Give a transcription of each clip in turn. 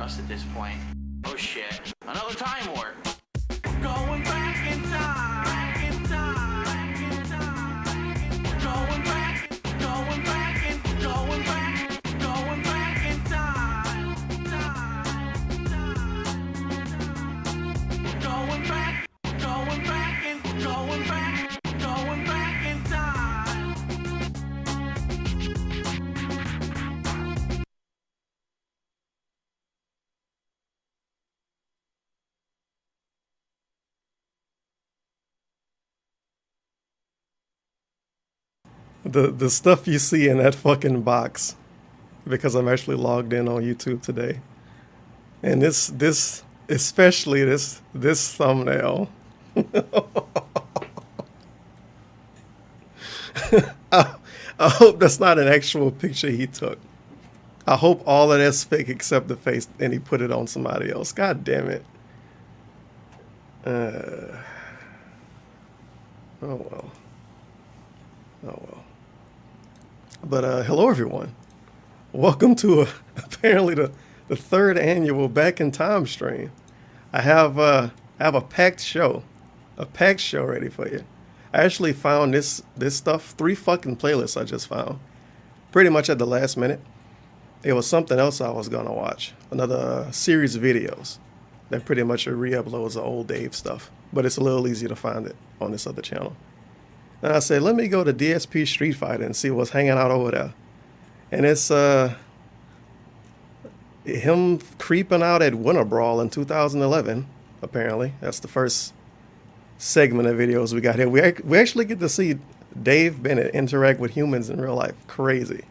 us at this point. Oh shit. Another time warp. Going back in time. Going back in time. Going back in time. Going back in time. The stuff you see in that fucking box, because I'm actually logged in on YouTube today, and this especially this thumbnail. I hope that's not an actual picture he took. I hope all of that's fake except the face, and he put it on somebody else. God damn it. Oh well. Oh well. But hello everyone. Welcome to apparently the third annual Back in Time stream. I have a packed show ready for you. I actually found this stuff, 3 fucking playlists I just found, pretty much at the last minute. It was something else I was gonna watch, another series of videos that pretty much re-uploads the old Dave stuff, but it's a little easier to find it on this other channel. And I said, let me go to DSP Street Fighter and see what's hanging out over there. And it's him creeping out at Winter Brawl in 2011, apparently. That's the first segment of videos we got here. We actually get to see Dave Bennett interact with humans in real life. Crazy.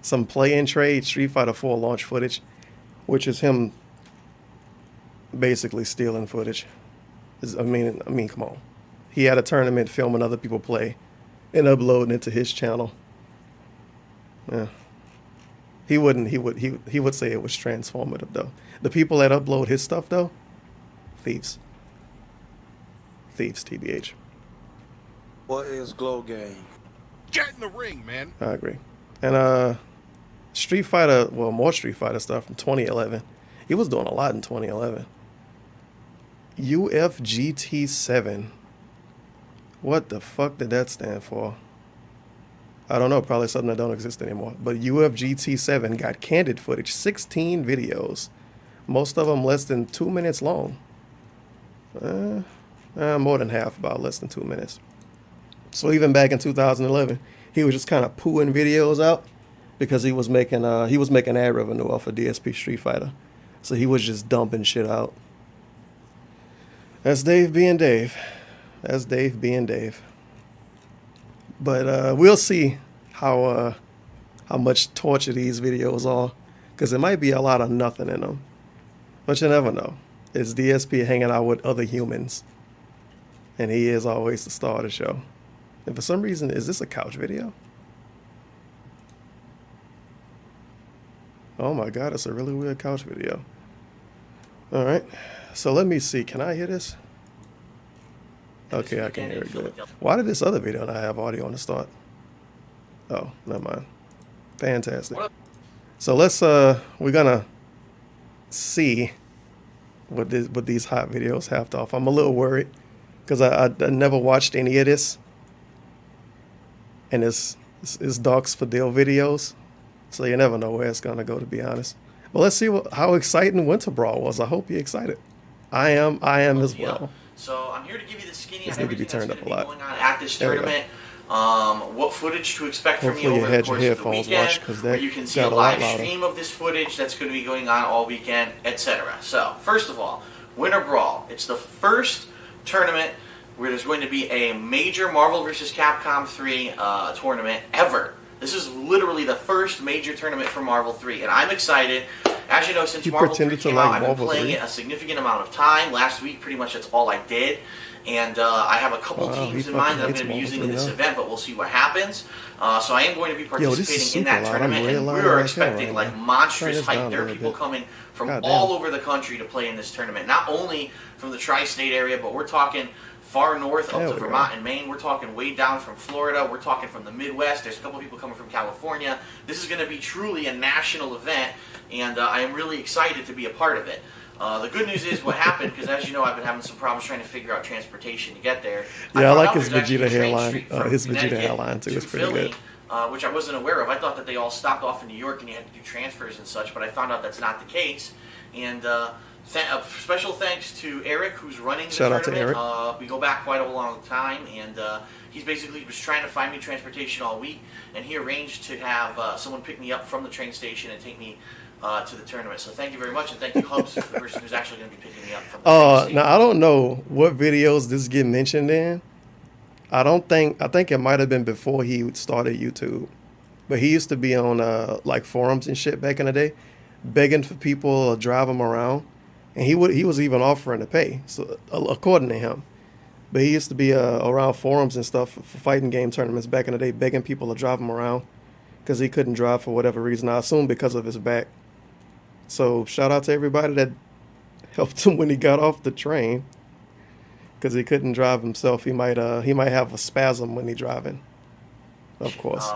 Some play and trade Street Fighter 4 launch footage, which is him basically stealing footage. I mean, come on. He had a tournament filming other people play and uploading it to his channel. Yeah. He would say it was transformative though. The people that upload his stuff though, thieves. Thieves, TBH. What is Glow Game? Get in the ring, man. I agree. And Street Fighter, well, more Street Fighter stuff from 2011. He was doing a lot in 2011. UFGT7. What the fuck did that stand for? I don't know, probably something that don't exist anymore. But UFGT7 got candid footage, 16 videos. Most of them less than 2 minutes long. More than half, about less than 2 minutes. So even back in 2011, he was just kind of pooing videos out because he was making ad revenue off of DSP Street Fighter. So he was just dumping shit out. That's Dave being Dave. That's Dave being Dave. But we'll see how much torture these videos are, because there might be a lot of nothing in them. But you never know. It's DSP hanging out with other humans, and he is always the star of the show. And for some reason, is this a couch video? Oh my god, it's a really weird couch video. All right, so let me see. Can I hear this? Okay, I can hear it good. Why did this other video not have audio on the start? Oh, never mind. Fantastic. So let's we're gonna see what these hot videos have to offer. I'm a little worried because I never watched any of this, and it's Docs for Deal videos, so you never know where it's gonna go, to be honest. But let's see how exciting Winter Brawl was. I hope you're excited. I am as well. So I'm here to give you the skinny This on need to be everything turned that's up going a to be lot. going on at this tournament. What footage to expect from me Hopefully you over the had your course of the headphones weekend, watched, 'cause that where you can see a got a lot live louder. stream of this footage that's going to be going on all weekend, etc. So first of all, Winter Brawl. It's the first tournament where there's going to be a major Marvel vs. Capcom 3 tournament ever. This is literally the first major tournament for Marvel 3, and I'm excited. As you know, since Marvel 3 came out, I've been playing it a significant amount of time. Last week, pretty much that's all I did. And I have a couple teams in mind that I'm going to be using in this event, but we'll see what happens. So I am going to be participating in that tournament, and we're expecting like monstrous hype. There are people coming from all over the country to play in this tournament. Not only from the tri-state area, but we're talking far north up to Vermont and Maine. We're talking way down from Florida. We're talking from the Midwest. There's a couple people coming from California. This is going to be truly a national event and I am really excited to be a part of it. The good news is what happened, because as you know, I've been having some problems trying to figure out transportation to get there. Yeah, I like found his out there's actually Vegeta a train hairline. street from His Vegeta Connecticut hairline too to is pretty Philly, good. which I wasn't aware of. I thought that they all stopped off in New York and you had to do transfers and such, but I found out that's not the case. And special thanks to Eric, who's running the Shout out tournament. to Eric. We go back quite a long time, and he's basically was trying to find me transportation all week, and he arranged to have someone pick me up from the train station and take me to the tournament. So thank you very much, and thank you, Hubs, for the person who's actually going to be picking me up from the train station. Now I don't know what videos this get mentioned in. I think it might have been before he started YouTube, but he used to be on like forums and shit back in the day, begging for people to drive him around, and he was even offering to pay. So according to him, but he used to be around forums and stuff for fighting game tournaments back in the day, begging people to drive him around because he couldn't drive for whatever reason. I assume because of his back. So shout out to everybody that helped him when he got off the train, because he couldn't drive himself. He might have a spasm when he's driving. Of course.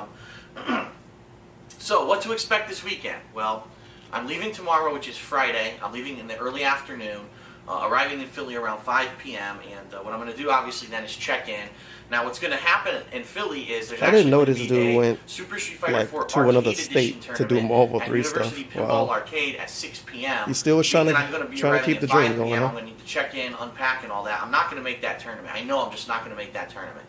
So what to expect this weekend? Well, I'm leaving tomorrow, which is Friday. I'm leaving in the early afternoon, arriving in Philly around 5 p.m. And what I'm going to do, obviously, then is check in. Now, what's going to happen in Philly is there's I actually didn't know going to this be dude a went Super Street Fighter like 4 to Arcade another Edition state to do tournament Marvel at 3 University stuff. Pinball Wow. Arcade at 6 p.m. He's still trying Meaning to I'm going to be keep arriving the at dream 5 going, p.m. huh? I'm going to need to check in, unpack, and all that. I'm not going to make that tournament. I know I'm just not going to make that tournament.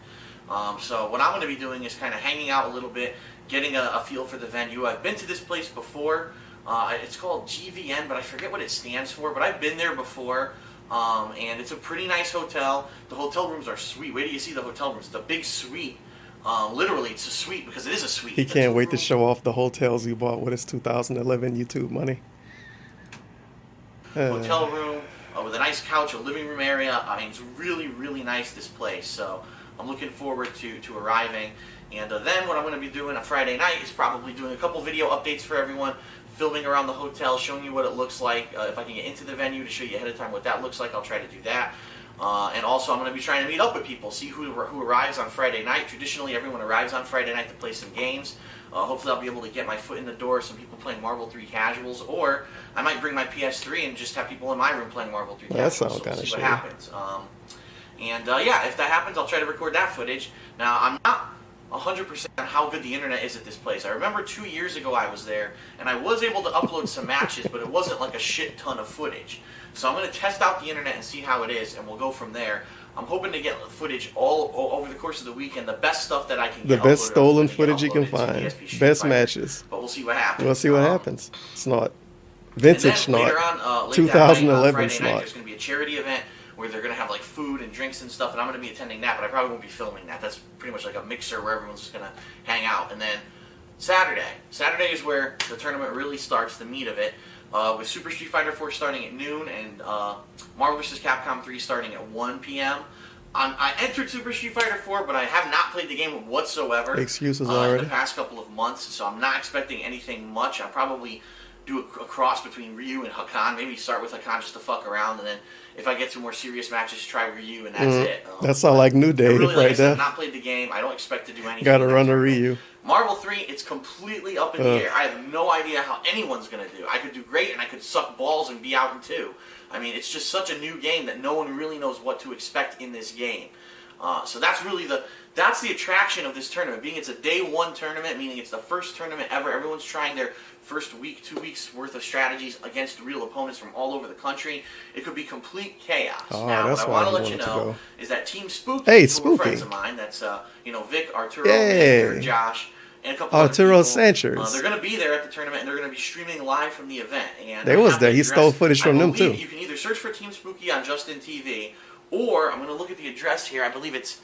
So what I'm going to be doing is kind of hanging out a little bit, getting a feel for the venue. I've been to this place before. It's called GVN, but I forget what it stands for. But I've been there before, and it's a pretty nice hotel. The hotel rooms are sweet. Wait till you see the hotel rooms. The big suite. Literally, it's a suite because it is a suite. He can't wait to show off the hotels he bought with his 2011 YouTube money. Hotel room with a nice couch, a living room area. I mean, it's really, really nice, this place. So I'm looking forward to arriving. And then what I'm going to be doing on Friday night is probably doing a couple video updates for everyone, filming around the hotel, showing you what it looks like. If I can get into the venue to show you ahead of time what that looks like, I'll try to do that. And also I'm going to be trying to meet up with people, see who arrives on Friday night. Traditionally, everyone arrives on Friday night to play some games. Hopefully I'll be able to get my foot in the door, some people playing Marvel 3 casuals, or I might bring my PS3 and just have people in my room playing Marvel 3 casuals. That sounds So kind we'll of see shitty. what happens. Yeah, if that happens, I'll try to record that footage. Now, I'm not 100% on how good the internet is at this place. I remember 2 years ago I was there, and I was able to upload some matches, but it wasn't like a shit ton of footage. So I'm going to test out the internet and see how it is, and we'll go from there. I'm hoping to get footage all over the course of the weekend, the best stuff that I can The get. best uploaded, stolen get footage you can uploaded to find. DSP Street Best Fighter. matches. But we'll see what happens. We'll see what happens. Snort. And Vintage then later Snort. on, late 2011 that night, on Friday night, Snort. there's going to be a charity event where they're going to have like food and drinks and stuff, and I'm going to be attending that, but I probably won't be filming that. That's pretty much like a mixer where everyone's just going to hang out. And then Saturday is where the tournament really starts, the meat of it, with Super Street Fighter 4 starting at noon and Marvel vs. Capcom 3 starting at 1 p.m. I entered Super Street Fighter 4, but I have not played the game whatsoever. Excuses in already. the past couple of months, so I'm not expecting anything much. I'll probably do a cross between Ryu and Hakan. Maybe start with Hakan just to fuck around, and then if I get to more serious matches, try Ryu, and that's it. That sounds like New Day really, like I right said, there. I've not played the game. I don't expect to do anything. Got to in that run a tournament. Ryu. Marvel 3, it's completely up in the air. I have no idea how anyone's going to do. I could do great, and I could suck balls and be out in 2. I mean, it's just such a new game that no one really knows what to expect in this game. So that's really that's the attraction of this tournament. Being it's a day 1 tournament, meaning it's the first tournament ever. Everyone's trying their first week, 2 weeks worth of strategies against real opponents from all over the country. It could be complete chaos. Oh, now, that's what I why want to you let you wanted to know go. is that Team Spooky, Hey, who are Spooky. friends of mine. That's Vic, Arturo, Yay. and Josh, and a couple other Arturo people. Sanchez. They're going to be there at the tournament, and they're going to be streaming live from the event. And They I was have there. the He address. stole footage from I them, believe too. You can either search for Team Spooky on Justin TV, or I'm going to look at the address here. I believe it's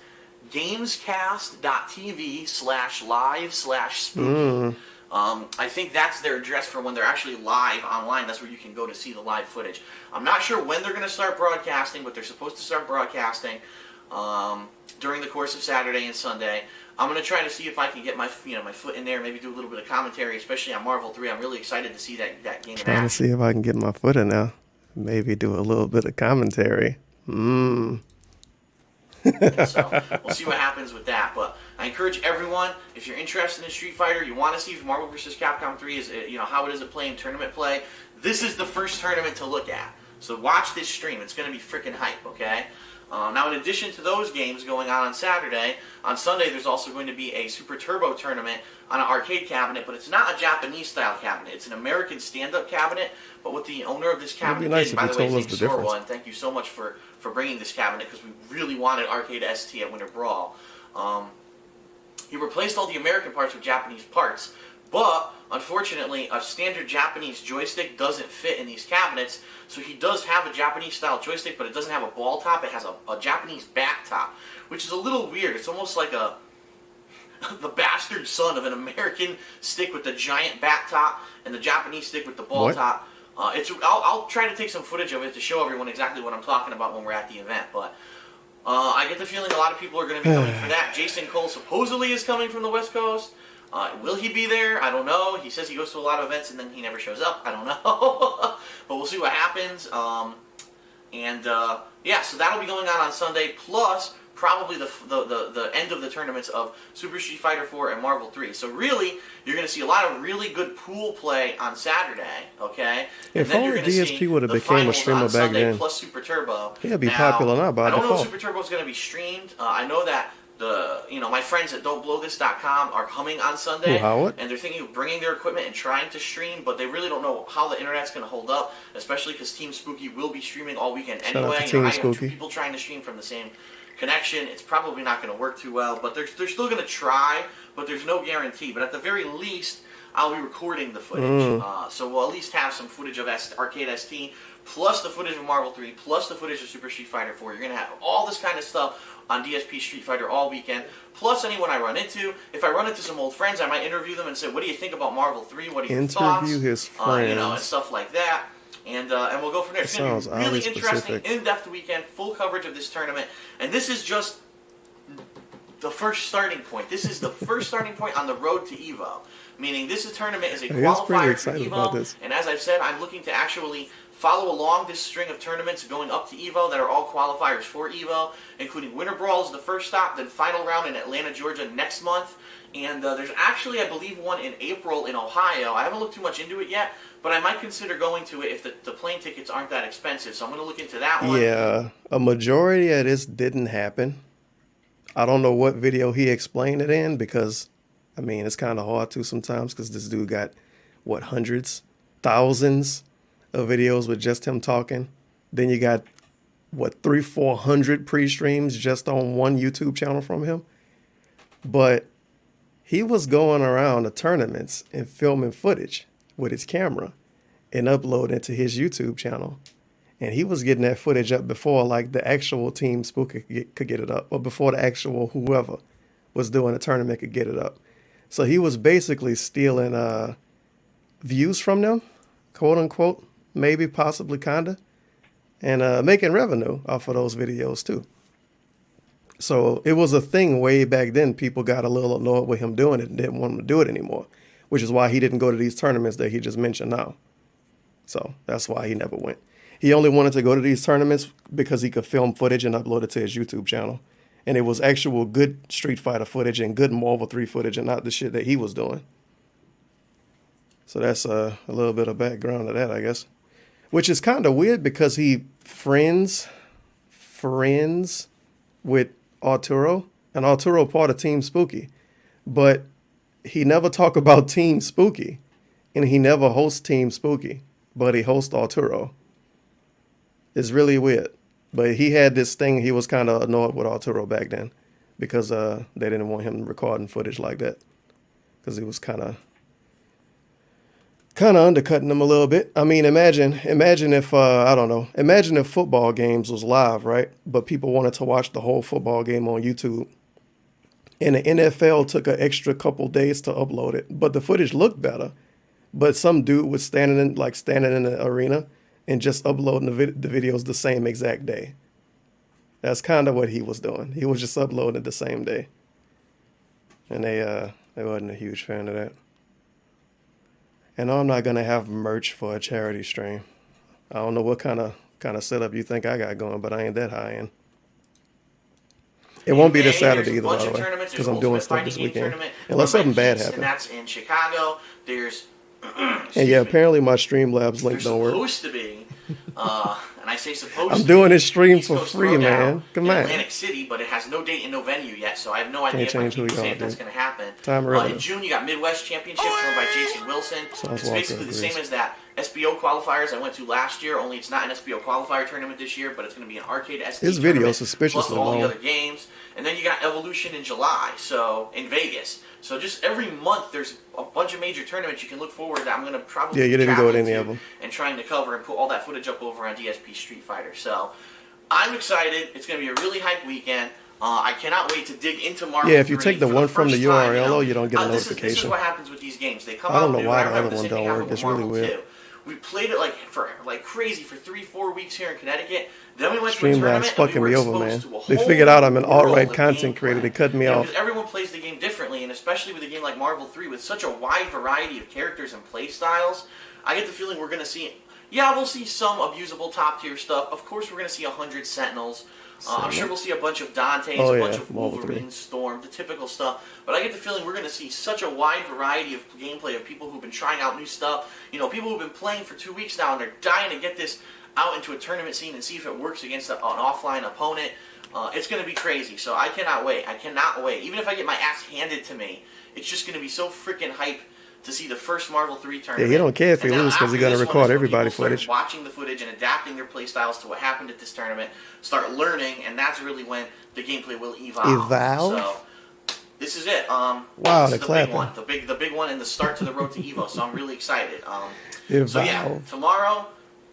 gamescast.tv/live/spooky. I think that's their address for when they're actually live online. That's where you can go to see the live footage. I'm not sure when they're going to start broadcasting, but they're supposed to start broadcasting during the course of Saturday and Sunday. I'm going to try to see if I can get my foot in there, maybe do a little bit of commentary, especially on Marvel 3. I'm really excited to see that game in Trying to action. see if I can get my foot in there. Maybe do a little bit of commentary. So we'll see what happens with that. But I encourage everyone, if you're interested in Street Fighter, you want to see if Marvel vs. Capcom 3 is, how it is at playing tournament play, this is the first tournament to look at. So watch this stream. It's going to be freaking hype, okay? Now, in addition to those games going on Saturday, on Sunday there's also going to be a Super Turbo tournament on an arcade cabinet, but it's not a Japanese-style cabinet. It's an American stand-up cabinet, but what the owner of this cabinet nice did, by the way, told us his the name's Sorwa, difference. and thank you so much for bringing this cabinet, because we really wanted Arcade ST at Winter Brawl. He replaced all the American parts with Japanese parts, but unfortunately a standard Japanese joystick doesn't fit in these cabinets, so he does have a Japanese style joystick, but it doesn't have a ball top. It has a Japanese back top, which is a little weird. It's almost like the bastard son of an American stick with the giant back top and the Japanese stick with the ball top. I'll try to take some footage of it to show everyone exactly what I'm talking about when we're at the event, but I get the feeling a lot of people are going to be coming for that. Jason Cole supposedly is coming from the West Coast. Will he be there? I don't know. He says he goes to a lot of events and then he never shows up. I don't know. But we'll see what happens. Yeah, so that'll be going on Sunday, plus probably the end of the tournaments of Super Street Fighter 4 and Marvel 3. So really, you're going to see a lot of really good pool play on Saturday, okay? If only DSP would have became a streamer back Sunday then, plus Super Turbo. he'd be popular now by I don't know default. if Super Turbo is going to be streamed. I know that my friends at Don'tBlowThis.com are coming on Sunday, Howard? and they're thinking of bringing their equipment and trying to stream, but they really don't know how the internet's going to hold up, especially because Team Spooky will be streaming all weekend Shout out anyway. to Team I have two Spooky. people trying to stream from the same connection. It's probably not going to work too well, but they're still going to try, but there's no guarantee. But at the very least, I'll be recording the footage, so we'll at least have some footage of Arcade ST, plus the footage of Marvel 3, plus the footage of Super Street Fighter 4. You're going to have all this kind of stuff on DSP Street Fighter all weekend, plus anyone I run into. If I run into some old friends, I might interview them and say, what do you think about Marvel 3? What are your thoughts? Interview his friends. And stuff like that. And we'll go from there. It's going to be really interesting, in-depth weekend, full coverage of this tournament. And this is just the first starting point. This is the first starting point on the road to EVO. Meaning this tournament is a qualifier for EVO. And as I've said, I'm looking to actually follow along this string of tournaments going up to EVO that are all qualifiers for EVO, including Winter Brawl is the first stop, then final round in Atlanta, Georgia next month. And there's actually, I believe, one in April in Ohio. I haven't looked too much into it yet, but I might consider going to it if the plane tickets aren't that expensive. So I'm going to look into that one. Yeah, a majority of this didn't happen. I don't know what video he explained it in, because, I mean, it's kind of hard to sometimes, because this dude got, hundreds, thousands of videos with just him talking. Then you got, 300-400 pre-streams just on one YouTube channel from him. But he was going around the tournaments and filming footage with his camera and uploading it to his YouTube channel. And he was getting that footage up before, like, the actual Team Spooky could get it up, or before the actual whoever was doing the tournament could get it up. So he was basically stealing views from them, quote unquote, maybe, possibly, kinda, and making revenue off of those videos too. So it was a thing way back then. People got a little annoyed with him doing it and didn't want him to do it anymore, which is why he didn't go to these tournaments that he just mentioned now. So that's why he never went. He only wanted to go to these tournaments because he could film footage and upload it to his YouTube channel. And it was actual good Street Fighter footage and good Marvel 3 footage, and not the shit that he was doing. So that's a little bit of background to that, I guess. Which is kind of weird, because he friends with Arturo, and Arturo part of Team Spooky. But he never talk about Team Spooky, and he never hosts Team Spooky, but he hosts Arturo. It's really weird. But he had this thing, he was kind of annoyed with Arturo back then, because they didn't want him recording footage like that, because he was kind of undercutting them a little bit. I mean, imagine if, I don't know, imagine if football games was live, right? But people wanted to watch the whole football game on YouTube. And the NFL took an extra couple days to upload it, but the footage looked better. But some dude was standing in the arena and just uploading the videos the same exact day. That's kind of what he was doing. He was just uploading it the same day. And they wasn't a huge fan of that. And I'm not gonna have merch for a charity stream. I don't know what kind of setup you think I got going, but I ain't that high end. It won't be In this May, Saturday there's a either, by bunch the of way, tournaments. because There's I'm doing Ultimate stuff Fighting this Game weekend. Tournament Unless run by something bad Geeks, and happens. that's in Chicago. There's And yeah, apparently my Streamlabs link there's don't work. supposed to be, and I say supposed I'm to doing be, this stream East for Coast free, Throwdown man. Come in on. Atlantic City, but it has no date and no venue yet, so I have no idea if I change who can we say going, if that's dude. going to happen. Time early. In June, you got Midwest Championships run by Jason Wilson. Sounds It's basically the same as that SBO qualifiers I went to last year, only it's not an SBO qualifier tournament this year, but it's going to be an arcade SD This video tournament, is suspiciously plus all long. the other games. And then you got Evolution in July, so in Vegas. So just every month, there's a bunch of major tournaments you can look forward to. I'm going to probably Yeah, you didn't go to travel any to of them. and trying to cover and put all that footage up over on DSP Street Fighter. So I'm excited. It's going to be a really hype weekend. I cannot wait to dig into Marvel. Yeah, if you 3 take the for one from first the time, URL, you don't get a this is notification. what happens with these games. They come I don't out know new. why I the remember other the one same thing don't work. happened with It's really Marvel weird. 2. We played it like crazy for 3-4 weeks here in Connecticut. Then we went to a Streamlabs tournament fucking and we me were over, man. exposed to a They whole figured out I'm an new world alt-right of content gameplay. creator. They cut me off. Because everyone plays the game differently, and especially with a game like Marvel 3 with such a wide variety of characters and play styles, I get the feeling we're going to see... Yeah, we'll see some abusable top-tier stuff. Of course, we're going to see 100 Sentinels. I'm sure we'll see a bunch of Dantes, Oh, a yeah, bunch of Marvel 3. Wolverines, Storm, the typical stuff. But I get the feeling we're going to see such a wide variety of gameplay of people who've been trying out new stuff. You know, people who've been playing for 2 weeks now, and they're dying to get this out into a tournament scene and see if it works against an offline opponent. It's going to be crazy, so I cannot wait. I cannot wait. Even if I get my ass handed to me, it's just going to be so freaking hype to see the first Marvel 3 tournament. Yeah, he don't care if he And then loses because he's after going to this one record is when everybody people start footage. watching the footage and adapting their play styles to what happened at this tournament, start learning, and that's really when the gameplay will evolve. Evolve? So this is it. Wow, this they're is the clapping. big one, the big one, and the start to the road to Evo. So I'm really excited. Evolve. So yeah, tomorrow,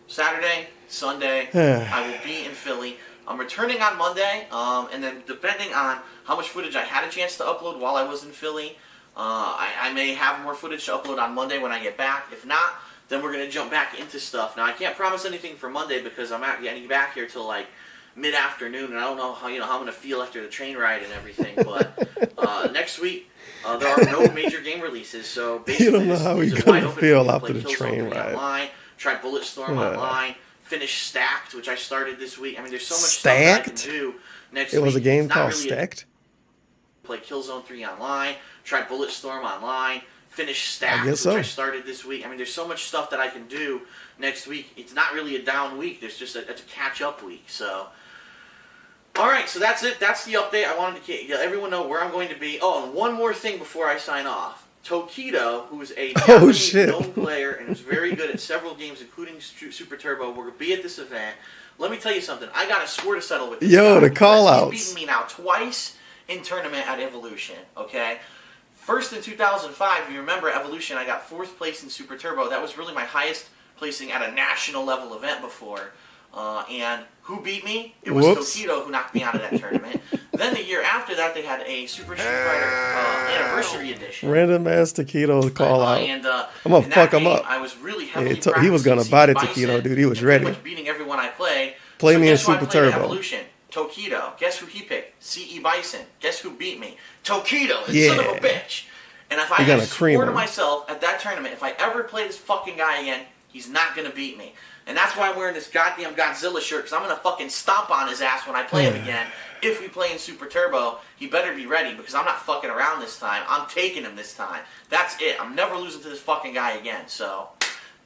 Saturday, Sunday, I will be in Philly. I'm returning on Monday, and then depending on how much footage I had a chance to upload while I was in Philly, I may have more footage to upload on Monday when I get back. If not, then we're going to jump back into stuff. Now, I can't promise anything for Monday because I'm not getting back here till like mid-afternoon, and I don't know how how I'm going to feel after the train ride and everything. But next week, there are no major game releases, so basically You don't know how this you're is gonna wide open feel for me to after play the Killzone train 3 ride. Online, try Bulletstorm online, finish Stacked, which I started this week. I mean, there's so much stuff that I can Stacked? do next It week. was a game It's not called really Stacked? Play Killzone 3 online, try Bulletstorm online, finish Stacked, guess so. which I started this week. I mean, there's so much stuff that I can do next week. It's not really a down week. There's just it's a catch-up week. So, all right, so that's it. That's the update. I wanted to let everyone know where I'm going to be. Oh, and one more thing before I sign off. Tokido, who's a Japanese shit. known player and is very good at several games, including Super Turbo, will be at this event. Let me tell you something. I got a score to settle with this Yo, guy the because call-outs. He's beaten me now twice in tournament at Evolution, okay? First in 2005, you remember Evolution, I got 4th place in Super Turbo. That was really my highest placing at a national level event before. And who beat me? It was Whoops. Tokido who knocked me out of that tournament. Then the year after that, they had a Super Street Fighter Anniversary Edition. Random ass taquito call out. And, I'm gonna in fuck that him game, up. I was really heavily He was gonna practicing bite it, Bison taquito, dude. He was and ready. pretty much beating everyone I play. Play So me in guess who I Super played at Turbo. Evolution? Tokido. Guess who he picked? CE Bison. Guess who beat me? Tokido, the Yeah. son of a bitch. And if I You're gonna had cream swore to him. myself at that tournament, if I ever play this fucking guy again, he's not gonna beat me. And that's why I'm wearing this goddamn Godzilla shirt, because I'm gonna fucking stomp on his ass when I play him again. If we play in Super Turbo, he better be ready, because I'm not fucking around this time. I'm taking him this time. That's it. I'm never losing to this fucking guy again. So,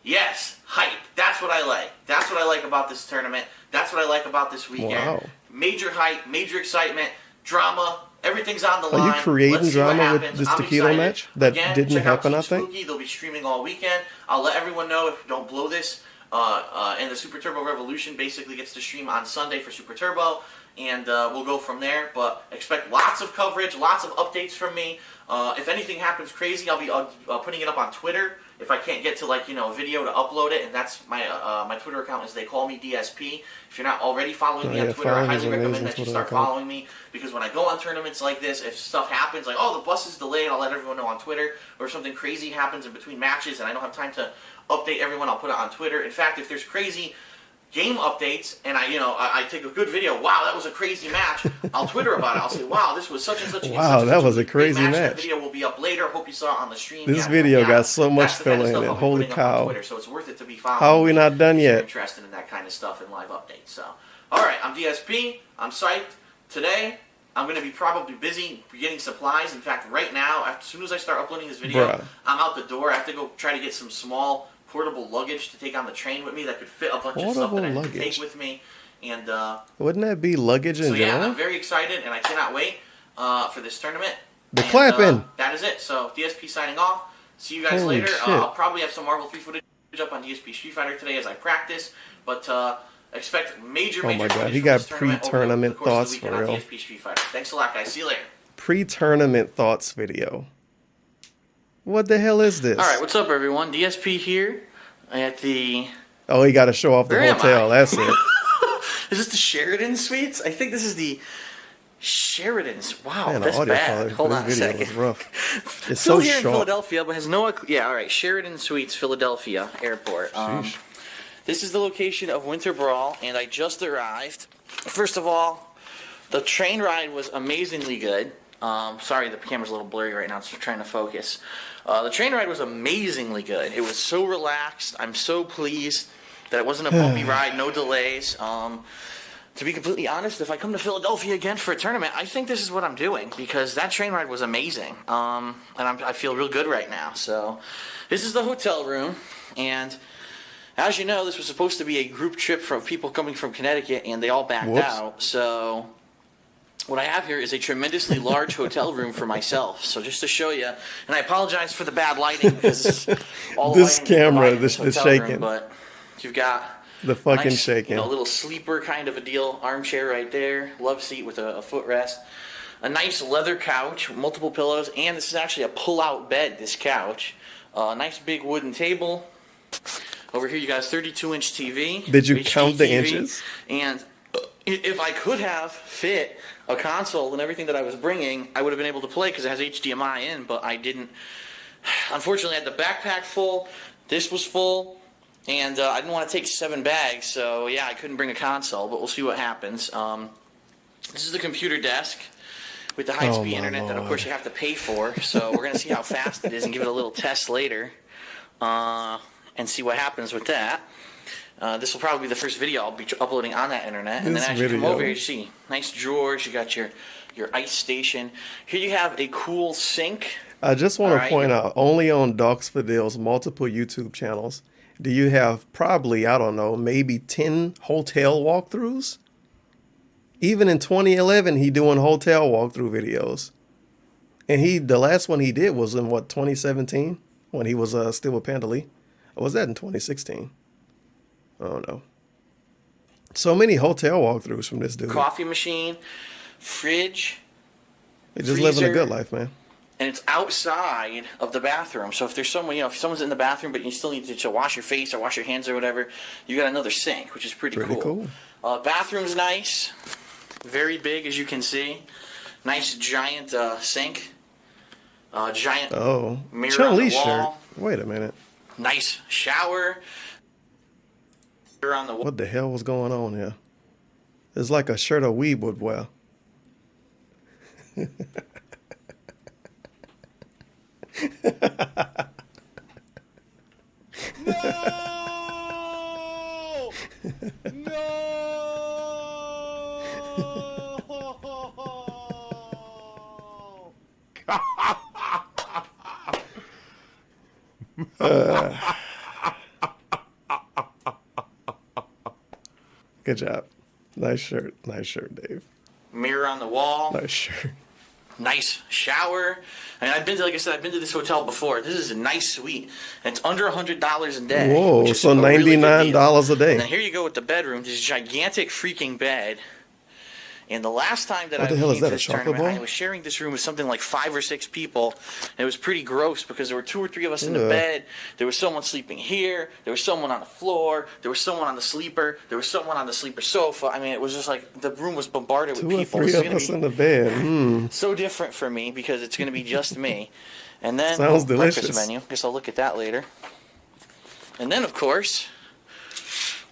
yes, hype. That's what I like. That's what I like about this tournament. That's what I like about this weekend. Wow. Major hype, major excitement, drama. Everything's on the Are line. you creating Let's see what drama with happens. this I'm taquito excited. match that Again, didn't check out happen, I Team think? Spooky. They'll be streaming all weekend. I'll let everyone know if you don't blow this. And the Super Turbo Revolution basically gets to stream on Sunday for Super Turbo, and we'll go from there. But expect lots of coverage, lots of updates from me. If anything happens crazy, I'll be putting it up on Twitter. If I can't get to a video to upload it, and that's my my Twitter account is They Call Me DSP. If you're not already following me on Twitter, I highly recommend that you start following me, because when I go on tournaments like this, if stuff happens, like, oh, the bus is delayed, I'll let everyone know on Twitter, or if something crazy happens in between matches and I don't have time to update everyone, I'll put it on Twitter. In fact, if there's crazy game updates and I take a good video, wow, that was a crazy match, I'll Twitter about it. I'll say, wow, this was such and such. Wow, that was a great crazy That match. video will be up later. Hope you saw it on the stream. This video got so much That's the kind of filler in stuff it. I'll be Holy putting up on cow. Twitter, so it's worth it to be following. How are we not done if you're yet? interested in that kind of stuff and live updates. So, all right, I'm DSP. I'm psyched. Today, I'm going to be probably busy getting supplies. In fact, right now, as soon as I start uploading this video, Bruh. I'm out the door. I have to go try to get some small portable luggage to take on the train with me that could fit a bunch of stuff that I need to take with me. And wouldn't that be luggage in so yeah, general? I'm very excited, and I cannot wait for this tournament. The And, clapping. that is it. So DSP signing off. See you guys Holy later. shit. I'll probably have some Marvel 3 footage up on DSP Street Fighter today as I practice, but expect major Oh my God, footage he from got this tournament over pre-tournament the course of the thoughts weekend for on real. DSP Street Fighter. Thanks a lot, guys. See you later. Pre-tournament thoughts video. What the hell is this? All right, what's up, everyone? DSP here at the... Oh, he got to show off the Where am hotel. I? That's it. Is this the Sheridan Suites? I think this is the Sheridan's. Wow, Man, the that's audio bad. quality Hold for on a this video second. was rough. It's Still so here in sharp. Philadelphia, but has no... Yeah, all right. Sheridan Suites, Philadelphia Airport. Sheesh. This is the location of Winter Brawl, and I just arrived. First of all, the train ride was amazingly good. Sorry, the camera's a little blurry right now. It's trying to focus. The train ride was amazingly good. It was so relaxed. I'm so pleased that it wasn't a bumpy ride, no delays. To be completely honest, if I come to Philadelphia again for a tournament, I think this is what I'm doing because that train ride was amazing. And I feel real good right now. So this is the hotel room, and as you know, this was supposed to be a group trip from people coming from Connecticut, and they all backed Whoops. out. So what I have here is a tremendously large hotel room for myself. So just to show you, and I apologize for the bad lighting because all the This lighting is camera, provided in this hotel shaking. room, but you've got The fucking nice, shaking. a little sleeper kind of a deal, armchair right there, love seat with a footrest, a nice leather couch, multiple pillows, and this is actually a pull-out bed. This couch, a nice big wooden table. Over here, you got a 32-inch TV. Did you HD count the TV, inches? And if I could have fit a console and everything that I was bringing, I would have been able to play because it has HDMI in, but I didn't. Unfortunately, I had the backpack full. This was full. And I didn't want to take 7 bags, so yeah, I couldn't bring a console, but we'll see what happens. This is the computer desk with the high-speed Oh, my internet that, of Lord. course, you have to pay for. So we're going to see how fast it is and give it a little test later and see what happens with that. This will probably be the first video I'll be uploading on that internet. And This then as you come video. over here, you see nice drawers. You got your ice station. Here you have a cool sink. I just want to Alright. point out, only on Docs for Deals multiple YouTube channels do you have probably, I don't know, maybe 10 hotel walkthroughs. Even in 2011, he doing hotel walkthrough videos. And the last one he did was in, what, 2017? When he was still with Panda Lee? Or was that in 2016? I don't know. So many hotel walkthroughs from this dude. Coffee machine, fridge, He's just living a freezer. good life, man. and it's outside of the bathroom. So if there's someone, if someone's in the bathroom, but you still need to wash your face or wash your hands or whatever, you got another sink, which is pretty cool. Bathroom's nice, very big as you can see. Nice giant sink, giant mirror on the Chun-Li shirt. wall. Wait a minute. Nice shower. Mirror on the wall. What the hell was going on here? It's like a shirt a weeb would wear. No! No! Good job. Nice shirt. Nice shirt, Dave. Mirror on the wall. Nice shirt. Nice shower. I mean, like I said, I've been to this hotel before. This is a nice suite. And it's under $100 a day. Whoa, which is so a really good $99 deal. a day. And then here you go with the bedroom. This gigantic freaking bed. And the last time that What I the hell came is that, to a this chocolate tournament, I bar? was sharing this room with something like 5 or 6 people. And it was pretty gross because there were 2 or 3 of us in the Ugh. bed. There was someone sleeping here. There was someone on the floor. There was someone on the sleeper. There was someone on the sleeper sofa. I mean, it was just like the room was bombarded with 2 or people. 3 This is of gonna us be in the bed. so different for me because it's going to be just me. And then Sounds breakfast delicious. menu. Guess I'll look at that later. And then, of course,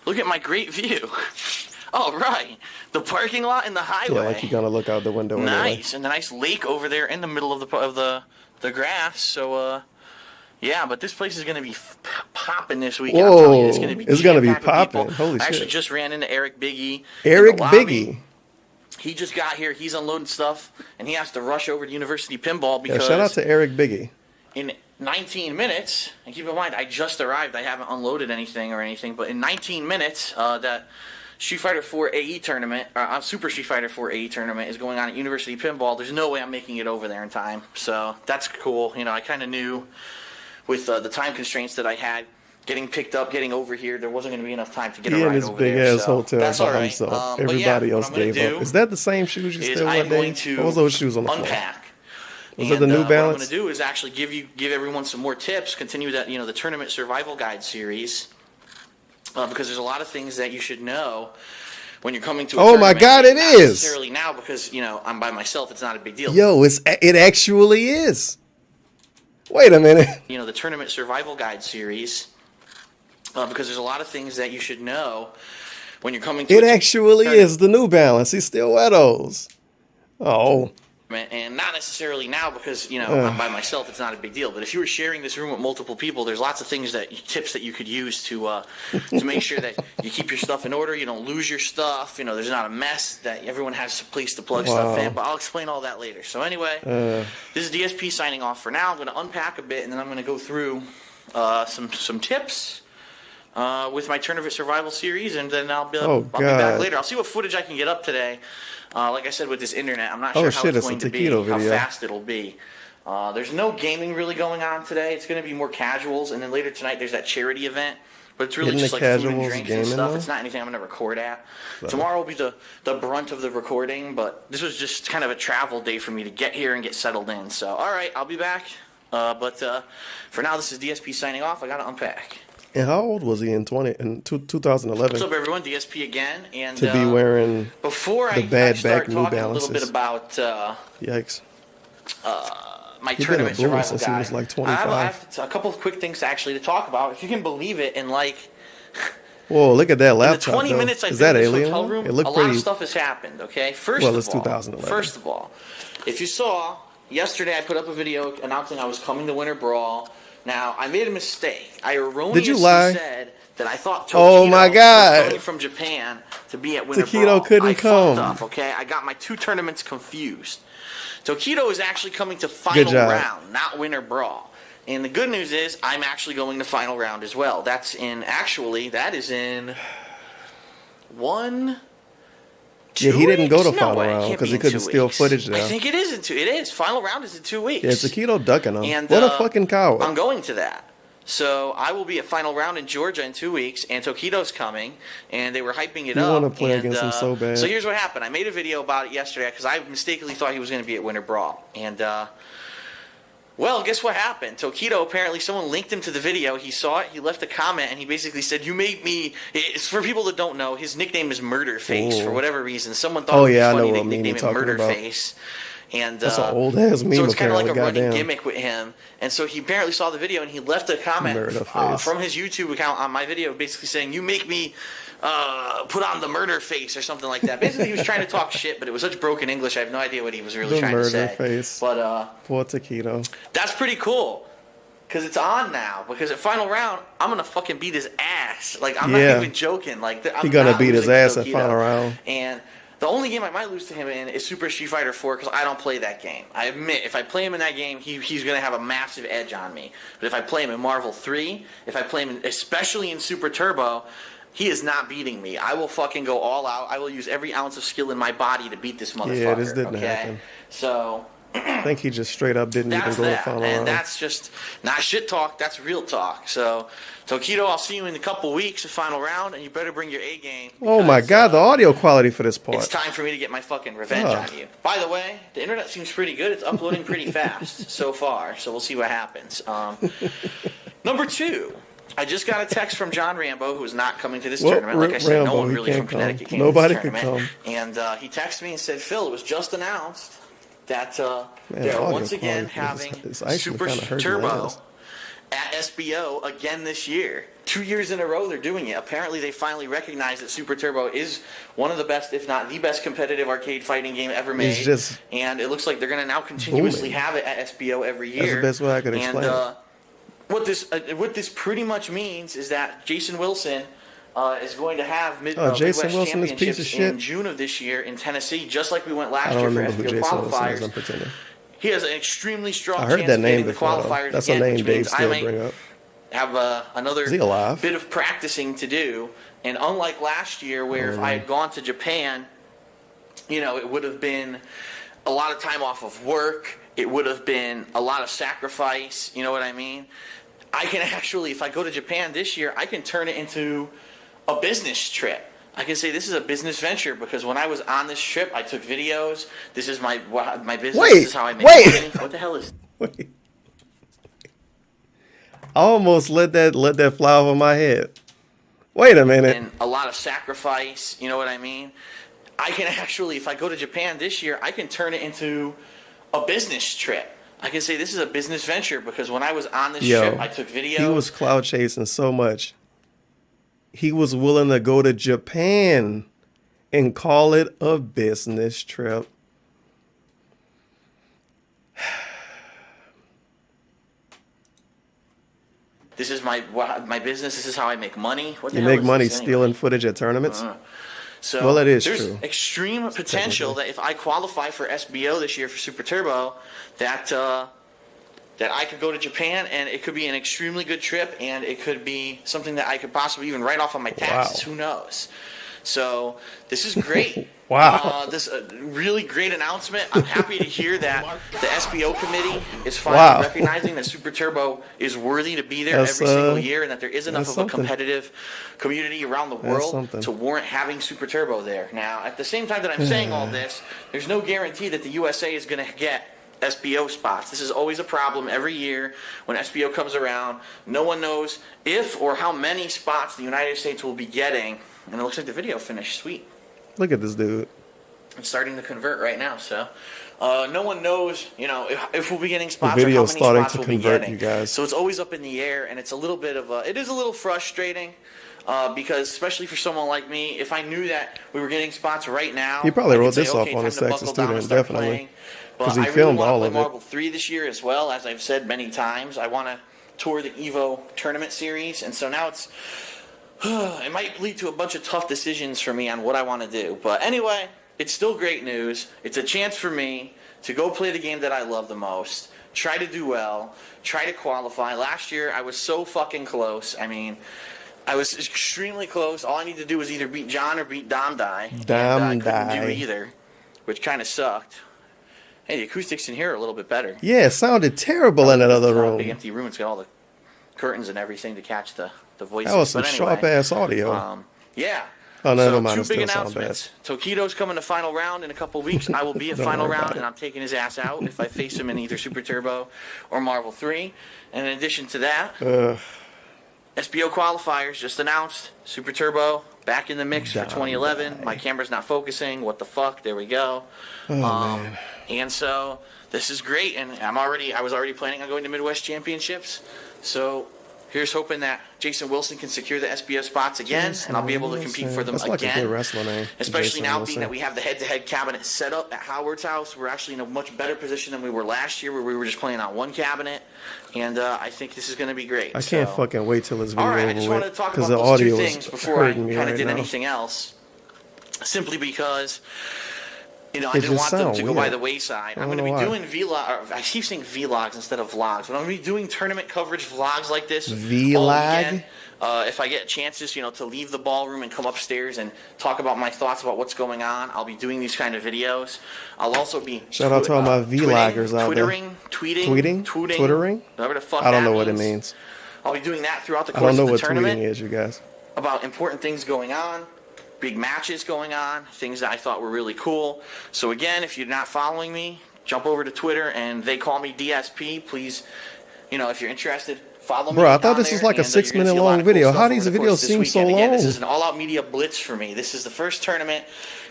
look at my great view. All right, the parking lot and the highway. Yeah, like you're gonna look out the window. Anyway. Nice, and the nice lake over there in the middle of the grass. So, yeah, but this place is going to be popping this weekend. I'm telling you, it's going to be It's gonna be jam-packed with people. popping. Holy I actually shit. just ran into Eric Biggie. Eric in the lobby. Biggie. he just got here. He's unloading stuff, and he has to rush over to University Pinball Yeah, because shout out to Eric Biggie. in 19 minutes, and keep in mind, I just arrived. I haven't unloaded anything, but in 19 minutes, that Street Fighter 4 AE tournament, Super Street Fighter 4 AE tournament is going on at University Pinball. There's no way I'm making it over there in time, so that's cool. You know, I kind of knew with the time constraints that I had, getting picked up, getting over here, there wasn't going to be enough time to get a ride over there. He in his big ass so hotel that's by all right. himself. But Everybody yeah, else gave up. Is that the same shoes you still wear? I'm going to What was those shoes on the floor? unpack. Was it the New Balance? What I'm going to do is actually give everyone some more tips. Continue that the tournament survival guide series, because there's a lot of things that you should know when you're coming to. Oh my God, it is. Not necessarily now because I'm by myself. It's not a big deal. Yo, it actually is. Wait a minute. The tournament survival guide series, because there's a lot of things that you should know when you're coming to. It actually is the New Balance. He still wear those. Oh. And not necessarily now because I'm by myself. It's not a big deal. But if you were sharing this room with multiple people, there's lots of tips that you could use to make sure that you keep your stuff in order. You don't lose your stuff. There's not a mess. That everyone has a place to plug stuff in. But I'll explain all that later. So anyway, this is DSP signing off for now. I'm going to unpack a bit and then I'm going to go through some tips with my Tournament Survival series, and then I'll be back later. I'll see what footage I can get up today. Like I said, with this internet, I'm not sure how it's going to be, how fast it'll be. There's no gaming really going on today. It's going to be more casuals, and then later tonight there's that charity event. But it's really just like food and drinks and stuff. It's not anything I'm going to record at. Tomorrow will be the brunt of the recording, but this was just kind of a travel day for me to get here and get settled in. So, all right, I'll be back. But for now, this is DSP signing off. I got to unpack. And how old was he in 2011? What's up, everyone? DSP again, and to be wearing before the bad start back New talking Balances. a little bit about yikes. My He's tournament been a boomer survival since guide. he was like I 25. have a couple of quick things actually to talk about, if you can believe it. In Whoa, look at that laptop. in the 20 minutes I've Is been that in this alien? hotel room, It looked a pretty. lot of stuff has happened. Okay, It's first 2011. of all, if you saw yesterday, I put up a video announcing I was coming to Winter Brawl. Now I made a mistake. I erroneously said that I thought Tokido was coming from Japan to be at Winter Brawl. Couldn't come. Fucked up, okay? I got my two tournaments confused. Tokido is actually coming to Final Round, not Winter Brawl. And the good news is I'm actually going to Final Round as well. That is in 1, 2 Yeah, he didn't go to weeks? Final No way. It Round can't because be he in couldn't 2 steal weeks. footage there. I think it is in 2. It is. Final Round is in 2 weeks. Yeah, Tokido ducking him. And, what a fucking coward. I'm going to that. So I will be at Final Round in Georgia in 2 weeks, and Tokido's coming, and they were hyping it up. You want to play against him so bad. So here's what happened. I made a video about it yesterday because I mistakenly thought he was going to be at Winter Brawl. And, well, guess what happened? Tokido, apparently someone linked him to the video. He saw it, he left a comment, and he basically said, "You made me..." It's for people that don't know, his nickname is Murderface for whatever reason. Someone thought it was funny they nicknamed him Murderface. And that's an old ass meme. So it's kind of like a running gimmick with him. And so he apparently saw the video and he left a comment from his YouTube account on my video, basically saying, "You make me put on the murder face," or something like that. Basically, he was trying to talk shit, but it was such broken English. I have no idea what he was really trying to say. The murder face. But poor Tokido. That's pretty cool. Because it's on now. Because at Final Round, I'm going to fucking beat his ass. Like, I'm not even joking. Like, He's going to beat his ass at Final Round. And the only game I might lose to him in is Super Street Fighter 4 because I don't play that game. I admit, if I play him in that game, he's going to have a massive edge on me. But if I play him in Marvel 3, if I play him especially in Super Turbo, he is not beating me. I will fucking go all out. I will use every ounce of skill in my body to beat this motherfucker. Yeah, this didn't happen. So I think he just straight up didn't even go to Final Round. And that's just not shit talk. That's real talk. So, Tokido, I'll see you in a couple weeks at Final Round, and you better bring your A game. Oh my God, the audio quality for this part. It's time for me to get my fucking revenge on you. By the way, the internet seems pretty good. It's uploading pretty fast so far, so we'll see what happens. Number 2. I just got a text from John Rambo, who is not coming to this tournament. Like I said, no one really from Connecticut came to this tournament. And he texted me and said, "Phil, it was just announced that they are once again having Super Turbo at SBO again this year. 2 years in a row they're doing it. Apparently they finally recognize that Super Turbo is one of the best, if not the best, competitive arcade fighting game ever made. And it looks like they're going to now continuously have it at SBO every year. That's the best way I could explain it. What this pretty much means is that Jason Wilson is going to have Jason Midwest Wilson, this piece of Championships shit. in June of this year in Tennessee, just like we went last I don't year for remember who FBO Jason Wilson is. qualifiers. I'm pretending. He has an extremely strong I heard chance that of name getting the before. qualifiers That's again, a name which Dave means I still might bring up. have another Is he alive? bit of practicing to do. And unlike last year, where if I had gone to Japan, it would have been a lot of time off of work. It would have been a lot of sacrifice. You know what I mean? I can actually, if I go to Japan this year, I can turn it into a business trip. I can say this is a business venture because when I was on this trip, I took videos. This is my business. This is how I make money. What the hell is? Wait. I almost let that fly over my head. Wait a minute. And a lot of sacrifice. You know what I mean? I can actually, if I go to Japan this year, I can turn it into a business trip. I can say this is a business venture because when I was on this trip, I took videos. He was cloud chasing so much. He was willing to go to Japan and call it a business trip. This is my business. This is how I make money. What the You hell make is money this stealing anyway? footage at tournaments? So Well, it is there's true. extreme potential that if I qualify for SBO this year for Super Turbo, that I could go to Japan and it could be an extremely good trip and it could be something that I could possibly even write off on my taxes. Wow. Who knows? So this is great. Wow. This really great announcement. I'm happy to hear that the SBO committee is finally recognizing that Super Turbo is worthy to be there every single year and that there is enough of a competitive community around the world to warrant having Super Turbo there. Now, at the same time that I'm saying all this, there's no guarantee that the USA is going to get SBO spots. This is always a problem every year when SBO comes around. No one knows if or how many spots the United States will be getting. And it looks like the video finished. Sweet. Look at this dude. It's starting to convert right now, so no one knows, if we'll be getting spots The or how video's many starting spots to we'll be convert, getting. you guys. So it's always up in the air, and it's a little bit of it is a little frustrating because especially for someone like me, if I knew that we were getting spots right now, He probably I could wrote say, this off okay, on his time to Texas buckle down and student, start definitely. playing. But 'Cause he I really filmed want all to of play it. Marble 3 this year as well, as I've said many times. I want to tour the Evo tournament series, and so now it might lead to a bunch of tough decisions for me on what I want to do. But anyway, it's still great news. It's a chance for me to go play the game that I love the most, try to do well, try to qualify. Last year, I was so fucking close. I mean, I was extremely close. All I needed to do was either beat John or beat Dom Die. I couldn't do either, which kind of sucked. Hey, the acoustics in here are a little bit better. Yeah, it sounded terrible in that other room. Big empty room. It's got all the curtains and everything to catch the voices. That was some But anyway, sharp-ass audio. Yeah. Oh, no, So never mind. two It big still sounds bad. announcements. Tokido's coming to final round in a couple weeks. I will be at Don't final worry about round, it. and I'm taking his ass out if I face him in either Super Turbo or Marvel 3. And in addition to that, SBO qualifiers just announced. Super Turbo back in the mix for 2011. My camera's not focusing. What the fuck? There we go. Man. And so this is great, and I was already planning on going to Midwest Championships. So here's hoping that Jason Wilson can secure the SBO spots again, and I'll be able to compete for them That's like again. a good wrestler name. Especially Jason now Wilson. being that we have the head-to-head cabinet set up at Howard's house. We're actually in a much better position than we were last year, where we were just playing on one cabinet. And I think this is going to be great. I can't fucking wait till this video All right, I over just with, wanted to talk because about the those two audio things is before I hurting me kind of right did now. anything else. Simply because I It didn't just want them sound to go by weird. the wayside. I I'm don't going to know be why. doing vlog. I keep saying vlogs instead of vlogs, but I'm going to be doing tournament coverage vlogs like this all Vlog? weekend. If I get chances, to leave the ballroom and come upstairs and talk about my thoughts about what's going on, I'll be doing these kind of videos. I'll also be Shout out to all my vloggers out there. tweeting, Twittering? whatever the fuck I don't that know what it means. means. I'll be doing that throughout the I course don't know of the what tournament tweeting is, you guys. about important things going on, big matches going on, things that I thought were really cool. So again, if you're not following me, jump over to Twitter and they call me DSP. Please, if you're interested, follow me. Bro, I thought down this there, was like a and, you're gonna 6-minute see a lot long of cool video. stuff How over these the videos course of seem this so weekend. Again, this long? is an all-out media blitz for me. This is the first tournament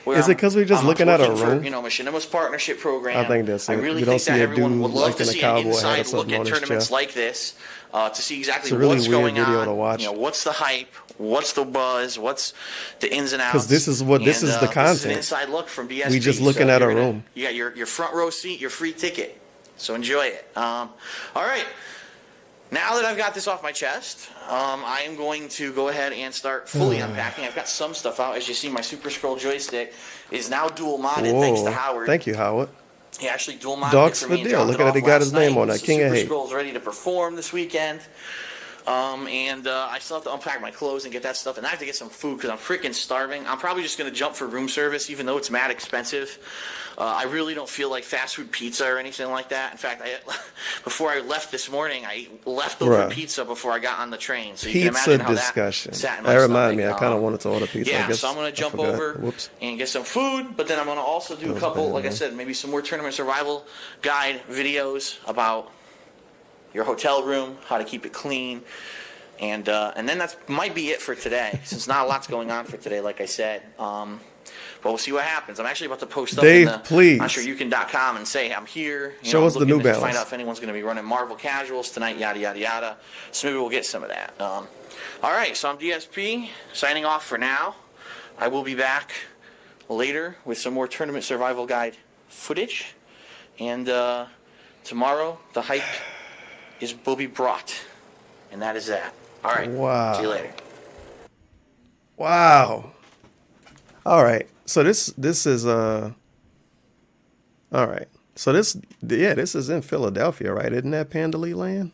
where Is it 'cause we're just I'm looking at a working room? For, Machinima's partnership program. I think that's it. I really You don't think see that a everyone dude would love like to in a see an cowboy hat or inside look something at on his tournaments chest. like this to see exactly It's a really what's weird going video on. to watch. What's the hype? What's the buzz? What's the ins and outs? 'Cause this is the This is an content. inside look from DSP. We just looking at a room. You got your front row seat, your free ticket. So enjoy it. All right. Now that I've got this off my chest, I am going to go ahead and start fully unpacking. I've got some stuff out. As you see, my Super Scroll joystick is now dual modded thanks to Howard. Thank you, Howard. He actually dual modded Dogs it for for me and deal. dropped Look it at it. off He got his last name night. on that. So King of Super Hate. Scroll's ready to perform this weekend. I still have to unpack my clothes and get that stuff, and I have to get some food because I'm freaking starving. I'm probably just going to jump for room service, even though it's mad expensive. I really don't feel like fast food pizza or anything like that. In fact, before I left this morning, I ate leftover pizza before I got on the train. So you can imagine how discussion. that sat in my That stomach. reminded me, I kind of wanted to order pizza. Yeah, I guess so I'm going to jump over and get some food, but then I'm going to also do a couple, like I said, maybe some more tournament survival guide videos about your hotel room, how to keep it clean. And then that might be it for today, since not a lot's going on for today, like I said. But we'll see what happens. I'm actually about to post up Dave, in the please. SureYouCan.com and say I'm here. Show us the New Balance. Find out if anyone's going to be running Marvel Casuals tonight, yada, yada, yada. So maybe we'll get some of that. All right, so I'm DSP, signing off for now. I will be back later with some more Tournament Survival Guide footage. And tomorrow, the hype will be brought. And that is that. All right. Wow. See you later. Wow. All right. So this is all right. So this is in Philadelphia, right? Isn't that Pandalay Land?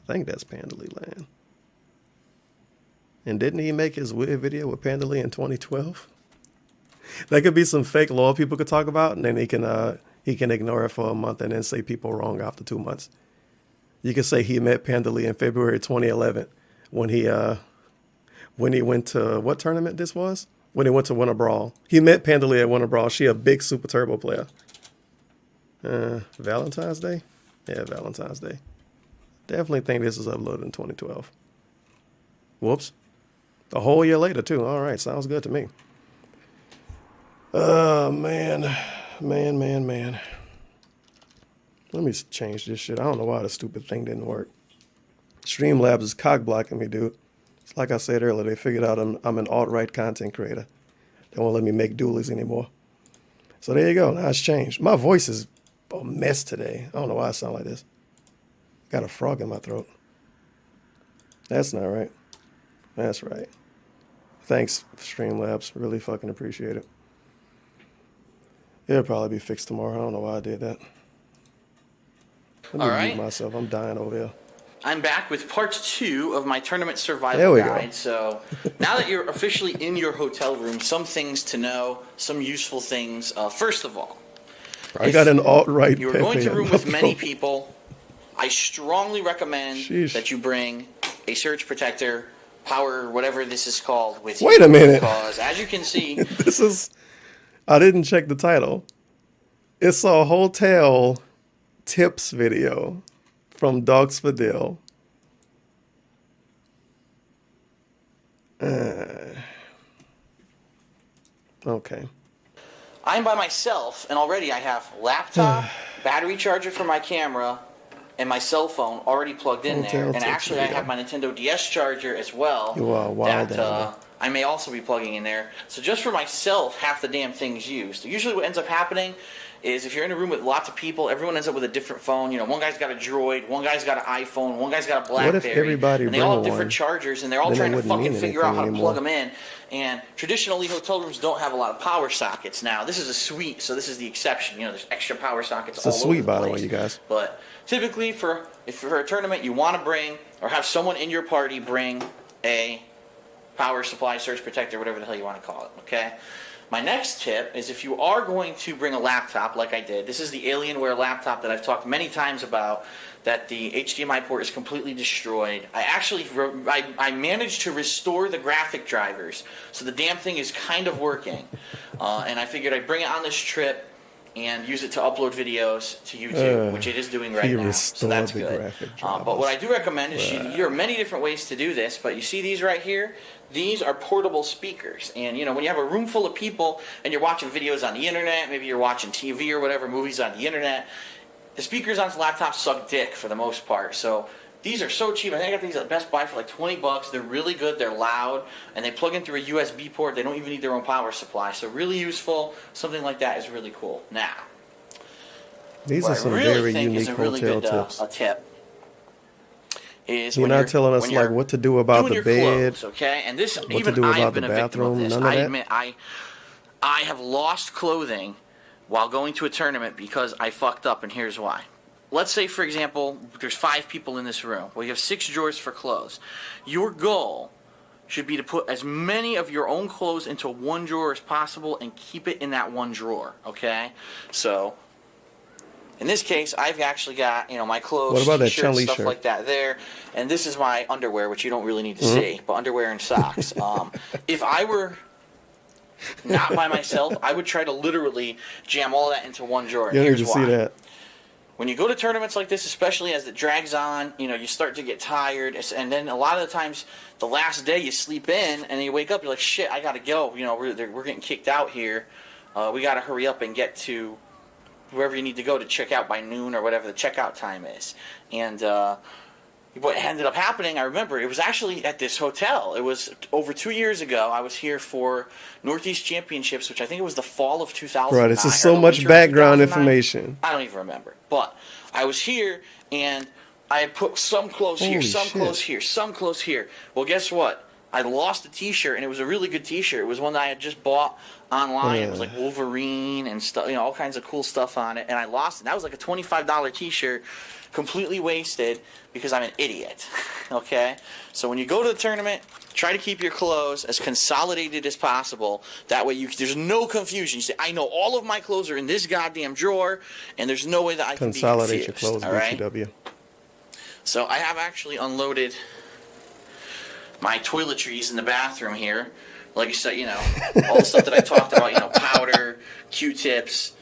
I think that's Pandalay Land. And didn't he make his weird video with Pandalay in 2012? That could be some fake law people could talk about, and then he can ignore it for a month and then say people wrong after 2 months. You could say he met Pandalay in February 2011 when he went to what tournament this was? When he went to Winter Brawl. He met Pandalay at Winter Brawl. She a big Super Turbo player. Valentine's Day? Yeah, Valentine's Day. Definitely think this is uploaded in 2012. Whoops. A whole year later, too. All right, sounds good to me. Man. Let me change this shit. I don't know why the stupid thing didn't work. Streamlabs is cock blocking me, dude. It's like I said earlier, they figured out I'm an alt-right content creator. They won't let me make dualies anymore. So there you go. Now it's changed. My voice is a mess today. I don't know why I sound like this. Got a frog in my throat. That's not right. That's right. Thanks, Streamlabs. Really fucking appreciate it. It'll probably be fixed tomorrow. I don't know why I did that. Let me mute myself. I'm dying over here. I'm back with part 2 of my tournament survival guide. Go. So now that you're officially in your hotel room, some things to know, some useful things. First of all, I got an alt-right. You're going to room with many people. I strongly recommend that you bring a surge protector, power, whatever this is called, with you. Wait a minute. Because as you can see, I didn't check the title. It's a hotel tips video from Dogs for Deal. Okay. I'm by myself, and already I have laptop, battery charger for my camera, and my cell phone already plugged in there. And actually, I have my Nintendo DS charger as well. You are wild that I may also be plugging in there. So just for myself, half the damn thing's used. Usually what ends up happening is if you're in a room with lots of people, everyone ends up with a different phone. You know, one guy's got a Droid, one guy's got an iPhone, one guy's got a BlackBerry. What if everybody and they all have different chargers, and they're all trying to fucking figure out how to plug them in. And traditionally, hotel rooms don't have a lot of power sockets. Now, this is a suite, so this is the exception. You know, there's extra power sockets all over the place. It's a suite, by the way, you guys. But typically, for a tournament, you want to bring, or have someone in your party bring a power supply, surge protector, whatever the hell you want to call it, okay? My next tip is if you are going to bring a laptop like I did, this is the Alienware laptop that I've talked many times about, that the HDMI port is completely destroyed. I managed to restore the graphic drivers, so the damn thing is kind of working. And I figured I'd bring it on this trip and use it to upload videos to YouTube, which it is doing right now, so that's good. But what I do recommend is there are many different ways to do this, but you see these right here? These are portable speakers, and you know, when you have a room full of people and you're watching videos on the internet, maybe you're watching TV or whatever, movies on the internet, the speakers on this laptop suck dick for the most part. So these are so cheap. I think I got these at Best Buy for like $20. They're really good. They're loud, and they plug in through a USB port. They don't even need their own power supply. So really useful. Something like that is really cool. Now, these are some very unique hotel tips. A tip is You're when not telling us when like you're what to do about doing the your bed. clothes, okay? And this, to even do I have about the been a victim of bathroom, this. none of I that? admit, I have lost clothing while going to a tournament because I fucked up, and here's why. Let's say, for example, there's 5 people in this room. Well, you have 6 drawers for clothes. Your goal should be to put as many of your own clothes into one drawer as possible and keep it in that one drawer, okay? So, in this case, I've actually got, my clothes, What about that t-shirts, Chun-Li stuff shirt? like that there. And this is my underwear, which you don't really need to Mm-hmm. see, but underwear and socks. If I were not by myself, I would try to literally jam all that into one drawer. You don't need Here's to see why. that. When you go to tournaments like this, especially as it drags on, you start to get tired, and then a lot of the times, the last day you sleep in, and you wake up, you're like, shit, I gotta go. We're getting kicked out here. We gotta hurry up and get to wherever you need to go to check out by noon or whatever the checkout time is. And what ended up happening, I remember, it was actually at this hotel. It was over 2 years ago. I was here for Northeast Championships, which I think it was the fall of 2009. Bro, this is or so the much winter of background 2009. information. I don't even remember. But I was here, and I had put some clothes here, Holy some shit. clothes here, some clothes here. Well, guess what? I lost a T-shirt, and it was a really good T-shirt. It was one that I had just bought online. It was like Wolverine and stuff, all kinds of cool stuff on it. And I lost it. That was like a $25 T-shirt, completely wasted because I'm an idiot. Okay? So when you go to the tournament, try to keep your clothes as consolidated as possible. That way there's no confusion. You say, I know all of my clothes are in this goddamn drawer, and there's no way that I can be Consolidate confused. your clothes, all right? BTW. So I have actually unloaded my toiletries in the bathroom here. Like I said, all the stuff that I talked about, powder, Q-tips.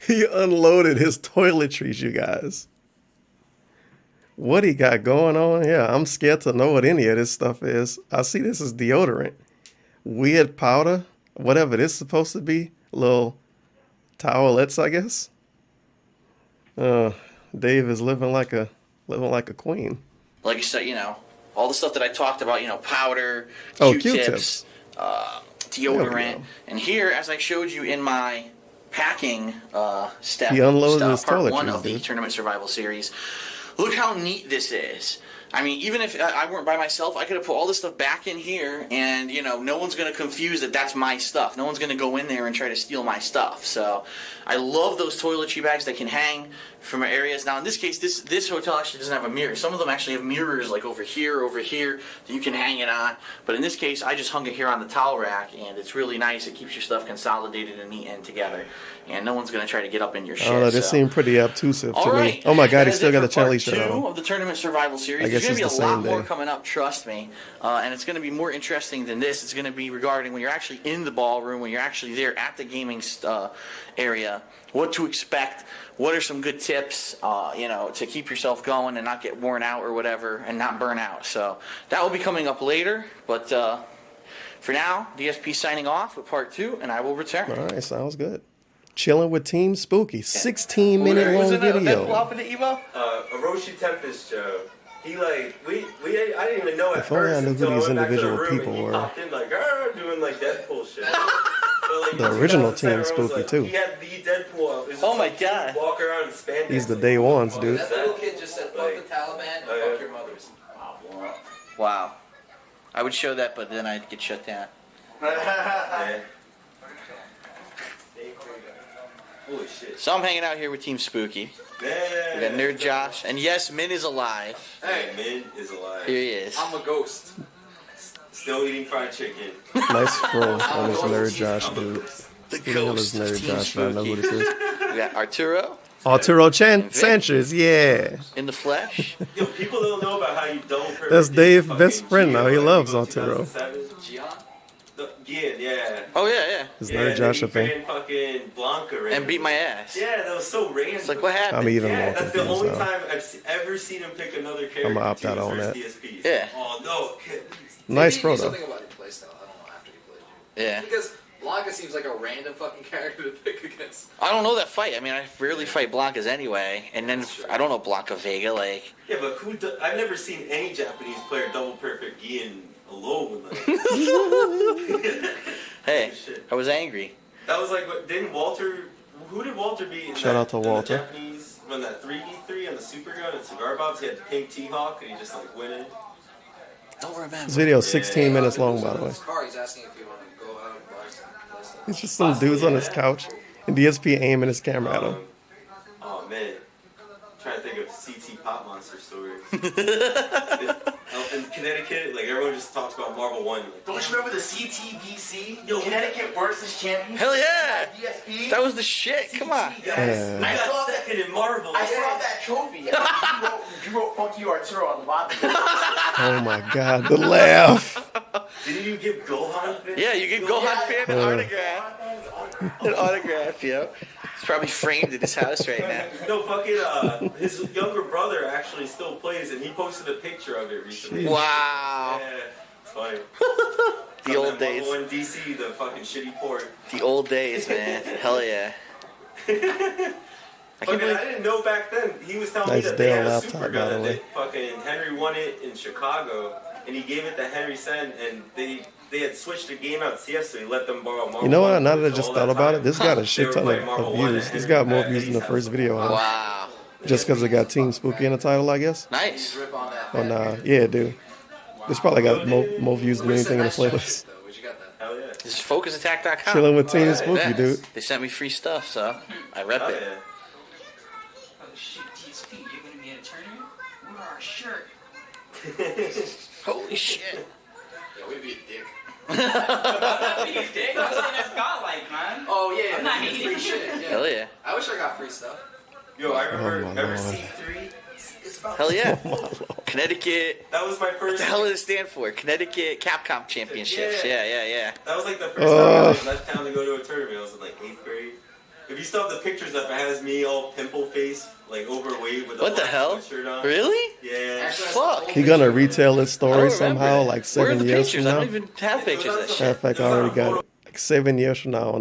He unloaded his toiletries, you guys. What he got going on here? I'm scared to know what any of this stuff is. I see this is deodorant. Weird powder, whatever this is supposed to be. Little towelettes, I guess. Dave is living like a queen. Like I said, all the stuff that I talked about, powder, Oh, Q-tips, Q-tips. deodorant. And here, as I showed you in my packing step, He unloaded his part 1 toiletries, of the dude. Tournament Survival Series, look how neat this is. I mean, even if I weren't by myself, I could have put all this stuff back in here, and, no one's going to confuse that that's my stuff. No one's going to go in there and try to steal my stuff. So I love those toiletry bags that can hang from areas. Now, in this case, this hotel actually doesn't have a mirror. Some of them actually have mirrors, like over here, that you can hang it on. But in this case, I just hung it here on the towel rack, and it's really nice. It keeps your stuff consolidated and neat and together. And no one's going to try to get up in your shit. I don't know, this so. seemed pretty obtrusive to All right. me. Oh my god, That he is still it got for a Chun-Li part shirt 2 on. of the Tournament Survival Series. I guess There's going to it's be the a same lot more day. coming up, trust me. And it's going to be more interesting than this. It's going to be regarding when you're actually in the ballroom, when you're actually there at the gaming area, what to expect, what are some good tips, to keep yourself going and not get worn out or whatever, and not burn out. So that will be coming up later. But for now, DSP signing off with part 2, and I will return. All right, sounds good. Chilling with Team Spooky, 16-minute long video. A Roshi Tempest show. He I didn't even know at If only I first knew who until I these went back to the individual room people and he were. popped in doing like Deadpool shit. But, The in original 2007, Team everyone was Spooky, too. He had the Deadpool out. It was Oh my just God. Walk around in spandex. He's the day ones, dude. That little kid just said, fuck the Taliban and fuck your mothers. Wow. I would show that, but then I'd get shut down. Yeah. Holy shit. So I'm hanging out here with Team Spooky. We got Man. Nerd Josh, and yes, Min is alive. Hey, Min is alive. Here he is. I'm a ghost. Still eating fried chicken. Nice throw on this Nerd Josh, dude. The Who the hell is ghost of Nerd Team Josh? I know who Spooky. this is. We got Arturo Arturo Sanchez, yeah. in the flesh. Yo, people don't know about how you double perfect. That's Dave's fucking best friend now. He Gio, loves in Arturo. 2007. Gian? Yeah. Oh yeah. Is Yeah, Nerd Josh a then he fan? ran fucking Blanca And randomly. beat my ass. Yeah, that was so random. It's like, what happened? I'm even Yeah, more that's the confused only now. time I've ever seen him pick another character. I'ma opt to out his on first that. DSP. Yeah. Oh no, kid. Nice Maybe throw, though. something about your playstyle. I don't know after he played you. Yeah. Because Blanca seems like a random fucking character to pick against. I don't know that fight. I mean, I rarely fight Blancas anyway. And then I don't know Blanca Vega. Like, Yeah, but I've never seen any Japanese player double perfect Gian alone. Like, hey, Shit. I was angry. that was like what didn't Walter Who did Walter beat? Shout out to Walter. In the Japanese, when that 3v3 on the Super Gun and Cigar Bobs, he had the pink T-Hawk and he just like went in. Don't remember. This video is 16 minutes long, by the way. His car, he's asking if you want to go out and buy some. It's just some dudes on his couch, and DSP aiming his camera at him. Oh man, I'm trying to think of CT Pop Monster story. In Connecticut, like everyone just talks about Marvel 1. Like, Don't you remember the CTVC? Connecticut versus champion? Hell yeah! DSP? That was the shit. Come on. Yeah. I got second in Marvel. I saw that trophy. You wrote "Fuck you, Arturo" on the bottom. Oh my god, the laugh. Didn't you give Gohan? Yeah, you can go on fan an autograph. An autograph, yep. It's probably framed in his house right now. No, fucking, his younger brother actually still plays, and he posted a picture of it recently. Wow. Yeah, it's funny. The old days. Marvel in DC, the fucking shitty port. The old days, man. Hell yeah. I can't Fucking, I believe. didn't know back then. He was telling Nice me that they had Dell a laptop, super by gun the and way. that fucking Henry won it in Chicago, and he gave it to Henry Sen, and they had switched the game out CS, so he let them borrow Marvel. You know what? 1 Now that I for just all thought that about it, time. this got a They shit were ton playing Marvel of 1 views. at This Henry got more at views than the Eddie's first house. video, huh? Wow. Just because it got Team Spooky in the title, I guess. Nice. Rip on that. Oh nah, yeah, dude. This probably got more views than anything in the playlist. Where'd you got that? Hell yeah. This is focusattack.com. Chilling with Team yeah. Spooky, Yeah. dude. They sent me free stuff, so I rep Hell it. yeah. Oh shit, DSP, you're gonna be in a tournament? Wear our shirt. Holy shit. Yeah, we'd be a dick. What are you dick? I'm saying that's godlike, man. Oh yeah, I'm not free hating. shit. Yeah. Hell yeah. I wish I got free stuff. Yo, I remember, Oh, my Lord. C3? It's about Hell yeah. Connecticut. That was my What first. the hell did it stand for? Connecticut Capcom Championships. Yeah. Yeah. That was like the first time I like, left town to go to a tournament. I was in like 8th grade. If you still have the pictures up, it has me all pimple face, like overweight with a What the black hell? sweatshirt on. Really? Yeah. Actually, that's Fuck. the whole He gonna picture. retell his I story don't somehow, remember like that. Where are 7 the years pictures? from I now. don't even have pictures of that shit. Matter of fact, I already got it. Like 7 years from now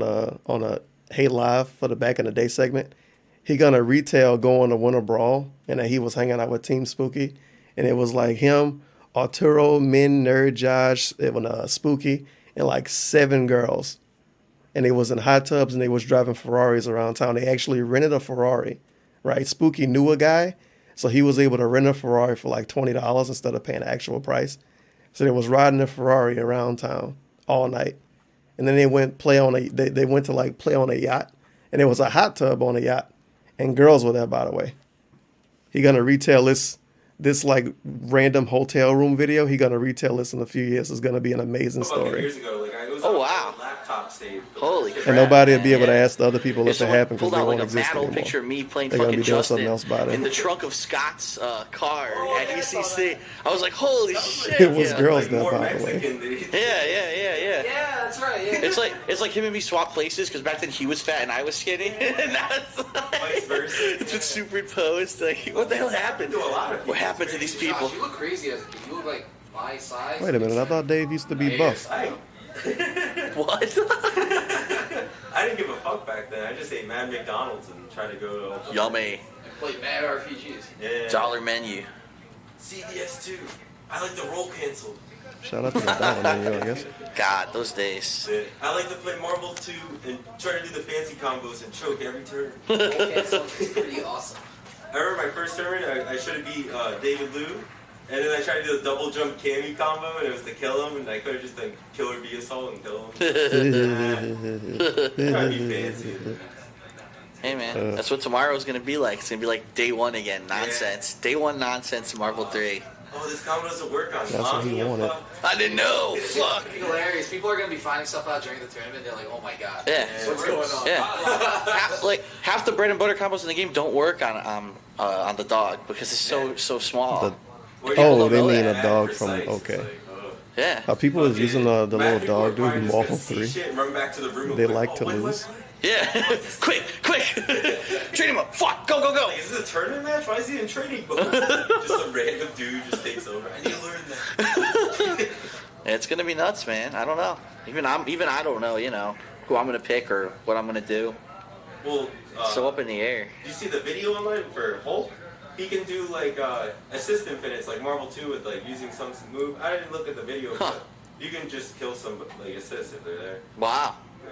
on a Hey Live for the Back in the Day segment, he gonna retell going to Winter Brawl and that he was hanging out with Team Spooky, and it was like him, Arturo, Min, Nerd, Josh, Spooky, and like 7 girls. And they was in hot tubs and they was driving Ferraris around town. They actually rented a Ferrari, right? Spooky knew a guy, so he was able to rent a Ferrari for like $20 instead of paying the actual price. So they was riding a Ferrari around town all night. And then they went they went to like play on a yacht, and there was a hot tub on the yacht, and girls were there, by the way. He gonna retell this like random hotel room video. He gonna retell this in a few years. It's gonna be an amazing About story. years ago, like it was Oh, on wow. my laptop saved. Holy crap. And nobody will be able to Yeah. ask the other people Yeah, if it someone happened because pulled they out won't like a exist bad old anymore. picture of me playing They're gonna fucking be doing Justin something else about it. in the trunk of Scott's car at ECC. I was like, holy shit. It was yeah. girls Like there, more by the way. Mexican than Yeah. Yeah, that's right. Yeah. It's like him and me swap places because back then he was fat and I was skinny. And now it's Vice versa. it's been superimposed. Like, what the hell happened? To a lot of people. What happened to these people? Josh, you look crazy as a kid. You look like my size. Wait a minute, I thought Dave used to be buff. I What? didn't give a fuck back then. I just ate Mad McDonald's and tried to go to Yummy. And play mad RPGs. Yeah. Dollar menu. CBS 2. I like the roll canceled. Shout out to the dollar menu, I guess. God, those days. Yeah. I like to play Marvel 2 and try to do the fancy combos and choke every turn. Okay, so it's pretty awesome. I remember my first tournament, I should have beat David Liu, and then I tried to do the double jump Cammy combo, and it was to kill him, and I could have just done Killer Bee Assault and kill him. Trying to be fancy. Hey man, that's what tomorrow's gonna be like. It's gonna be like day one again. Nonsense. Day one nonsense in Marvel 3. Oh, this combo doesn't work on That's what he Tommy, wanted. fuck. I didn't know. It's Fuck. fucking hilarious. People are gonna be finding stuff out during the tournament. They're like, oh my god. Yeah. What's going on? Yeah. half the bread and butter combos in the game don't work on the dog because it's so small. The- Where you Oh, have to they know mean that a dog precise, from- it's okay. like, Yeah. People is using the little Mad people dog are dude probably in just Marvel gonna see 3. shit and run back to the room and They be like to what? lose. Yeah. quick. Train him up. Fuck. Go. Like, is this a tournament match? Why is he in training mode? Just a random dude just takes over. I need to learn that. It's gonna be nuts, man. I don't know. Even I don't know. You know who I'm gonna pick or what I'm gonna do. Well, So up in the air. you see the video online for Hulk? He can do like assist infinites like Marvel 2 with like using some move. I didn't look at the video, Huh. but you can just kill some like assists if they're there. Wow. Yeah.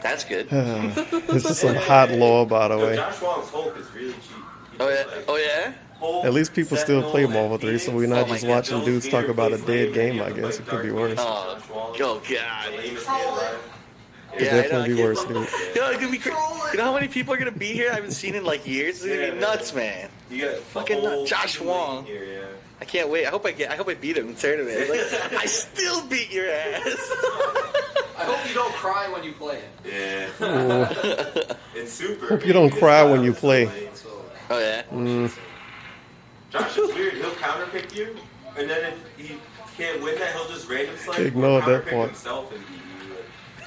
That's good. This is some hot lore, by the way. Josh Wong's Hulk is really cheap. He Oh does, yeah. like, Oh yeah. Hulk, At least people still play Sentinel, Marvel and 3, so Phoenix. we're not Oh my just God. watching Those dudes talk about a Peter dead Quigley, game, you I have to guess. play It could be Dark worse. Knight, Oh, Josh Wong. oh The God. lamest man alive. Could Yeah, I know, definitely I be can't- worse, dude. Yo, it's gonna be you know how many people are gonna be here? I haven't seen in like years. It's gonna Yeah, be nuts, man. You got Fucking the whole nuts. Josh team Wong. Here, yeah. I can't wait. I hope I beat him in the tournament. It's like, I still beat your ass. I hope you don't cry when you play it. Yeah. In Super. Hope you don't cry when you play. So, Oh yeah. Josh is weird. He'll counterpick you, and then if he can't win that, he'll just random select Ignore or that counterpick part. himself and beat you.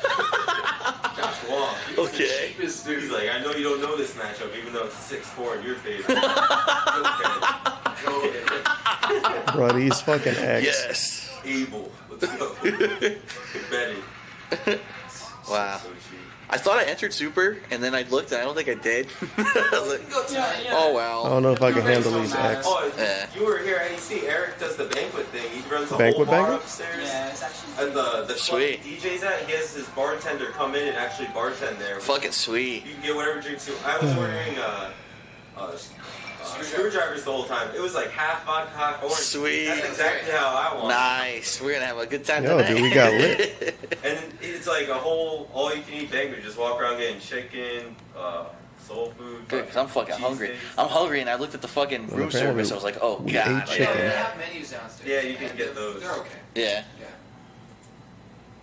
Like, Josh Wong. He's Okay. the cheapest dude. He's like, I know you don't know this matchup, even though it's 6-4 in your favor. Go ahead. Bro, these fucking acts. Yes. Able. Let's go. Betty. Wow. So cheap. I thought I entered Super, and then I looked, and I don't think I did. I was like, go tonight. oh I well. don't know if I can handle these acts. Oh, Yeah. you were here at NEC. Eric does the banquet thing. He runs a Banquet whole bar banquet? upstairs. Yeah, it's actually. And the club Sweet. DJ's at, he has his bartender come in and actually bartend there. Fucking sweet. You can get whatever drinks you. I was ordering screwdrivers the whole time. It was like half vodka, half orange. Sweet. That's exactly how I want. Nice. We're gonna have a good time Yo, tonight. dude, we got lit. And it's like a whole all-you-can-eat banquet. Just walk around getting chicken, soul food. Good, 'cause I'm fucking hungry. I'm hungry, and I looked at the fucking room apparently service. I was like, oh we god. ate yeah. chicken. They have menus downstairs. Yeah, you can And get those. They're okay. Yeah. Yeah.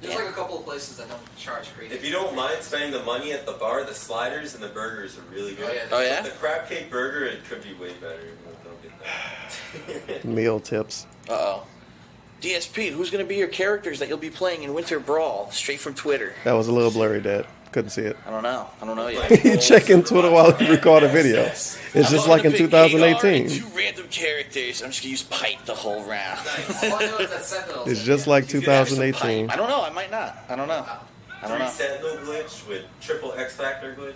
There's like a couple of places that don't charge crazy. If you don't mind spending the money at the bar, the sliders and the burgers are really good. Oh, yeah. Oh yeah. The crab cake burger, it could be way better. But don't get that. Meal tips. Uh oh. DSP, who's gonna be your characters that you'll be playing in Winter Brawl? Straight from Twitter. That was a little blurry, Dad. Couldn't see it. I don't know. I don't know yet. You checking Twitter while you record a video. It's just like in 2018. Two random characters. I'm just gonna use pipe the whole round. All I know is that Sentinels. It's just like He's gonna have some 2018. I don't know. I might not. I don't know. I don't 3 know. Sentinel glitch with triple X Factor glitch.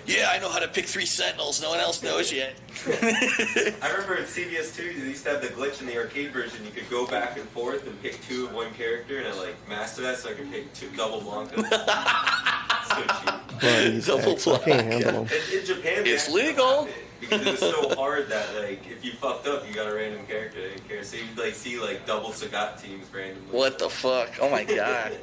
Yeah, I know how to pick 3 Sentinels. No one else knows yet. I remember in CBS2, they used to have the glitch in the arcade version. You could go back and forth and pick 2 of one character, and I like mastered that so I could pick 2 double Blanca. So cheap. Bro, these Double acts, I can't handle them. In Japan, they It's actually legal. allowed it because it was so hard that like if you fucked up, you got a random character. They didn't care. So you'd like see like double Sagat teams randomly. What the fuck? Oh my god.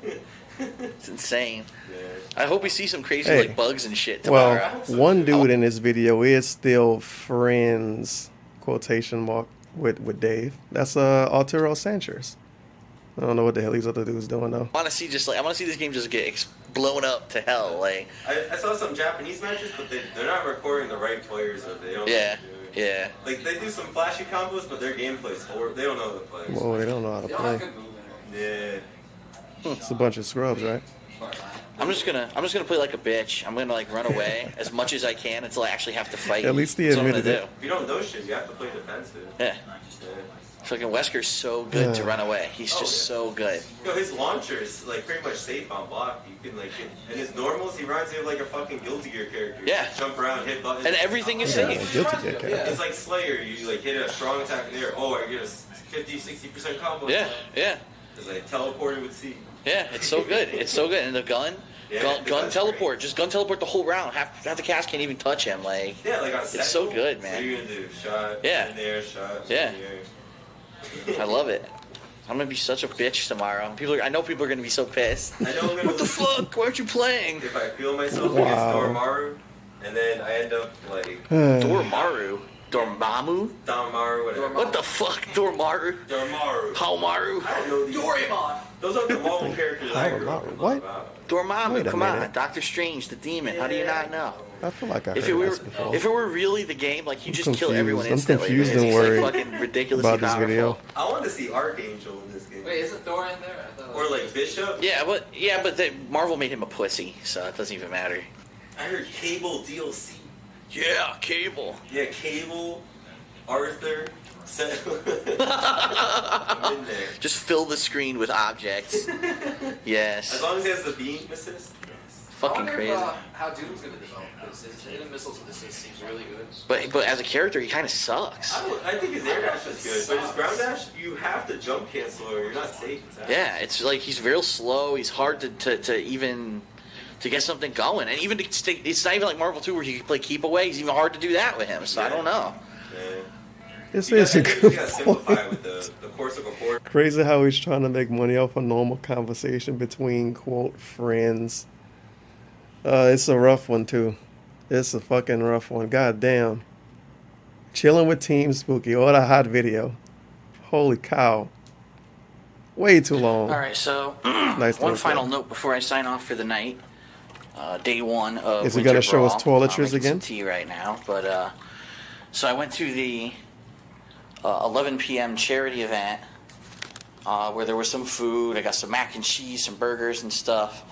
It's insane. Yeah. I hope we see some crazy Hey. like bugs and shit Well, tomorrow. one dude in this video is still friends, quotation mark, with Dave. That's Arturo Sanchez. I don't know what the hell these other dudes doing though. I want to see this game just get blown up to hell. Like, I saw some Japanese matches, but they're not recording the right players. Or they don't. yeah, know what to do. yeah. Like they do some flashy combos, but their gameplay's horrible. They don't know the players. Whoa, they don't know how to They don't have play. good movement. Yeah. It's a bunch of scrubs, right? I'm just gonna play like a bitch. I'm gonna like run away as much as I can until I actually have to fight. At least he That's what I'm gonna admitted it. If you don't know shit, you have to play defensive. do. Yeah. Yeah. Fucking Wesker's so good to Yeah. run away. He's Oh, just yeah. so good. Yo, his launcher is like pretty much safe on block. You can like hit, and his normals, he runs in like a fucking Guilty Gear character. You Yeah. just jump around, hit buttons. And everything is Yeah, safe. guilty gear character. It's like Slayer. You like hit a strong attack in there. Oh, I get a 50-60% combo. Yeah, yeah, It's like teleported with C. yeah. It's so good. It's so good. And the gun, Yeah, gun that's teleport. Just gun teleport the whole round. Half the cast can't even touch him. Like, Yeah, like on It's so good, man. What are you gonna do? Shot. Yeah. In there, shot. Yeah. In there. I love it. I'm gonna be such a bitch tomorrow. I know people are gonna be so pissed. I know I'm gonna What the lose fuck? Why aren't you playing? if I feel myself Wow. against Dormaru, and then I end up like Dormaru? Dormammu? Damaru, whatever. What the fuck? Dormaru? Dormaru. Haomaru? I don't know these. Doraemon. Those are the Marvel characters I grew up Dormaru, with. what? Dormammu, Wait a come minute. on. Doctor Strange, the demon. How do you not know? I feel like I heard If it were this before. if it were really the game, like you I'm just kill confused. everyone I'm instantly. confused It's and just, like, worried fucking ridiculously about this powerful. video. I want to see Archangel in this game. Wait, isn't Thor in there? I thought it Or was- like Bishop. Yeah, but Marvel made him a pussy, so it doesn't even matter. I heard Cable DLC. Yeah, Cable. Yeah, Cable, Arthur. I'm in there. Just fill the screen with objects. Yes. As long as he has the beam assist. Yes. I Fucking wonder crazy. how Doom's gonna develop, because his hidden missiles with assist seems really good. But as a character, he kind of sucks. I think his air dash is good, but his ground dash, you have to jump cancel or you're not safe. Exactly. Yeah, it's like he's real slow. He's hard to even to get something going. And even it's not even like Marvel 2 where you can play keep away. It's even hard to do that with him. So I don't know. Yeah. This You is a gotta good simplify point. with the course of a horror. Crazy how he's trying to make money off a normal conversation between, quote, friends. It's a rough one, too. It's a fucking rough one. God damn. Chilling with Team Spooky. What a hot video. Holy cow. Way too long. All right, so Nice one little final thing. note before I sign off for the night. Day one of Is he Winter gonna show us Brawl. toiletries I'm making again? some tea right now, but so I went to the 11 p.m. charity event where there was some food. I got some mac and cheese, some burgers and stuff,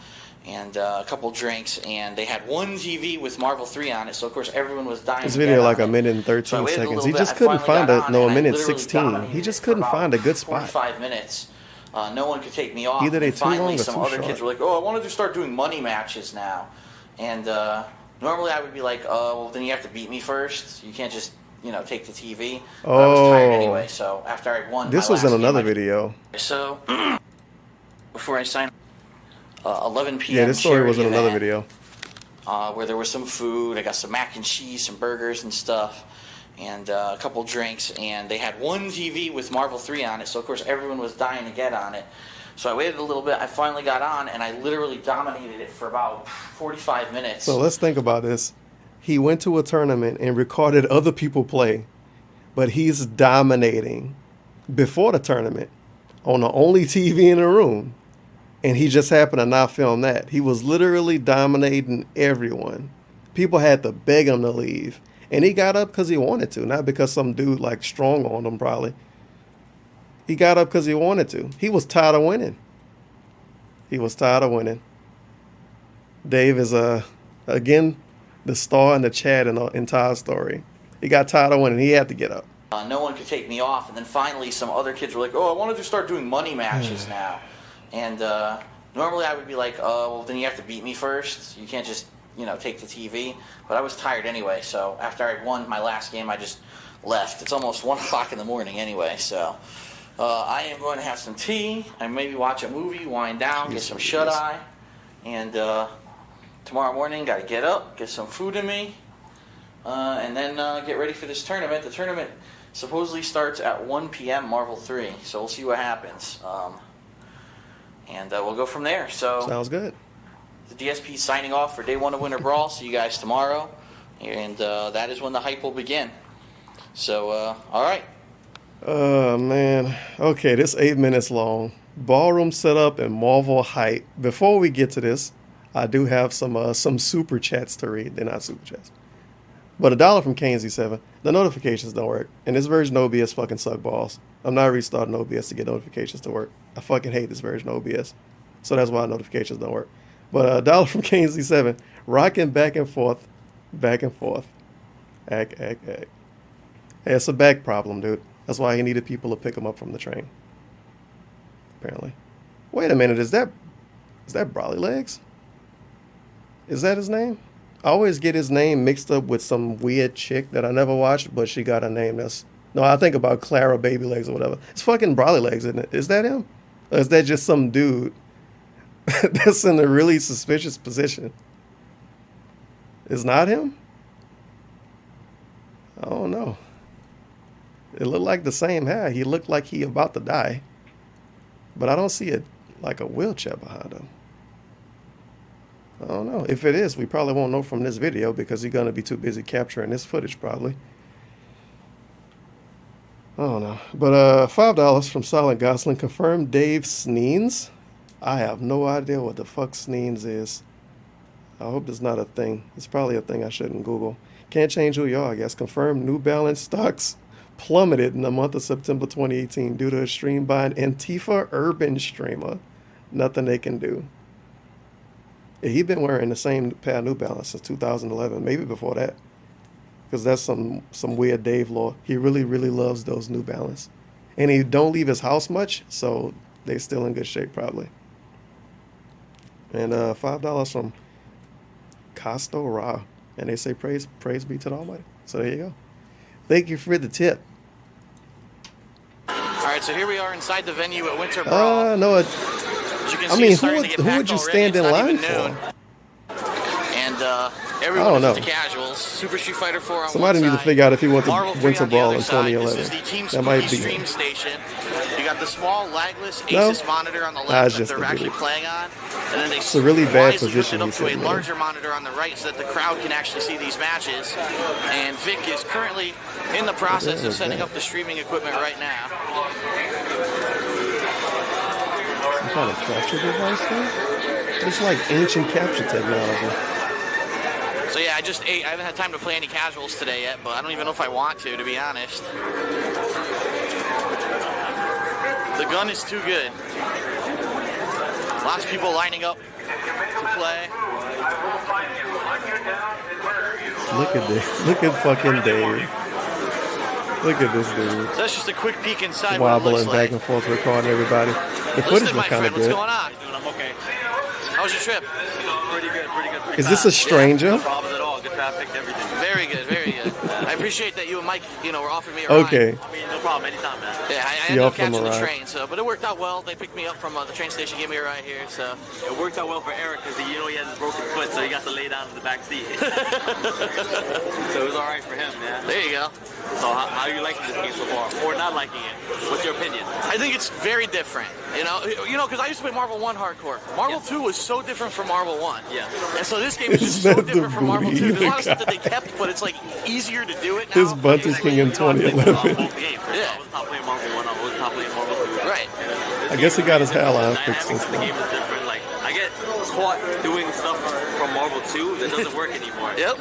and a couple drinks. And they had one TV with Marvel 3 on it, so of course everyone was dying. This to get video on like a it. minute and So I 13 waited a seconds. little He bit. just I couldn't finally find got on, no, a and I minute literally 16. dominated He it just for couldn't about find a good spot. 45 minutes. No one could take me off. Either they And too long finally, or some too other short. kids were like, "Oh, I wanted to start doing money matches now." And normally I would be like, "Oh, well, then you have to beat me first. You can't just, take the TV." But I was tired Oh. anyway. So after I won, This my was in last game, another I- video. So before I sign, 11 p.m. Yeah, this story was in charity another event, video. where there was some food. I got some mac and cheese, some burgers and stuff, and a couple drinks. And they had one TV with Marvel 3 on it, so of course everyone was dying to get on it. So I waited a little bit. I finally got on, and I literally dominated it for about 45 minutes. So let's think about this. He went to a tournament and recorded other people play, but he's dominating before the tournament on the only TV in the room. And he just happened to not film that. He was literally dominating everyone. People had to beg him to leave. And he got up because he wanted to, not because some dude like strong on him probably. He got up because he wanted to. He was tired of winning. He was tired of winning. Dave is, again, the star in the chat in the entire story. He got tired of winning. He had to get up. No one could take me off. And then finally some other kids were like, "Oh, I wanted to start doing money matches now." And normally I would be like, "Oh, well, then you have to beat me first. You can't just, take the TV." But I was tired anyway. So after I won my last game, I just left. It's almost 1 o'clock in the morning anyway. So I am going to have some tea. I maybe watch a movie, wind down, get some shut-eye. And tomorrow morning, got to get up, get some food in me. And then get ready for this tournament. The tournament supposedly starts at 1 p.m. Marvel 3, so we'll see what happens. And we'll go from there. So Sounds good. the DSP signing off for day one of Winter Brawl. See you guys tomorrow. And that is when the hype will begin. So, all right. Oh, man. Okay, this 8 minutes long. Ballroom setup and Marvel hype. Before we get to this, I do have some super chats to read. They're not super chats. But $1 from KNZ7. The notifications don't work. And this version of OBS fucking suck balls. I'm not restarting OBS to get notifications to work. I fucking hate this version of OBS. So that's why notifications don't work. But $1 from KNZ7. Rocking back and forth. Back and forth. Ack. Hey, it's a back problem, dude. That's why he needed people to pick him up from the train. Apparently. Wait a minute. Is that Brawly Legs? Is that his name? I always get his name mixed up with some weird chick that I never watched, but she got a name that's... No, I think about Clara Baby Legs or whatever. It's fucking Brawly Legs, isn't it? Is that him? Or is that just some dude that's in a really suspicious position? It's not him? I don't know. It looked like the same hair. He looked like he about to die. But I don't see it like a wheelchair behind him. I don't know. If it is, we probably won't know from this video because he's going to be too busy capturing this footage probably. I don't know. But $5 from Silent Gosling. Confirmed Dave Sneens. I have no idea what the fuck Sneens is. I hope it's not a thing. It's probably a thing I shouldn't Google. Can't change who you are, I guess. Confirmed New Balance stocks plummeted in the month of September 2018 due to a stream by an Antifa urban streamer. Nothing they can do. Yeah, he's been wearing the same pair of New Balance since 2011, maybe before that. Because that's some weird Dave law. He really, really loves those New Balance. And he don't leave his house much, so they still in good shape probably. And $5 from Costo Ra. And they say praise be to the Almighty. So there you go. Thank you for the tip. All right, so here we are inside the venue at Winter Brawl. No, As you can I see, mean, it's starting to get who would packed you already. stand It's in not line even noon. for? Everyone don't is know. into casuals. Super Street Fighter 4 on Somebody one need to side, figure out if he wants Marvel to 3 Winter on the Brawl other in side. 2011. This is the Team That might Spooky be Stream it. Station. You got the small legless No? Asus monitor on the Nah, left it's that just they're the actually dude. playing on, and then they It's a really bad wisely position moved it he's up to a sitting in. larger monitor on the right so that the crowd can actually see these matches. And Vic is currently in the process of setting up the streaming equipment right now. Some kind of capture device thing? It's like ancient capture technology. So yeah, I haven't had time to play any casuals today yet, but I don't even know if I want to be honest. The gun is too good. Lots of people lining up to play. Look at this. Look at fucking Dave. Look at this dude. So that's just a quick peek inside Wobbling what it looks back like. and forth, recording everybody. The footage Listen, my was kind friend, of what's good. going on? I'm okay. How was your trip? Pretty good, pretty good. Is this a stranger? No problems at all. Good traffic, everything. Very good, very good. I appreciate that you and Mike, were offering me a ride. Okay. I mean, no problem. Anytime, man. Yeah, I You ended up offered him a catching the ride. train, but it worked out well. They picked me up from the train station, gave me a ride here, so. It worked out well for Eric because he has his broken foot, so he got to lay down in the back seat. So it was all right for him, yeah. There you go. So how are you liking this game so far, or not liking it? What's your opinion? I think it's very different, because I used to play Marvel 1 hardcore. Marvel 2 was so different from Marvel 1. Yeah. And so this game is just Is so that the different from Marvel 2. booty? There's a lot of stuff that they kept, but it's like easier to do it now. His butt is king in 2011. Both games. Yeah. I was top playing Marvel 1, I was top playing Marvel 2. Right. I guess he got his hairline The fixed and dynamics of the stuff. game is different. Like, I get caught doing stuff from Marvel 2 that doesn't work anymore. Yep.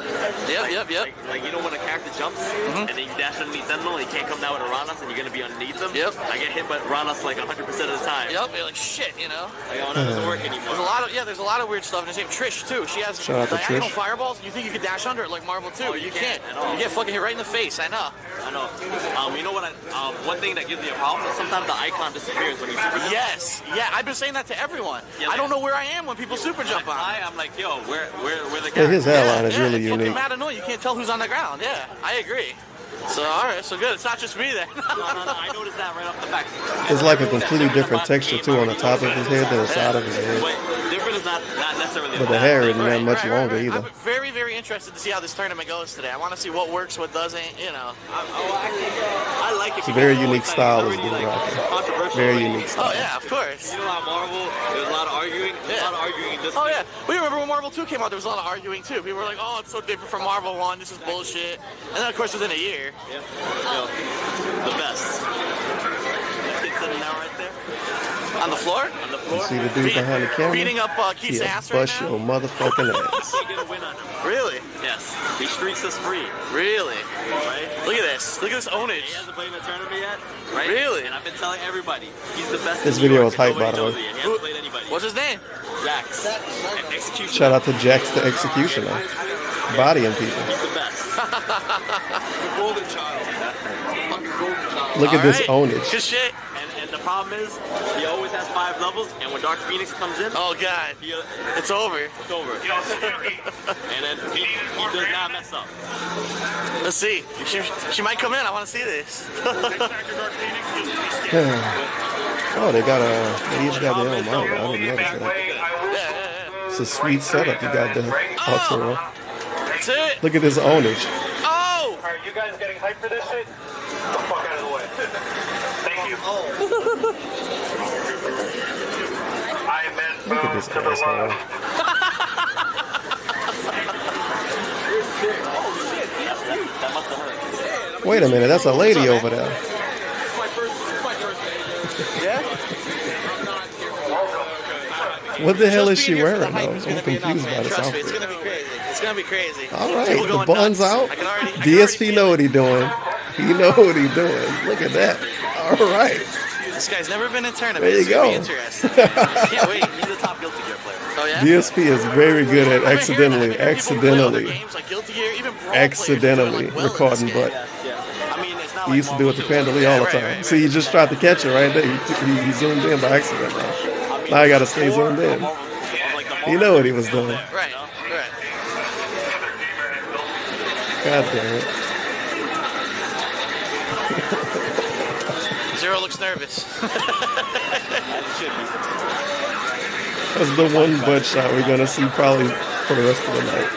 Like when a character jumps and then you dash underneath Sentinel, he can't come down with a Ranos and you're gonna be underneath him. Yep. I get hit by Ranos like 100% of the time. Yep. You're like, shit, Like, that doesn't work anymore. There's a lot of weird stuff. And the same Trish, too. She has Shout out to diagonal Trish. fireballs, and you think you could dash under it like Marvel 2. Oh, you you can't. can't at all. You get fucking hit right in the face, I know. I know. You know what? One thing that gives me a problem is sometimes the icon disappears when you super jump. Yes. Yeah, I've been saying that to everyone. Yeah, I don't know where I am when people super jump on me. I'm like, yo, where the Yeah, guy? his hairline is Yeah, really it's fucking unique. mad annoying. You can't tell who's on the ground. Yeah, I agree. So, all right, so good. It's not just me then. No, I noticed that right off the back. It's like a completely different texture too on the top of his head than the side of his head. But different is not necessarily. But the hair isn't that much longer either. I'm very, very interested to see how this tournament goes today. I want to see what works, what doesn't, I like it. It's a very because unique it's style already, is the rocking. controversial Very already. unique style. Oh, yeah, of course. You know how Marvel, there's a lot of arguing. There's a lot of arguing in this. Oh, yeah. We remember when Marvel 2 came out, there was a lot of arguing, too. People were like, oh, it's so different from Marvel 1. This is bullshit. And then, of course, within a year. Yeah. Yo, the best. That kid sitting down right there On the floor? on the You floor. see the dude behind the Beating camera? up Keith's He'll ass right bust now? your motherfucking ass. He get a win on him. Really? Yes. He streaks us free. Really? Right? Look at this. Look at this He ownage. hasn't played in a tournament yet. Right? Really? And I've been telling everybody he's the best. This in New video York, is hype, and by the nobody way. knows it yet. He hasn't played anybody. What's his name? Jax. Execution. Shout out to Jax the Executioner. Bodying people. He's the best. Golden child. Look at this All right. ownage. Good shit. And the problem is, he always has 5 levels, and when Dark Phoenix comes in, Oh, God. It's over. it's over. And then he does not mess up. Let's see. She might come in. I want to see this. Oh, they got they each got their own monitor. I didn't notice that. Yeah. It's a sweet setup. You got the Arturo. That's it. Look at this ownage. Oh! Are you guys getting hyped for this shit? Get the fuck out of the way. Thank you. I meant Look at this to the asshole. That must have hurt. Wait a minute, that's a lady over there. What the hell is she wearing, though? I'm confused by this Trust me, it's outfit. gonna be crazy. It's gonna be crazy. All People right, the going bun's nuts. out. I can already DSP know feel what he doing. He know what he doing. Look at that. All right. it. This guy's never been in tournaments. There you It's gonna be go. interesting. Can't wait. He's the top Guilty Gear player. Oh yeah. DSP is very good at I've been hearing that. accidentally, I've been hearing people who play other accidentally, games like Guilty Gear, even Brawl players are doing, accidentally like, well in this recording game. butt. Yeah. I mean, it's not He like used to do it to Marvel Pandaloo all the right, time. right, See, he just tried to catch it right there. He zoomed in by accident now. Now I gotta stay zoomed in. He know what he was doing. Right. Right. God damn it. Zero looks nervous. That's the one butt shot we're gonna see probably for the rest of the night.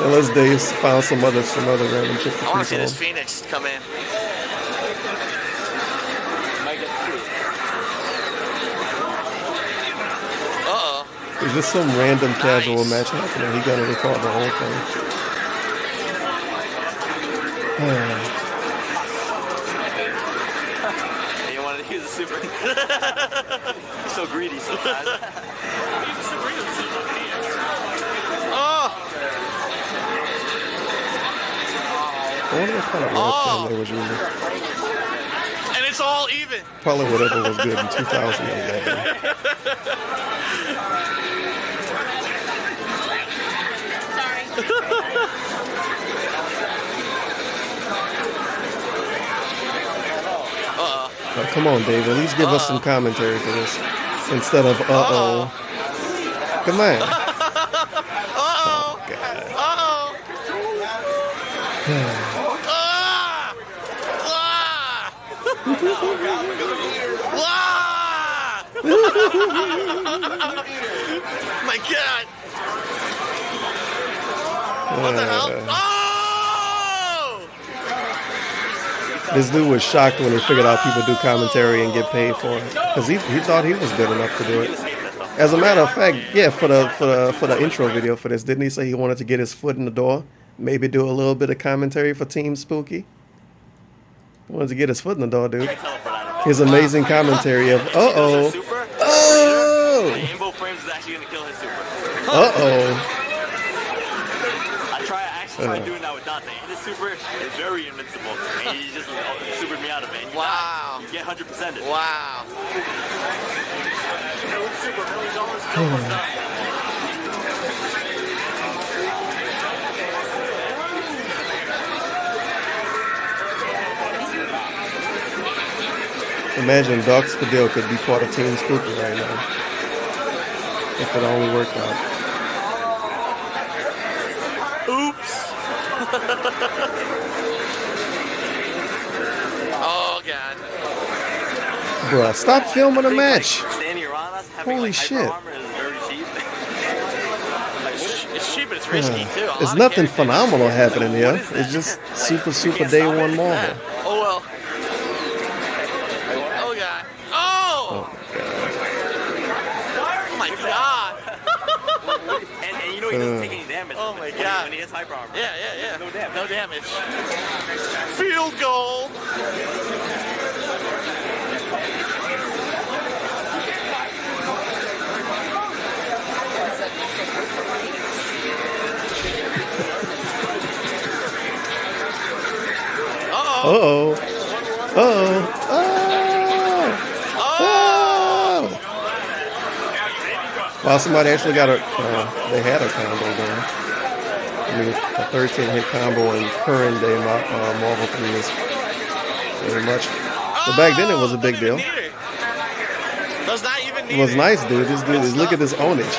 Unless they found some other random shit to I want to see keep this on. Phoenix come in. Uh-oh. Is this some random casual match happening? He gonna record the whole thing. You wanted to use a super. He's so greedy sometimes. Oh! I wonder what kind of work film they was using. And it's all even. Probably whatever was good in 2011. Come on, Dave. At least give us some commentary for this instead of uh-oh. Come on. Uh-oh. God. Uh-oh. My God. What the hell? Oh! This dude was shocked when he figured out people do commentary and get paid for it, because he thought he was good enough to do it. As a matter of fact, yeah, for the intro video for this, didn't he say he wanted to get his foot in the door, maybe do a little bit of commentary for Team Spooky? He wanted to get his foot in the door, dude. His amazing commentary of uh-oh, oh, Rainbow Frames is actually gonna kill his super. uh-oh. I actually tried doing that with Dante. His super is very invincible. And he just supered me out of it. And Wow. you get 100% it. Wow. Imagine Doc Spadil could be part of Team Spooky right now. If it only worked out. Oops. Oh, God. Bruh, stop filming a match. Standing around us, having Holy like, shit. hyper armor is very cheap. It's cheap, but it's risky, too. A There's lot of nothing characters- phenomenal happening here. It's just super day one Marvel. Oh, well. Oh, God. Oh! Oh, my God. And you know he doesn't take any damage. Oh, my when God. When he hits hyper armor. Yeah. No damage. No damage. Field goal. Uh-oh. Uh-oh. Oh. Wow, somebody actually got they had a combo going. I mean, a 13-hit combo in current day Marvel 3 is very much. But back then it was a big deal. Does not even need It was nice, dude. This dude is, look at this ownage.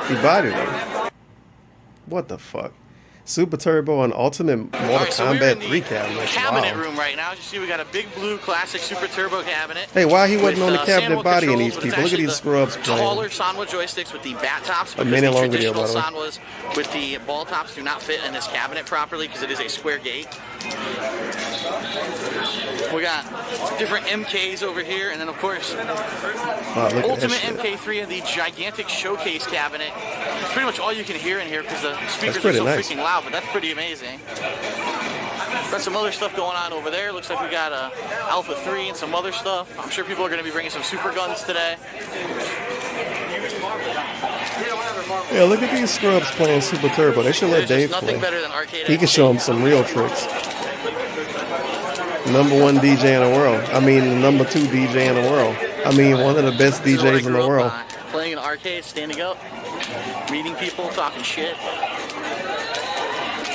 He bodied him. What the fuck? Super Turbo and Ultimate Mortal Alright, so we're in Kombat the 3 cabinets. cabinet Wow. room right now. As you see, we got a big blue classic Super Turbo cabinet. Hey, why he wasn't with, on the cabinet Samuel bodying controls, these but it's people? Look at actually these the scrubs playing. taller Sanwa joysticks with the bat tops. A because minute the long video, traditional by the way. Sanwas with the ball tops do not fit in this cabinet properly because it is a square gate. We got different MKs over here, and then of course, Wow, look at that Ultimate shit. MK3 of the gigantic showcase cabinet. It's pretty much all you can hear in here because the speakers are pretty so nice. freaking loud, but that's pretty amazing. Got some other stuff going on over there. Looks like we got Alpha 3 and some other stuff. I'm sure people are going to be bringing some super guns today. Yeah, look at these scrubs playing Super Turbo. They should let There's Dave just nothing play. better than arcade. He can show them some real tricks. #1 DJ in the world. I mean, #2 DJ in the world. I mean, one of the best This is what I DJs in grew the up world. by. Playing in arcades, standing up, meeting people, talking shit.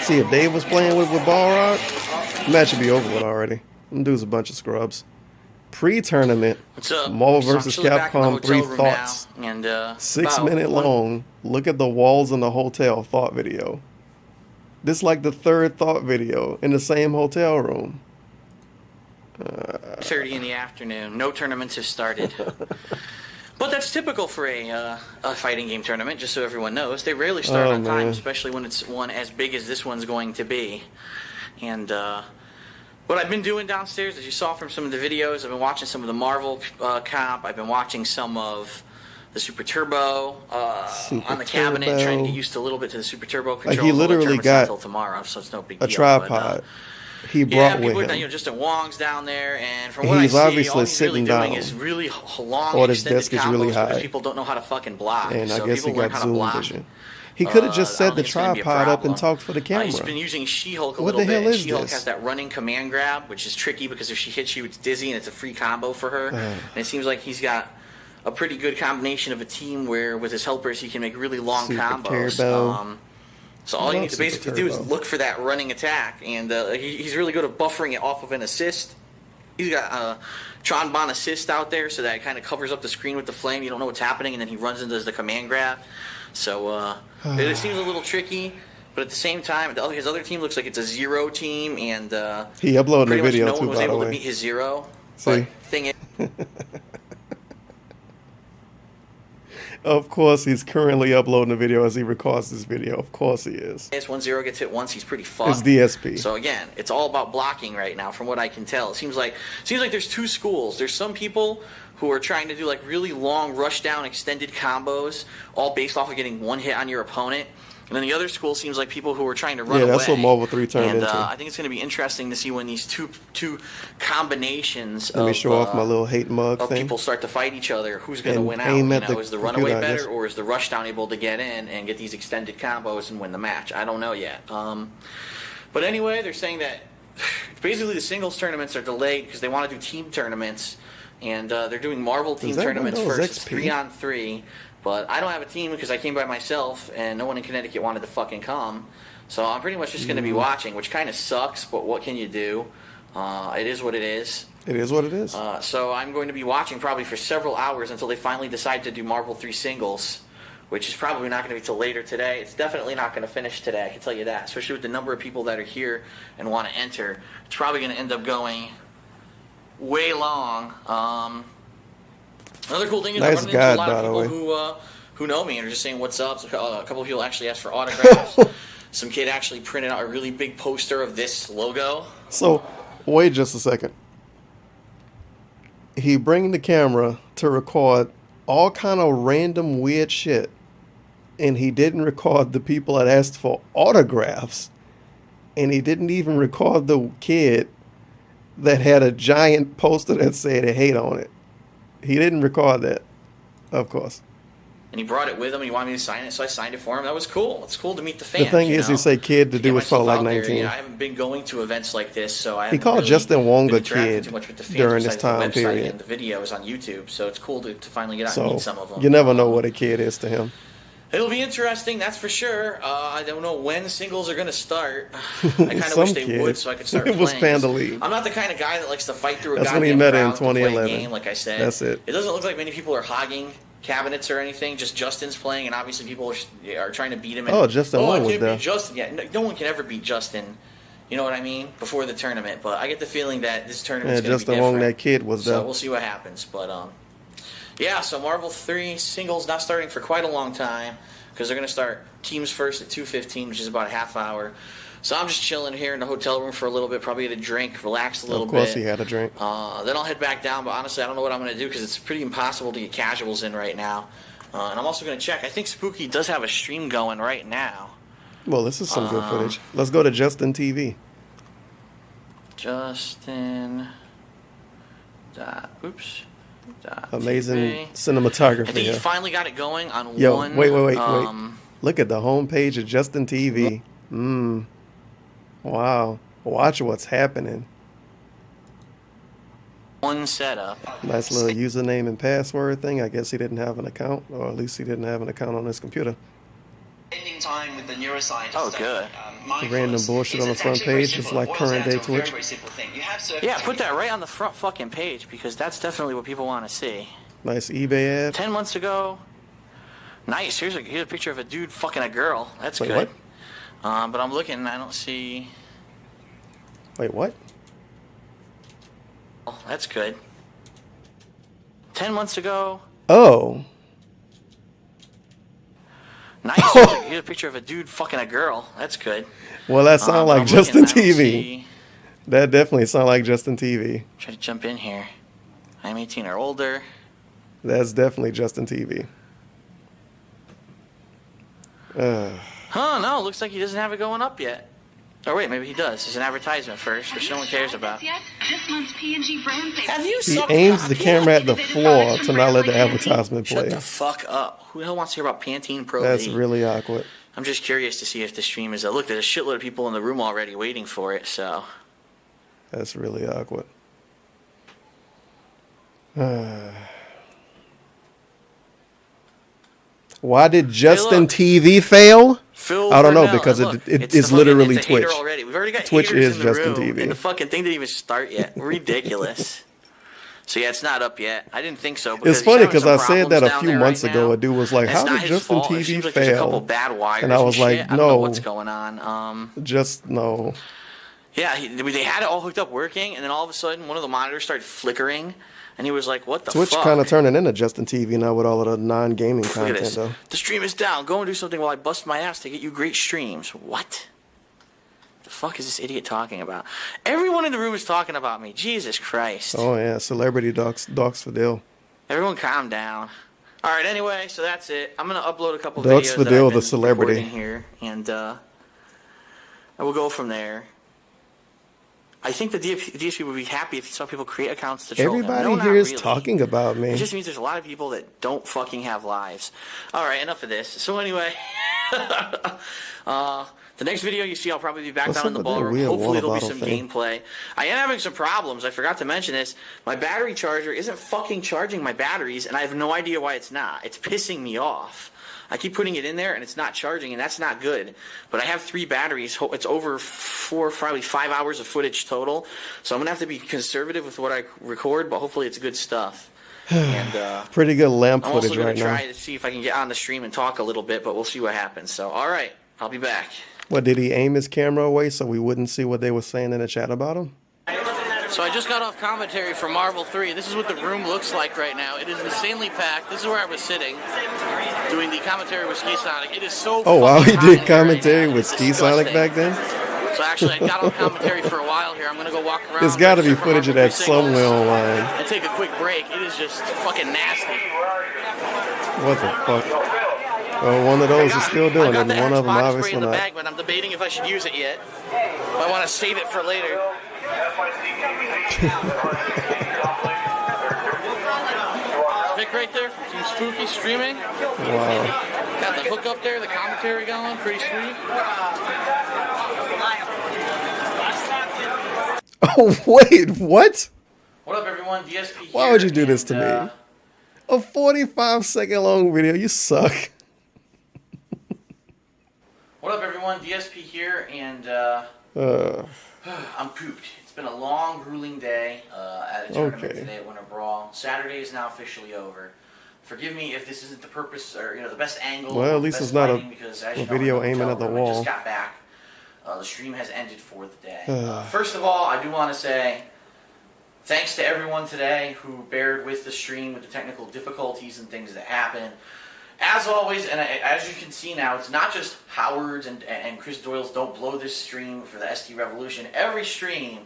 See, if Dave was playing with Balrog, the match would be over with already. Them dudes a bunch of scrubs. Pre-tournament, What's up? Marvel So I'm vs. chilling back in the Capcom 3 hotel room thoughts. now, and 6-minute about long. Look at the walls in the hotel thought video. This like the third thought video in the same hotel room. 1:30 in the afternoon. No tournaments have started. But that's typical for a fighting game tournament, just so everyone knows. They rarely start on time, especially when it's one as big as this one's going to be. And what I've been doing downstairs, as you saw from some of the videos, I've been watching some of the Marvel comp. I've been watching some of the Super Turbo on the cabinet, trying to get used to a little bit to the Super Turbo controls. Like he literally got until tomorrow, so it's no big deal. A tripod. He brought with him. You know, Justin Wong's down there, and from what I see, obviously all he's really sitting doing down. is really long, Or his extended desk is combos really because high. people don't know how to fucking block. And so I guess he people learn got how to zoom block. vision. He could have just I set don't the think it's gonna be a tripod up and problem. talked for the camera. He's been using She-Hulk a What little the hell bit. is She-Hulk this? has that running command grab, which is tricky because if she hits you, it's dizzy and it's a free combo for her. And it seems like he's got a pretty good combination of a team where with his helpers he can make really long Super combos. Turbo. So all you need to basically do is look for that running attack, and he's really good at buffering it off of an assist. He's got Tron Bon assist out there, so that it kind of covers up the screen with the flame. You don't know what's happening, and then he runs and does the command grab. So it seems a little tricky, but at the same time, his other team looks like it's a zero team, and he uploaded pretty a video much no too, one was by the able to way. beat his zero. See? But thing is, Of course, he's currently uploading a video as he records this video. Of course he is. if 1-0 gets hit once, he's pretty fucked. It's DSP. So again, it's all about blocking right now, from what I can tell. It seems like there's two schools. There's some people who are trying to do like really long rush down extended combos, all based off of getting one hit on your opponent. And then the other school seems like people who are trying to run away. Yeah, that's what Marvel 3 turned and, into. I think it's going to be interesting to see when these two combinations Let me of, show off my little hate mug of thing. people start to fight each other. Who's going to And win out? aim at the Is the runaway computer, I guess. better, or is the rush down able to get in and get these extended combos and win the match? I don't know yet. But anyway, they're saying that basically the singles tournaments are delayed because they want to do team tournaments, and they're doing Marvel team that tournaments Windows first. XP? It's 3-on-3. But I don't have a team because I came by myself, and no one in Connecticut wanted to fucking come. So I'm pretty much just going to be watching, which kind of sucks, but what can you do? It is what it is. It is what it is. So I'm going to be watching probably for several hours until they finally decide to do Marvel 3 singles, which is probably not going to be till later today. It's definitely not going to finish today, I can tell you that, especially with the number of people that are here and want to enter. It's probably going to end up going way long. Another cool thing is Nice I'm running guide, into a lot by of the people who know me and are just saying what's up. So, a couple of people actually asked for autographs. Some kid actually printed out a really big poster of this logo. So, wait just a second. He bring the camera to record all kind of random weird shit, and he didn't record the people that asked for autographs, and he didn't even record the kid that had a giant poster that said "hate" on it. He didn't record that, of course. And he brought it with him, and he wanted me to sign it, so I signed it for him. That was cool. It's cool to meet the fans. The thing is, you you say kid to get do was probably like myself out there. 19. You know, I haven't been going to events like this, so I He haven't called really Justin Wong been a interacting kid too much with the fans during this besides the time website period. and the videos on YouTube, so it's cool to finally get out and So meet some of them. you never know what a kid is to him. It'll be interesting, that's for sure. I don't know when singles are going to start. I kind of Some wish they kid. would so I could start It was playing. Panda League. I'm not the kind of guy that likes to fight through a That's when goddamn he met in crowd to play a 2011. game, like I said. That's it. It doesn't look like many people are hogging cabinets or anything. Just Justin's playing, and obviously people are trying to beat him. And, Oh, Justin I Wong was can't there. beat Justin. Yeah, no one can ever beat Justin. You know what I mean? Before the tournament, but I get the feeling that this tournament's Yeah, going to be Justin Wong, different. that kid was So there. we'll see what happens. But yeah, so Marvel 3 singles not starting for quite a long time because they're going to start teams first at 2:15, which is about a half hour. So I'm just chilling here in the hotel room for a little bit, probably get a drink, relax a little bit. Of course he had a drink. Then I'll head back down, but honestly, I don't know what I'm going to do because it's pretty impossible to get casuals in right now. And I'm also going to check. I think Spooky does have a stream going right now. Well, this is some good footage. Let's go to Justin TV. Justin. Oops. Amazing TV. cinematography I think he here. finally got it going on Yo, one. wait. Look at the homepage of Justin TV. Wow. Watch what's happening. One setup. Nice little username and password thing. I guess he didn't have an account, or at least he didn't have an account on his computer. Spending time with the neuroscientist. Oh, good. Random bullshit on the front page. It's like current day Twitch. Yeah, put that right on the front fucking page because that's definitely what people want to see. Nice eBay ad. 10 months ago. Nice. Here's a picture of a dude fucking a girl. That's Wait, good. what? But I'm looking and I don't see. Wait, what? Oh, that's good. 10 months ago. Oh. Nice. Here's a picture of a dude fucking a girl. That's good. Well, that sounds like I'm Justin looking, I don't TV. see- That definitely sounds like Justin TV. Try to jump in here. I'm 18 or older. That's definitely Justin TV. Huh, no, looks like he doesn't have it going up yet. Or wait, maybe he does. It's an advertisement first, which no one cares about. This month's P&G brand Have you He sucked aims cock the yet? camera at the floor to not let the advertisement Shut play. the fuck up. Who the hell wants to hear about Pantene Pro That's V? really awkward. I'm just curious to see if the stream is... Look, there's a shitload of people in the room already waiting for it, so... That's really awkward. Why did Justin TV fail? Phil I don't know Burnell, because and look, it's literally it's a hater Twitch. already. We've already got Twitch haters is in the Justin room, TV. and the fucking thing didn't even start yet. Ridiculous. So yeah, it's not up yet. I didn't think so. It's he's funny having because some I said that a problems few down there months right ago. now. A dude was like, And it's "How not did his Justin fault. It TV seems like there's a couple fail?" bad wires And I was like, shit. I don't know "No, what's going on." just no." Yeah, they had it all hooked up working, and then all of a sudden, one of the monitors started flickering, and he was like, "What the Twitch fuck?" kind of turning into Justin TV now with all of the non-gaming Look at content this. though. The stream is down. Go and do something while I bust my ass to get you great streams. What? The fuck is this idiot talking about? Everyone in the room is talking about me. Jesus Christ. Oh yeah, celebrity docs for Dill. Everyone calm down. All right, anyway, so that's it. I'm going to upload a couple Docs videos for that Dill, I've the been celebrity. recording here, and we'll go from there. I think the DSP would be happy if he saw people create accounts to troll him. Everybody No, not here is really. talking about me. It just means there's a lot of people that don't fucking have lives. All right, enough of this. So anyway, the next video you see, I'll probably be back What's down in up the with that ballroom. weird Hopefully there'll be water some bottle thing? gameplay. I am having some problems. I forgot to mention this. My battery charger isn't fucking charging my batteries, and I have no idea why it's not. It's pissing me off. I keep putting it in there, and it's not charging, and that's not good. But I have 3 batteries. It's over 4, probably 5 hours of footage total. So I'm going to have to be conservative with what I record, but hopefully it's good stuff. And Pretty good lamp I'm also footage going right to now. try to see if I can get on the stream and talk a little bit, but we'll see what happens. So, all right, I'll be back. What, did he aim his camera away so we wouldn't see what they were saying in the chat about him? So I just got off commentary for Marvel 3. This is what the room looks like right now. It is insanely packed. This is where I was sitting, doing the commentary with Ski Sonic. It is so Oh wow, he fucking hot did in here right commentary now. with It's Ski Sonic disgusting. back then? So actually, I got on commentary for a while here. I'm going to go walk around. There's got to be search for footage of Marvel that 3 singles somewhere online. and take a quick break. It is just fucking nasty. What the fuck? Oh, one of those is still doing it, and one of them body spray obviously in the not. bag, but I'm debating if I should use it yet. I want to save it for later. Vic right there from Team Spooky streaming. Wow. Got the hook up there, the commentary going, pretty sweet. Oh wait, what? What up, everyone? DSP here. Why would you do this to and, me? A 45-second long video, you suck. What up, everyone? DSP here, and I'm pooped. It's been a long, grueling day at a tournament Okay. today at Winter Brawl. Saturday is now officially over. Forgive me if this isn't the purpose or the best angle. Well, at or least best it's not lighting, because, as you know, video I'm in the aiming at the hotel room. I wall. just got back. The stream has ended for the day. First of all, I do want to say thanks to everyone today who bared with the stream with the technical difficulties and things that happen. As always, and as you can see now, it's not just Howard's and Chris Doyle's don't blow this stream for the ST Revolution. Every stream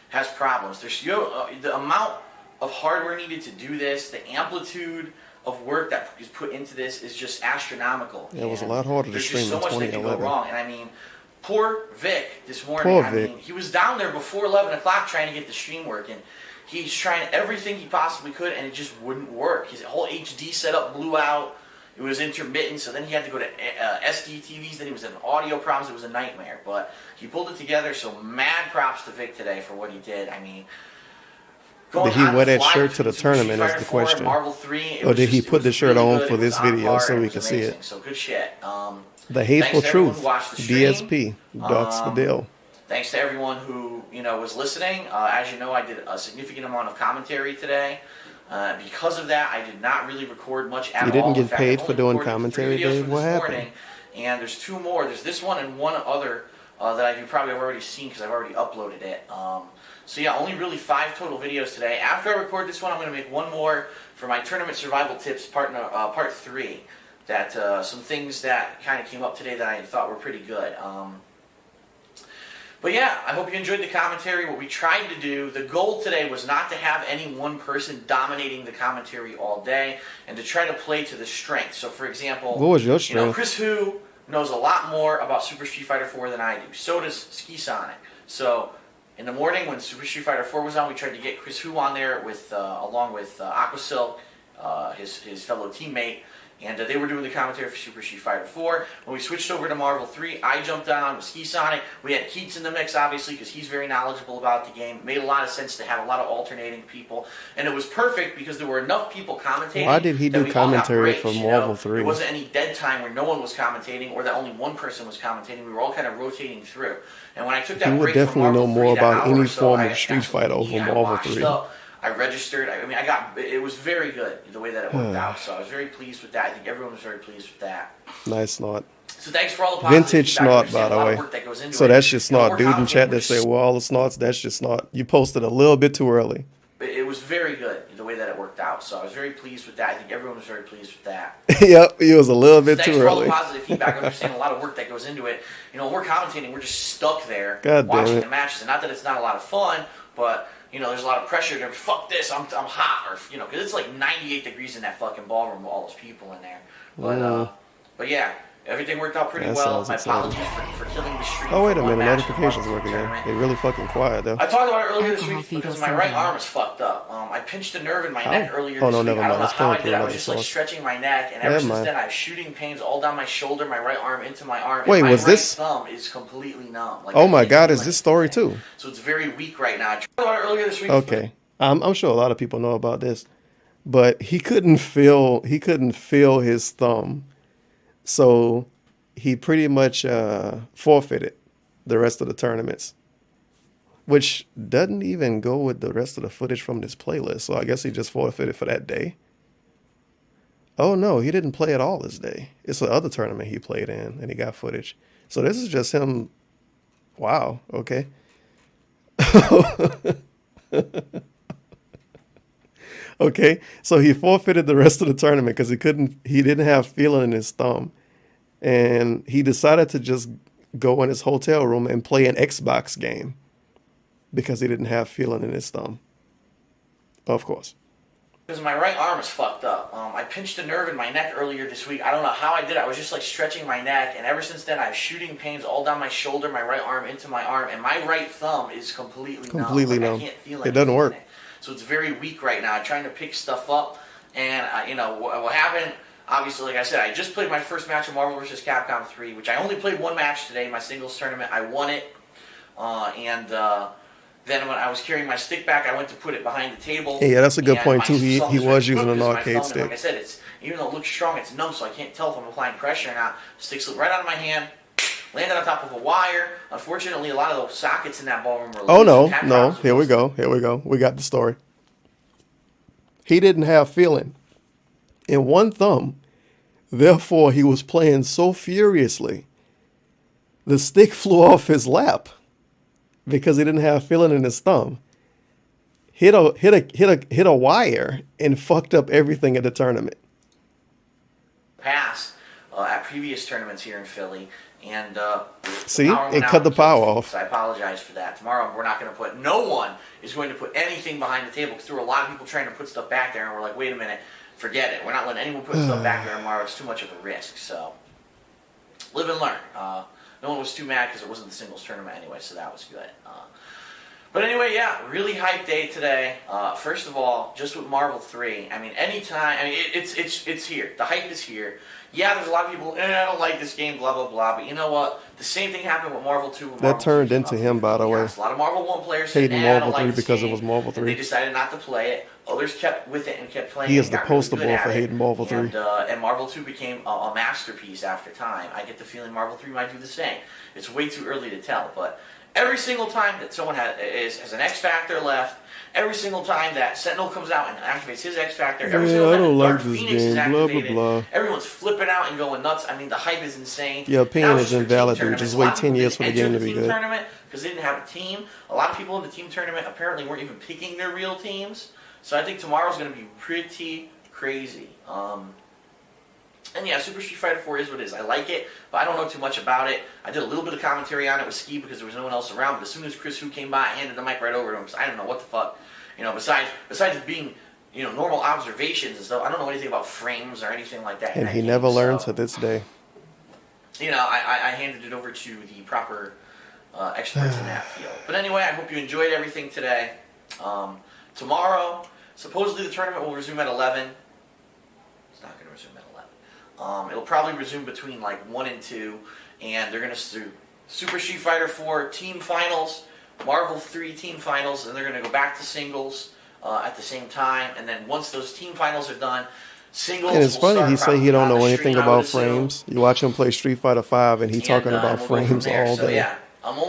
has problems. There's the amount of hardware needed to do this, the amplitude of work that is put into this is just astronomical. Yeah, it was a And lot harder to there's stream just so in much that can go 2011. wrong. And I mean, poor Vic this morning. Poor I Vic. mean, he was down there before 11 o'clock trying to get the stream working. He's trying everything he possibly could, and it just wouldn't work. His whole HD setup blew out. It was intermittent, so then he had to go to SD TVs. Then he was having audio problems. It was a nightmare, but he pulled it together. So mad props to Vic today for what he did. I mean, Did he wear that shirt to the tournament is the question. Marvel 3, Or did he put the shirt on for this video video so we can see it? So good shit. The Hateful thanks to everyone Truth, who watched the stream. DSP, Docs for Dill. Thanks to everyone who was listening. As you know, I did a significant amount of commentary today. Because of that, I did not really record much at all. You didn't In get fact, paid I for only doing recorded 3 commentary, videos Dave? from What this happened? morning, and there's 2 more. There's this one and one other that you probably have already seen because I've already uploaded it. So yeah, only really 5 total videos today. After I record this one, I'm going to make one more for my tournament survival tips part 3. That some things that kind of came up today that I thought were pretty good. But yeah, I hope you enjoyed the commentary. What we tried to do, the goal today was not to have any one person dominating the commentary all day, and to try to play to the strength. So for example, what was your strength? You know, Chris Hu knows a lot more about Super Street Fighter 4 than I do. So does Ski Sonic. So in the morning when Super Street Fighter 4 was on, we tried to get Chris Hu on there with along with Aqua Silk, his fellow teammate. And they were doing the commentary for Super Street Fighter 4. When we switched over to Marvel 3, I jumped on with Ski Sonic. We had Keats in the mix, obviously, because he's very knowledgeable about the game. It made a lot of sense to have a lot of alternating people. And it was perfect because there were enough people commentating. Why did he do commentary for Marvel 3? There wasn't any dead time where no one was commentating or that only one person was commentating. We were all kind of rotating through. And when I took that you would break definitely from know Marvel 3, more that about hour any or so, form I of Street Fighter over I Marvel washed 3. up, I registered. I mean, it was very good the way that it worked out. So I was very pleased with that. I think everyone was very pleased with that. Nice snot. So thanks for all the positive Vintage feedback. snot, by the way. That goes into So it. that's just You know, snot. we're Dude in chat commentating, that say, well, all the snots, that's just snot. You posted a little bit too early. It was very good the way that it worked out. So I was very pleased with that. I think everyone was very pleased with that. Yep, it was a little bit too Thanks for all the early. positive feedback. I understand a lot of work that goes into it. You know, when we're commentating, we're just stuck there God damn watching it. the matches. And not that it's not a lot of fun, but you know, there's a lot of pressure to fuck this. I'm hot, or you know, because it's like 98 degrees in that fucking ballroom with all those people in there. But yeah. Everything worked out pretty That well. sounds My exciting. apologies for killing the streak. Oh, wait for a one minute. match Notifications for working tournament. again. They really fucking quiet, though. I talked about it earlier this week because my right arm is fucked up. I pinched a nerve in my neck earlier this Oh, no, week. never I don't mind. know Let's how go I into did. I was another just like source. stretching my neck, and ever Never since mind. then I have shooting pains all down my shoulder, my right arm into my arm. Wait, and my was this- right thumb is completely numb. Like, Oh I my can't God, do is this story anything. too? So it's very weak right now. I talked about it earlier this week. Okay. I'm sure a lot of people know about this. But he couldn't feel his thumb. So he pretty much forfeited the rest of the tournaments, which doesn't even go with the rest of the footage from this playlist. So I guess he just forfeited for that day. Oh no, he didn't play at all this day. It's the other tournament he played in, and he got footage. So this is just him. Wow. Okay. Okay. So he forfeited the rest of the tournament because he didn't have feeling in his thumb. And he decided to just go in his hotel room and play an Xbox game because he didn't have feeling in his thumb. Of course. Because my right arm is fucked up. I pinched a nerve in my neck earlier this week. I don't know how I did it. I was just like stretching my neck, and ever since then I have shooting pains all down my shoulder, my right arm into my arm, and my right thumb is completely numb. Like, numb. I can't feel It doesn't work. in it. So it's very weak right now. I'm trying to pick stuff up, and you know what happened. Obviously, like I said, I just played my first match of Marvel vs. Capcom 3, which I only played one match today, my singles tournament. I won it, then when I was carrying my stick back, I went to put it behind the table. Yeah, that's a good and point, my too. He thumb is was very using an crooked 'cause my arcade thumb, stick. Like I said, even though it looks strong, it's numb, so I can't tell if I'm applying pressure or not. Stick slipped right out of my hand, landed on top of a wire. Unfortunately, a lot of those sockets in that ballroom were Oh, loose. no. Here we go. We got the story. He didn't have feeling in one thumb. Therefore, he was playing so furiously, the stick flew off his lap because he didn't have feeling in his thumb. Hit a wire and fucked up everything at the tournament. Pass at previous tournaments here in Philly, and See, power went it out cut the in power Kansas, off. So I apologize for that. Tomorrow we're not going to put. No one is going to put anything behind the table because there were a lot of people trying to put stuff back there, and we're like, wait a minute, forget it. We're not letting anyone put stuff back there tomorrow. It's too much of a risk. So live and learn. No one was too mad because it wasn't the singles tournament anyway, so that was good. But anyway, yeah, really hyped day today. First of all, just with Marvel 3, I mean, anytime, I mean, it's here. The hype is here. Yeah, there's a lot of people, I don't like this game, blah, blah, blah. But you know what? The same thing happened with Marvel 2. That turned into him, by the way. A lot of Marvel 1 players said, Hating I Marvel don't 3 like this because it game, was Marvel and 3. they decided not to play it. Others kept with it and kept playing it. He is and the got really poster good boy at for it. hating Marvel 3. And Marvel 2 became a masterpiece after time. I get the feeling Marvel 3 might do the same. It's way too early to tell, but every single time that someone has an X Factor left, every single time that Sentinel comes out and activates his X Factor, every single time that Dark Phoenix is activated, everyone's flipping out and going nuts. I mean, the hype is insane. Yeah, opinion is invalid, dude. Just wait 10 years for the game to be good. Because they didn't have a team. A lot of people in the team tournament apparently weren't even picking their real teams. So I think tomorrow's going to be pretty crazy. And yeah, Super Street Fighter 4 is what it is. I like it, but I don't know too much about it. I did a little bit of commentary on it with Ski because there was no one else around. But as soon as Chris Hu came by, I handed the mic right over to him because I didn't know what the fuck. You know, besides it being, you know, normal observations and stuff, I don't know anything about frames or anything like that. And he never learned to this day. You know, I handed it over to the proper experts in that field. But anyway, I hope you enjoyed everything today. Tomorrow, supposedly the tournament will resume at 11. It's not going to resume at 11. It'll probably resume between like 1 and 2, and they're going to do Super Street Fighter 4 team finals, Marvel 3 team finals, and they're going to go back to singles at the same time. And then once those team finals are done, singles. And it's funny he say he don't know anything about frames. You watch him play Street Fighter 5, and he talking about frames all day. Yeah,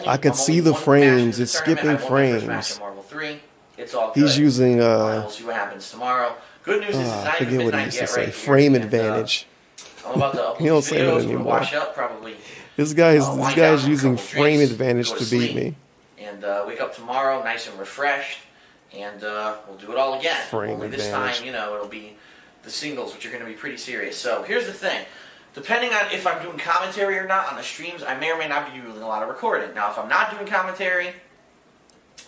I could see the frames. It's skipping frames. It's all good. He's using we'll see what happens tomorrow. Good news is it's not even forget what he midnight used to yet, say. right? Frame advantage. I'm about to upload He don't say that videos. anymore. Wash up probably. This guy's wind down for a using couple frame drinks, advantage go to sleep, beat me. And wake up tomorrow nice and refreshed, and we'll do it all again. Frame Only this advantage. time, you know, it'll be the singles, which are going to be pretty serious. So here's the thing. Depending on if I'm doing commentary or not on the streams, I may or may not be doing a lot of recording. Now, if I'm not doing commentary,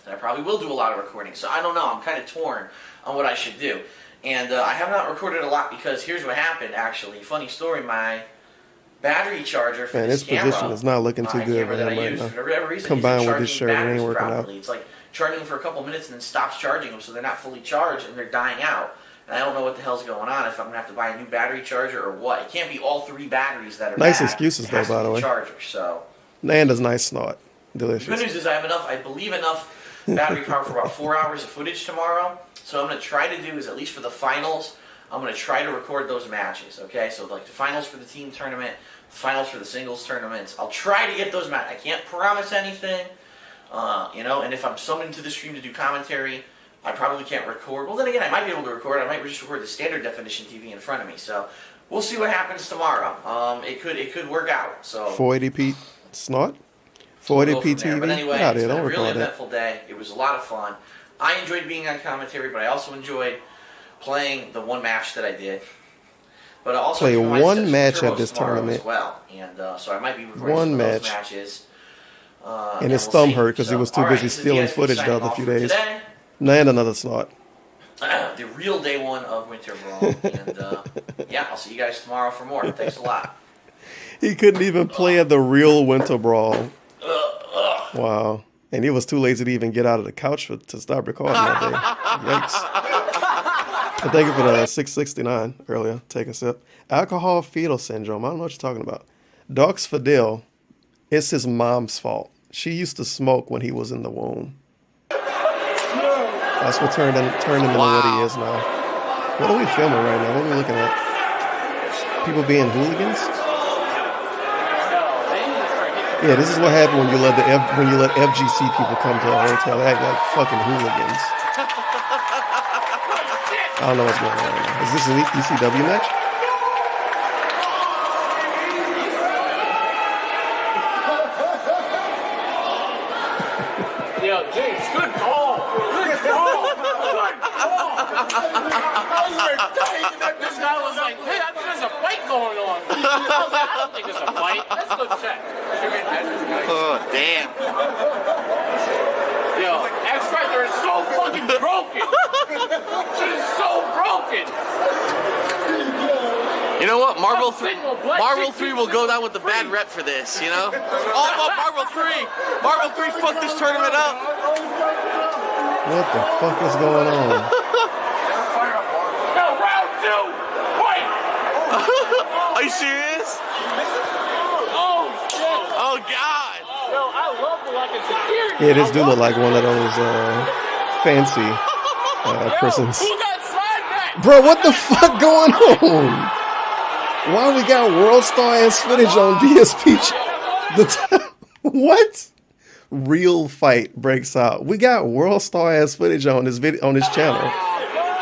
then I probably will do a lot of recording. So I don't know. I'm kind of torn on what I should do. And I have not recorded a lot because here's what happened, actually. Funny story, my battery charger for this camera, position is not looking too good for that him I right use, now. for whatever reason, Combined isn't with this charging shirt, it ain't batteries working out. properly. It's like charging them for a couple minutes and then stops charging them, so they're not fully charged and they're dying out. And I don't know what the hell's going on, if I'm going to have to buy a new battery charger or what. It can't be all 3 batteries that are Nice bad. excuses, It has though, to by be the way. Charger, so. Nanda's nice snort. The Delicious. good news is I have enough, I believe enough battery power for about 4 hours of footage tomorrow. So what I'm going to try to do is, at least for the finals, I'm going to try to record those matches, okay? So like the finals for the team tournament, the finals for the singles tournaments. I'll try to get those matches. I can't promise anything, you know, and if I'm summoned to the stream to do commentary, I probably can't record. Well, then again, I might be able to record. I might just record the standard definition TV in front of me. So we'll see what happens tomorrow. It could work out. So 480p snort? we'll go 480p from there. TV? But anyway, Get out it's here, been don't a really record that. eventful day. It was a lot of fun. I enjoyed being on commentary, but I also enjoyed playing the one match that I did. But I also Play keep my one session match Turbo at this tomorrow tournament. as well, and so I might be recording One some of those match. matches. And his we'll thumb see. hurt because he So, was too all right, busy this is stealing DSP footage the signing other off few for days. today. And another snort. The real day one of Winter Brawl. And yeah, I'll see you guys tomorrow for more. Thanks a lot. He couldn't even play at the real Winter Brawl. Wow. And he was too lazy to even get out of the couch to start recording that day. Yikes. And thank you for the 669 earlier. Take a sip. Alcohol fetal syndrome. I don't know what you're talking about. Dogs Fidel. It's his mom's fault. She used to smoke when he was in the womb. That's what turned him into what he is now. What are we filming right now? What are we looking at? People being hooligans? Yeah, this is what happened when you let FGC people come to a hotel. They act like fucking hooligans. I don't know what's going on right now. Is this an ECW match? Yo, James, good call. Good call. Good call. This guy was like, hey, I think there's a fight going on. I was like, I don't think there's a fight. Let's go check. Oh, damn. Yo, X-Factor is so fucking broken. She is so broken. You know what? Marvel 3 will go down with the bad rep for this, you know? Oh, Marvel 3! Marvel 3 fucked this tournament up! What the fuck is going on? No, round 2! Fight! Are you serious? Oh, shit! Oh, God! Yo, I love the like security. Yeah, this do look like one of those fancy prisons. Who got slide back? Bro, what the fuck going on? Why we got World Star ass footage on DSP? What? real fight breaks out. We got world star ass footage on this video on this channel.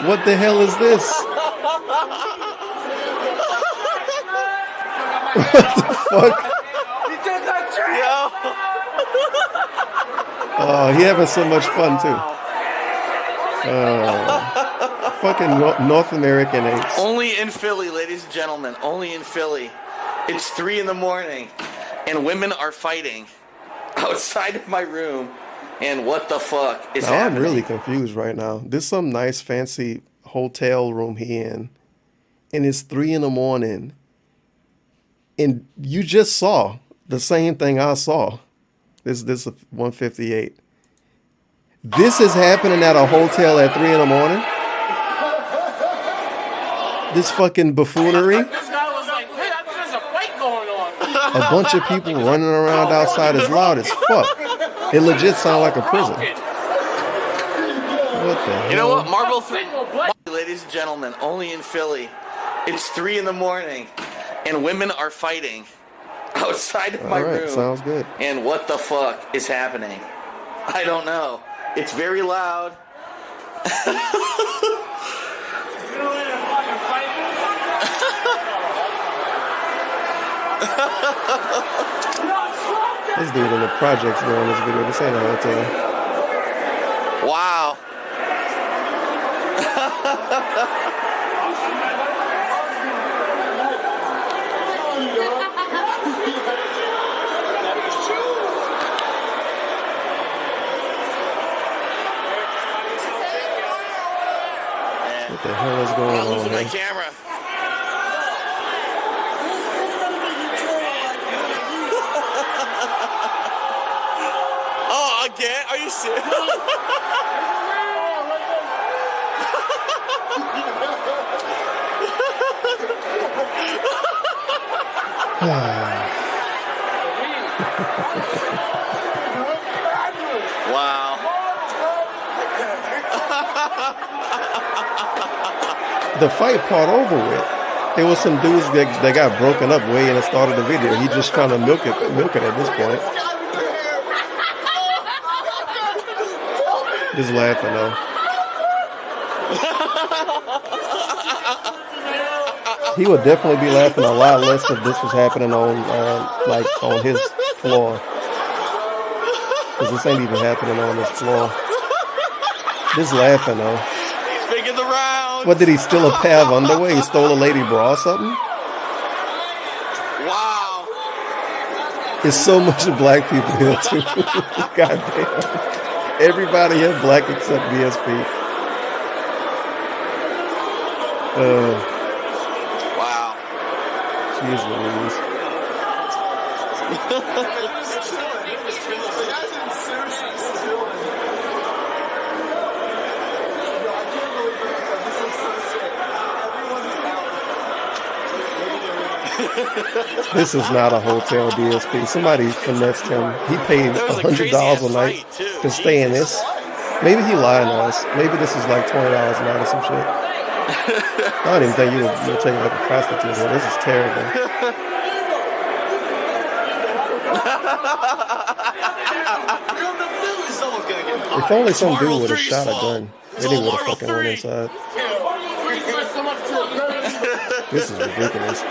What the hell is this? What the fuck? Oh, he having so much fun too. Fucking North American apes. Only in Philly, ladies and gentlemen. Only in Philly. It's 3 a.m. and women are fighting outside of my room. And what the fuck is happening? I'm really confused right now. There's some nice fancy hotel room he in, and it's 3 a.m. And you just saw the same thing I saw. This is 158. This is happening at a hotel at 3 a.m. This fucking buffoonery. This guy was like, hey, I think there's a fight going on. A bunch of people running around outside is loud as fuck. It legit sounds like a prison. What the hell? You know what? Marble 3, ladies and gentlemen, only in Philly. It's 3 a.m. and women are fighting outside of my room. Sounds good. And what the fuck is happening? I don't know. It's very loud. This dude in the projects doing this video. This ain't a hotel. Wow. What the hell is going on Losing my here? camera. Oh, again? Are you serious? Wow. The fight part over with. There was some dudes that got broken up way in the start of the video. He just trying to milk it at this point. Just laughing though. He would definitely be laughing a lot less if this was happening on on his floor. Because this ain't even happening on his floor. Just laughing though. He's making the round. What, did he steal a pair of underwear? He stole a lady bra or something? Wow. There's so much of black people here too. God damn. Everybody here black except DSP. Wow. Jeez Louise. This is not a hotel, DSP. Somebody finessed him. He paid $100 a night to stay in this. Maybe he lied to us. Maybe this is like $20 a night or some shit. I don't even think you'll take like a prostitute here. This is terrible. If only some dude would have shot a gun, then he would have fucking went inside. This is ridiculous.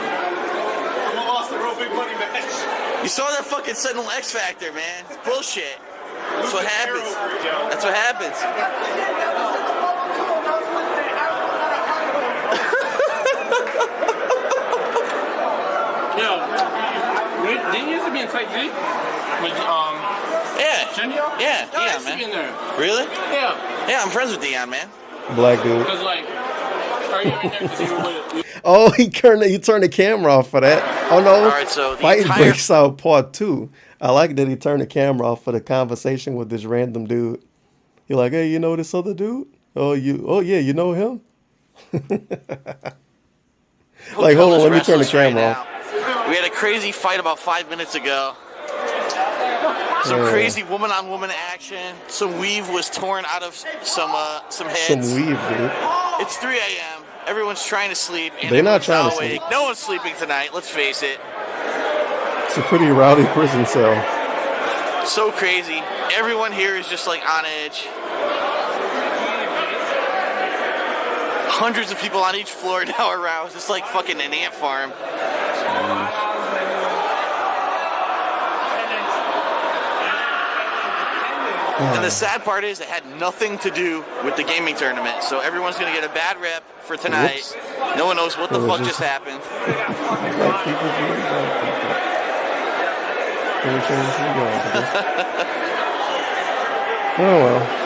You saw that fucking Sentinel X Factor, man. It's bullshit. That's what happens. That's what happens. Yo, didn't you used to be in Type Z? With, Yeah. Shenyo? Yeah, I Dion, used to be in man. there. Really? Yeah. Yeah, I'm friends with Dion, man. Black dude. Because, like, are you in there because you were with Oh, he turned the camera off for that. Oh no! All right, so the Fight entire- breaks out part 2. I like that he turned the camera off for the conversation with this random dude. He like, hey, you know this other dude? Oh yeah, you know him? Like, hold on, let me turn the camera off. We had a crazy fight about 5 minutes ago. Some crazy woman-on-woman action. Some weave was torn out of some heads. Some weave, dude. It's 3 a.m. Everyone's trying to sleep. And They're not everyone's trying to awake. sleep. No one's sleeping tonight. Let's face it. It's a pretty rowdy prison cell. So crazy. Everyone here is just like on edge. Hundreds of people on each floor now aroused. It's like fucking an ant farm. And the sad part is it had nothing to do with the gaming tournament. So everyone's going to get a bad rep for tonight. Whoops. No one knows what the fuck just happened. Oh well.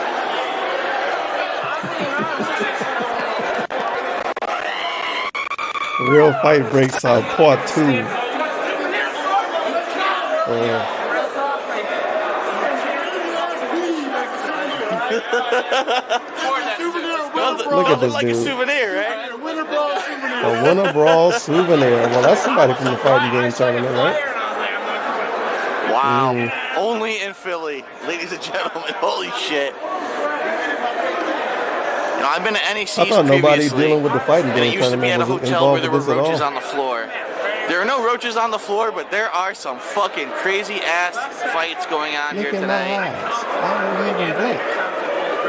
Real Fight Breaks Out Part 2. Look at this like dude. a souvenir, right? A Winter Brawl souvenir. Well, that's somebody from the fighting game tournament, right? Wow. Only in Philly, ladies and gentlemen. Holy shit. You know, I've been to NECs I thought nobody previously, dealing with the fighting and it game used to be at a tournament was hotel where involved there were with this roaches at all. on the floor. There are no roaches on the floor, but there are some fucking crazy ass fights going on Look here at my tonight. eyes. I don't even blink.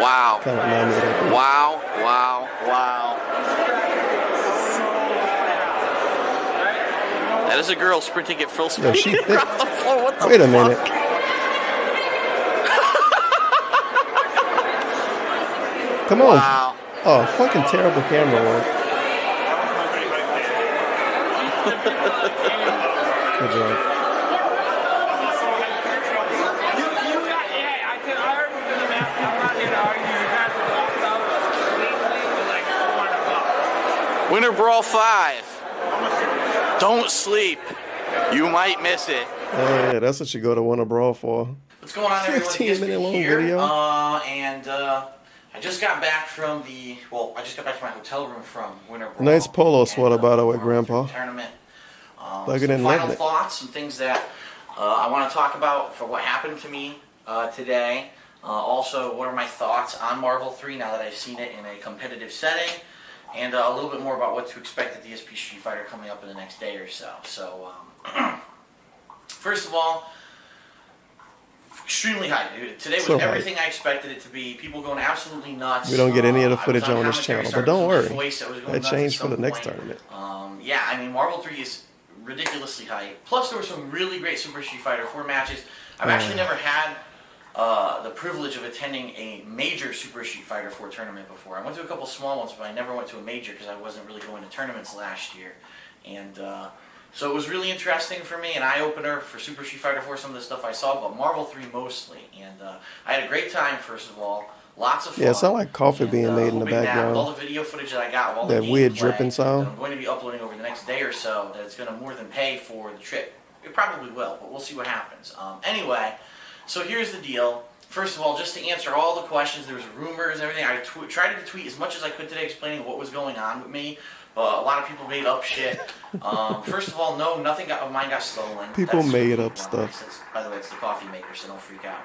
Wow. Kind of remind me of that. Wow, wow, wow. That is a girl sprinting at full speed Yo, she thick. across the floor. What the Wait a fuck? minute. Come on. Wow. Oh, fucking terrible camera work. Good job. Winter Brawl 5. Don't sleep. You might miss it. Oh, yeah, that's what you go to Winter Brawl for. What's going on, everyone? 15-minute long here, video. I just got back from I just got back to my hotel room from Winter Brawl. Nice polo and, sweater, by the way, World Grandpa. Tournament. Plug it Some in, final loving it. thoughts, some things that I want to talk about for what happened to me today. Also, what are my thoughts on Marvel 3 now that I've seen it in a competitive setting, and a little bit more about what to expect at DSP Street Fighter coming up in the next day or so. So, first of all, extremely high. Today was So everything I expected it to be. People going absolutely nuts. We don't get any of the I was footage on this commentary, channel, but started don't losing my worry. voice. I was going That nuts at changed for some the next point. tournament. Yeah, I mean, Marvel 3 is ridiculously hype. Plus, there were some really great Super Street Fighter 4 matches. I've actually never had the privilege of attending a major Super Street Fighter 4 tournament before. I went to a couple small ones, but I never went to a major because I wasn't really going to tournaments last year. And so it was really interesting for me, an eye-opener for Super Street Fighter 4, some of the stuff I saw, but Marvel 3 mostly. And I had a great time, first of all. Lots of fun. Yeah, it sounds like coffee And, being made in the hoping that background. with all the video footage that I got, with all That the weird gameplay dripping sound. that I'm going to be uploading over the next day or so, that it's going to more than pay for the trip. It probably will, but we'll see what happens. Anyway, so here's the deal. First of all, just to answer all the questions, there was rumors and everything. I tried to tweet as much as I could today explaining what was going on with me. But a lot of people made up shit. First of all, no, nothing of mine got stolen. People That's made complete up stuff. By the way, it's the coffee maker, so don't freak out.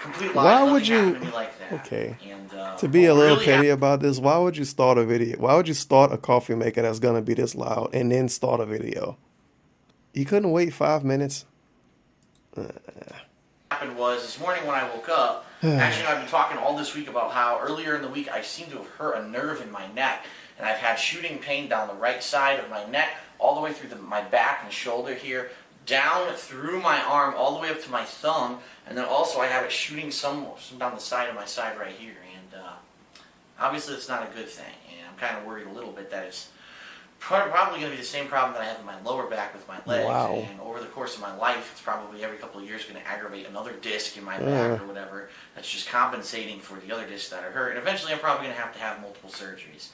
Complete lies. Why Nothing would you- happened to me like that. Okay. And, To be a what little really petty about this, why would you start a video? Why would you start a coffee maker that's gonna be this loud and then start a video? You couldn't wait 5 minutes. happened was this morning when I woke up, actually I've been talking all this week about how earlier in the week I seem to have hurt a nerve in my neck, and I've had shooting pain down the right side of my neck, all the way through my back and shoulder here, down through my arm, all the way up to my thumb, and then also I have it shooting some down the side of my side right here, and obviously it's not a good thing, and I'm kind of worried a little bit that it's probably going to be the same problem that I have in my lower back with my legs. Wow. And over the course of my life, it's probably every couple of years going to aggravate another disc in my back or whatever. That's just compensating for the other discs that are hurt. And eventually, I'm probably going to have multiple surgeries.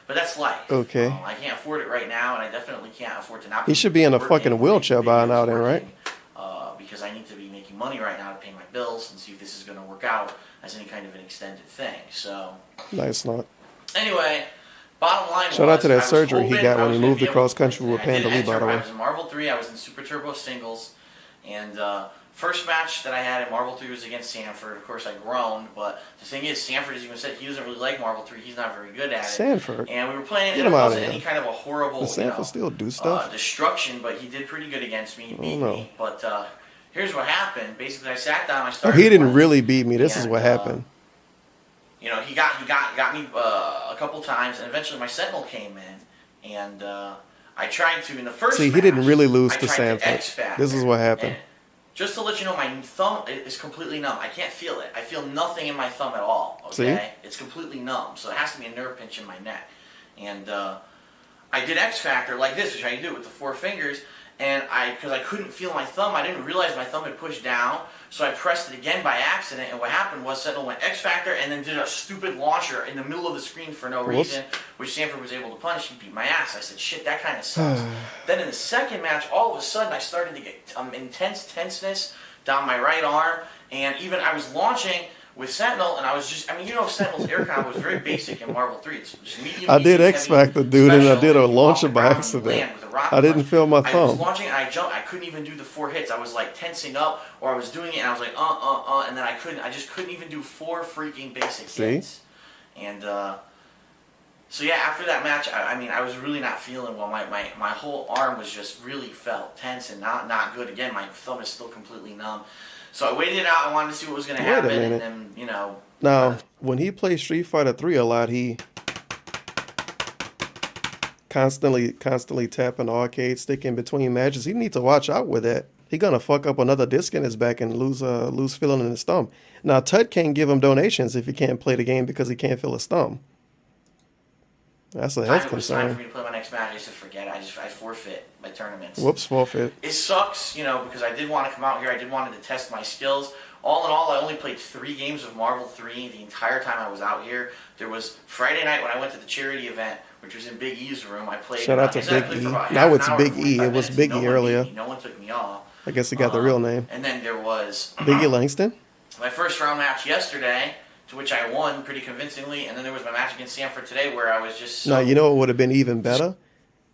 But that's life. Okay. I can't afford it right now, and I definitely can't afford to not. He should be in a working fucking and wheelchair making by videos now, then, right? working, because I need to be making money right now to pay my bills and see if this is going to work out as any kind of an extended thing. So. No, it's not. Anyway. Bottom line Shout out to that I was surgery he hoping got I when was he gonna moved be able across to- country with I did Panda Lee, by the enter. way. I was in Marvel 3, I was in Super Turbo Singles, and first match that I had in Marvel 3 was against Sanford. Of course, I groaned, but the thing is, Sanford, as you said, he doesn't really like Marvel 3. He's not very good at it. Sanford? And we were playing, Get and him it out of wasn't here. any kind of a horrible, Does Sanford still do stuff? destruction, but he did pretty good against me. He beat know. me, but here's what happened. Basically, I sat down. I Oh, started. he didn't playing, really beat me. This is and, what happened. You know, he got me a couple times, and eventually my Sentinel came in, and I tried to in the first. See, he match, didn't really lose I to tried Sanford. X-Factor, This is what happened. and just to let you know, my thumb is completely numb. I can't feel it. I feel nothing in my thumb at all. Okay, it's completely numb. So it has to be a nerve pinch in my neck. And I did X Factor like this, which I do with the 4 fingers. And because I couldn't feel my thumb, I didn't realize my thumb had pushed down. So I pressed it again by accident. And what happened was Sentinel went X Factor and then did a stupid launcher in the middle of the screen for no reason, which Sanford was able to punish. He beat my ass. I said, shit, that kind of sucks. Then in the second match, all of a sudden, I started to get intense tenseness down my right arm. And even I was launching with Sentinel, and I was just, I mean, you know, Sentinel's air combo was very basic in Marvel 3. It's just medium. I did medium, X Factor, dude, and I did a launcher by land accident. with a rocket I didn't punch. feel my I was thumb. launching and I jumped. I couldn't even do the 4 hits. I was like tensing up, or I was doing it and I was like, and then I just couldn't even do 4 freaking basic hits. And so yeah, after that match, I mean, I was really not feeling well. My whole arm was just really felt tense and not good. Again, my thumb is still completely numb. So I waited it out. I wanted to see what was going to happen, and then you know. Now, when he plays Street Fighter 3 a lot, he constantly tapping the arcade stick in between matches. He needs to watch out with that. He gonna fuck up another disc in his back and lose feeling in his thumb. Now, Tut can't give him donations if he can't play the game because he can't feel his thumb. That's a health It was time concern. for me to play my next match. I just forget. I forfeit my tournaments. Whoops, forfeit. It sucks, you know, because I did want to come out here. I did want to test my skills. All in all, I only played 3 games of Marvel 3 the entire time I was out here. There was Friday night when I went to the charity event, which was in Big E's room. I played. Shout out to Big E. Now it's Big E. It was Big E earlier. No one took me off. I guess he got the real name. And then there was Big E Langston. my first round match yesterday, to which I won pretty convincingly. And then there was my match against Sanford today, where I was just. Now, you know what would have been even better?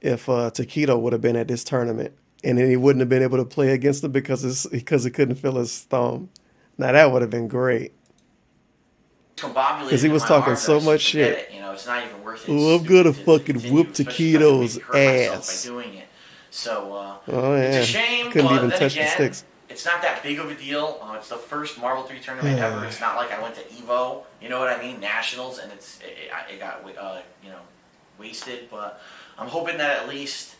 If Taquito would have been at this tournament. And then he wouldn't have been able to play against him because he couldn't feel his thumb. Now, that would have been great. Because he was talking so much shit. You know, it's not even worth it. Oh, I'm going to fucking whoop Taquito's ass. By doing it. So, Oh, yeah. it's a shame, Couldn't but even then touch again, the sticks. it's not that big of a deal. It's the first Marvel 3 tournament ever. It's not like I went to EVO, you know what I mean, Nationals, and it got you know, wasted. But I'm hoping that at least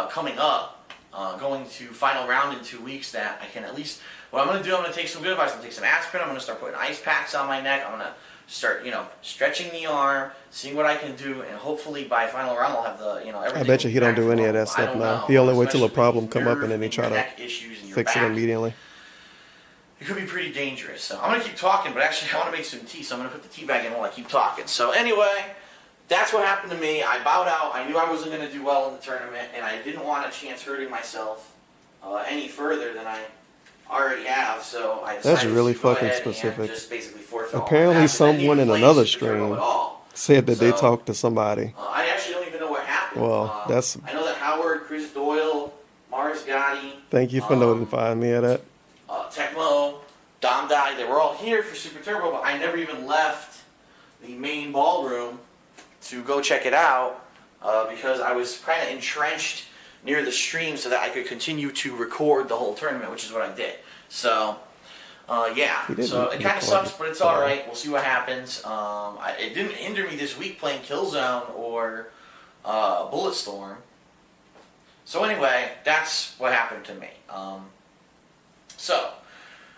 coming up, going to final round in 2 weeks, that I can at least. What I'm going to do, I'm going to take some good advice. I'm going to take some aspirin. I'm going to start putting ice packs on my neck. I'm going to start, you know, stretching the arm, seeing what I can do, and hopefully by final round I'll have the, you know, everything. I bet you he don't do any of that I stuff don't now. know, He only wait till a especially problem with come up and then he nerve try to neck issues in your fix it back. immediately. It could be pretty dangerous. So I'm going to keep talking, but actually I want to make some tea, so I'm going to put the tea bag in while I keep talking. So anyway, that's what happened to me. I bowed out. I knew I wasn't going to do well in the tournament, and I didn't want a chance hurting myself any further than I already have, so I decided That's really to go fucking ahead and specific. just basically forfeit all my Apparently matches. I didn't someone even in play another Super Turbo stream at all. said that they So, talked to somebody. I actually don't even know what happened. Well, that's... I know that Howard, Chris Doyle, Mars Gotti, Thank you for notifying me of that. Tecmo, Dom Dai, they were all here for Super Turbo, but I never even left the main ballroom to go check it out because I was kind of entrenched near the stream so that I could continue to record the whole tournament, which is what I did. So, yeah. So it kind of sucks, but it's all right. We'll see what happens. It didn't hinder me this week playing Killzone or Bulletstorm. So anyway, that's what happened to me. So,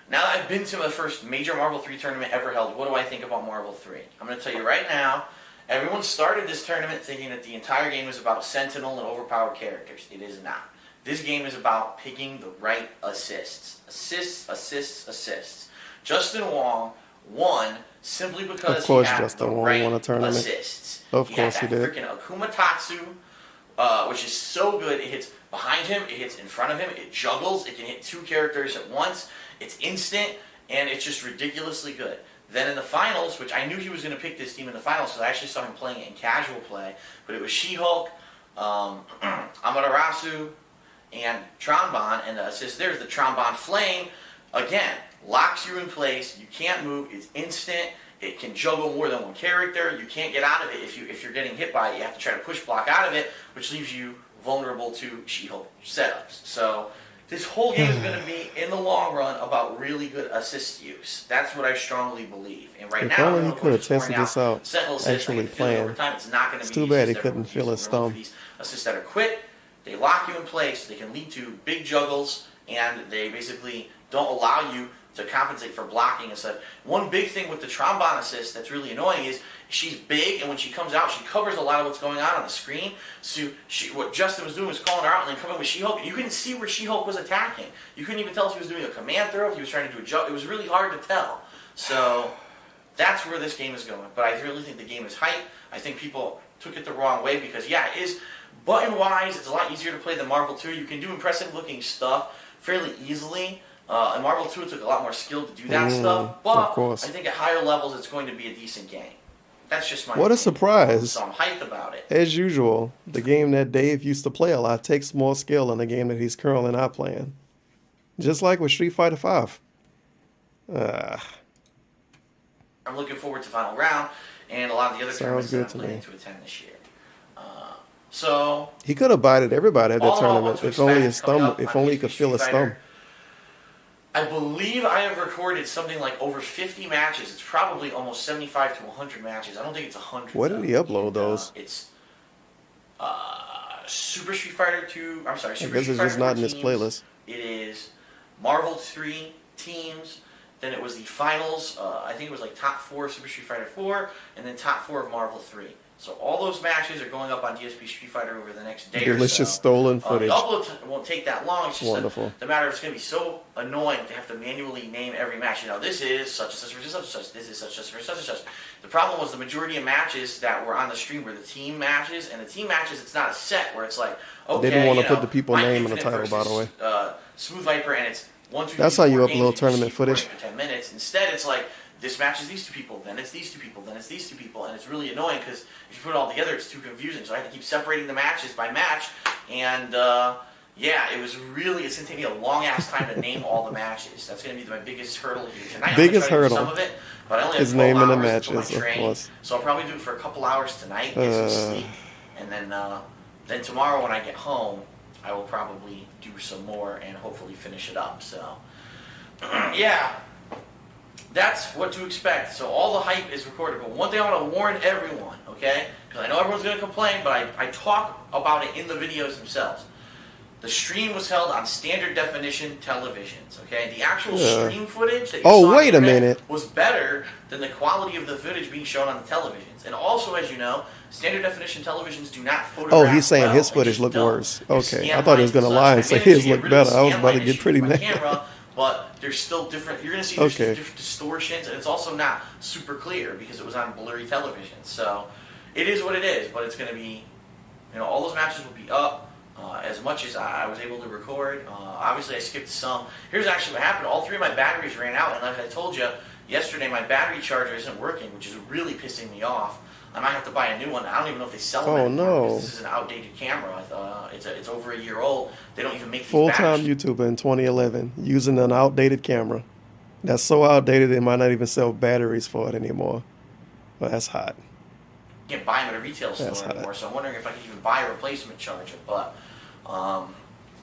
now that I've been to the first major Marvel 3 tournament ever held, what do I think about Marvel 3? I'm going to tell you right now, everyone started this tournament thinking that the entire game is about Sentinel and overpowered characters. It is not. This game is about picking the right assists. Assists. Justin Wong won simply because Of course he had Justin the Wong right won a tournament. assists. Of course he had that did. freaking Akuma Tatsu, which is so good. It hits behind him, it hits in front of him, it juggles, it can hit 2 characters at once, it's instant, and it's just ridiculously good. Then in the finals, which I knew he was going to pick this team in the finals, because I actually saw him playing it in casual play, but it was She-Hulk, Amaterasu, and Trombon, and the assist there's the Trombon Flame, again, locks you in place, you can't move, it's instant, it can juggle more than one character, you can't get out of it if you're getting hit by it, you have to try to push block out of it, which leaves you vulnerable to She-Hulk setups. So, this whole game is going to be, in the long run, about really good assist use. That's what I strongly believe. And right If now, only he could have tested this out, Sentinel assists, actually I can feel it over playing. time. It's not going to It's be too these bad he assists couldn't everyone feel uses. his We're looking thumb. for these assists that are quick, they lock you in place, they can lead to big juggles, and they basically don't allow you to compensate for blocking and stuff. One big thing with the trombone assist that's really annoying is she's big, and when she comes out, she covers a lot of what's going on the screen. So what Justin was doing was calling her out and then coming with She-Hulk. You couldn't see where She-Hulk was attacking. You couldn't even tell if he was doing a command throw, if he was trying to do a jump. It was really hard to tell. So that's where this game is going. But I really think the game is hype. I think people took it the wrong way because, yeah, it is button-wise, it's a lot easier to play than Marvel 2. You can do impressive-looking stuff fairly easily. In Marvel 2, it took a lot more skill to do that stuff, but of course. I think at higher levels, it's going to be a decent game. That's just my What a opinion. surprise. So I'm hyped about it. As usual, the game that Dave used to play a lot takes more skill than the game that he's currently not playing. Just like with Street Fighter V. I'm looking forward to Final Round and a lot of the other Sounds tournaments that good I'm to planning me. to attend this year. So He could have bided everybody at that all in all, tournament what to if only expect his coming thumb, up if on only he DSP could feel his Street thumb. Fighter. I believe I have recorded something like over 50 matches. It's probably almost 75 to 100 matches. I don't think it's 100. Where did he upload those? It's Super Street Fighter 2. I'm sorry, I Super guess Street it's Fighter just not in 4 this teams. playlist. It is Marvel 3 teams. Then it was the finals. I think it was like top 4 of Super Street Fighter 4, and then top 4 of Marvel 3. So all those matches are going up on DSP Street Fighter over the next day Delicious or so. stolen footage. The upload won't take that long. It's just Wonderful. the matter of it's going to be so annoying to have to manually name every match. You know, this is such and such versus such and such. This is such and such versus such and such. The problem was the majority of matches that were on the stream were the team matches, and the team matches, it's not a set where it's like, okay, Didn't want to you put know, the people's Mike name in the Infinite title, by the way. versus, Smooth Viper, and it's 1, 2, That's 3, how you 4 upload games, tournament keep footage. recording for 10 minutes. Instead, it's like, this match is these 2 people, then it's these 2 people, then it's these 2 people, and it's really annoying because if you put it all together, it's too confusing. So I had to keep separating the matches by match, and yeah, it's going to take me a long ass time to name all the matches. That's going to be my biggest hurdle here tonight. Biggest I'm gonna try to do hurdle some of it, but I only have is 12 naming the hours until my matches, of train, course. so I'll probably do it for a couple hours tonight, get some sleep, and then tomorrow when I get home, I will probably do some more and hopefully finish it up. So yeah. That's what to expect. So all the hype is recorded. But one thing I want to warn everyone, okay? Because I know everyone's going to complain, but I talk about it in the videos themselves. The stream was held on standard definition televisions, okay? The actual stream footage that you saw on wait the a internet minute. was better than the quality of the footage being shown on the televisions. And also, as you know, standard definition televisions do not photograph Oh, he's saying well. his They footage just looked don't. worse. Okay, Scan I thought he was lines going to and lie such. and say I managed to his get looked rid of the better. I was scan about to line get issue pretty with my mad. camera, but there's still different. You're going to see there's Okay. different distortions, and it's also not super clear because it was on blurry television. So it is what it is, but it's going to be, all those matches will be up as much as I was able to record. Obviously, I skipped some. Here's actually what happened. All 3 of my batteries ran out, and like I told you yesterday, my battery charger isn't working, which is really pissing me off. I might have to buy a new one. I don't even know if they sell them anymore. no. Because this is an outdated camera. It's over a year old. They don't even make these Full-time batteries. YouTuber in 2011 using an outdated camera. That's so outdated they might not even sell batteries for it anymore. Well, that's hot. You can't buy them at a retail That's store hot. anymore, so I'm wondering if I can even buy a replacement charger. But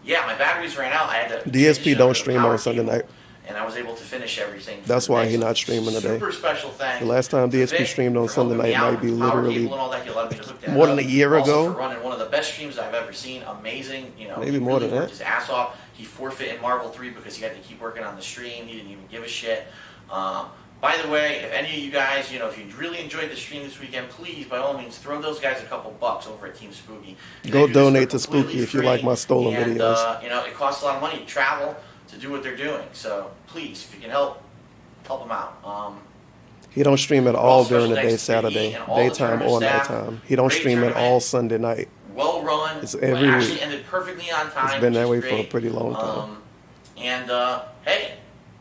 yeah, my batteries ran out. I had to DSP finish don't the stream power on Sunday cable, night. and I was able to finish everything. for That's the why day. he's So not streaming today. Super special thanks. The last time to DSP Vic streamed on for Sunday helping me night out might be with the power literally cable and all that. He allowed me to hook that more than up. a year Also ago. for running one of the best streams I've ever seen. Amazing. Maybe he more really than worked that. his ass off. He forfeited Marvel 3 because he had to keep working on the stream. He didn't even give a shit. By the way, if any of you guys, if you really enjoyed the stream this weekend, please, by all means, throw those guys a couple bucks over at Team Spooky. Go They do this donate for to Spooky completely if you like free, my stolen and, videos. it costs a lot of money to travel to do what they're doing. So please, if you can help them out. He don't stream at all special during the day, thanks to Saturday, Pete and all the daytime tournament or staff. nighttime. He don't Great stream at tournament. all Sunday night. Well run. It's every actually week. ended perfectly on time. It's been which that is way for a great. pretty long time. Hey,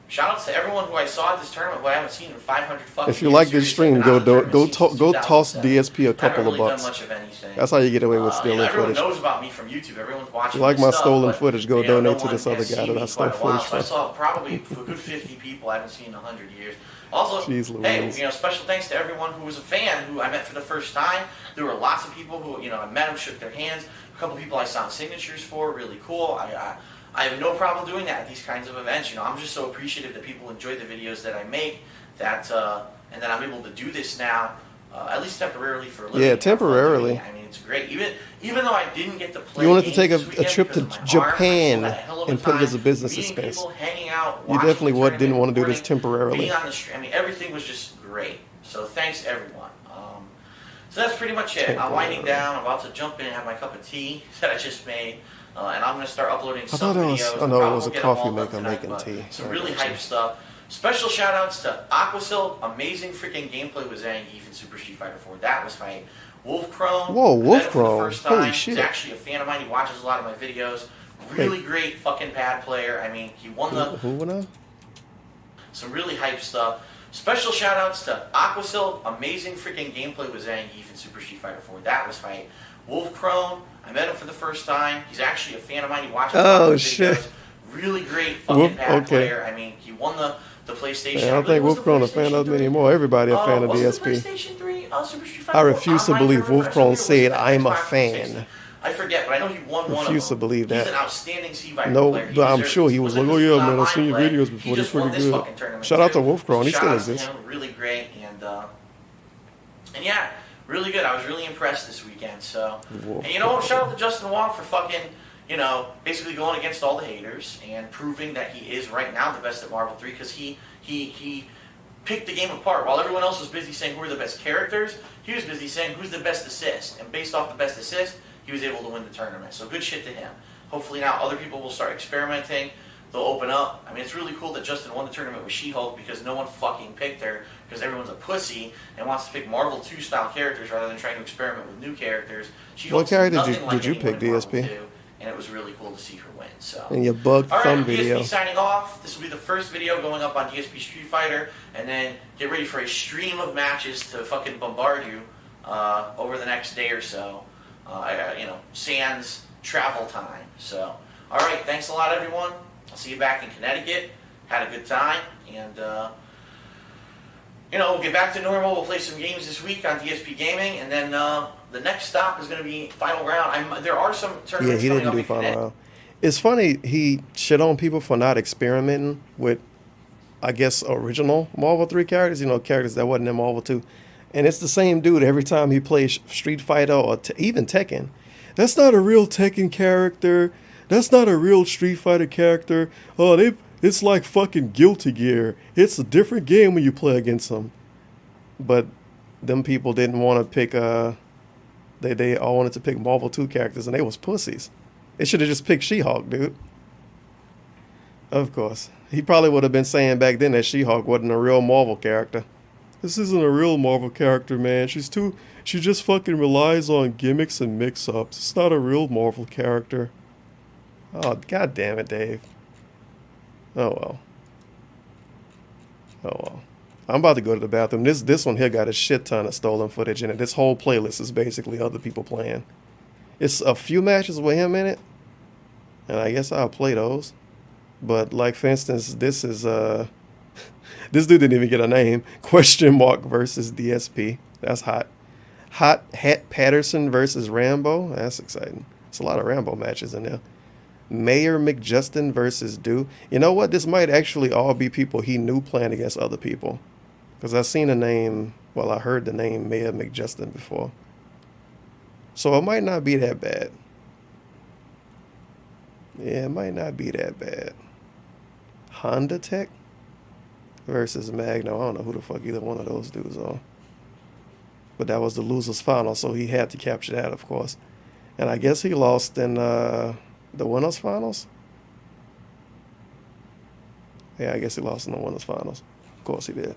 shout out to everyone who I saw at this tournament who I haven't seen in 500 fucking If you years. like this Seriously, stream, been go out of the tournament since toss 2007. DSP a I couple haven't of really bucks. done much of anything. That's how you get away with stealing everyone footage. knows about me from YouTube. Everyone's watching. If you like my my stuff, stolen but, footage, go no donate to one this other has guy seen that me I in stole quite a while. footage So I from. saw probably a good 50 people I haven't seen in 100 years. Also, Jeez hey, Louise. special thanks to everyone who was a fan who I met for the first time. There were lots of people who, I met them, shook their hands. A couple people I signed signatures for, really cool. I have no problem doing that at these kinds of events. You know, I'm just so appreciative that people enjoy the videos that I make, that and that I'm able to do this now, at least temporarily for a living. Yeah, temporarily. I mean, it's great. Even though I didn't get to play. You wanted to take games a this weekend trip to because of my Japan arm, I still had a hell of a and put it time as a business meeting expense. people, hanging out, You watching definitely the didn't tournament, want to do this recording, temporarily. being on the stream. I mean, everything was just great. So thanks everyone. So that's pretty much it. I'm winding down. I'm about to jump in and have my cup of tea that I just made. And I'm going to start uploading some videos. Oh no, it Probably was a get them coffee all done maker tonight, making but tea. Some really hype stuff. Special shout outs to Aquasil. Amazing freaking gameplay with Zangief and Super Street Fighter 4. That was hype. Wolf Chrome. Whoa, I met Wolf him for the Chrome. first time. Holy shit. He's actually a fan of mine. He watches a lot of my videos. Really great fucking pad player. I mean, he won the... Who went on? Some really hype stuff. Special shout outs to Aquasil. Amazing freaking gameplay with Zangief and Super Street Fighter 4. That was hype. Wolf Chrome. I met him for the first time. He's actually a fan of mine. He watches a lot of my videos. Really great fucking pad player. I mean, he won the PlayStation. Yeah, I don't think Wolf Chrome a fan of me anymore. Everybody a fan of DSP. PlayStation 3, Super Street Fighter I 4? refuse to believe Wolf Chrome said I'm a fan. I forget, but I know he won one of them. Refuse to believe that. He's an outstanding C-Viper No, player. but I'm sure he was like, oh yeah, man, I've seen your videos before. They're pretty good. Shout out to Wolf Chrome. He still exists. Really great, and yeah, really good. I was really impressed this weekend. So, and you know what? Shout out to Justin Wong for fucking, you know, basically going against all the haters and proving that he is right now the best at Marvel 3 because he picked the game apart. While everyone else was busy saying who are the best characters, he was busy saying who's the best assist. And based off the best assist, he was able to win the tournament. So good shit to him. Hopefully now other people will start experimenting. They'll open up. I mean, it's really cool that Justin won the tournament with She-Hulk because no one fucking picked her because everyone's a pussy and wants to pick Marvel 2 style characters rather than trying to experiment with new characters. What character did you pick, DSP? And it was really cool to see her win. So, in your bug thumb video. DSP signing off. This will be the first video going up on DSP Street Fighter, and then get ready for a stream of matches to fucking bombard you over the next day or so. You know, sans travel time. So, all right, thanks a lot, everyone. I'll see you back in Connecticut. Had a good time, and you know, we'll get back to normal. We'll play some games this week on DSP Gaming, and then the next stop is going to be final round. There are some tournaments Yeah, he coming up didn't do in final Connecticut. round. It's funny, he shit on people for not experimenting with, I guess, original Marvel 3 characters, you know, characters that wasn't in Marvel 2. And it's the same dude every time he plays Street Fighter or even Tekken. That's not a real Tekken character. That's not a real Street Fighter character. Oh, it's like fucking Guilty Gear. It's a different game when you play against them. But them people didn't want to pick, they all wanted to pick Marvel 2 characters, and they was pussies. They should have just picked She-Hulk, dude. Of course. He probably would have been saying back then that She-Hulk wasn't a real Marvel character. This isn't a real Marvel character, man. She just fucking relies on gimmicks and mix-ups. It's not a real Marvel character. Oh, god damn it, Dave. Oh, well. Oh, well. I'm about to go to the bathroom. This one here got a shit ton of stolen footage in it. This whole playlist is basically other people playing. It's a few matches with him in it, and I guess I'll play those. But, like, for instance, this is, this dude didn't even get a name. Question Mark versus DSP. That's hot. Hot Hat Patterson versus Rambo. That's exciting. It's a lot of Rambo matches in there. Mayor McJustin versus Do. You know what? This might actually all be people he knew playing against other people. Because I've seen the name, well, I heard the name Mayor McJustin before. So it might not be that bad. Yeah, it might not be that bad. Honda Tech versus Magno. I don't know who the fuck either one of those dudes are. But that was the loser's final, so he had to capture that, of course. And I guess he lost in the winners finals? Yeah, I guess he lost in the winners finals. Of course he did.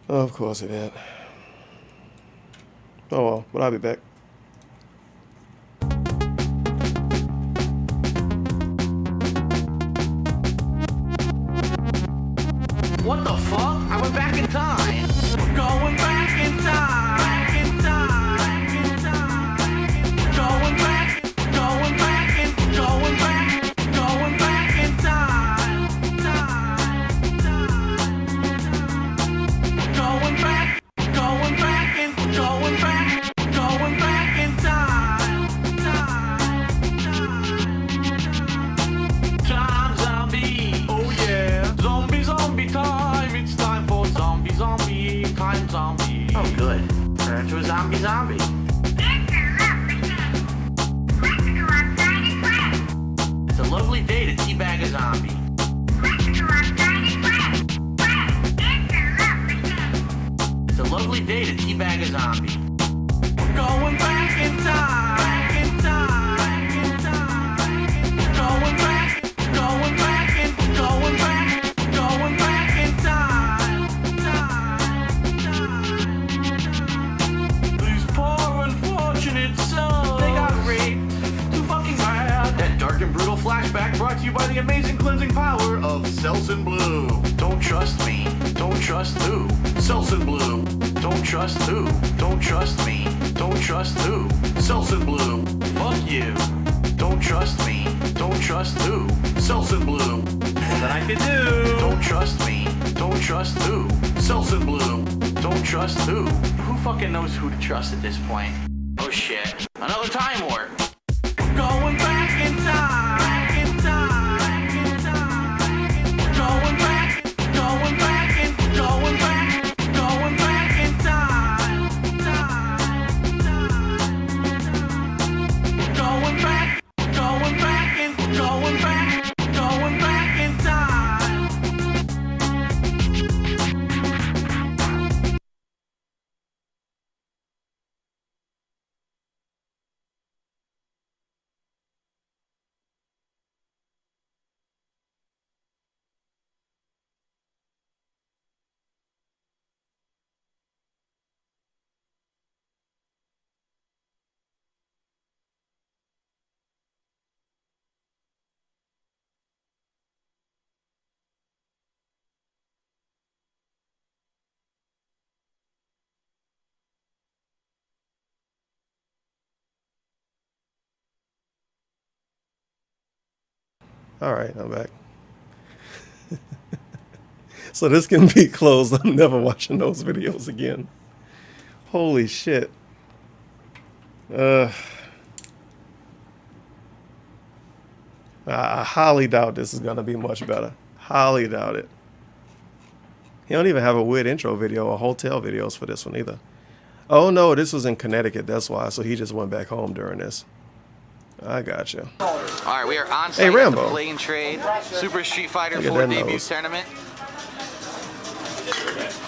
Of course he did. Oh well, but I'll be back. What the fuck? I went back in time. Going back in time. Back in time. Back in time. Going back in time. Going back turn into a zombie. It's a lovely day to teabag a zombie. It's a lovely day to teabag a zombie. We're going back in time, in time, in time. Going back in time, These poor unfortunate souls, they got raped too fucking bad. That dark and brutal flashback brought to you by the amazing cleansing power of Selsun Blue. Don't trust me. Don't trust who? Selsun Blue. Don't trust who? Don't trust me. Don't trust who? Selsun Blue. Fuck you. Don't trust me. Don't trust who? Selsun Blue. More than I can do. Don't trust me. Don't trust who? Selsun Blue. Don't trust who? Who fucking knows who to trust at this point? Oh shit. Another time warp. Going back in time, in time, in time. Going back in time, All right, I'm back. So this can be closed. I'm never watching those videos again. Holy shit. I highly doubt this is gonna be much better. Highly doubt it. He don't even have a weird intro video or hotel videos for this one either. Oh no, this was in Connecticut, that's why. So he just went back home during this. I got you. All right, we are on site at the Rambo. Play and Trade Super Street Fighter Look at 4 them debut nose. tournament.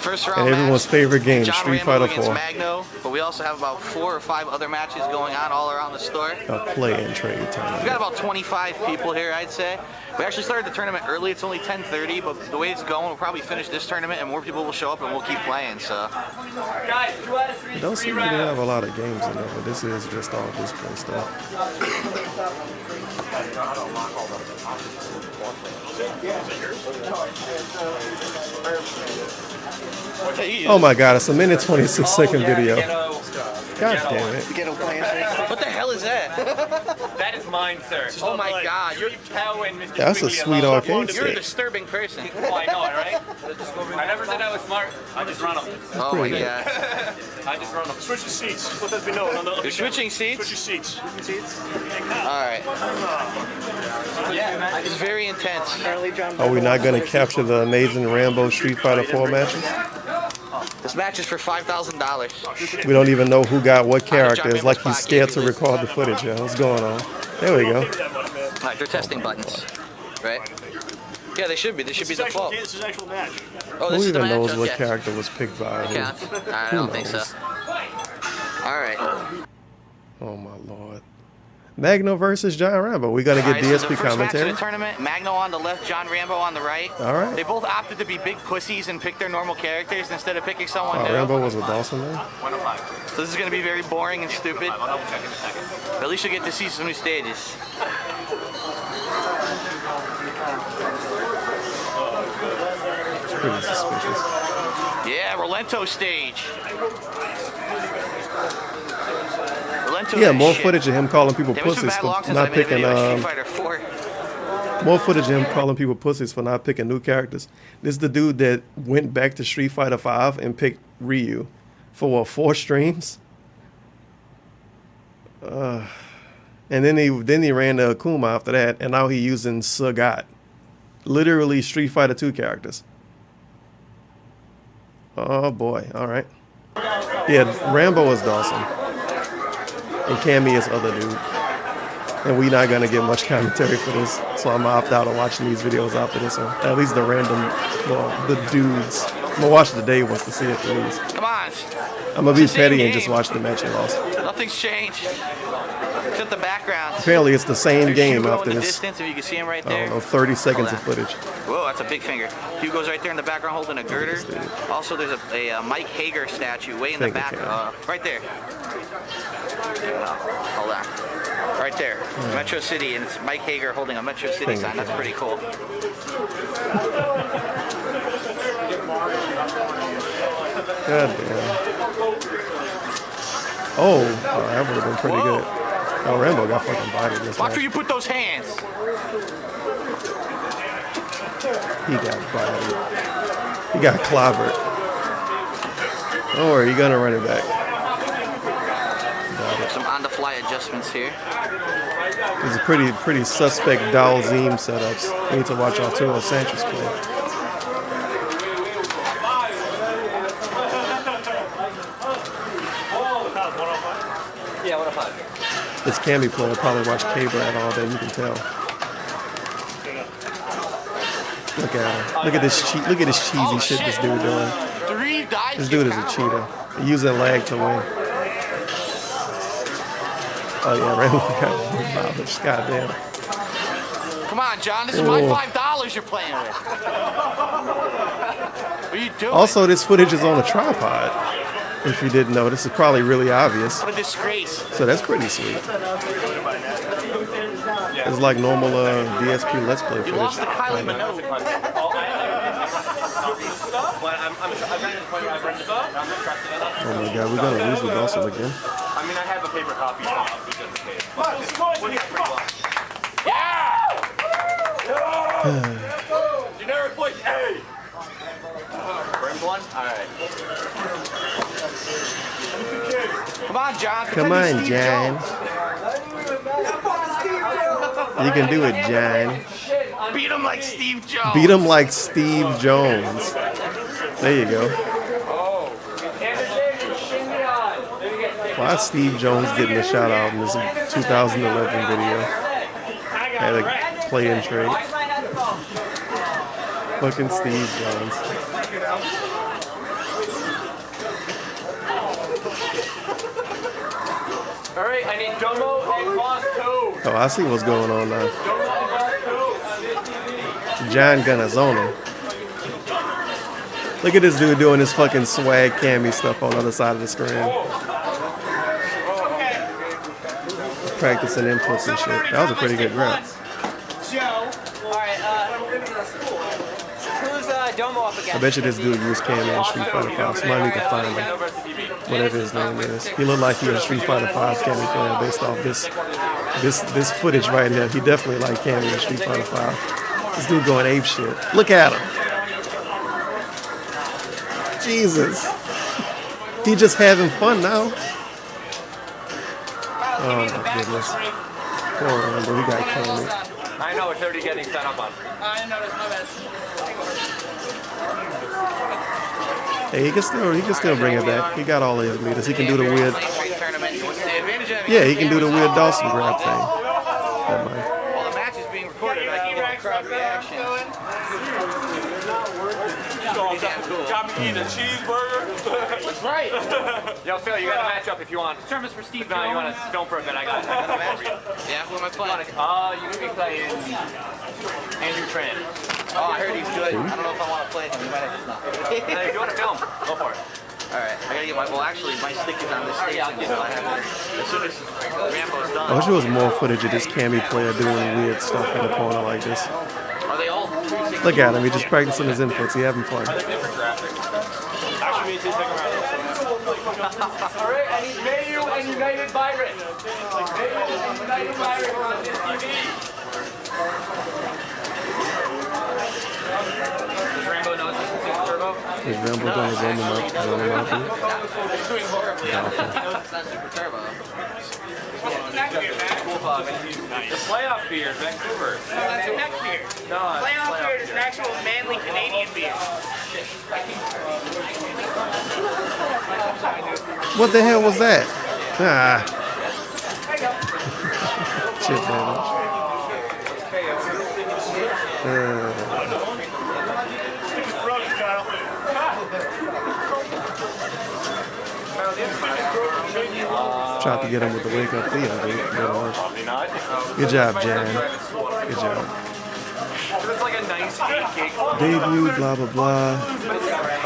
First round And everyone's match, favorite game, John Street Rambo Fighter against 4. Magno, but we also have about 4 or 5 other matches going on all around the store. A play and trade We've got tournament. about 25 people here, I'd say. We actually started the tournament early. It's only 10:30, but the way it's going, we'll probably finish this tournament and more people will show up and we'll keep playing. So, It don't seem like they have a lot of games in there, but this is just all display stuff. Oh my god, it's a minute 26-second video. God damn it. what the hell is that? That is mine, sir. Oh my God, you're That's a sweet arcade you're a stick. disturbing person. Oh, I know it, right? I never said I was smart. I just run them. Oh my pretty good. God. I just run them. Switch the seats. Let that be known. You're switching seats? Switch your seats. All right. It's very intense. Are we not going to capture the amazing Rambo Street Fighter 4 matches? This match is for $5,000. We don't even know who got what character. It's like he's scared to record the footage. Yeah, what's going on? There we go. All right, they're testing buttons, right? Yeah, they should be. They should be default. This is actual match. Oh, Who this is the even match? knows what Okay. character was picked by who? Counts? I Who don't think so. knows? All right. Oh my lord. Magno versus John Rambo. We gonna All get right, so the DSP first match commentary. of the tournament, Magno on the left, John Rambo on the right. All right. They both opted to be big pussies and pick their normal characters instead of picking someone Oh, new. Rambo was with Dawson there. So this is going to be very boring and stupid. But at least you'll get to see some new stages. It's pretty suspicious. Yeah, Rolento stage. Rolento Yeah, that more shit. footage of him calling people There was some pussies bad for long since not I made a picking. video of Street Fighter 4. More footage of him calling people pussies for not picking new characters. This is the dude that went back to Street Fighter 5 and picked Ryu for what, 4 streams. And then he ran to Akuma after that, and now he's using Sagat. Literally Street Fighter 2 characters. Oh boy, all right. Yeah, Rambo is Dawson. And Cammy is other dude. And we not gonna get much commentary for this, so I'm gonna opt out of watching these videos after this one. At least the random, well, the dudes. I'm gonna watch the day wants to see if they lose. Come on. I'm gonna be petty and just watch the match and loss. Nothing's changed. Except the background. Apparently it's the same game after this. Distance, if you can see him right I there. don't know, 30 seconds of footage. Whoa, that's a big finger. Hugo's right there in the background holding a girder. Also, there's a Mike Hager statue way in the back. Right there. Hold on. Right there. Metro City, and it's Mike Hager holding a Metro City sign. That's pretty cool. God damn. Oh, that would have been pretty good. Oh, Rambo got fucking bodied this Watch match. where you put those hands. He got bodied. He got clobbered. Don't worry, you're gonna run it back. Some on-the-fly adjustments here. These are pretty suspect Dal Zim setups. We need to watch Arturo Sanchez play. Yeah, 105. This Cammy player probably watched K-Brad all day. You can tell. Look at him. Look at this cheesy shit this dude doing. This dude is a cheater. He's using lag to win. Oh yeah, Rambo got demolished. Goddamn. Come on, John. This is my $5 you're playing with. What are you doing? Also, this footage is on a tripod. If you didn't know, this is probably really obvious. What a disgrace. So that's pretty sweet. It's like normal DSP Let's Play footage. You lost the Kylie Minogue. Oh my god, we're gonna lose with Dawson again. I mean, I have a paper copy. Yeah! Generic voice A! Brimmed one? Alright. Come on, John. Come on, John. You can do it, John. Beat him like Steve Jones. Beat him like Steve Jones. There you go. Why is Steve Jones getting a shout out in this 2011 video? Had a play and trade. Fucking Steve Jones. Alright, I need Domo and Boss 2. Oh, I see what's going on now. John Gunnazona. Look at this dude doing this fucking swag Cammy stuff on the other side of the screen. Practicing inputs and shit. That was a pretty good grab. Joe. Alright, who's Domo up against? I bet you this dude used Cammy in Street Fighter 5. Somebody need to find him. Whatever his name is. He looked like he was a Street Fighter 5 Cammy player based off this footage right here. He definitely like Cammy in Street Fighter 5. This dude going ape shit. Look at him. Jesus. He just having fun now. Oh my goodness. Poor Rambo, he got Cammy. I know it's already getting set up on. I noticed, my bad. Hey, he can still bring it back. He got all his meters. He can do the weird. Yeah, he can do the weird Dawson grab thing. Never mind. Well, the match is being recorded. I can get the crowd reaction. Got me eating a cheeseburger. That's right. Yo, Phil, you got a match up if you want. This term is for Steve. No, you want to film for a bit? I got it. Yeah, who am I playing? You can be playing Andrew Tran. Oh, I heard he's good. I don't know if I want to play him. We might have just not. Hey, if you want to film, go for it. Alright, I gotta get my. Well, actually, my stick is on this station, so I have to. As soon as Rambo's done. I wish there was more footage of this Cammy player doing weird stuff in the corner like this. Are they all 360? Look at him. He's just practicing his inputs. He having fun. Actually, me too. Take around. Alright, I need Mayu and United Byron. Mayu and United Byron on this TV. Does Rambo know this is Turbo? Is Rambo done his own amount? He's doing horribly. Yeah, it's not Super Turbo. The playoff beer, Vancouver. That's a neck beer. No, Playoff beer is an actual manly Canadian beer. What the hell was that? Ah. Chip damage. Tried to get him with the wake up Theo, dude. Good job, Jan. Good job. It's like a nice cake. Debut, blah, blah, blah.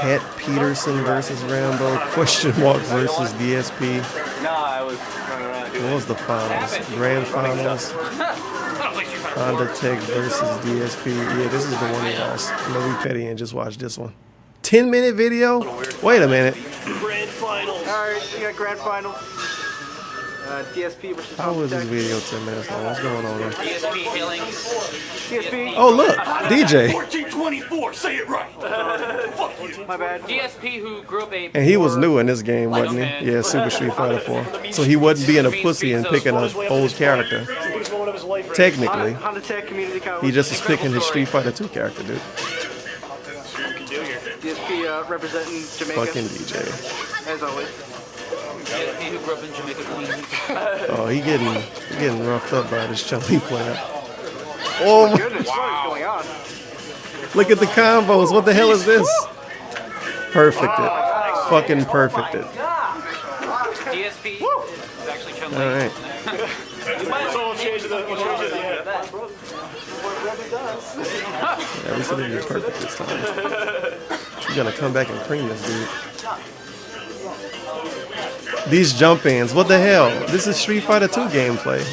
Het Peterson versus Rambo. Question mark versus DSP. No, I was running around. What was the finals? Grand finals. Honda Tech versus DSP. Yeah, this is the one he lost. Louis Petty and just watched this one. 10-minute video? Wait a minute. Grand final. Alright, we got grand final. DSP versus How was this video 10 minutes long? What's going on here? DSP hailing. DSP. Oh, look. DJ. 1424, say it right. Fuck you. My bad. DSP who grew up a. And he was new in this game, wasn't he? Yeah, Super Street Fighter 4. So he wasn't being a pussy and picking an old character. Technically. Honda Tech Community College. He just was picking his Street Fighter 2 character, dude. DSP representing Jamaica. Fucking DJ. As always. DSP who grew up in Jamaica, Queens. Oh, he getting roughed up by this Chun-Li player. Oh my Goodness, what is going on? Look at the combos. What the hell is this? Perfected. Fucking perfected. DSP is actually Chun-Li. All right. Yeah, we said it'd be perfect this time. She's gonna come back and cream this dude. These jump ins, what the hell? This is Street Fighter 2 gameplay.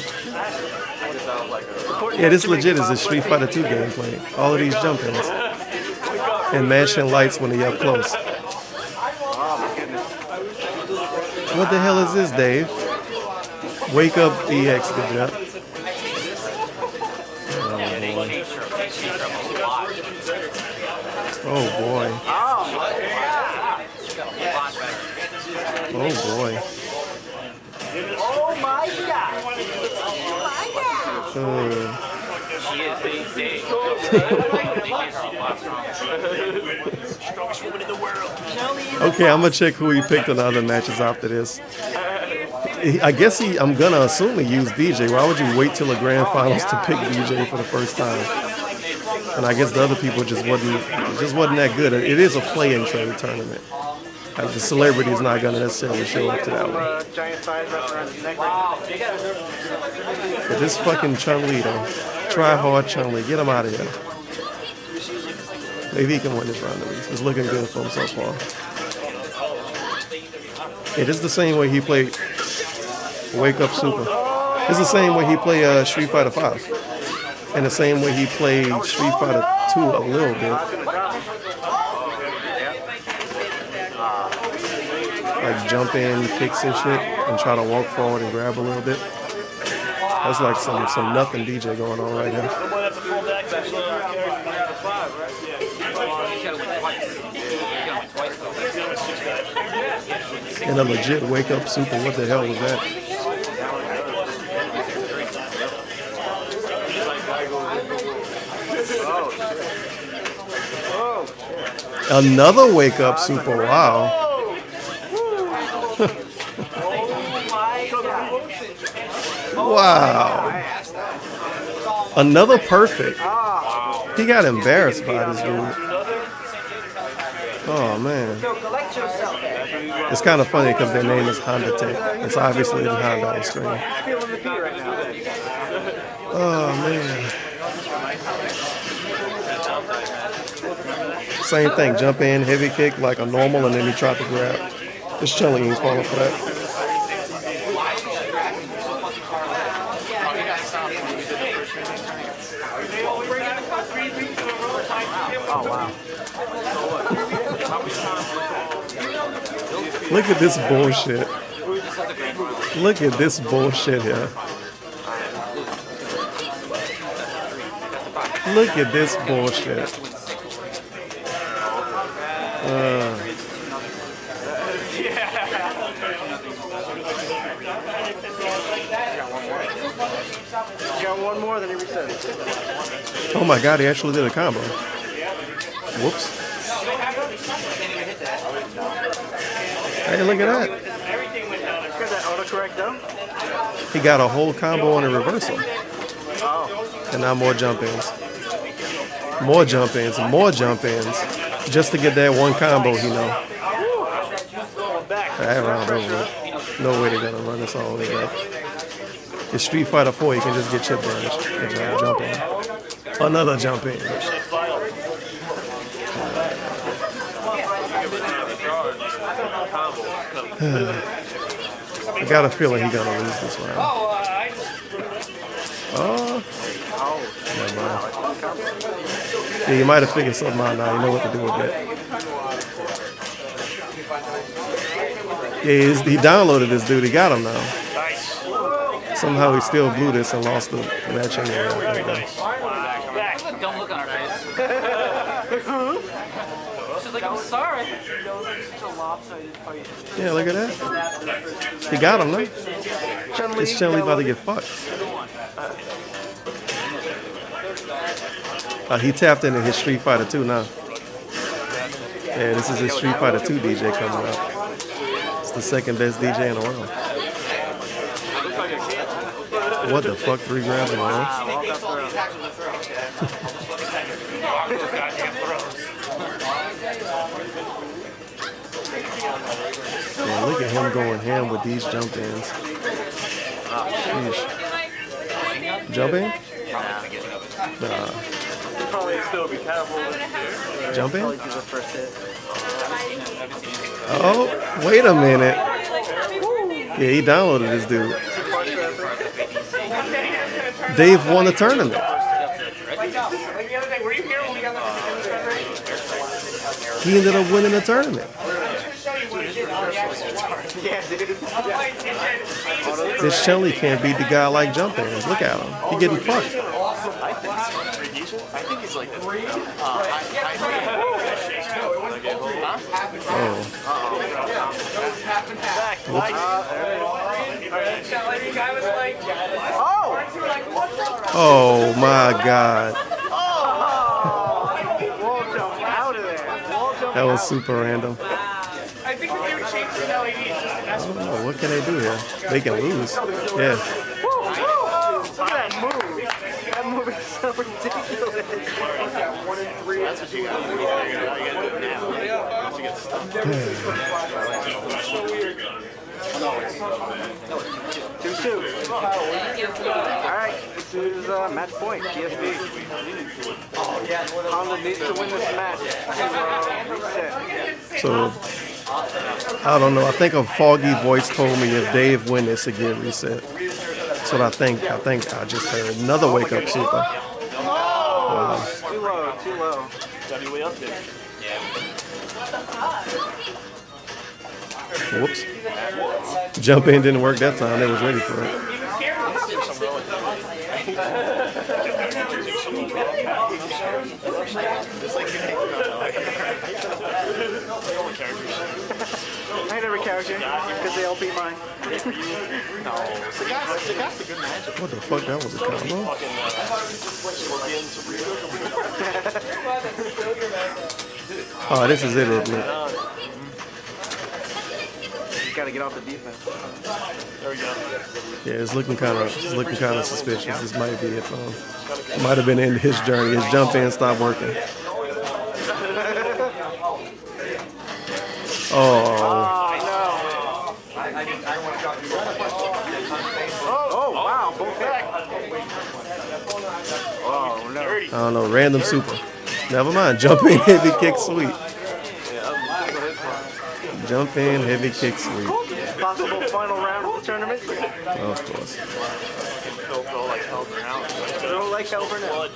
Yeah, this legit is a Street Fighter 2 gameplay. All of these jump ins. And matching lights when they up close. What the hell is this, Dave? Wake up EX, good job. Oh boy. Oh boy. Oh my god. She is the strongest woman in the world. Okay, I'm gonna check who he picked in the other matches after this. I guess I'm gonna assume he used DJ. Why would you wait till the grand finals to pick DJ for the first time? And I guess the other people just wasn't that good. It is a play-in trade tournament. Like the celebrity is not gonna necessarily show up to that one. But this fucking Chun-Li though, try hard Chun-Li, get him out of here. Maybe he can win this round at least. It's looking good for him so far. It is the same way he played Wake Up Super. It's the same way he played Street Fighter 5. And the same way he played Street Fighter 2 a little bit. Like jump in, kicks and shit, and try to walk forward and grab a little bit. That's like some nothing DJ going on right here. And a legit Wake Up Super, what the hell was that? Another Wake Up Super, wow. Wow. Another perfect. He got embarrassed by this dude. Oh man. It's kind of funny because their name is Honda Tech. It's obviously the Honda on screen. Oh man. Same thing, jump in, heavy kick like a normal, and then he tried to grab. This Chun-Li ain't falling for that. Oh wow. Look at this bullshit. Look at this bullshit here. Look at this bullshit. You got one more, then he resets. Oh my god, he actually did a combo. Whoops. Hey, look at that. Everything went down. Got that autocorrect though? He got a whole combo on a reversal. Oh. And now more jump ins. More jump ins, more jump ins. Just to get that one combo, you know. That round over. No way they're gonna run this all the way back. It's Street Fighter 4, you can just get chip damage. Good job, jump in. Another jump in. I got a feeling he's gonna lose this round. Oh. Never mind. Yeah, you might have figured something out now. You know what to do with that. Yeah, he downloaded this dude. He got him now. Somehow he still blew this and lost the match anyway. I think, Don't look on her face. She's like, I'm sorry. yeah, look at that. He got him now. This Chun-Li about to get fucked. He tapped into his Street Fighter 2 now. Yeah, this is his Street Fighter 2 DJ coming up. It's the second best DJ in the world. What the fuck, 3 grams in a row? Yeah, look at him going ham with these jump ins. Sheesh. Jump in? Nah. Probably still be careful. Jump in? Oh, wait a minute. Yeah, he downloaded this dude. Dave won the tournament. He ended up winning the tournament. This Chun-Li can't beat the guy like jump ins. Look at him. He getting fucked. I think he's like Oh my God. That was super random. I think if they would change the LED. I don't know. What can they do here? They can lose. Yeah. Look at that move. That move is so ridiculous. 1 and 3. That's what you got to do now. Two. Alright, this is match point, DSP. Honda needs to win this match to reset. So, I don't know. I think a foggy voice told me if Dave win this, it get reset. That's what I think. I just heard another wake up super. Too low. gotta be way up there. Whoops. Jump in didn't work that time. They was ready for it. I hate every character because they all beat mine. What the fuck? That was a combo? Oh, this is it, isn't it? You gotta get off the defense. There we go. Yeah, it's looking kind of suspicious. This might be it. It might have been the end of his journey. His jump in stopped working. Oh. Oh, wow. Both back. Oh, no. I don't know. Random super. Never mind. Jump in, heavy kick, sweep. Jump in, heavy kick, sweep. Possible final round of the tournament. Oh, of course. Throw like hell for now. Throw like hell for now.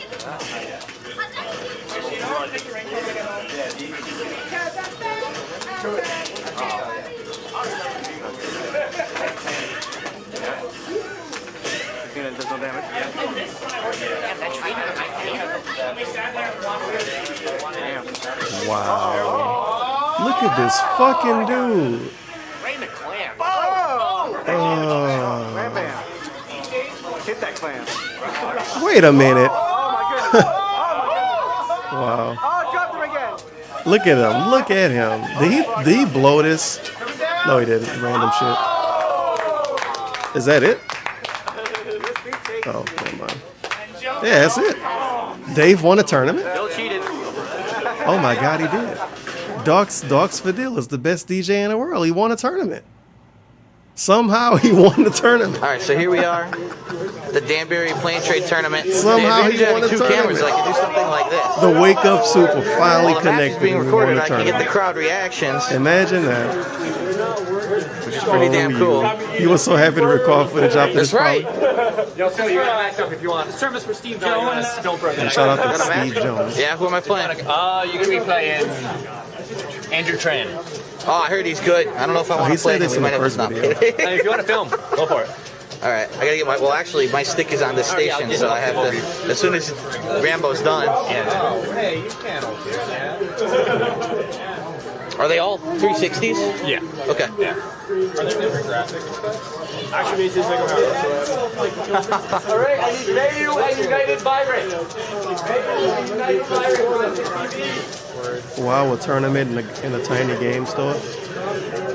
It does no damage. Wow. Look at this fucking dude. Hit that clam. Wait a minute. Oh my goodness. Wow. Oh, dropped him again. Look at him. Look at him. Did he blow this? No, he didn't. Random shit. Is that it? Oh, never mind. Yeah, that's it. Dave won a tournament. Bill cheated. Oh my God, he did. Docs Fadil is the best DJ in the world. He won a tournament. Somehow he won the tournament. All right, so here we are, the Danbury Plane Trade Tournament. Somehow Maybe he won having the two cameras, tournament. I could do something like this. The Wake Up Super finally While the match is connected. being and we recorded, won the I can get the tournament. crowd reactions, Imagine that. which is pretty damn cool. You were so happy to record footage after That's this. right. Yo, Phil, you gotta match up if you want. This tournament's for Steve Jones. Don't break And it. shout out to Got a Steve match? Jones. Yeah, who am I playing? You're gonna be playing Andrew Tran. Oh, I heard he's good. I don't know if I want he to play said him. this We in might the have to first stop. video. Hey, if you want to film, go for it. All right, I gotta get my. Well, actually, my stick is on this station, so I have to. As soon as Rambo's done. Hey, you can't. Are they all 360s? Yeah. Okay. Yeah. Are there different graphics? Actually, it's just like all right, I need Mayu and United Byron. United Byron. Wow, a tournament in a tiny game store.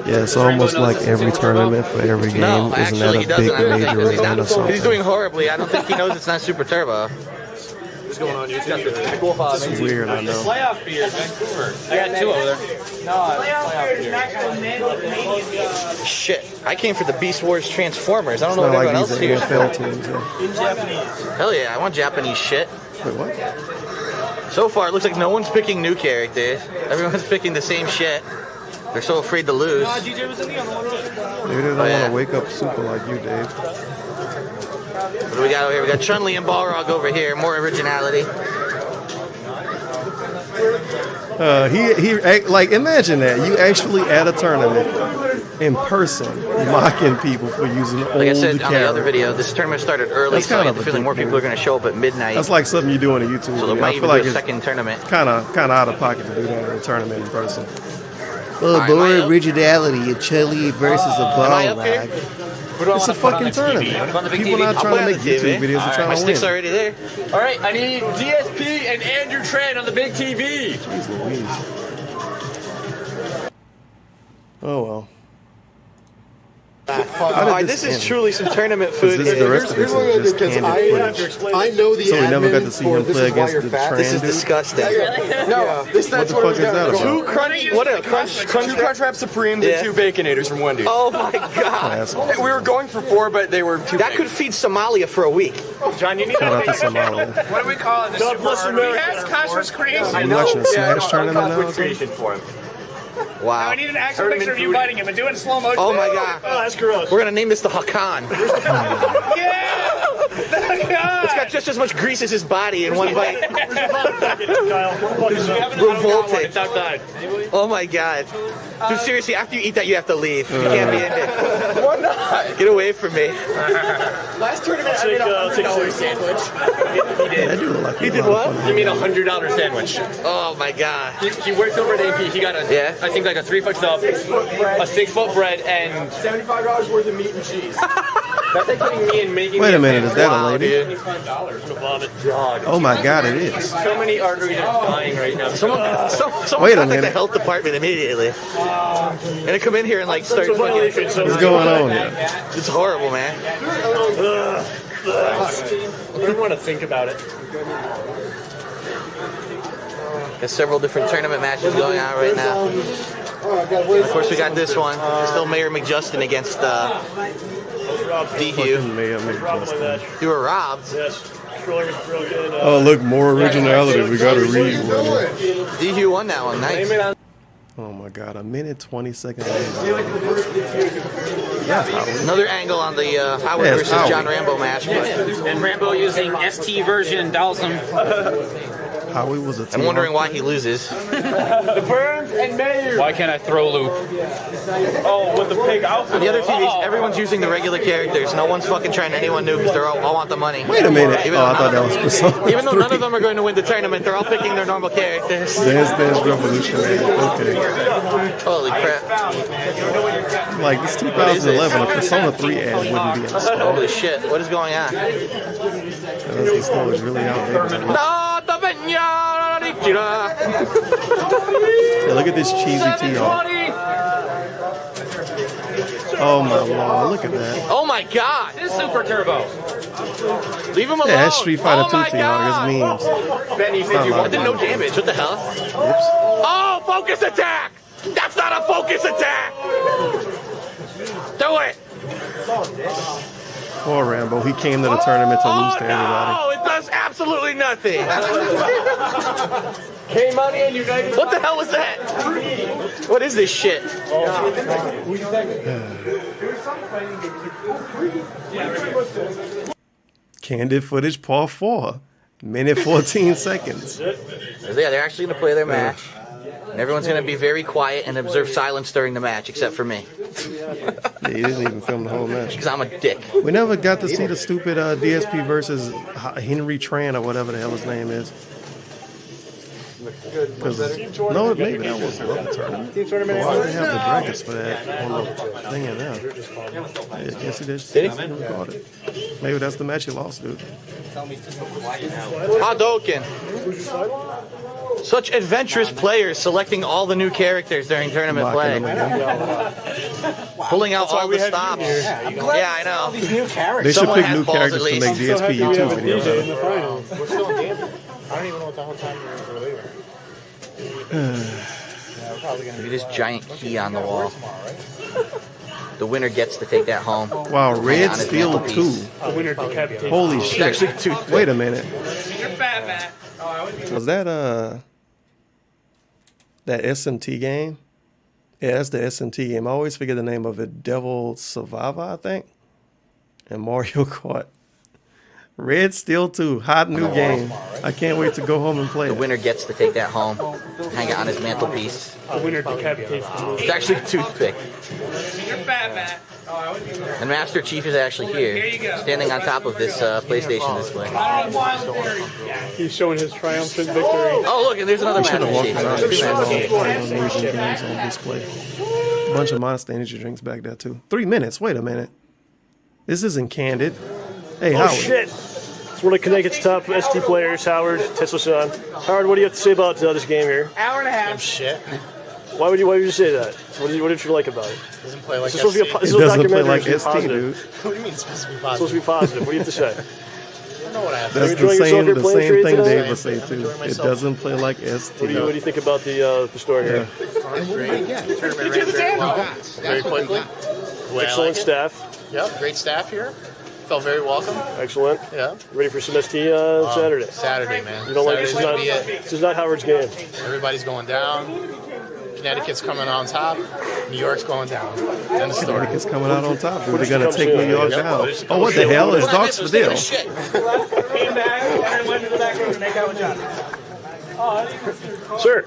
Yeah, it's almost like every tournament for every game. No, Isn't actually, he that a big doesn't. major He's, event or something? he's doing horribly. I don't think he knows it's not Super Turbo. What's going on? You got the cool It's weird, I know. playoff beer, Vancouver. I got two over there. No, playoff beer. Shit, I came for the Beast Wars Transformers. I don't It's know not what like everyone these else are here. NFL teams. Yeah. In Japanese. Hell yeah, I want Japanese shit. Wait, what? So far, it looks like no one's picking new characters. Everyone's picking the same shit. They're so afraid to lose. DJ was in the other one. Maybe they don't Oh, yeah. want to wake up super like you, Dave. What do we got over here? We got Chun-Li and Balrog over here. More originality. Like imagine that you actually at a tournament in person mocking people for using old Like I said on the camera. other video, this tournament started early, That's so I kind have of the a feeling big more people move. are going to show up at midnight. That's like something you do in a YouTube so video. there might I even feel like be a it's second tournament. kind of out of pocket to do that in a tournament in person. Well, Alright, am I more up? originality, a chili versus a Am I up here? ball. It's a fucking tournament. On the big People TV? not I'll trying play to on make the YouTube TV. videos. They're My trying to stick's win. already there. All right, I need DSP and Andrew Tran on the big TV. Jeez Louise. Oh well. Alright, this is truly some tournament food. This is the rest of this is just candid footage. I know the So we never got to admin see for him This play Is Why against You're the Fat. This is Trans dude. disgusting. No, What the fuck is that about? Two Crunchwrap Supremes Yeah. and two Baconators from Wendy's. Oh my god. Asshole. We were going for four, but they were too That big. could feed Somalia for a week. John, you need Shout out to Somalia. What do we call it? God bless America. He has conscious creation. Are you watching a Smash tournament now? or something? for him. Wow. I need an actual picture of you biting him and do it in slow motion. Oh my god. Oh, that's gross. We're gonna name this the Hakan. Yeah! It's got just as much grease as his body in one bite. Revolting. Oh my god. Dude, seriously, after you eat that, you have to leave. You can't be in it. Why not? Get away from me. Last tournament, I made $100 sandwich. I do like He did what? He made $100 sandwich. Oh my god. He worked over at AP. He got a, Yeah? I think like a 3-foot sub, a 6-foot bread, and $75 worth of meat and cheese. That's like getting me and making. Wait me a minute, is that Wow, a lady? dude. $25. God. Oh my god, it is. So many arteries are dying right now. Someone Wait a contact the minute. health department immediately. And they come in here and like start fucking... What's going on here? It's horrible, man. I don't want to think about it. Got several different tournament matches going on right now. Of course, we got this one. Still Mayor McJustin against D-Hugh. Fucking Mayor McJustin. You were robbed. Oh, look, more originality. We gotta read one. D-Hugh won that one. Nice. Oh my god, a minute 20 seconds. Another angle on the Howard Yeah, it's versus Howard. John Rambo match. But And Rambo using ST version Dalsum. Howie was a I'm wondering why he loses. The Burns and Mayer. Why can't I throw loop? Oh, with the pig outfit. On the other TVs, everyone's using the regular characters. No one's fucking trying anyone new because they all want the money. Wait a minute. Even Oh, I though thought that none was of for some. them- Even though none of them are going to win the tournament, they're all picking their normal characters. Dance Revolution. Okay. Holy crap. Like, this 2011, a Persona 3 ad wouldn't be in the store. Holy shit. What is going on? The store is really outdated. Yeah, look at this cheesy tee off. Oh my lord, look at that. Oh my god! This is Super Turbo. Leave him alone. Yeah, that's Street Fighter 2 my team, dog. It's memes. Benny, I did no damage. What the hell? Oops. Oh, focus attack! That's not a focus attack! Do it! Poor Rambo. He came to the tournament to lose to everybody. Oh, it does absolutely nothing. Came on in, you guys. What the hell was that? What is this shit? Candid footage, part 4. Minute 14 seconds. Yeah, they're actually going to play their match. And everyone's going to be very quiet and observe silence during the match, except for me. Yeah, he didn't even film the whole match. Because I'm a dick. We never got to see the stupid DSP versus Henry Tran or whatever the hell his name is. No, maybe that was the tournament. But why did they have the Dragons for that on the thing in there? Yes, he did. Did he? Recorded. Maybe that's the match he lost, dude. Hadouken. Such adventurous players selecting all the new characters during tournament play. Pulling out all the stops. Yeah, I know. They should pick new characters to make DSP YouTube videos. We're still in Gambit. I don't even know what the whole time we're leaving. Look at this giant key on the wall. The winner gets to take that home. Wow, Red Steel 2. Holy shit. Wait a minute. Was that that SMT game? Yeah, that's the SMT game. I always forget the name of it. Devil Survivor, I think. And Mario Kart. Red Steel 2, hot new game. I can't wait to go home and play The it. winner gets to take that home, hang it on his mantelpiece. The winner decapitates the movie. It's actually a toothpick. You're fat, Matt. And Master Chief is actually here, standing on top of this PlayStation display. He's showing his triumphant victory. Oh, look, and there's another We should Master have Chief. walked around and Two showed all Master Chiefs. those amazing games on display. A bunch of Monster Energy drinks back there, too. 3 minutes. Wait a minute. This isn't Candid. Hey, Oh, Howard. shit. It's one of Connecticut's top ST players, Howard, Tesla-san. Howard, what do you have to say about this game here? Hour and a half. Shit. Why would you say that? What did you like about it? Doesn't play like This is supposed to be ST. a, this is It a doesn't play documentary. like It's ST, positive. dude. What do you mean it's supposed to be It's positive? supposed to be positive. What do you have to say? I don't know what I have to That's say. the enjoying yourself same, here the playing same trade thing today? Dave would say, too. enjoying It myself. doesn't play like ST. What do you think about the story here? Great. Tournament ran very well. Very quickly. The way I Excellent like it. staff. Yep, great staff here. Felt very welcome. Excellent. Yeah. Ready for some ST Saturday? Saturday, man. You don't like this? Saturday's gonna be it. This is not Howard's game. Everybody's going down. Connecticut's coming on top. New York's going down. End of story. Connecticut's coming out on top, dude. Footage They're going comes to take soon. New York Yep, down. footage Oh, comes what the soon. hell is Doc Spadil? Came back and went to the back room to make out with John. Sir.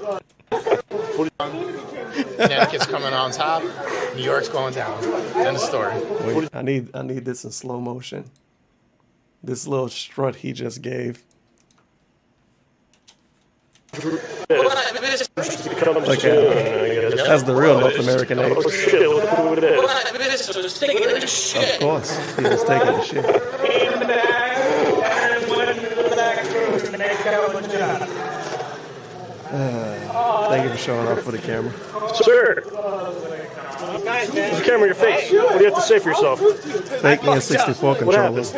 Connecticut's coming on top. New York's going down. End of story. Wait, I need this in slow motion. This little strut he just gave. Like that's the real North American age. Oh shit! Look what it is. Of course, he was taking the shit. Thank you for showing up for the camera. Sir. There's a camera in your face. What do you have to say for yourself? Fake N64 controllers.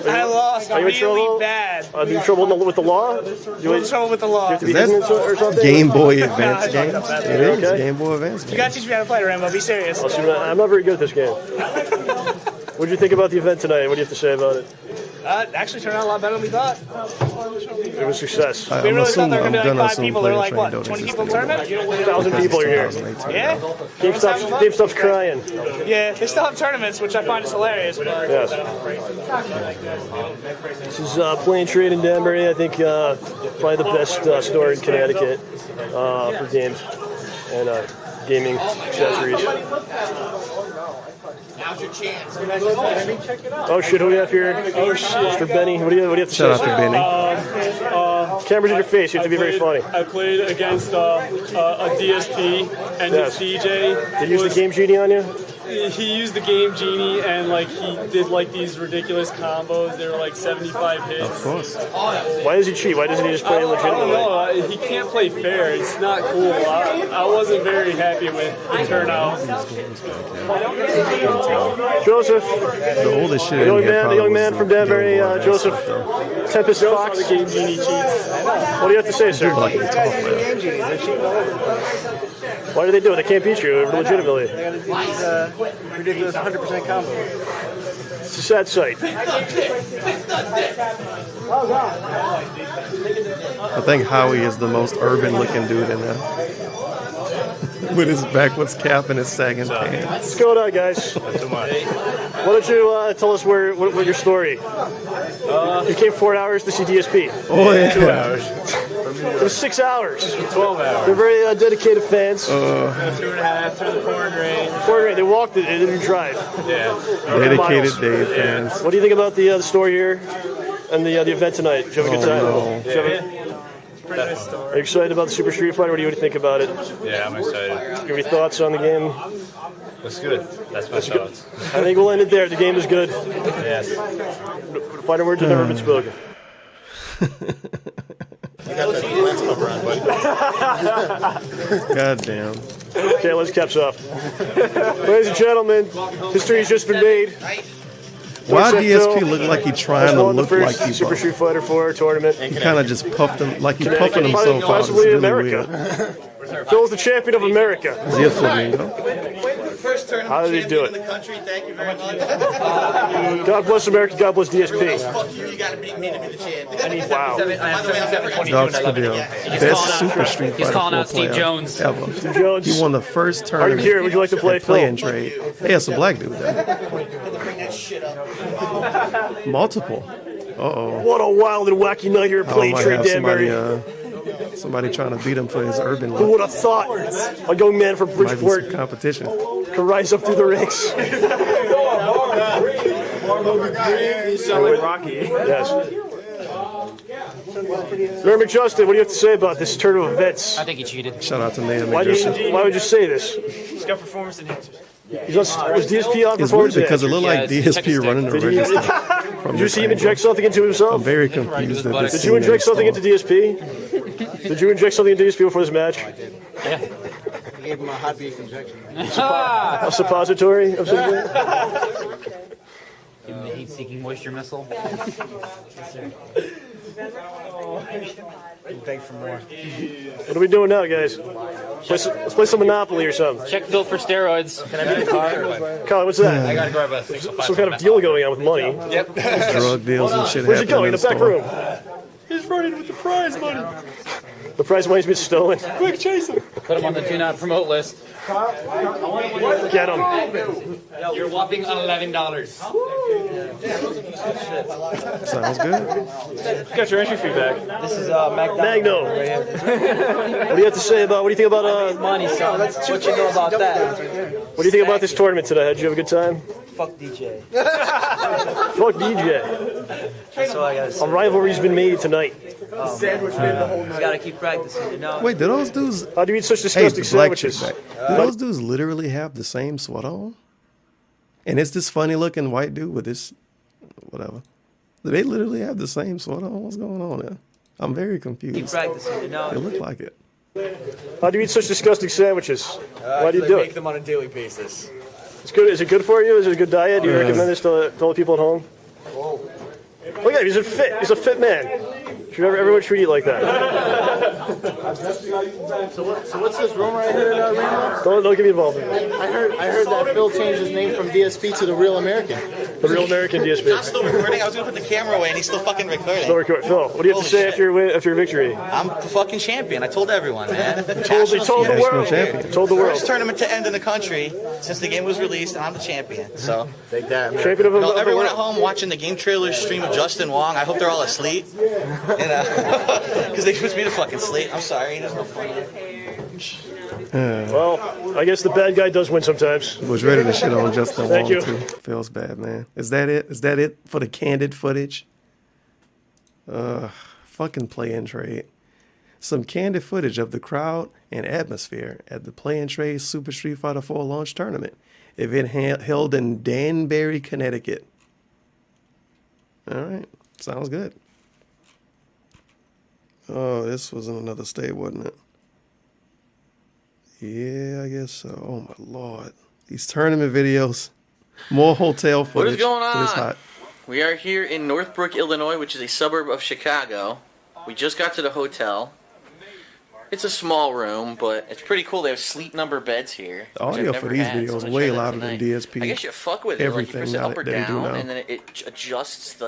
I lost Are you in trouble? really bad. Are you in trouble with the law? You in trouble with the law. You have to be Is that ignorant or something? Game Boy Advance games? It is Okay. Game Boy Advance You gotta games. teach me how to play, Rambo. Be serious. I'm not very good at this game. What did you think about the event tonight? What do you have to say about it? Actually turned out a lot better than we thought. It was a success. We I'm really thought assuming there were I'm gonna be gonna like 5 assume people. There were Player like, what, Train don't 20 exist people in the anymore. tournament? 1,000 people are here. 2018. Yeah? GameStop's crying. Yeah, they still have tournaments, which I find is hilarious. But Yes. This is Plain Trade in Danbury. I think probably the best store in Connecticut for games and gaming accessories. Now's your chance. Oh shit, who do we have here? Oh shit, Mr. Benny. What do you have to Shout out say? to Benny. Cameras in your face. You have to be very funny. I played against a DSP and Yes. the DJ. Did you use the game genie on you? he used the Game Genie and like he did like these ridiculous combos. They were like 75 hits. Of course. Why does he cheat? Why doesn't he just play I don't legitimately? know. He can't play fair. It's not cool. I wasn't very happy with the turnout. Joseph, The oldest shit. the young man from Danbury, Joseph Tempest Fox. The Game Genie cheats. What do you have to say, sir? Why do they do it? They can't beat you legitimately. Ridiculous 100% combo. It's a sad sight. I think Howie is the most urban-looking dude in there. With his backwards cap and his sagging pants. What's going on, guys? Why don't you tell us what your story? You came 4 hours to see DSP. Oh, yeah. 2 hours. It was 6 hours. 12 hours. They're very dedicated fans. 2.5 through the pouring rain. Pouring rain. They walked it. They didn't drive. Yeah. Dedicated Dave fans. What do you think about the story here and the event tonight? Did you have a good time? No. Pretty nice story. Are you excited about the Super Street Fighter? What do you think about it? Yeah, I'm excited. Do you have any thoughts on the game? Looks good. That's my thoughts. I think we'll end it there. The game is good. Yes. Final words have never been spoken. God damn. Okay, let's caps off. Ladies and gentlemen, history has just been made. Why Phil DSP look like he trying to won the look first like he Super buff? Street Fighter 4 tournament. He kind of just puffed him, like he's Connecticut, puffing himself out. It's possibly really America. weird. Phil's the champion of America. Yes, Flamingo. First tournament How did he do champion it? in the country. Thank you very much. God bless America. God bless DSP. Fuck you. You gotta beat me to be the champion. Wow. Dogs for deal. Best Super Street Fighter 4 calling out Steve player Jones. ever. Steve Jones. He won the first Are you tournament. here? Would you like to play, Play Phil? and trade. Hey, it's a black dude though. Multiple. Uh-oh. What a wild and wacky night here at Play might Trade have somebody, Danbury. somebody trying to beat him for his urban Who look. would have thought a young man from Might be some Bridgeport competition. could rise up through the ranks? You sound like Rocky. Yes. Mayor McJustin, what do you have to say about this turn of events? I think he cheated. Shout out to Mayor Why McJustin. would you say this? He's got performance enhancers. Was DSP on It's weird performance because it looked like Yeah, check his DSP running the Did you- register. Did you see him inject something into I'm himself? very confused at this. Did you inject something into DSP? Did you inject something into DSP before this match? Yeah. He gave him a hot beef injection. A suppository of some sort? Give him the heat-seeking moisture missile. Beg for more. What are we doing now, guys? Let's play some Monopoly or something. Check Phil for steroids. Can I be the car? Colin, what's that? I gotta grab a 605. Some kind of deal going on with money. Yep. Drug deals and shit Where's he happening going? In in the back store. room. He's running with the prize money. The prize money's been stolen. Quick, chase him. Put him on the do not promote list. Get him. You're whopping $11. Sounds good. Got your entry fee back. This is McDonald's. Magno. What do you have to say about? What do you think about? Money, son. What you know about that? What do you think about this tournament today? Did you have a good time? Fuck DJ. Fuck DJ. That's all I gotta say. A rivalry's been made tonight. Sandwich made the whole night. You gotta keep practicing, you know? Wait, do those dudes? How do you eat such Hey, disgusting the black sandwiches? chick back. Do those dudes literally have the same sweater on? And it's this funny looking white dude with this, whatever. Do they literally have the same sweater on? What's going on there? I'm very Keep confused. practicing, you know? They look like it. How do you eat such disgusting sandwiches? Why do you do make it? them on a daily basis. It's good. Is it good for you? Is it a good diet? Do you recommend this to all the people at home? Look at him. He's a fit man. Should everyone treat you like that? So what's this room right here, Rainbow? Don't get me involved in it. I heard that Phil changed his name from DSP to the Real American. The Real American DSP. John's still recording. I was gonna put the camera away, and he's still fucking recording. Phil, what do you have to say after your victory? I'm the fucking champion. I told everyone, man. Told the world. Told the world. First tournament to end in the country since the game was released, and I'm the champion. So, take that, man. Champion of everyone at home watching the game trailer stream of Justin Wong. I hope they're all asleep, because they put me to fucking sleep. I'm sorry. There's no fun. Well, I guess the bad guy does win sometimes. Was ready to shit on Justin Thank Wong you. too. Feels bad, man. Is that it? Is that it for the candid footage? Fucking play and trade. Some candid footage of the crowd and atmosphere at the Play and Trade Super Street Fighter 4 launch tournament. Event held in Danbury, Connecticut. All right. Sounds good. Oh, this was in another state, wasn't it? Yeah, I guess so. Oh, my Lord. These tournament videos. More hotel footage. What is going But it's on? hot. We are here in Northbrook, Illinois, which is a suburb of Chicago. We just got to the hotel. It's a small room, but it's pretty cool. They have sleep number beds here. The audio for these videos is way louder than DSP. I guess you fuck with it. Like you press it Everything up or that they do down, now. and then it adjusts the.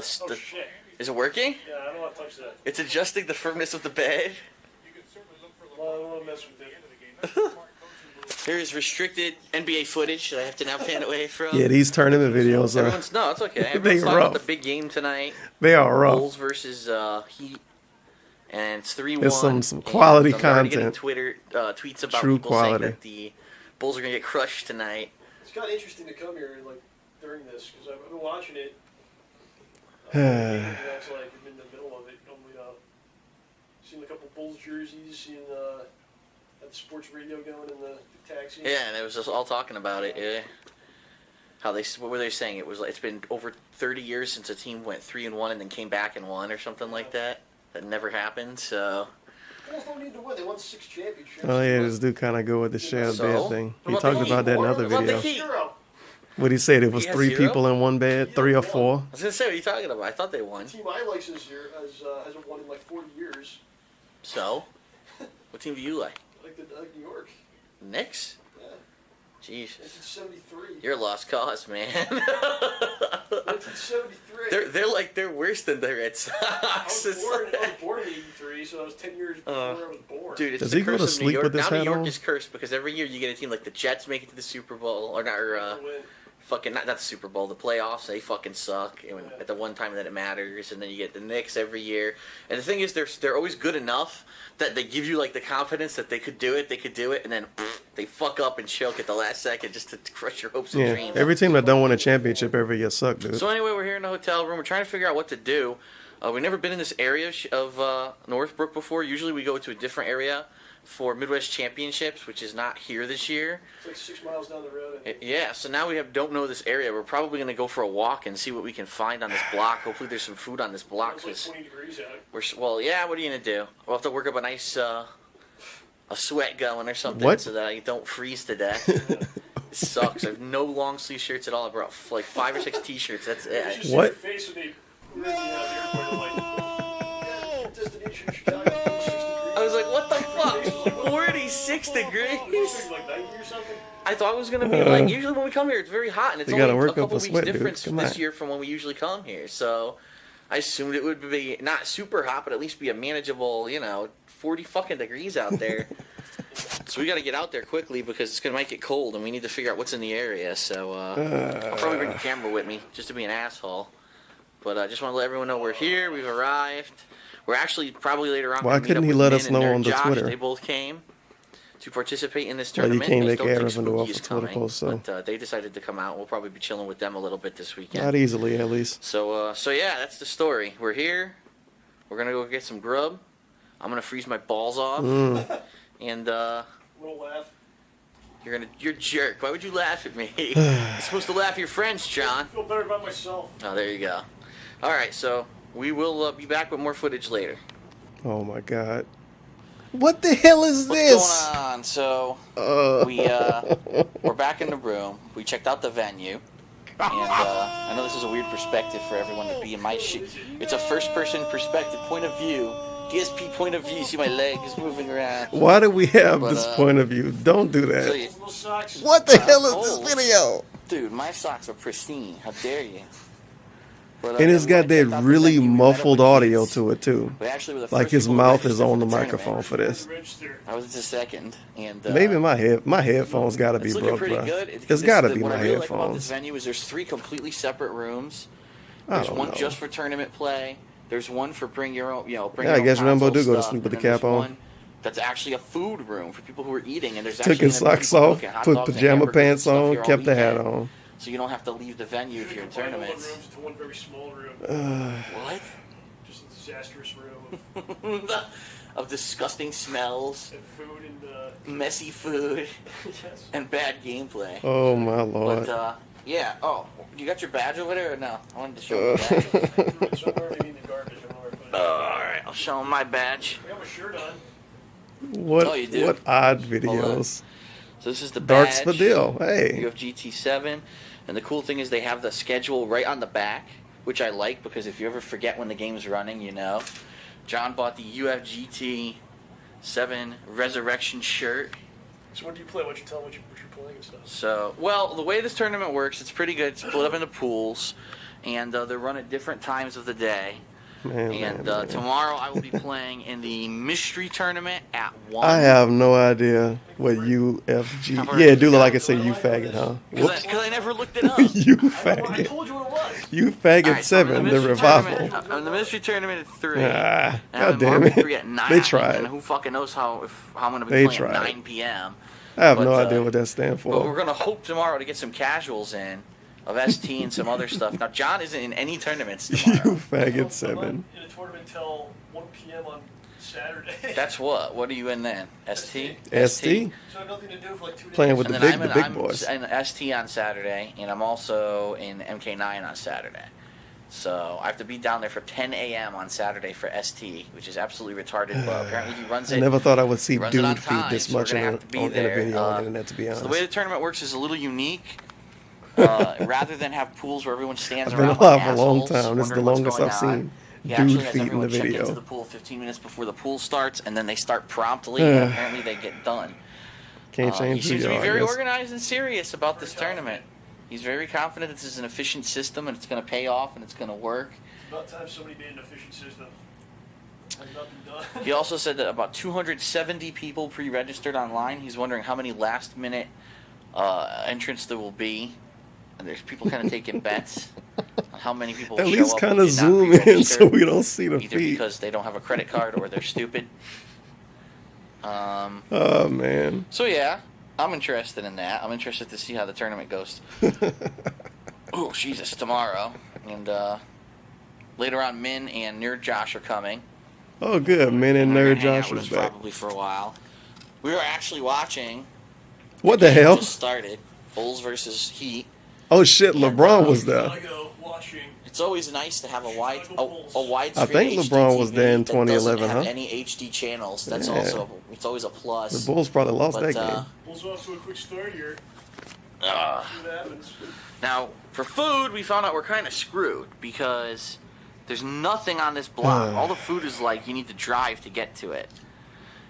Is it working? Yeah, I don't want to touch that. It's adjusting the firmness of the bed. Well, I don't want to mess with it. Here's restricted NBA footage that I have to now pan away from. Yeah, these tournament videos are. No, it's okay. They Everyone's talking rough. about the big game tonight. They are rough. Bulls versus Heat. And it's 3-1. There's some quality and I'm already getting content. Twitter tweets about True people saying quality. that the Bulls are going to get crushed tonight. It's kind of interesting to come here like during this because I've been watching it. Yeah. That's like I'm in the middle of it. Seen a couple Bulls jerseys. Seen had the sports radio going in the taxi. Yeah, and it was just all talking about it. Yeah. What were they saying? It was like it's been over 30 years since a team went 3-1 and then came back and won or something like that. That never happened. So. Bulls don't need to win. They won 6 championships. Oh, yeah, this dude kind of go with the share So? bed thing. He What talked about the about that in Heat? another What about the video. Heat? What he said, it was He has 3 zero? people in one bed, 3 or 4. I was going to say, what are you talking about? I thought they won. The team I like this year hasn't won in like 40 years. So? What team do you like? I like New York. Knicks? Yeah. Jeez. 1973. You're a lost cause, man. 1973. They're worse than the Red Sox. I was born in 83, so that was 10 years before I was born. Dude, it's Does the he go curse to of sleep New York. with this Now New hat York on? is cursed because every year you get a team like the Jets make it to the Super Bowl, or not the Super Bowl, the playoffs. They fucking suck at the one time that it matters, and then you get the Knicks every year. And the thing is, they're always good enough that they give you like the confidence that they could do it, and then they fuck up and choke at the last second just to crush your hopes and Yeah, dreams. every team that don't win a championship every year suck, dude. So anyway, we're here in the hotel room. We're trying to figure out what to do. We've never been in this area of Northbrook before. Usually we go to a different area for Midwest Championships, which is not here this year. It's like 6 miles down the road. Yeah, so now we don't know this area. We're probably going to go for a walk and see what we can find on this block. Hopefully there's some food on this block. It's like 20 degrees out. What are you going to do? We'll have to work up a nice a sweat going or something What? so that I don't freeze to death. It sucks. I have no long sleeve shirts at all. I brought like 5 or 6 t-shirts. That's it. You should see their face when they were at the airport. They're like, destination Chicago, 46 degrees. I was like, what the fuck? 46 degrees? Like 90 or something? I thought it was going to be like, usually when we come here, it's very hot, and it's You only gotta a work up couple a weeks sweat, dude. difference Come this on. year from when we usually come here. So I assumed it would be not super hot, but at least be a manageable, 40 fucking degrees out there. So we got to get out there quickly because it's going to might get cold, and we need to figure out what's in the area. So I'll probably bring the camera with me just to be an asshole. But I just want to let everyone know we're here. We've arrived. We're actually probably later on. Why gonna meet couldn't up he with let Min us and know Nerd on the Josh. Twitter? They both came to participate in this Well, you tournament. can't They make don't think errors and do Spooky off is the Twitter coming, post, so. but they decided to come out. We'll probably be chilling with them a little bit this weekend. Not easily, at least. So yeah, that's the story. We're here. We're gonna go get some grub. I'm gonna freeze my balls off, and We'll laugh. you're a jerk. Why would you laugh at me? You're supposed to laugh at your friends, John. I feel better about myself. Oh, there you go. All right, so we will be back with more footage later. Oh my God. What the hell is this? What's going on? So we're back in the room. We checked out the venue, and I know this is a weird perspective for everyone to be in my shoe. It's a first-person perspective, point of view, DSP point of view. See my legs moving around. Why do we have But, this point of view? Don't do So that. you- What the hell is oh, this video? Dude, my socks are pristine. How dare you? But, And it's got that really muffled audio to it too. We actually were the Like first his people to mouth is register on for the the microphone for this. I was the second, and Maybe my headphones gotta be it's looking broke, pretty bro. good. It's gotta be what my I really like about this headphones. venue is there's 3 completely separate rooms. I There's don't one know. just for tournament play. There's one for bring your own, bring Yeah, your I own guess Rambo console do go to stuff, sleep with and the then there's cap on. one that's actually a food room for people who are eating, and there's Took actually his gonna be socks people off, cooking hot put dogs and pajama hamburgers and pants stuff on, here all kept the hat weekend. on. So you don't have to leave the venue if you're in tournaments. Rooms to one very small room. What? just a disastrous room of disgusting smells, and food and messy food, yes. and bad gameplay. Oh my lord. But yeah. Oh, you got your badge over there or no? I wanted to show you the badge. Somewhere maybe in the garbage. I don't know where I put it. All right, I'll show him my badge. I got my shirt on. What? Oh, you do? What odd videos? So this is the badge. Darts for deal. Hey. You have GT7, and the cool thing is they have the schedule right on the back, which I like because if you ever forget when the game's running, you know. John bought the UFGT7 Resurrection shirt. So when do you play? Why don't you tell what you're playing and stuff? So, well, the way this tournament works, it's pretty good. It's split up into pools, and they're run at different times of the day. Man. Tomorrow I will be playing in the mystery tournament at 1. I have no idea what UFG. Yeah, it do look like it say you faggot, huh? Because I never looked it up. You faggot. I told you what it was. You faggot Right, so 7, the revival. I'm in the mystery tournament at 3. Ah, and I'm God in damn Marvel it. 3 at 9. They tried. And who fucking knows how I'm going to be They playing at tried. 9 p.m. I have no idea what that stands But we're for. going to hope tomorrow to get some casuals in of ST and some other stuff. Now, John isn't in any tournaments tomorrow. You faggot 7. I'm in a tournament until 1 p.m. on Saturday. That's what? What are you in then? ST? ST? So I have nothing to do for like 2 days. Playing with And the then big I'm boys. in ST on Saturday, and I'm also in MK9 on Saturday. So I have to be down there for 10 a.m. on Saturday for ST, which is absolutely retarded, but apparently he runs it. I never thought I would see he runs it on dude feed time, this so we're much gonna in have to be a there. video on the internet, to be honest. So the way the tournament works is a little unique. Rather than have pools where everyone stands I've been around alive like for a long assholes, time. This is the wondering what's longest going I've on, seen he actually dude has feed in everyone the check into video. the pool 15 minutes before the pool starts, and then they start promptly, and apparently they get done. Can't change He who seems you to be are, I very guess. organized and serious about this tournament. He's very confident this is an efficient system, and it's going to pay off, and it's going to work. It's about time somebody made an efficient system. Has not been done. He also said that about 270 people pre-registered online. He's wondering how many last-minute entrants there will be. And there's people kind of taking bets on how many people At show least up kind who of did not zoom in pre-register, so we don't see the either feed. because they don't have a credit card or they're stupid. Oh, man. So yeah, I'm interested in that. I'm interested to see how the tournament goes. Oh, Jesus, tomorrow. And later on, Min and Nerd Josh are coming. Oh, good. Min and They're Nerd gonna hang out Josh with was us back. probably for a while. We were actually watching. What the game hell? Just started. Bulls versus Heat. Oh, shit. LeBron was there. It's always nice to have a widescreen I think HD LeBron was TV there in that doesn't 2011, have huh? any HD channels. That's Yeah. also it's always a plus. The Bulls probably lost But, that game. Bulls off to a quick start here. See what happens. Now, for food, we found out we're kind of screwed because there's nothing on this block. All the food is like you need to drive to get to it.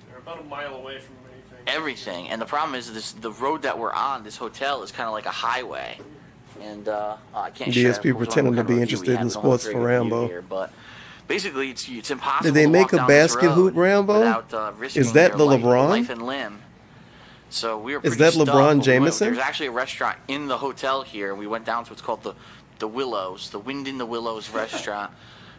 They're about a mile away from anything. Everything. And the problem is the road that we're on, this hotel, is kind of like a highway. And I can't share DSP what pretending to kind of be review interested we in had. sports We for don't have a great Rambo. review here, but basically, it's impossible Did they to make walk a down this basket road hoop Rambo? without, risking Is that your the life, LeBron? life and limb. So we were Is pretty that stuffed, LeBron but Jameson? There's actually a restaurant in the hotel here. We went down to what's called the Willows, the Wind in the Willows restaurant,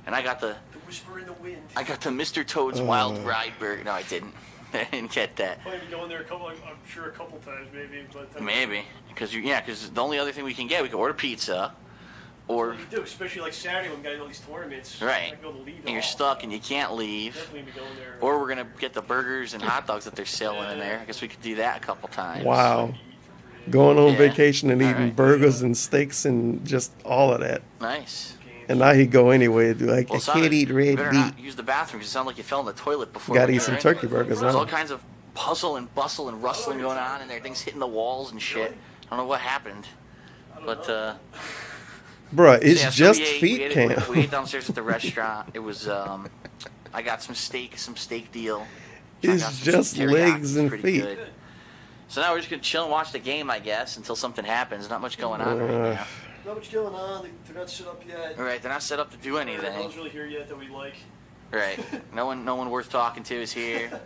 and I got the whisper in the wind. I got the Mr. Toad's Wild Ride Burger. No, I didn't. I didn't get that. Probably be going there I'm sure a couple times maybe, but Maybe because the only other thing we can get, we can order pizza, or you do, especially like Saturday when we got all these tournaments. right, I go to leave and you're off. stuck and you can't leave. Definitely be going there. Or we're gonna get the burgers and hot dogs that they're selling in there. I guess we could do that a couple times. Wow. Going on Yeah. vacation and All eating right. burgers and steaks and just all of that. Nice. And now he go anyway. Like, Well, I can't eat you red better meat. not use the bathroom because it sounded like you fell in the toilet before. Gotta we eat got some in. turkey burgers, There's huh? all kinds of hustle and bustle and rustling going on in there. Things hitting the walls and shit. I don't know what happened, but Bruh, it's so just we feet ate, camp. We ate downstairs at the restaurant. It was I got some steak deal. John It's got some just teriyaki. legs and Pretty feet. good. So now we're just gonna chill and watch the game, I guess, until something happens. Not much going on right now. Not much going on. They're not set up yet. All right, they're not set up to do No anything. one's really here yet that we like. Right. No one worth talking to is here.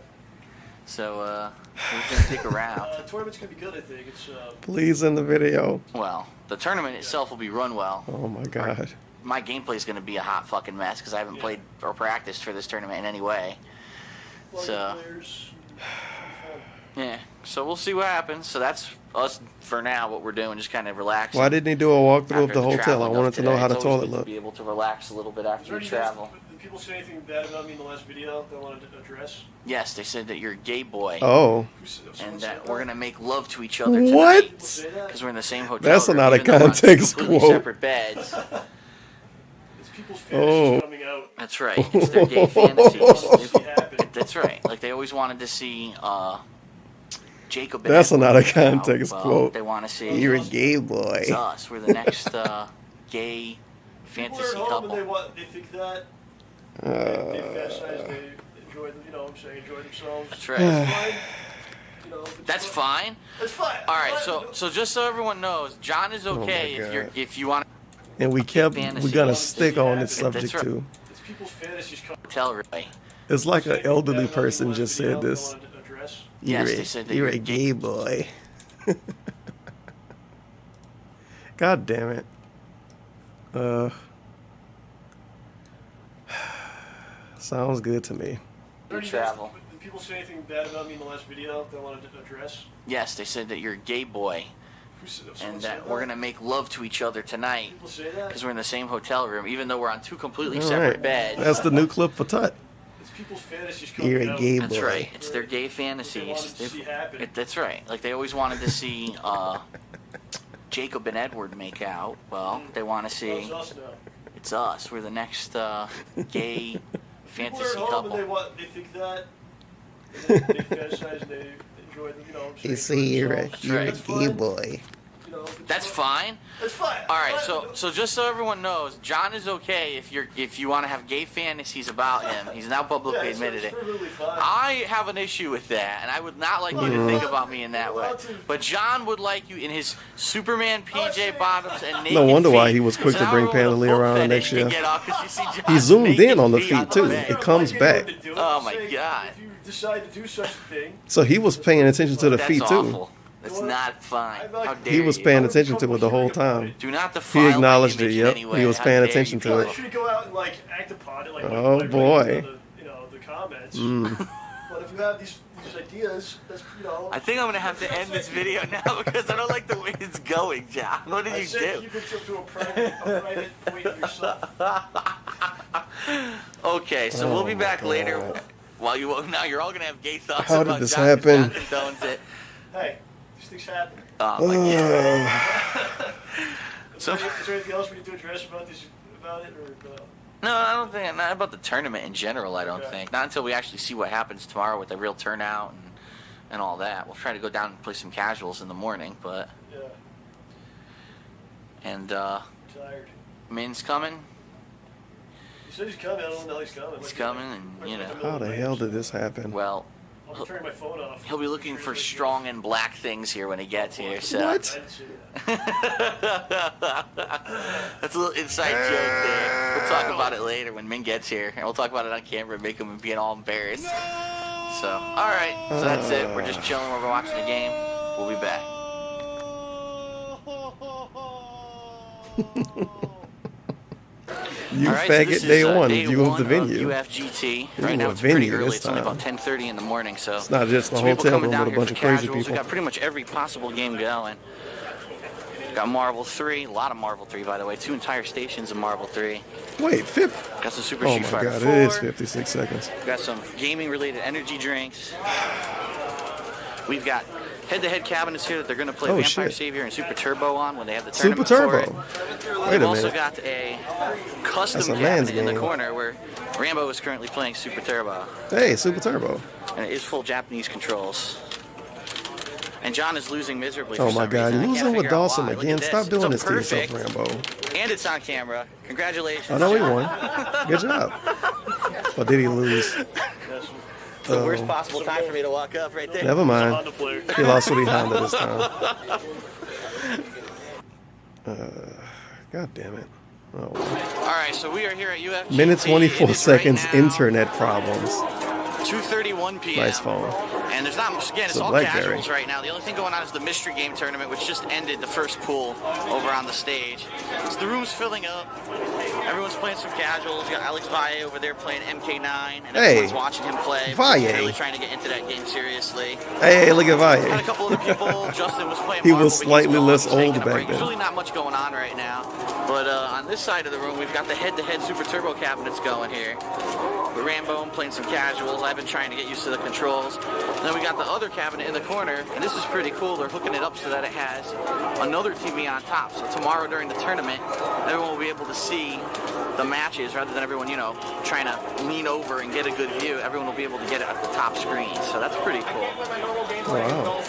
So we're just gonna take a round. Tournament's gonna be good, I think. It's Please in the video. Well, the tournament itself will be run well. Oh my god. My gameplay is gonna be a hot fucking mess because I haven't played or practiced for this tournament in any way. So players. yeah, So we'll see what happens. So that's us for now. What we're doing, just kind of relaxing. Why didn't he do a walkthrough of After the hotel? I traveling wanted of to know how the today, it's always toilet good to looked. be able to relax a little bit after you travel. Did people say anything bad about me in the last video that I wanted to address? Yes, they said that you're a gay boy. Oh. And that we're gonna make love to each other What? tonight because we're in the same hotel. That's room, not a even though we're on context completely quote. Separate beds. Oh. That's right. It's their gay fantasies. That's right. Like they always wanted to see Jacob. And That's Edward not a make out. context Well, quote. They want to see. You're a gay boy. It's us. We're the next gay fantasy People are at home couple. and they think that they fantasize, they enjoy, enjoy themselves. That's right. That's fine. That's fine. All right. So just so everyone knows, John is okay Oh my if you want. And we're gonna stick on this subject That's right. too. It's people's fantasies come. Hotel room. It's like an elderly person just said this. Yes, You're they said that you're you're a gay boy. God damn it. Sounds good to me. Travel. Did people say anything bad about me in the last video that I wanted to address? Yes, they said that you're a gay boy. And that we're gonna make love to each other tonight because we're in the same hotel room, even though we're on two completely All separate right. beds. That's the new clip for Tut. It's people's fantasies You're a gay boy. That's right. It's their gay fantasies. That's right. Like they always wanted to see Jacob and Edward make out. Well, they want to see. It's us. We're the next gay fantasy People are at home couple. and they think that they fantasize, they enjoy, You see, you're a gay boy. That's fine. That's fine. All right, so just so everyone knows, John is okay if you want to have gay fantasies about him. He's now publicly admitted it. I have an issue with that, and I would not like you to think about me in that way. But John would like you in his Superman PJ bottoms and naked No wonder why feet. he was quick So to bring now everyone with Pandalee a around foot next fetish year. can get off 'cause you see He John's zoomed in naked on the feet feet too. bed. It comes back. Oh my god. If you decide to do such a thing, So he was paying attention to the That's feet too. awful. That's not fine. How dare He was you. paying attention to it the whole time. Do not defile He my acknowledged it. image in Yep, any way. he was How paying dare attention you. to it. should go out and act upon it, Oh, boy. the comments. Mm. But if you have these ideas, that's I think I'm gonna have to end this video now because I don't like the way it's going, John. What did I you said do? keep it to a private point of yourself. Okay, so we'll be Oh, back my later. God. While now you're all gonna have gay thoughts How did about this John, 'cause happen? John condones it. Hey, these things happen. Oh my God. So Is there anything else we need to address about it, or? no, I don't think not about the tournament in general. I don't think not until we actually see what happens tomorrow with the real turnout and all that. We'll try to go down and play some casuals in the morning, but Yeah. and Tired. Min's coming. He said he's coming. I don't know he's coming. He's coming, and you know. How the hell did this happen? Well, I'll be turning my phone off. he'll be looking for strong and black things here when he gets here. So. What? That's a little inside joke there. We'll talk about it later when Min gets here, and we'll talk about it on camera and make him being all embarrassed. So, all right. So that's it. We're just chilling. We're watching the game. We'll be back. You All right, so faggot this day is, one day view of one the venue. UFGT. Ooh, Right now a it's pretty venue early. this It's only time. about 10:30 in the morning, so It's not just a some people hotel coming room down with a here bunch for of crazy casuals. people. We got pretty much every possible game going. Got Marvel 3, a lot of Marvel 3 by the way. 2 entire stations of Marvel 3. Wait, 50? Got some Super Oh Street my Fighter God, 4. it is 56 seconds. Got some gaming-related energy drinks. We've got head-to-head cabinets here that they're going to play Oh, Vampire shit. Savior and Super Turbo on when they have the Super tournament Turbo. for it. Wait We've a also minute. got a custom That's a man's cabinet in the game. corner where Rambo is currently playing Super Turbo. Hey, Super Turbo. And it is full Japanese controls. And John is losing miserably for Oh my some God, reason. I can't losing with figure out Dawson why. Look again. at Stop It's doing a this to yourself, perfect, Rambo. And it's on camera. Congratulations. I know he John. won. Good job. Or did he lose? It's the worst possible time for me to walk up right there. Never mind. He lost what he Honda this time. God damn it. Oh, well. All right, so we are here at UFGT. Minute 24 It is seconds, right now internet problems. 2:31 p.m. Nice phone. And there's not much, again, it's all casuals right now. The only thing going on is the mystery game tournament, which just ended the first pool over on the stage. So the room's filling up. Everyone's playing some casuals. You got Alex Valle over there playing MK9, and everyone's watching him play. Valle. Really trying to get into that game seriously. Hey, look at Valle. Had a couple other people. Justin was playing. He was slightly less old back then. There's really not much going on right now. But on this side of the room, we've got the head-to-head Super Turbo cabinets going here. With Rambo playing some casuals. I've been trying to get used to the controls. And then we got the other cabinet in the corner, and this is pretty cool. They're hooking it up so that it has another TV on top. So tomorrow during the tournament, everyone will be able to see the matches rather than everyone, you know, trying to lean over and get a good view. Everyone will be able to get it at the top screen. So that's pretty cool. Wow.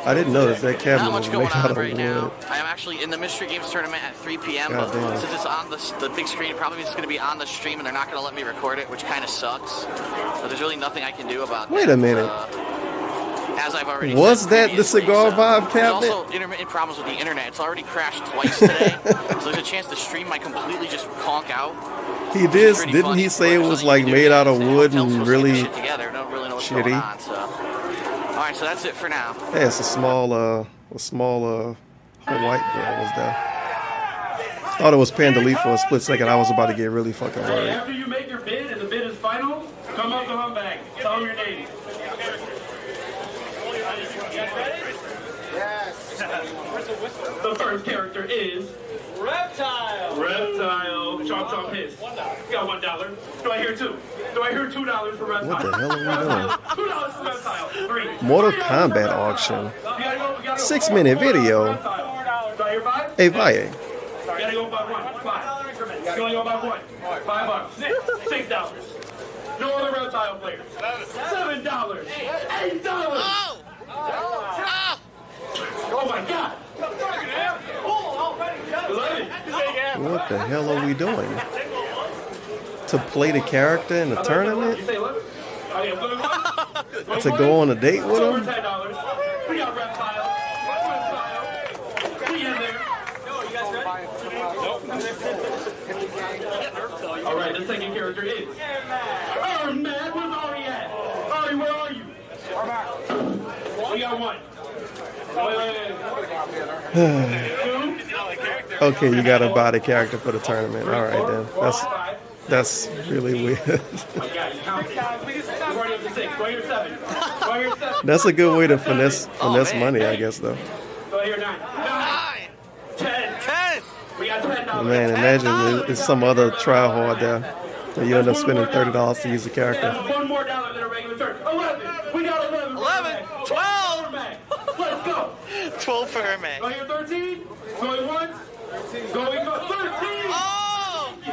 I didn't notice that cabinet was made out of wood. I am actually in the Mystery Games tournament at 3 p.m. But since it's on the big screen, it probably is going to be on the stream, and they're not going to let me record it, which kind of sucks. So there's really nothing I can do about that. Wait a minute. As I've already was that the Cigar Vibe cabinet? There's also intermittent problems with the internet. It's already crashed twice today, so there's a chance the stream might completely just conk out. He did. Didn't he say it was like made out of wood and really shitty? All right, so that's it for now. Hey, it's a small white girl was there. Thought it was Pandalif for a split second. I was about to get really fucking worried. After you make your bid and the bid is final, come up to Humbag. Tell them your name. Yes. The first character is Reptile. Reptile. Chomp chomp hiss. You got $1. Do I hear two? Do I hear $2 for Reptile? What the hell are we doing? $2 for Reptile. 3. Mortal Kombat auction. 6-minute video. Do I hear 5? Hey, Valle. You gotta go by 1. 5. You only go by 1. $5. $6. No other Reptile players. $7. $8. Oh my God! What the hell are we doing? To play the character in the tournament? To go on a date with him? We got Reptile. We in there. All right, the second character is Matt. Where's Ari at? Ari, where are you? We got 1. Okay, you gotta buy the character for the tournament. All right, then. That's really weird. That's a good way to finesse money, I guess, though. 9, 10. We got $10. Man, imagine it's some other try hard there. And you end up spending $30 to use the character. $1 more than a regular turn. 11. We got 11. 12. Let's go. 12 for her, man. Go here, 13. Going 1. Going 13. Oh! I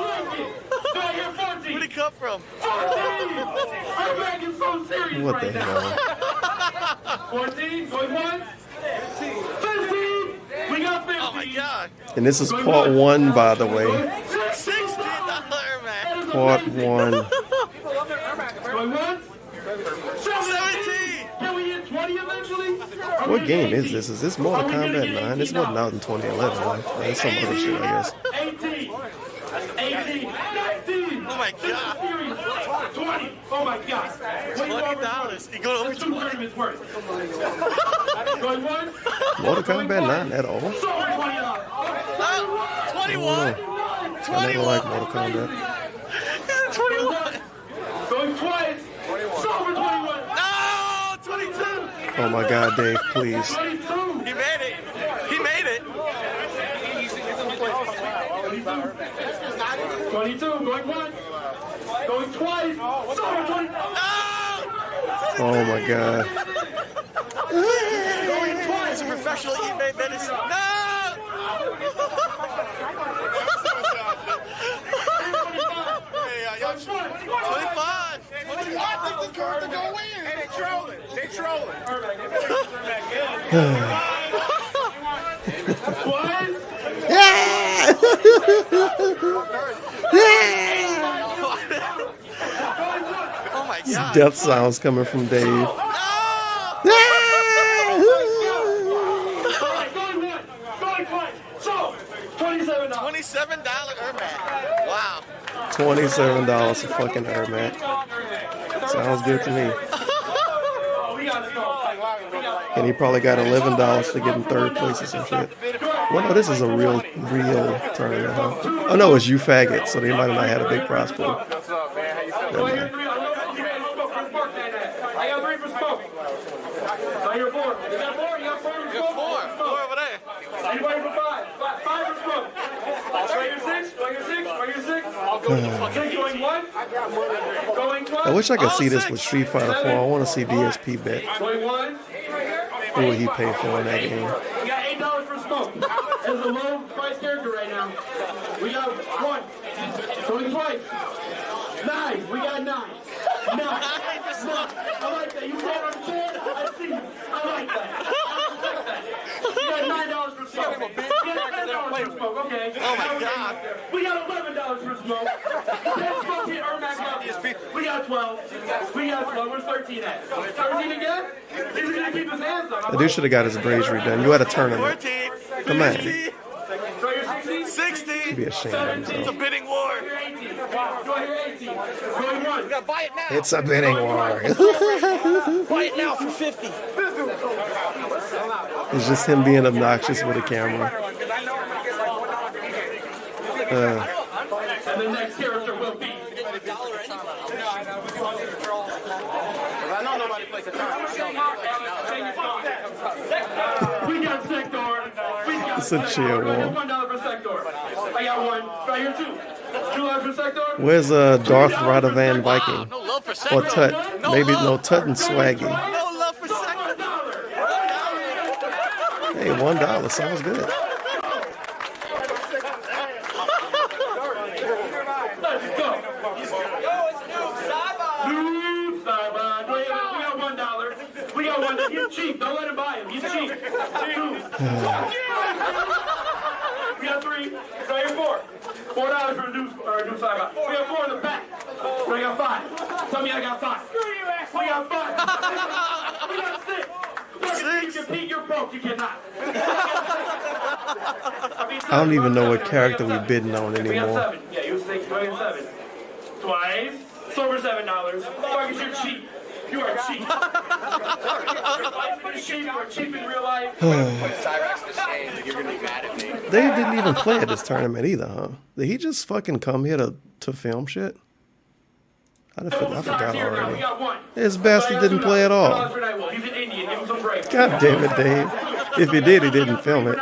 like it. Go here, 14. Where'd it come from? 14. Our back is so serious What right the now. hell? 14. Going 1. 15. We got 15. Oh my God. And this is part 1, by the way. $16, man. Part 1. Going 1. 17. Can we hit 20 eventually? What game is this? Is this Mortal Kombat 9? This wasn't out in 2011, right? That's some other shit, I guess. 18. 19. Oh my God. 20. Oh my God. $20. You go over 2 tournaments worth. Going 1. Mortal Kombat 9 at all? 21. 21. I never liked Mortal Kombat. 21. Going twice. Sober 21. No, 22. Oh my God, Dave, please. 22. He made it. He made it. 22. Going 1. Going twice. Sober 20. Oh my God. Going twice. A professional eBay medicine. No. 25. They trolling. Oh my God. Death sounds coming from Dave. $27 Ermac. Wow. $27 for fucking Ermac. Sounds good to me. And he probably got $11 to get in third place or some shit. Well, no, this is a real tournament, huh? Oh, no, it's you faggot, so they might have not had a big prize pool. What's up, man? How you feeling? I got 3 for smoke. I hear 4. You got 4? You got 4 for smoke? 4 over there. Anybody for 5? 5 for smoke. Right here 6? Right here 6? Right here 6? I'll go to the fucking going 1? Going 1? I wish I could see this with Street Fighter 4. I want to see DSP bet. Going 1? What would he pay for in that game? We got $8 for smoke. That's a low price character right now. We got 1. Going twice. 9. We got 9. 9. I like that. You stand on the chair. I see you. I like that. We got $9 for smoke. We got $10 for smoke. Okay. Oh my God. We got $11 for smoke. Smoke hit Ermac up. We got 12. We got 12. Where's 13 at? 13 again? He's gonna keep his hands up. The dude should have got his brazier done. You had a tournament. Come on. 60. He'd be ashamed of himself. It's a bidding war. Do I hear 18? Going 1. You gotta buy it now. It's a bidding war. Buy it now for 50. It's just him being obnoxious with a camera. And the next character will be. I know nobody plays the We got Sector. It's a chill wall. $1 for Sector. I got 1. Right here 2. $2 for Sector. Where's Darth Radovan Viking? Or Tut? Maybe no Tut and Swaggy. Hey, $1 sounds good. We got 1. He's cheap. Don't let him buy him. He's cheap. 2. We got 3. Right here 4. $4 for a new side. We got 4 in the back. We got 5. Tell me I got 5. We got 5. We got 6. You can peek, you're broke. You cannot. I don't even know what character we bidding on We got anymore. 7. Yeah, you was thinking 7. Twice. Silver $7. Marcus, you're cheap. You are cheap. Your life is cheap. You are cheap in real life. You're gonna be mad at me. They didn't even play at this tournament either, huh? Did he just fucking come here to film shit? I forgot already. His bastard didn't play at all. He's an Indian. Give him some break. God damn it, Dave. If he did, he didn't film it.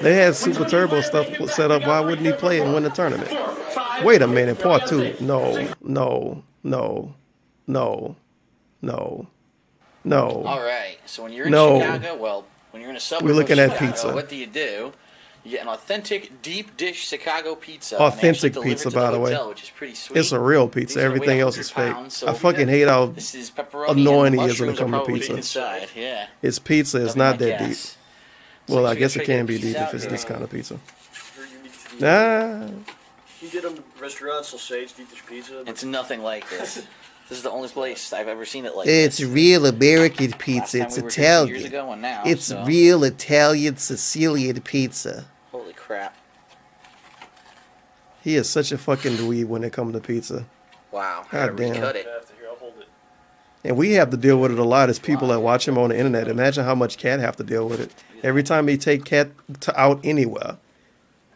They had Super Turbo stuff set up. Why wouldn't he play and win the tournament? Wait a minute, part 2. No. All right. So when you're in No. Chicago, when you're in a suburb We're looking of at Chicago, pizza. what do? You get an authentic deep dish Chicago pizza. Authentic and they actually pizza, deliver it by to the way. hotel, which is pretty sweet. It's a real These pizza. are Everything weight else is fake. 100 pounds, so I fucking hate how this is pepperoni annoying and he is when it mushrooms are comes to probably pizza. inside. Yeah. It's pizza. It's That'd not be my that deep. guess. Well, So I you guess should it can be figure deep this if out it's here. this kind of pizza. Nah. You get them restaurants, they'll say it's deep dish pizza. It's nothing like this. This is the only place I've ever seen it like It's this. real American pizza. Last It's time we were here 2 years Italian. ago and now, It's so- real Italian Sicilian pizza. Holy crap. He is such a fucking dweeb when it comes to pizza. Wow. God damn. Recut it. And we have to deal with it a lot as people that watch him on the internet. Imagine how much Cat have to deal with it. Every time he take Cat out anywhere.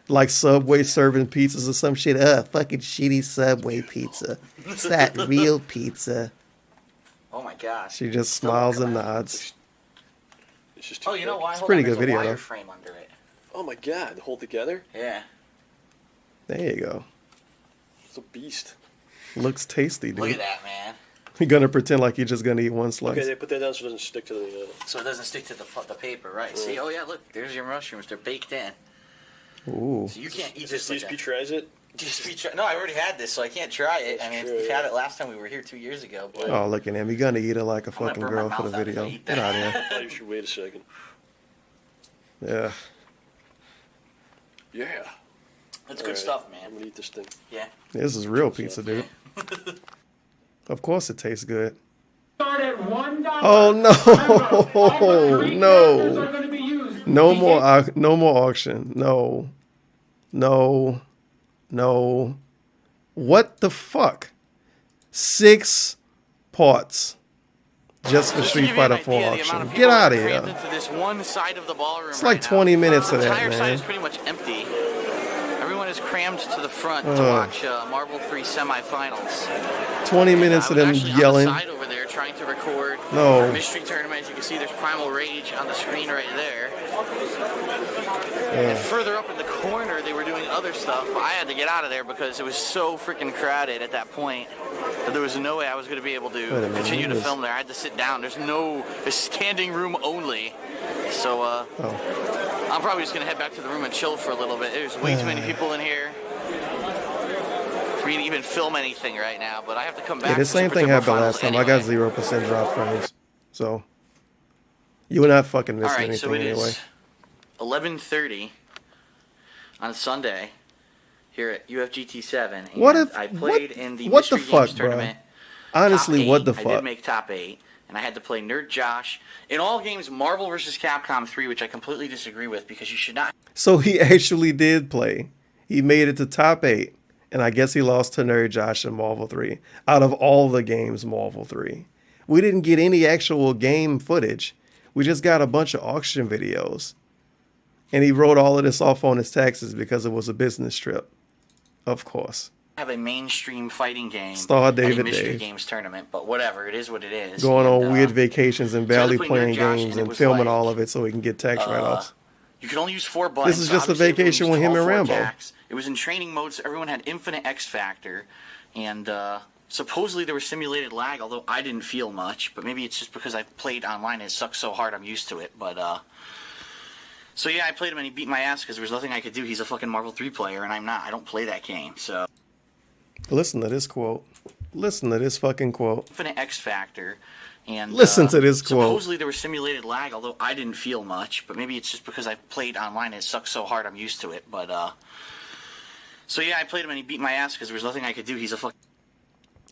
Like Subway serving pizzas or some shit. Fucking shitty Subway pizza. It's not real pizza. Oh my gosh. She just smiles and nods. Oh, you know why? It's a Hold pretty on, good there's video, a wire though. frame under it. Oh my God, hold together? Yeah. There you go. It's a beast. Looks tasty, dude. Look at that, man. You're gonna pretend like you're just gonna eat one slice. Okay, they put that down so it doesn't stick to the... So it doesn't stick to the paper, right? See? Oh yeah, look, there's your mushrooms. They're baked in. Ooh. So you can't eat Just this like DSP tries it? No, I already had this, so I can't try it. I mean, true, we yeah. had it last time we were here 2 years ago. But Oh, look at him. You're gonna eat it like a gonna fucking burn girl my for the mouth out if video. I eat Get out of here. Oh, you should wait a second. Yeah. Yeah. That's All good right, stuff, man. I'm gonna eat this thing. Yeah. This is real pizza, dude. Of course it tastes good. Start at $1. Oh no. No. Are going to be used. No more auction. No. What the fuck? 6 parts. just for Just to Street give you Fighter an 4 idea, the amount auction. of Get people out that of are crammed here. into this one side of the ballroom It's like right 20 now. minutes of The that, entire side is man. pretty much empty. Everyone is crammed to the front to Ugh. watch Marvel 3 semifinals. 20 minutes I of was them actually yelling. on the side over there trying to record No. our mystery tournament. As you can see, there's Primal Rage on the screen right there. And further up in the corner, they were doing other stuff, but I had to get out of there because it was so freaking crowded at that point that there was no way I was going to be able to Wait a minute, continue to what is- film there. I had to sit down. There's standing room only. So, I'm probably just going to head back to the room and chill for a little bit. There's way too many people in here for me to even film anything right now, but I have to come back. Yeah, the for same Super thing Turbo happened Finals last time. I got anyway. 0% drop frames. So, you were not fucking missing Alright, so anything it anyway. is 11:30 on Sunday here at UFGT 7. And What if- I played in the what the Mystery fuck, Games bro? tournament. Honestly, top what 8. the I fuck? did make top 8, and I had to play Nerd Josh in all games Marvel vs. Capcom 3, which I completely disagree with because you should not. So he actually did play. He made it to top 8. And I guess he lost to Nerd Josh in Marvel 3. Out of all the games, Marvel 3. We didn't get any actual game footage. We just got a bunch of auction videos. And he wrote all of this off on his taxes because it was a business trip. Of course. Have a mainstream fighting game Star at David a Mystery Dave. Games tournament, but whatever, it is what it is. Going And, on weird vacations and so I had barely to play playing Nerd Josh, games it and was filming like, all of it so he can get tax write-offs. You could only use 4 buttons. This is so just a obviously everyone vacation used with him all and 4 Rambo. attacks. It was in training mode, so everyone had infinite X Factor. And supposedly there was simulated lag, although I didn't feel much. But maybe it's just because I've played online and it sucks so hard I'm used to it. But, so yeah, I played him and he beat my ass because there was nothing I could do. He's a fucking Marvel 3 player and I'm not. I don't play that game, so. Listen to this quote. Listen to this fucking quote. Infinite X Factor. And Listen to this quote. Supposedly there was simulated lag, although I didn't feel much. But maybe it's just because I've played online and it sucks so hard I'm used to it. But so yeah, I played him and he beat my ass because there was nothing I could do. He's a fucking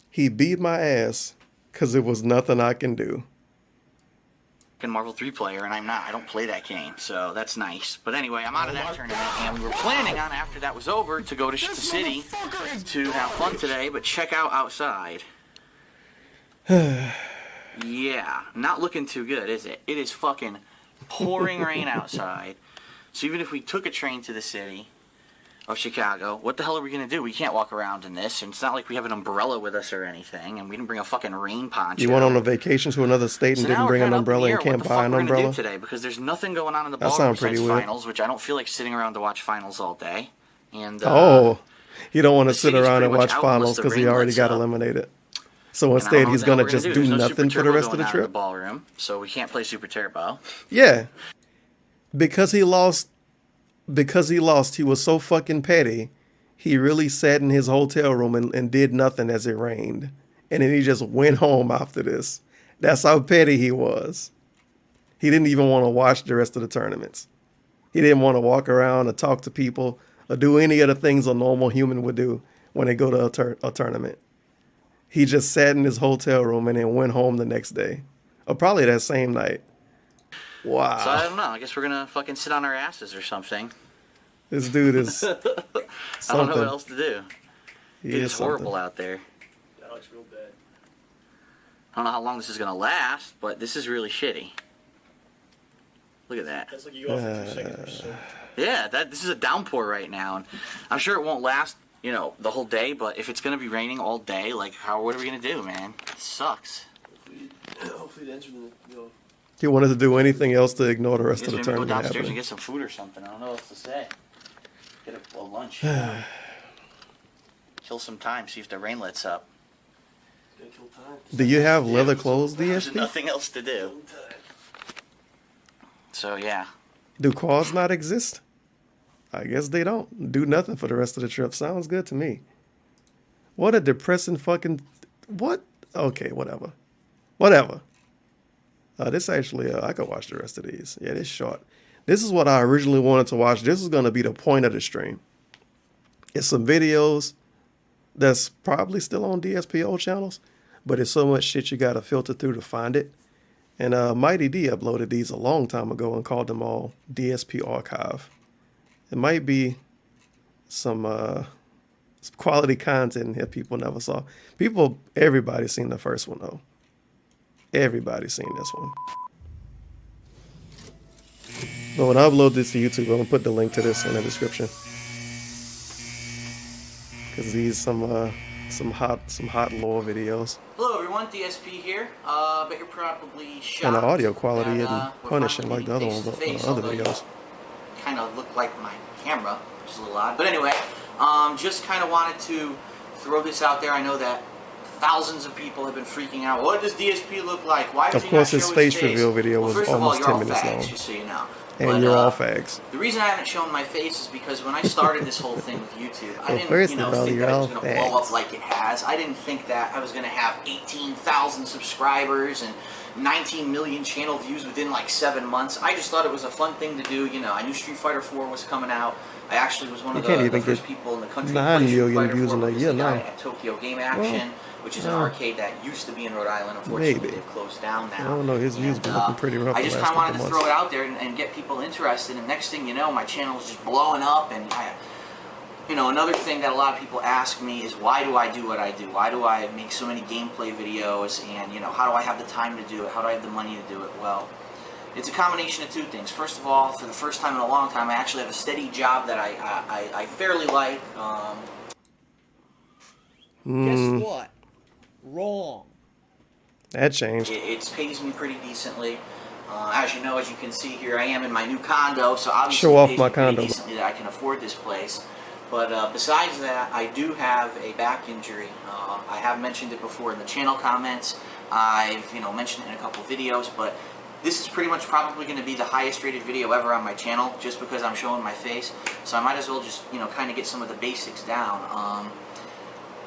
He beat my ass because it was nothing I can do. Marvel 3 player and I'm not. I don't play that game, so that's nice. But anyway, I'm out of that tournament and we were planning on, after that was over, to go to the city to have fun today, but check out outside. Yeah, not looking too good, is it? It is fucking pouring rain outside. So even if we took a train to the city of Chicago, what the hell are we going to do? We can't walk around in this, and it's not like we have an umbrella with us or anything, and we didn't bring a fucking rain poncho. You went on a vacation to another state and So didn't now bring we're an kinda up in umbrella the and air what can't the buy fuck an we're gonna umbrella? do today, because there's nothing going on in the That ballroom sounds pretty besides weird. finals, which I don't feel like sitting around to watch finals all day. And Oh, you don't want to the sit city's around pretty and much watch out finals unless the because he rain already lets got up. eliminated. So And I don't instead, know he's what the hell gonna we're just do. do There's no nothing Super for the Turbo rest of going the on in trip. the ballroom, so we can't play Super Turbo. Yeah, because he lost. Because he lost, he was so fucking petty. He really sat in his hotel room and did nothing as it rained, and then he just went home after this. That's how petty he was. He didn't even want to watch the rest of the tournaments. He didn't want to walk around or talk to people or do any of the things a normal human would do when they go to a tournament. He just sat in his hotel room and then went home the next day, or probably that same night. Wow. So I don't know. I guess we're gonna fucking sit on our asses or something. This dude is I don't know something. what else to do. He It is is horrible something. out there. That looks real bad. I don't know how long this is gonna last, but this is really shitty. Look at that. That's like you off for 2 seconds or so. Yeah, this is a downpour right now, and I'm sure it won't last, the whole day. But if it's gonna be raining all day, like, what are we gonna do, man? It sucks. Hopefully the engine will. He wanted to do anything else to ignore the rest I guess of the maybe go tournament downstairs and happening. get some food or something. I don't know what else to say. Get a lunch. Kill some time. See if the rain lets up. Do you have leather clothes, There's DSP? nothing else to do. So yeah. Do cars not exist? I guess they don't. Do nothing for the rest of the trip. Sounds good to me. What a depressing fucking... What? Okay, whatever. Whatever. This actually... I could watch the rest of these. Yeah, this short. This is what I originally wanted to watch. This is going to be the point of the stream. It's some videos that's probably still on DSP old channels, but it's so much shit you got to filter through to find it. And Mighty D uploaded these a long time ago and called them all DSP Archive. It might be some quality content in here people never saw. Everybody seen the first one though. Everybody's seen this one. But when I upload this to YouTube, I'm gonna put the link to this in the description. Cause these some hot lore videos. Hello everyone, DSP here. Bet you're probably shocked. And the audio quality that, isn't punishing like the other ones, other videos. Kind of look like my camera, which is a little odd. But anyway, just kind of wanted to throw this out there. I know that thousands of people have been freaking out. What does DSP look like? Why does of course, his face reveal video was almost 10 minutes long. Just so you know. And you're all fags. The reason I haven't shown my face is because when I started this whole thing with YouTube, I didn't first think of all, that you're it all was going to blow fags. up like it has. I didn't think that I was going to have 18,000 subscribers and 19 million channel views within like 7 months. I just thought it was a fun thing to do. You know, I knew Street Fighter 4 was coming out. I actually was one of the first people in the country to play 9 Street million Fighter views 4 in a because year they got now. it at Tokyo Game Action, which is an arcade that used to be in Rhode Island. Unfortunately, Maybe. they've closed down now. I don't know, his views been looking pretty rough I the just last kind of wanted couple to throw months. it out there and get people interested. And next thing you know, my channel is just blowing up. And you know, another thing that a lot of people ask me is, why do I do what I do? Why do I make so many gameplay videos? And you know, how do I have the time to do it? How do I have the money to do it? Well, it's a combination of two things. First of all, for the first time in a long time, I actually have a steady job that I fairly like. Guess what? Wrong. That changed. It pays me pretty decently. As you know, as you can see here, I am in my new condo, so obviously Show off it pays my me pretty condo. decently that I can afford this place. But besides that, I do have a back injury. I have mentioned it before in the channel comments. I've mentioned it in a couple videos, but this is pretty much probably going to be the highest rated video ever on my channel, just because I'm showing my face. So I might as well just kind of get some of the basics down.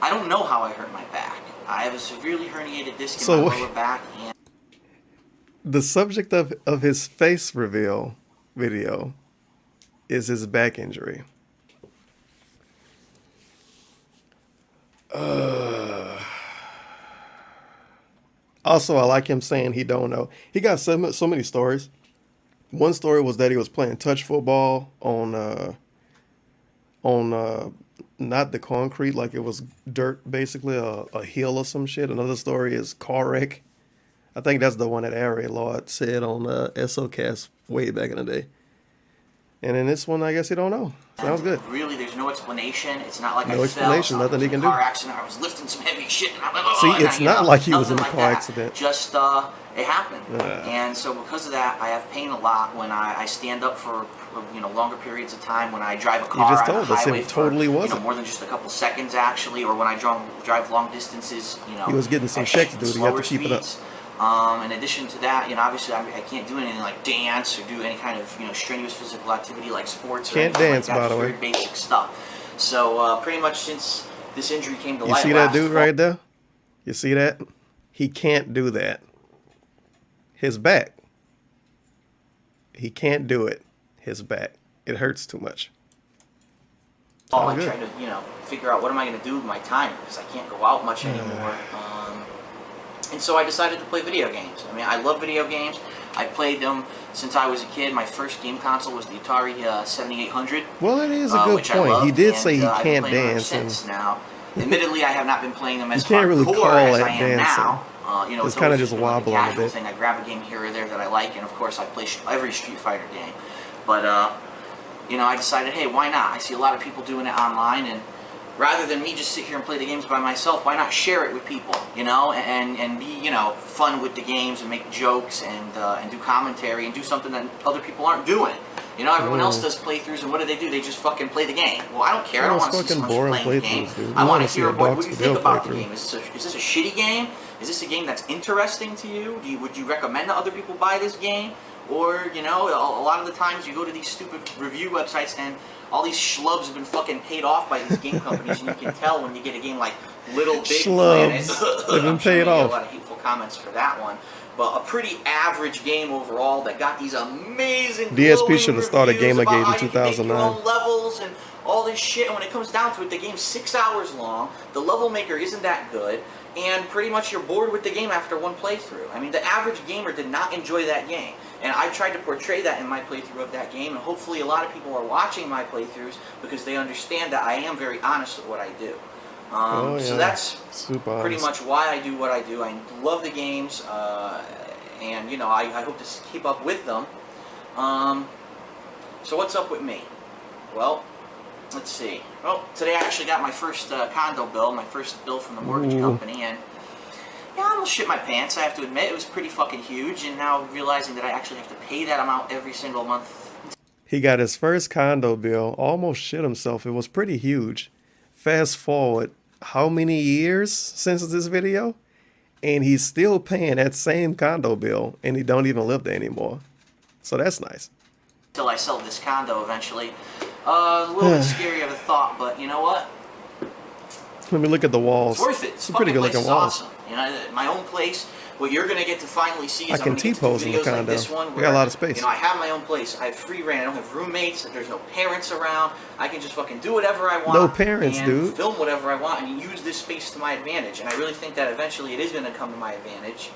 I don't know how I hurt my back. I have a severely herniated disc in my lower back. And the subject of his face reveal video is his back injury. Also, I like him saying he don't know. He got so many stories. One story was that he was playing touch football on not the concrete, like it was dirt, basically a hill or some shit. Another story is car wreck. I think that's the one that Ari Lord said on SOCast way back in the day. And in this one, I guess he don't know. Sounds good. really, there's no explanation. It's not like No I explanation, fell. nothing he can do. Car accident. I was lifting some heavy shit. And I'm like, oh, See, it's not like he was in a nothing car like accident. that. Just it happened. And so because of that, I have pain a lot when I stand up for longer periods of time, when I drive a car just on told the us it highway totally for, wasn't. more than just a couple seconds actually, or when I drive long distances. He was getting some at checks to do. You have slower to keep it up. speeds. In addition to that, obviously I can't do anything like dance or do any kind of strenuous physical activity like sports. Can't or anything dance, like that. by the Just way. very basic stuff. So pretty much since this injury came to You light, see that last dude fall- right there? You see that? He can't do that. His back. He can't do it. His back. It hurts too much. I try to figure out what am I going to do with my time, because I can't go out much anymore. And so I decided to play video games. I mean, I love video games. I played them since I was a kid. My first game console was the Atari 7800. Well, it is a good which I point. He loved, did and, say he I've been can't playing them ever dance. And since now. Admittedly, I have not been playing them as you can't really hardcore call as that I am dancing. now. It's kind of just wobbling a casual bit. thing. I grab a game here or there that I like, and of course I play every Street Fighter game. But I decided, hey, why not? I see a lot of people doing it online, and rather than me just sit here and play the games by myself, why not share it with people, and be, fun with the games and make jokes and do commentary and do something that other people aren't doing. Everyone else does playthroughs, and what do? They just fucking play the game. Well, I don't care. I don't want to see someone playing the game. I want to hear what do you think about the game. Is this a shitty game? Is this a game that's interesting to you? Would you recommend that other people buy this game? Or, a lot of the times you go to these stupid review websites and all these schlubs have been fucking paid off by these game companies, and you can tell when you get a game like Little Big Planet. Schlubs. They've been I'm sure paid you get off. a lot of hateful comments for that one. But a pretty average game overall that got these amazing DSP should have started reviews about Gamergate how in you can make your 2009. own levels and all this shit. And when it comes down to it, the game's 6 hours long. The level maker isn't that good. And pretty much you're bored with the game after one playthrough. I mean, the average gamer did not enjoy that game. And I tried to portray that in my playthrough of that game. And hopefully a lot of people are watching my playthroughs because they understand that I am very honest with what I do. So that's super pretty honest. much why I do what I do. I love the games, and you know, I hope to keep up with them. So what's up with me? Well, let's see. Well, today I actually got my first condo bill, my first bill from the mortgage company, and yeah, I almost shit my pants, I have to admit. It was pretty fucking huge, and now realizing that I actually have to pay that amount every single month. He got his first condo bill, almost shit himself. It was pretty huge. Fast forward, how many years since this video? And he's still paying that same condo bill, and he don't even live there anymore. So that's nice. Until I sell this condo eventually. A little bit scary of a thought, but you know what? Let me look at the walls. It's worth it. It's pretty good looking walls. Awesome. You know, my own place. What you're gonna get to finally see is I can T-pose in the condo. like this one. We got a lot of space. You know, I have my own place. I have free reign. I don't have roommates. There's no parents around. I can just fucking do whatever I want. No parents, and dude. Film whatever I want and use this space to my advantage. And I really think that eventually it is gonna come to my advantage.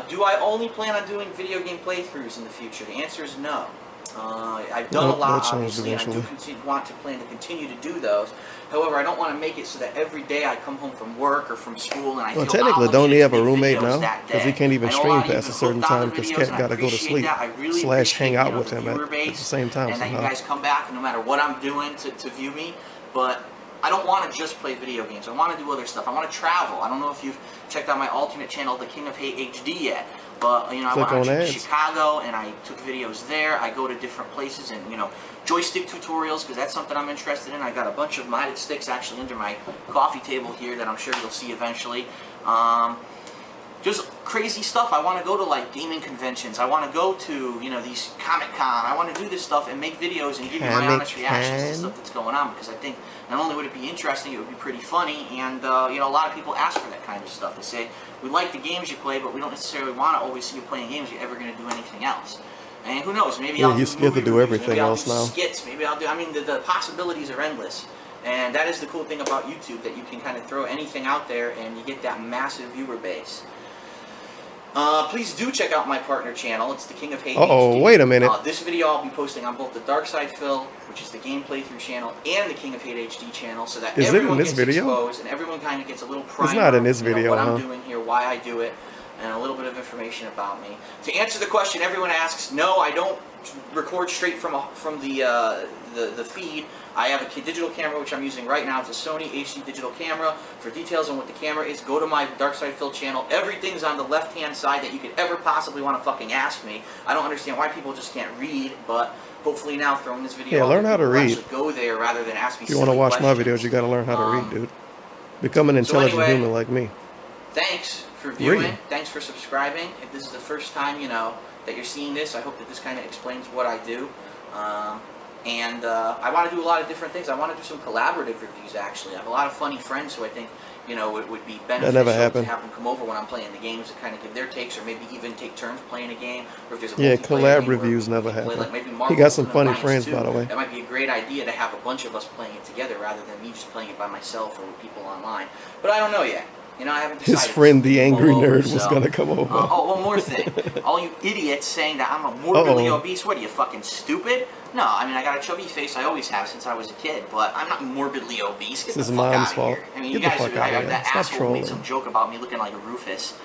Do I only plan on doing video game playthroughs in the future? The answer is no. I've done a lot, obviously, and I do want to plan to continue to do those. However, I don't want to make it so that every day I come home from work or from school and I feel technically, don't he have a roommate now? Because Because he can't even stream past a certain time because Cat got to go to sleep. / hang out with him at the same time. And that you guys come back no matter what I'm doing to view me. But I don't want to just play video games. I want to do other stuff. I want to travel. I don't know if you've checked out my alternate channel, The King of Hate HD, yet. But, you know, I went to Chicago and I took videos there. I go to different places and, you know, joystick tutorials because that's something I'm interested in. I got a bunch of modded sticks actually under my coffee table here that I'm sure you'll see eventually. Just crazy stuff. I want to go to, like, gaming conventions. I want to go to, you know, these Comic-Con. I want to do this stuff and make videos and give you my honest reactions to stuff that's going on because I think not only would it be interesting, it would be pretty funny, and, you know, a lot of people ask for that kind of stuff. They say, we like the games you play, but we don't necessarily want to always see you playing games. You're ever going to do anything else. And who knows, maybe I'll he's scared to do everything else now. Skits. Maybe I'll do, I mean, the possibilities are endless. And that is the cool thing about YouTube, that you can kind of throw anything out there and you get that massive viewer base. Please do check out my partner channel. It's The King of Hate HD. Wait a minute. This video I'll be posting on both the Dark Side Phil, which is the game playthrough channel, and the King of Hate HD channel, so that everyone gets exposed and everyone kind of gets a little primer. It's not in this video, what I'm doing here, why I do it, and a little bit of information about me. To answer the question everyone asks, no, I don't record straight from the feed. I have a digital camera which I'm using right now. It's a Sony HD digital camera. For details on what the camera is, go to my Dark Side Phil channel. Everything's on the left-hand side that you could ever possibly want to fucking ask me. I don't understand why people just can't read, but hopefully now throwing this video, learn how to read. Go there rather than ask me. If you want to watch my videos, you got to learn how to read, dude. Become an intelligent human like me. Thanks for viewing. Thanks for subscribing. If this is the first time, you know, that you're seeing this, I hope that this kind of explains what I do. And I want to do a lot of different things. I want to do some collaborative reviews, actually. I have a lot of funny friends who I think, you know, it would be beneficial to have them come over when I'm playing the games to kind of give their takes, or maybe even take turns playing a game. Or if there's a collab reviews never happen. Like he got some funny friends, by the way. That might be a great idea to have a bunch of us playing it together rather than me just playing it by myself or with people online. But I don't know yet. You know, I haven't decided. His friend, the angry nerd, was going to come over. Oh, one more thing. All you idiots saying that I'm a morbidly obese, what are you, fucking stupid? No, I mean, I got a chubby face. I always have since I was a kid, but I'm not morbidly obese. Get this the is fuck mom's out fault. Of here. I mean, Get you guys the fuck out of here. that Stop asshole trolling. made some joke about me looking like a Rufus.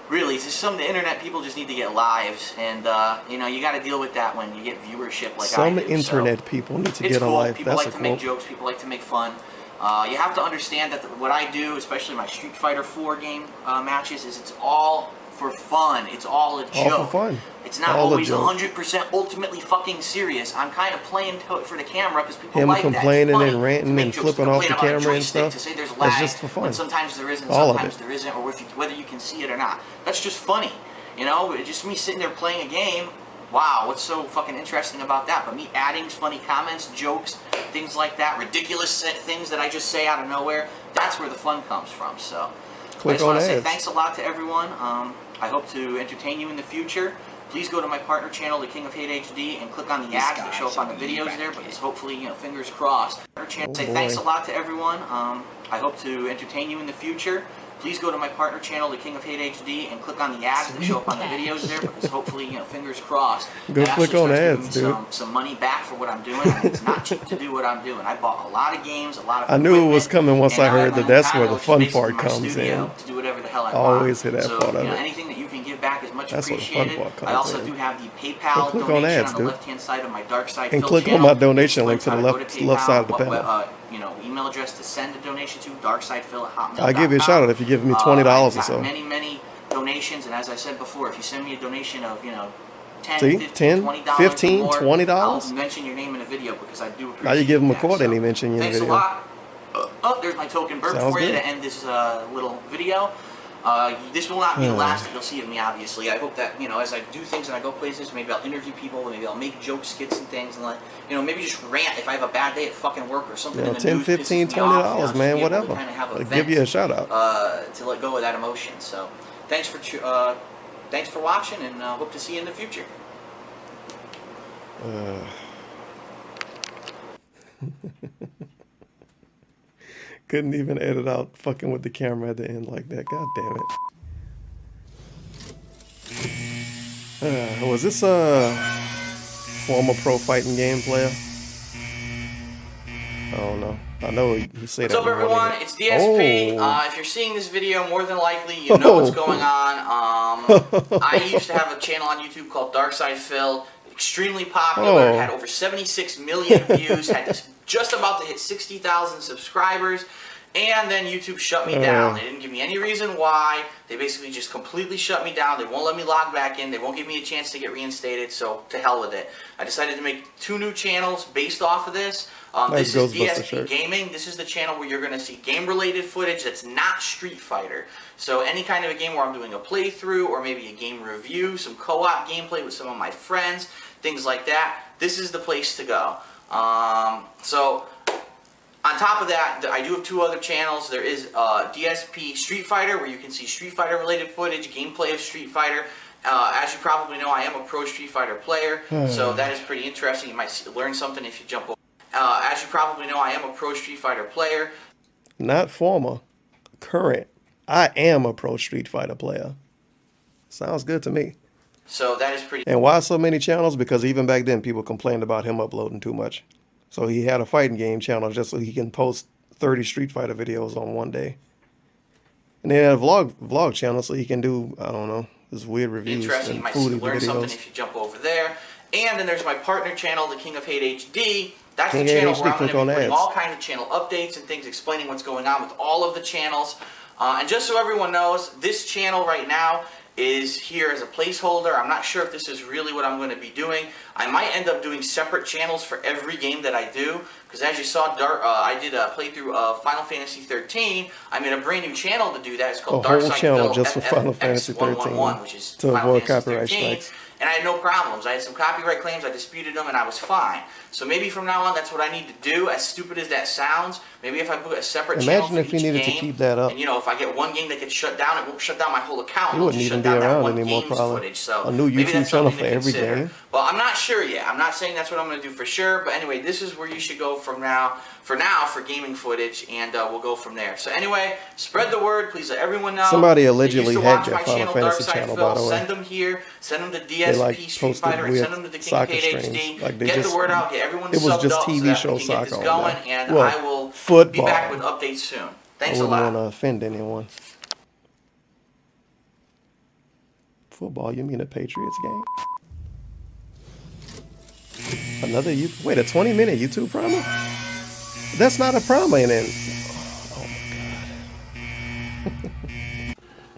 Really, some of the internet people just need to get lives, and you know, you got to deal with that when you get viewership like I do. Some internet people need to get a cool. life. People That's like a to make jokes. People like to make fun. You have to understand that what I do, especially my Street Fighter 4 game matches, is it's all for fun. It's all a joke. All for fun. It's not always 100% ultimately fucking serious. I'm kind of playing for the camera because people like that. Him complaining and ranting and flipping off the camera and stuff. To say there's lag, that's just for fun. Sometimes there isn't, all sometimes there isn't, or whether you can see it or not. That's just funny. You know, just me sitting there playing a game. Wow, what's so fucking interesting about that? But me adding funny comments, jokes, things like that, ridiculous things that I just say out of nowhere, that's where the fun comes from. So I just want to say thanks a lot to everyone. I hope to entertain you in the future. Please go to my partner channel, The King of Hate HD, and click on the ads that show up on the videos there, but it's hopefully, you know, fingers crossed. Say thanks a lot to everyone. I hope to entertain you in the future. please go to my partner channel, The King of Hate HD, and click on the ads that show up on the videos there, because hopefully, fingers crossed, Go that click actually on starts ads, giving me dude. some money back for what I'm doing. I mean, it's not cheap to do what I'm doing. I bought a lot of games, a lot of I knew it was coming once I and now heard have that my own that's where the condo, fun which is part basically my comes studio, in. to do whatever the hell I Always want. hear that So, part of it. anything that you can give back is much That's where the fun appreciated. part comes I also in. do have the Go PayPal click on donation ads, on the dude. left-hand side of my Dark Side And Phil click on channel. my donation It link to the explains how left to go to side of the PayPal, panel. email address to send a donation to, darksidephil@hotmail.com. I'll give you a shout out if you give me $20 I've or got so. many donations, and as I said before, if you send me a donation of, 10, See? 15, 10, $20 15, or more, $20? I'll mention your name in a video because I do appreciate Now you give him a that. quarter and he So, mention you in the thanks video. a lot. Oh, there's my token burp Sounds for you good. to end this little video. This will not be the last that you'll see of me, obviously. I hope that, as I do things and I go places, maybe I'll interview people, maybe I'll make joke skits and things, and maybe just rant if I have a bad day at fucking work or something in the 10, news 15, pisses me off, $20, just man, be able to whatever. kinda have a I'll vent, give you a shout out. to let go of that emotion. So, thanks for watching, and hope to see you in the future. Couldn't even edit out fucking with the camera at the end like that. God damn it. Was this a former pro fighting game player? I don't know. I know he said that. What's up, everyone? It's DSP. Oh. If you're seeing this video, more than likely you know what's going on. I used to have a channel on YouTube called Dark Side Phil. Extremely popular. Had over 76 million views. Had just about to hit 60,000 subscribers. And then YouTube shut me down. They didn't give me any reason why. They basically just completely shut me down. They won't let me log back in. They won't give me a chance to get reinstated. So to hell with it. I decided to make 2 new channels based off of this. This is DSP Gaming. This is the channel where you're going to see game-related footage that's not Street Fighter. So any kind of a game where I'm doing a playthrough or maybe a game review, some co-op gameplay with some of my friends, things like that, this is the place to go. On top of that, I do have 2 other channels. There is DSP Street Fighter, where you can see Street Fighter related footage, gameplay of Street Fighter. As you probably know, I am a pro Street Fighter player, so that is pretty interesting. You might learn something if you jump over. As you probably know, I am a pro Street Fighter player. Not former, current. I am a pro Street Fighter player. Sounds good to me. So that is pretty. And why so many channels? Because even back then, people complained about him uploading too much. So he had a fighting game channel just so he can post 30 Street Fighter videos on one day. And then a vlog channel so he can do, I don't know, his weird reviews Interesting. You and might foodie learn something videos. if you jump over there. And then there's my partner channel, The King of Hate HD. That's King the channel HD, where I'm going click to be on putting ads. all kinds of channel updates and things, explaining what's going on with all of the channels. And just so everyone knows, this channel right now is here as a placeholder. I'm not sure if this is really what I'm going to be doing. I might end up doing separate channels for every game that I do, because as you saw, I did a playthrough of Final Fantasy 13. I made a brand new channel to do that. It's called A whole Dark Side channel Phil just for Final Fantasy 111, 13 which is to Final avoid Fantasy copyright 13. strikes. And I had no problems. I had some copyright claims, I disputed them, and I was fine. So maybe from now on, that's what I need to do, as stupid as that sounds. Maybe if I put a separate channel Imagine for if he each needed to game, keep that up. and if I get one game that gets shut down, it won't shut down my whole account. He It'll wouldn't just even shut be down that around one anymore, game's probably. footage. So A new maybe YouTube that's channel something for to every consider. game. Well, I'm not sure yet. I'm not saying that's what I'm going to do for sure. But anyway, this is where you should go from now. For now, for gaming footage, and we'll go from there. So anyway, spread the word. Please let everyone know. Somebody If you allegedly used to hacked watch that my Final channel, Fantasy Dark Side channel, Phil, by the way. send them here. Send them to They DSP Street posted Fighter, and weird send them to the King of soccer Hate streams. HD. Like they Get just, the word out. Get everyone it was subbed just up so TV that show we can get soccer this on going, there. and Well, I will football. be back with updates soon. Thanks I a wouldn't lot. want to offend anyone. Football, you mean a Patriots game? Another wait, a 20-minute YouTube promo? That's not a promo, and then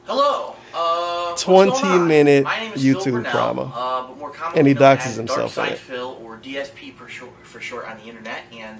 Hello. 20-minute My name is Phil YouTube Burnell, promo. but more commonly And he known doxes as himself Dark in Side it. Phil, or DSP for short on the internet. And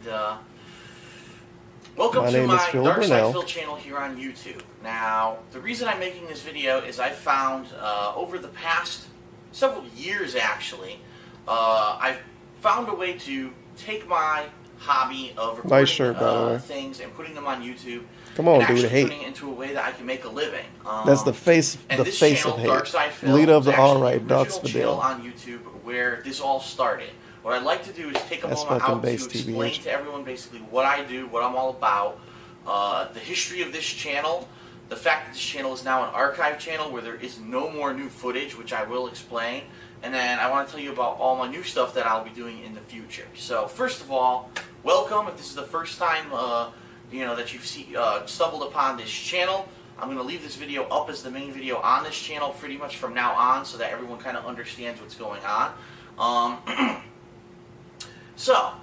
welcome My to name is my Phil Dark Burnell. Side Phil channel here on YouTube. Now, the reason I'm making this video is I found over the past several years, actually, I've found a way to take my hobby of recording Nice shirt, by the way. things and putting them on YouTube. Come on, and dude, actually hey. putting it into a way that I can make a living. That's the face And this of channel, Dark hate. Side Phil, Leader of is the actually all-right, the Dots original the channel Bill. on YouTube where this all started. What I'd like to do is take a That's moment fucking out to base explain TBH. to everyone basically what I do, what I'm all about, the history of this channel, the fact that this channel is now an archive channel where there is no more new footage, which I will explain. And then I want to tell you about all my new stuff that I'll be doing in the future. So first of all, welcome. If this is the first time that you've stumbled upon this channel, I'm going to leave this video up as the main video on this channel pretty much from now on so that everyone kind of understands what's going on. So, a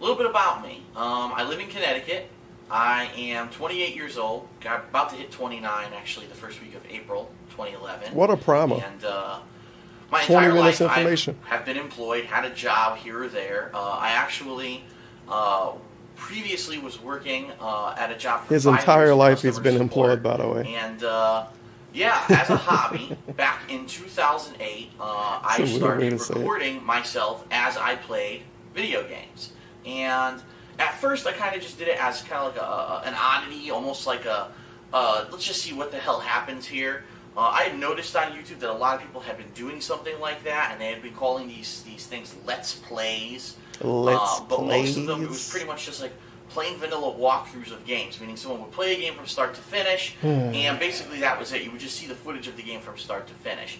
little bit about me. I live in Connecticut. I am 28 years old. Got about to hit 29 actually the first week of April 2011. What a primer. And my 20 entire minutes life information. I have been employed, had a job here or there. I actually previously was working at a job for His 5 entire years in life he's customer been support. employed, by the way. And yeah, as a hobby, back in 2008, I That's a weird way started to say it. recording myself as I played video games. And at first, I kind of just did it as kind of like an oddity, almost like let's just see what the hell happens here. I had noticed on YouTube that a lot of people had been doing something like that, and they had been calling these things Let's Plays. But most of them, it was pretty much just like plain vanilla walkthroughs of games, meaning someone would play a game from start to finish, and basically that was it. You would just see the footage of the game from start to finish.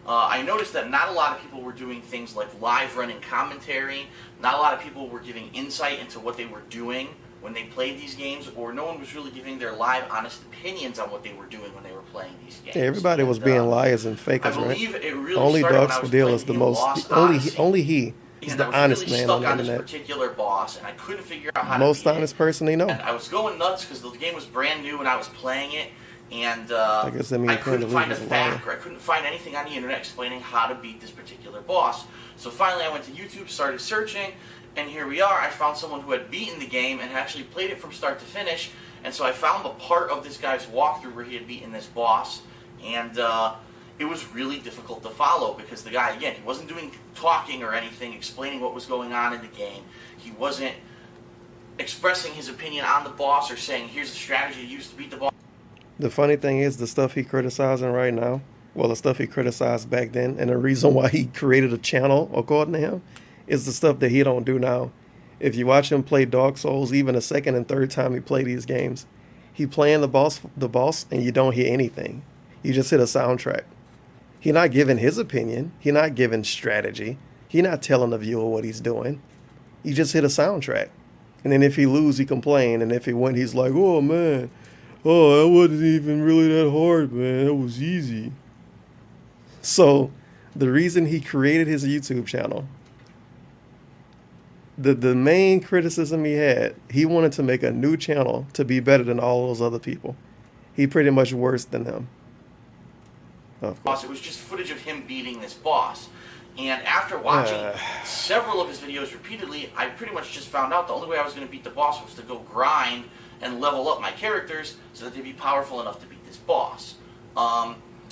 I noticed that not a lot of people were doing things like live running commentary, not a lot of people were giving insight into what they were doing when they played these games, or no one was really giving their live, honest opinions on what they were doing when they were playing these games. Yeah, everybody was being liars and fakers, I right? believe it really Only started when Dogs I for was Deal playing is the in most. Lost Only Odyssey. he is And the I was honest really man stuck on the on this internet. particular boss, and I couldn't figure out how Most to beat honest person they know. it. And I was going nuts because the game was brand new when I was playing it, and I guess that means I playing couldn't the find a league is a liar. fact, or I couldn't find anything on the internet explaining how to beat this particular boss. So finally I went to YouTube, started searching, and here we are. I found someone who had beaten the game and had actually played it from start to finish, and so I found a part of this guy's walkthrough where he had beaten this boss, and it was really difficult to follow because the guy, again, he wasn't doing talking or anything, explaining what was going on in the game. He wasn't expressing his opinion on the boss or saying, here's a strategy to use to beat the boss. The funny thing is, the stuff he criticizing right now, well, the stuff he criticized back then, and the reason why he created a channel, according to him, is the stuff that he don't do now. If you watch him play Dark Souls, even the second and third time he play these games, he playing the boss, and you don't hear anything. You just hit a soundtrack. He not giving his opinion. He not giving strategy. He not telling the viewer what he's doing. You just hit a soundtrack. And then if he lose, he complain. And if he win, he's like, oh, man. Oh, that wasn't even really that hard, man. That was easy. So, the reason he created his YouTube channel, the main criticism he had, he wanted to make a new channel to be better than all those other people. He pretty much worse than them. Of course. It was just footage of him beating this boss. And after watching several of his videos repeatedly, I pretty much just found out the only way I was going to beat the boss was to go grind and level up my characters so that they'd be powerful enough to beat this boss.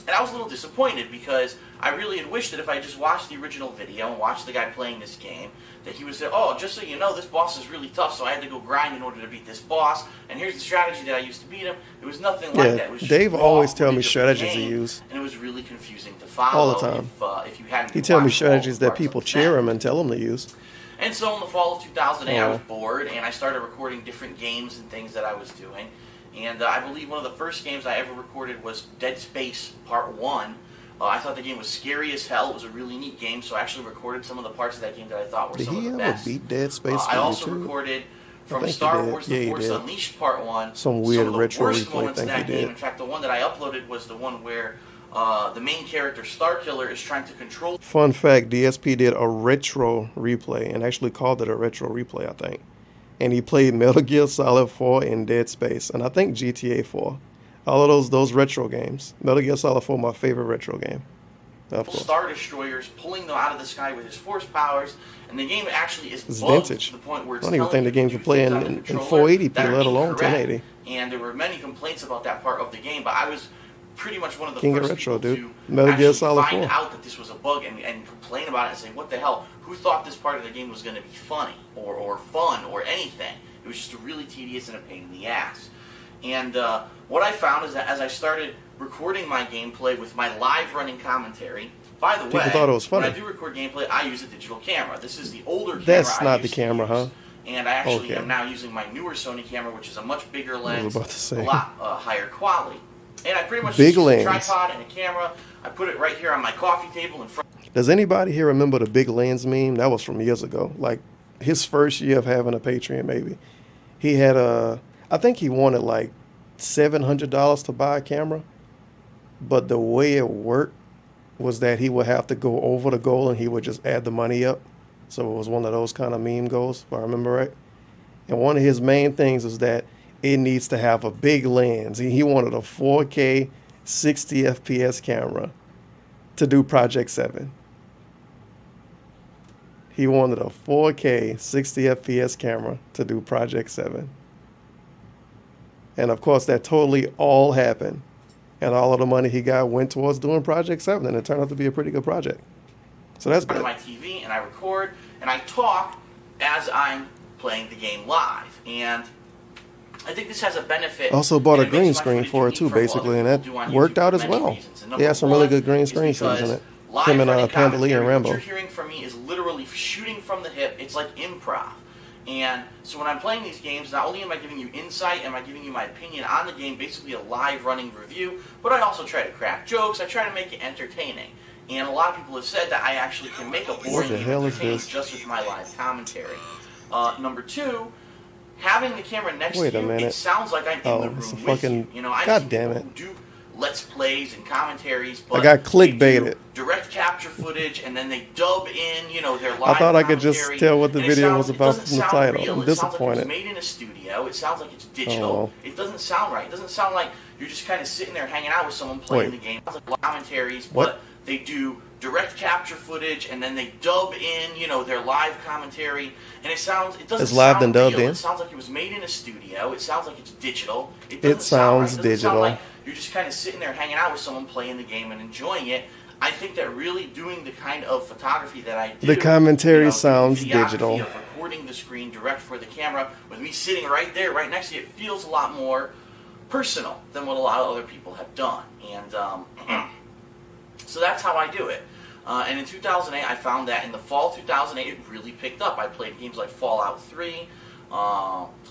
And I was a little disappointed because I really had wished that if I just watched the original video and watched the guy playing this game, that he would say, oh, just so you know, this boss is really tough, so I had to go grind in order to beat this boss, and here's the strategy that I used to beat him. It was nothing like that. It was just Dave raw always tell me footage of the strategies he game, use. and it was really confusing to follow All the time. if you hadn't He tell me watched all strategies the that parts people of the cheer thing. him and tell him to use. And so in the fall of 2008, I was Oh. bored, and I started recording different games and things that I was doing. And I believe one of the first games I ever recorded was Dead Space Part 1. I thought the game was scary as hell. It was a really neat game, so I actually recorded some of the parts of that game that I thought were Did some of he the ever best. beat Dead Space I for also YouTube? recorded I from think he Star did. Wars Yeah, The he Force did. Unleashed Part 1. Some weird of the retro worst replay moments in thing he that game. did. In fact, the one that I uploaded was the one where the main character, Starkiller, is trying to control... Fun fact, DSP did a retro replay and actually called it a retro replay, I think. And he played Metal Gear Solid 4 and Dead Space, and I think GTA 4. All of those retro games. Metal Gear Solid 4, my favorite retro game. Of course. Star Destroyers, pulling them out of the sky with his force powers, and the game actually is It's bugged vintage. to the point where I it's don't even telling think the you game to can do play things in, on the in controller 480p, that are let alone incorrect. 1080. And there were many complaints about that part of the game, but I was pretty much one of the King of first retro, people dude. to Metal Gear actually Solid find 4. out that this was a bug and complain about it and say, what the hell, who thought this part of the game was going to be funny or fun or anything? It was just really tedious and a pain in the ass. And what I found is that as I started recording my gameplay with my live running commentary, by the way, thought it was funny. when I do record gameplay, I use a digital camera. This is the older camera That's I not the used to camera, use. huh? And I actually Okay. am now using my newer Sony camera, which is a much bigger I was lens, about to say. a lot higher quality. And I pretty much Big just use a lens. tripod and a camera. I put it right here on my coffee table in front. Does anybody here remember the big lens meme? That was from years ago. Like his first year of having a Patreon, maybe. He had I think he wanted like $700 to buy a camera. But the way it worked was that he would have to go over the goal and he would just add the money up. So it was one of those kind of meme goals, if I remember right. And one of his main things is that it needs to have a big lens. He wanted a 4K 60 FPS camera to do Project 7. He wanted a 4K 60 FPS camera to do Project 7. And of course, that totally all happened. And all of the money he got went towards doing Project 7. And it turned out to be a pretty good project. So that's good. My TV, and I record, and I talk as I'm playing the game live. And I think this has a benefit. Also bought a and it green makes my screen footage for it unique too, from what basically, and other that people do on worked YouTube out for as many well. reasons. And He had some really good green screen scenes in it. Live Him and running Pandelier and commentary, Rambo. What you're hearing from me is literally shooting from the hip. It's like improv. And so when I'm playing these games, not only am I giving you insight, am I giving you my opinion on the game, basically a live running review, but I also try to crack jokes. I try to make it entertaining. And a lot of people have said that I actually can make a boring game entertaining just with my live commentary. Number two, having the camera next Wait to a you, minute. it sounds like I'm in the room it's a with fucking. you. You know, I God see damn people it. who do Let's Plays and commentaries, but I got they do clickbaited. direct capture footage, and then they dub in, you know, their live I thought I could just commentary, tell what the and it video sounds- was about it doesn't from the sound title. real. I'm It sounds like disappointed. it's made in a studio. It sounds like it's digital. Oh, well. It doesn't sound right. It doesn't sound like you're just kind of sitting there hanging out with someone playing Wait. the game. It sounds like commentaries, What? but they do direct capture footage, and then they dub in, you know, their live commentary, and it doesn't It's live sound then dubbed real. in? It sounds like it was made in a studio. It sounds like it's digital. It It doesn't sound right. sounds It doesn't digital. sound like you're just kind of sitting there hanging out with someone playing the game and enjoying it. I think that really doing the kind of photography that I do, The commentary you know, sounds videography digital. of recording the screen direct for the camera with me sitting right there, right next to you, it feels a lot more personal than what a lot of other people have done. And so that's how I do it. And in 2008, I found that in the fall of 2008, it really picked up. I played games like Fallout 3,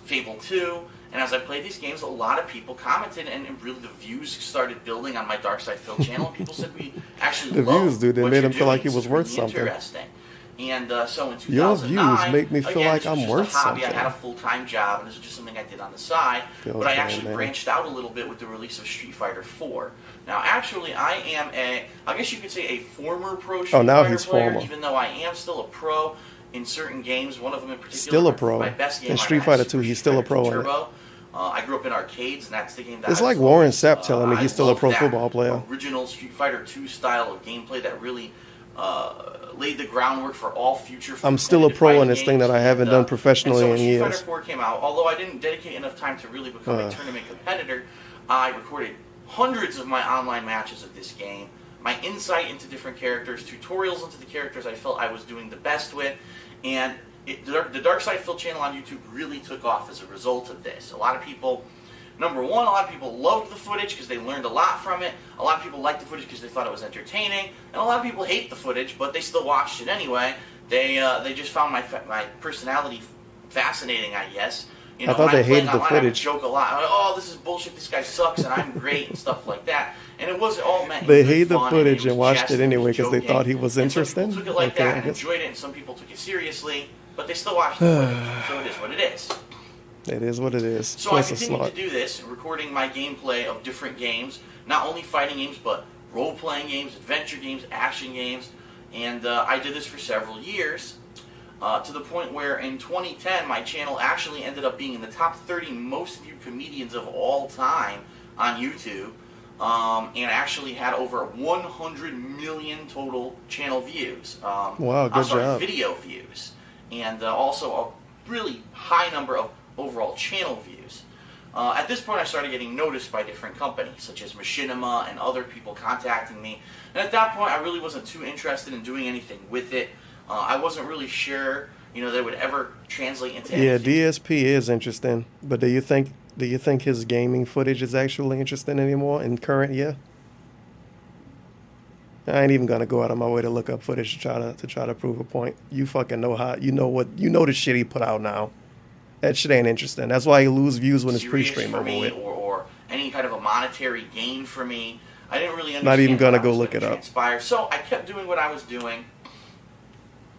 Fable 2, and as I played these games, a lot of people commented, and really the views started building on my Dark Side Phil channel. And people said we actually The love views, dude, they what made you're him feel like doing. he was It's worth really something. Interesting. And so in 2009, Your views make me feel again, like this was I'm just worth a hobby. something. I had a full-time job, and this was just something I did on the side. Feels But I bad, actually man. branched out a little bit with the release of Street Fighter 4. Now, actually, I am I guess you could say a former pro Street now Fighter he's player, former. even though I am still a pro in certain games. One of them in particular, Still a pro. my best game In I Street had, Fighter Super 2, he's Street still a Fighter pro 2 in it. Turbo. I grew up in arcades, and that's the game that It's I like was Warren always, Sapp telling me I he's still a love pro that football player. Original Street Fighter 2 style of gameplay that really laid the groundwork for all future. I'm still a pro in this thing that I haven't done professionally and so in when years. Street Fighter 4 came out, although I didn't dedicate enough time to really become a tournament competitor, I recorded hundreds of my online matches of this game, my insight into different characters, tutorials into the characters I felt I was doing the best with, and the Dark Side Phil channel on YouTube really took off as a result of this. A lot of people, number one, a lot of people loved the footage because they learned a lot from it. A lot of people liked the footage because they thought it was entertaining, and a lot of people hate the footage, but they still watched it anyway. They just found my personality fascinating, I guess. You know, I thought when they I'm playing hated the online, I would footage. joke a lot. I'm like, oh, this is bullshit. This guy sucks, and I'm great, and stuff like that. And it was all meant. They in good hate the fun, footage it and was watched jest, it anyway was because they joking. thought he was And some interesting. people took it like Okay, that I and guess. enjoyed it, and some people took it seriously, but they still watched the footage. So it is what it is. It is what it is. So Plus I a continue snort. to do this, recording my gameplay of different games, not only fighting games, but role-playing games, adventure games, action games, and I did this for several years, to the point where in 2010, my channel actually ended up being in the top 30 most viewed comedians of all time on YouTube, and actually had over 100 million total channel views. Wow, good job. Video views, and also a really high number of overall channel views. At this point, I started getting noticed by different companies, such as Machinima and other people contacting me. And at that point, I really wasn't too interested in doing anything with it. I wasn't really sure, you know, that it would ever translate into Yeah, anything. DSP is interesting, but do you think his gaming footage is actually interesting anymore in current year? I ain't even gonna go out of my way to look up footage to try to prove a point. You fucking know know the shit he put out now. That shit ain't interesting. That's why he lose views when it's Serious pre-stream for over me, with. or any kind of a monetary gain for me. I didn't really understand. Not even gonna what go was look gonna it up. transpire. So I kept doing what I was doing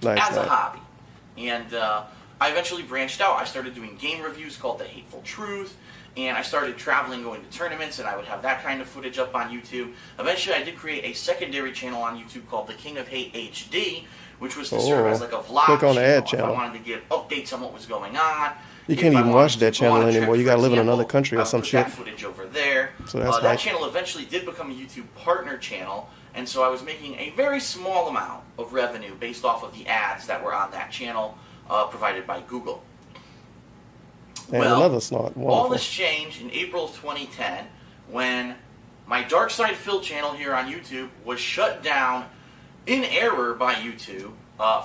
Nice. as a hobby. And I eventually branched out. I started doing game reviews called The Hateful Truth, and I started traveling, going to tournaments, and I would have that kind of footage up on YouTube. Eventually, I did create a secondary channel on YouTube called The King of Hate HD, which was to serve as like a vlog Click on the ad If channel. I wanted to give updates on what was going on. You If can't I even wanted watch to that go on channel a trip, anymore. You for gotta live in example, another country I or would some put shit. that footage over there. So that's that nice. channel eventually did become a YouTube partner channel, and so I was making a very small amount of revenue based off of the ads that were on that channel provided by Google. And another snort. All Wonderful. this changed in April of 2010 when my Dark Side Phil channel here on YouTube was shut down in error by YouTube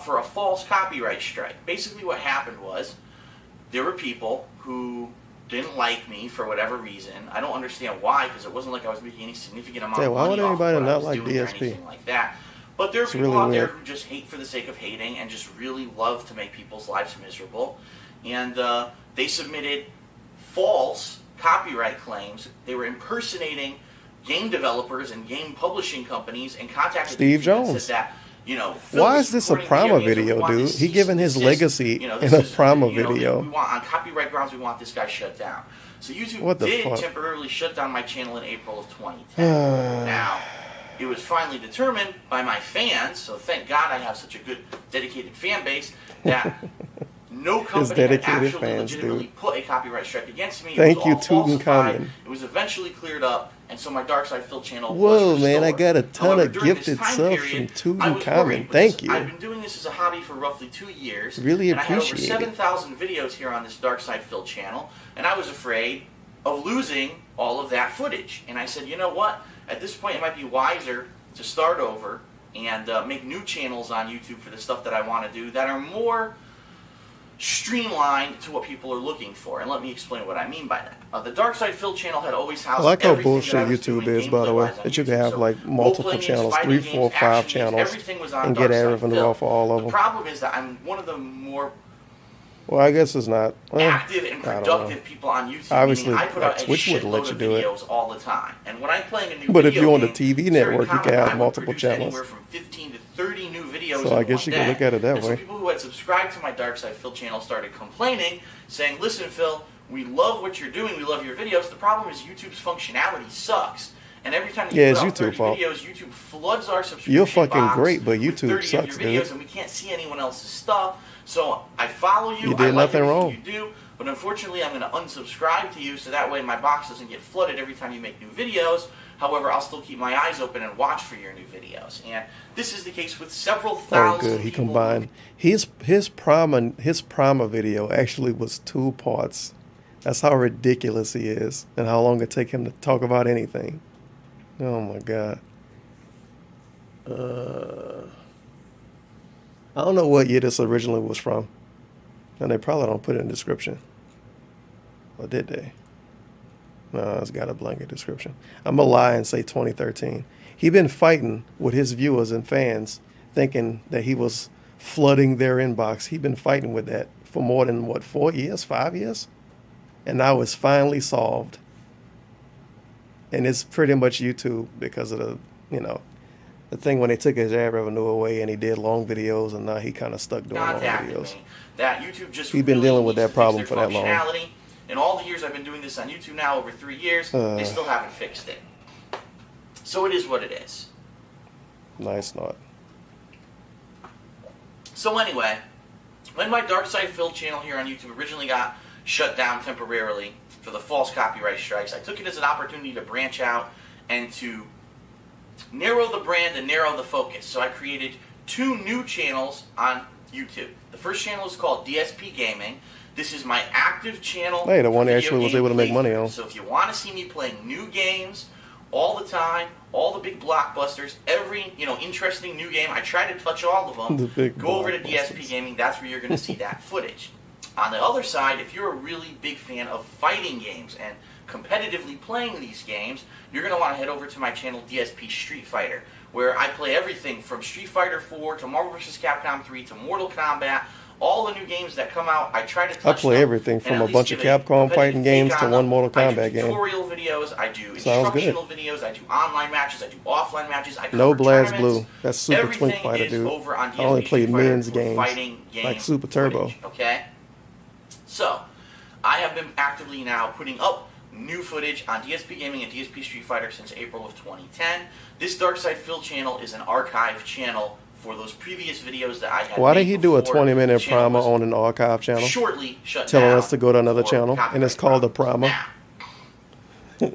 for a false copyright strike. Basically what happened was there were people who didn't like me for whatever reason. I don't understand why, because it wasn't like I was making any significant amount Yeah, of why money would off anybody what I not was like doing or DSP? anything like that. But there are It's people really out there weird. who just hate for the sake of hating and just really love to make people's lives miserable. And they submitted false copyright claims. They were impersonating game developers and game publishing companies and contacted Steve YouTube and Jones. said that, you know, Phil Why was is this a recording Prima games and we video, want dude? this He cease giving and his desist. legacy You know, in this a is, Prima you know, video. We want, on copyright grounds, we want this guy shut down. So YouTube What the did fuck? temporarily shut down my channel in April of 2010. Now, it was finally determined by my fans, so thank God I have such a good, dedicated fan base, that no company had dedicated actually fans, legitimately dude. put a copyright strike against me. Thank it was you, all falsified. Tutankhamun. It was eventually cleared up, and so my Dark Side Phil channel Whoa, was man, I restored. got a ton However, of during this gifted time subs period, from I was worried Tutankhamun. because Thank you. I've been doing this as a hobby for roughly 2 years. Really and I had over appreciate it. 7,000 videos here on this Dark Side Phil channel, and I was afraid of losing all of that footage. And I said, you know what? At this point, it might be wiser to start over and make new channels on YouTube for the stuff that I want to do that are more streamlined to what people are looking for. And let me explain what I mean by that. The Dark Side Phil channel had always housed I like how everything bullshit that I was YouTube doing is, by the way. gameplay-wise on That you can YouTube. have So like multiple role-playing games, channels, fighting 3, games, 4, 5 action games, channels, everything was on and Dark get Side revenue Phil. off of all of The them. problem is that I'm one of the more Well, I guess it's not. Well, active and I don't know. productive people on YouTube. Obviously, meaning I put out a Twitch wouldn't let shitload you of do it. videos all the time. And when I'm playing a new But if video you're on the game, TV it's very network, you common can that have I would multiple produce channels. Anywhere from 15 to 30 new videos. So I in guess one you can day. look at it that and way. So people who had subscribed to my Dark Side Phil channel started complaining, saying, "Listen, Phil, we love what you're doing. We love your videos. The problem is YouTube's functionality sucks." And every time you Yeah, put it's out YouTube 30 fault. videos, YouTube floods our subscription You're fucking box great, but with YouTube 30 sucks, of your videos, dude. and we can't see anyone else's stuff. So I follow you. You I did like nothing everything wrong. you do, but unfortunately, I'm going to unsubscribe to you, so that way my box doesn't get flooded every time you make new videos. However, I'll still keep my eyes open and watch for your new videos. And this is the case with several Oh, thousand good. He people. combined his Prima video actually was 2 parts. That's how ridiculous he is, and how long it take him to talk about anything. Oh my god. I don't know what year this originally was from, and they probably don't put it in the description. Or did they? No, it's got a blanket description. I'm gonna lie and say 2013. He been fighting with his viewers and fans, thinking that he was flooding their inbox. He been fighting with that for more than, what, 4 years, 5 years? And now it's finally solved. And it's pretty much YouTube because of the, you know, the thing when they took his ad revenue away and he did long videos, and now he kind of stuck doing long Contacted videos. me that YouTube just He's been really dealing with needs that to problem fix for their that long. functionality. In all the years I've been doing this on YouTube now, over 3 years, they still haven't fixed it. So it is what it is. Nice not. So anyway, when my Dark Side Phil channel here on YouTube originally got shut down temporarily for the false copyright strikes, I took it as an opportunity to branch out and to narrow the brand and narrow the focus. So I created 2 new channels on YouTube. The first channel is called DSP Gaming. This is my active channel. Hey, the one for that video actually was game able to make money playthroughs. on. So if you want to see me playing new games all the time, all the big blockbusters, every interesting new game, I try to touch all of them. The big Go over to blockbusters. DSP Gaming. That's where you're going to see that footage. On the other side, if you're a really big fan of fighting games and competitively playing these games, you're going to want to head over to my channel DSP Street Fighter, where I play everything from Street Fighter 4 to Marvel vs. Capcom 3 to Mortal Kombat, All the new games that come out, I try to touch I play them everything and from at a least bunch of give a Capcom competitive fighting games take to on one them. Mortal I Kombat do game. tutorial videos, I do Sounds good. instructional videos, I do online matches, I do offline matches, I No cover Blast tournaments. Blue. That's Super Everything Twink Fighter, is dude. over on I only DSP played Street Fighter men's for games, fighting game like Super Turbo. footage, okay? So, I have been actively now putting up new footage on DSP Gaming and DSP Street Fighter since April of 2010. This Dark Side Phil channel is an archive channel for those previous videos that I had Why did made he do a before 20-minute the channel promo was on an archive channel? shortly shut Telling down us to go to another for channel, and it's copyright called a promo.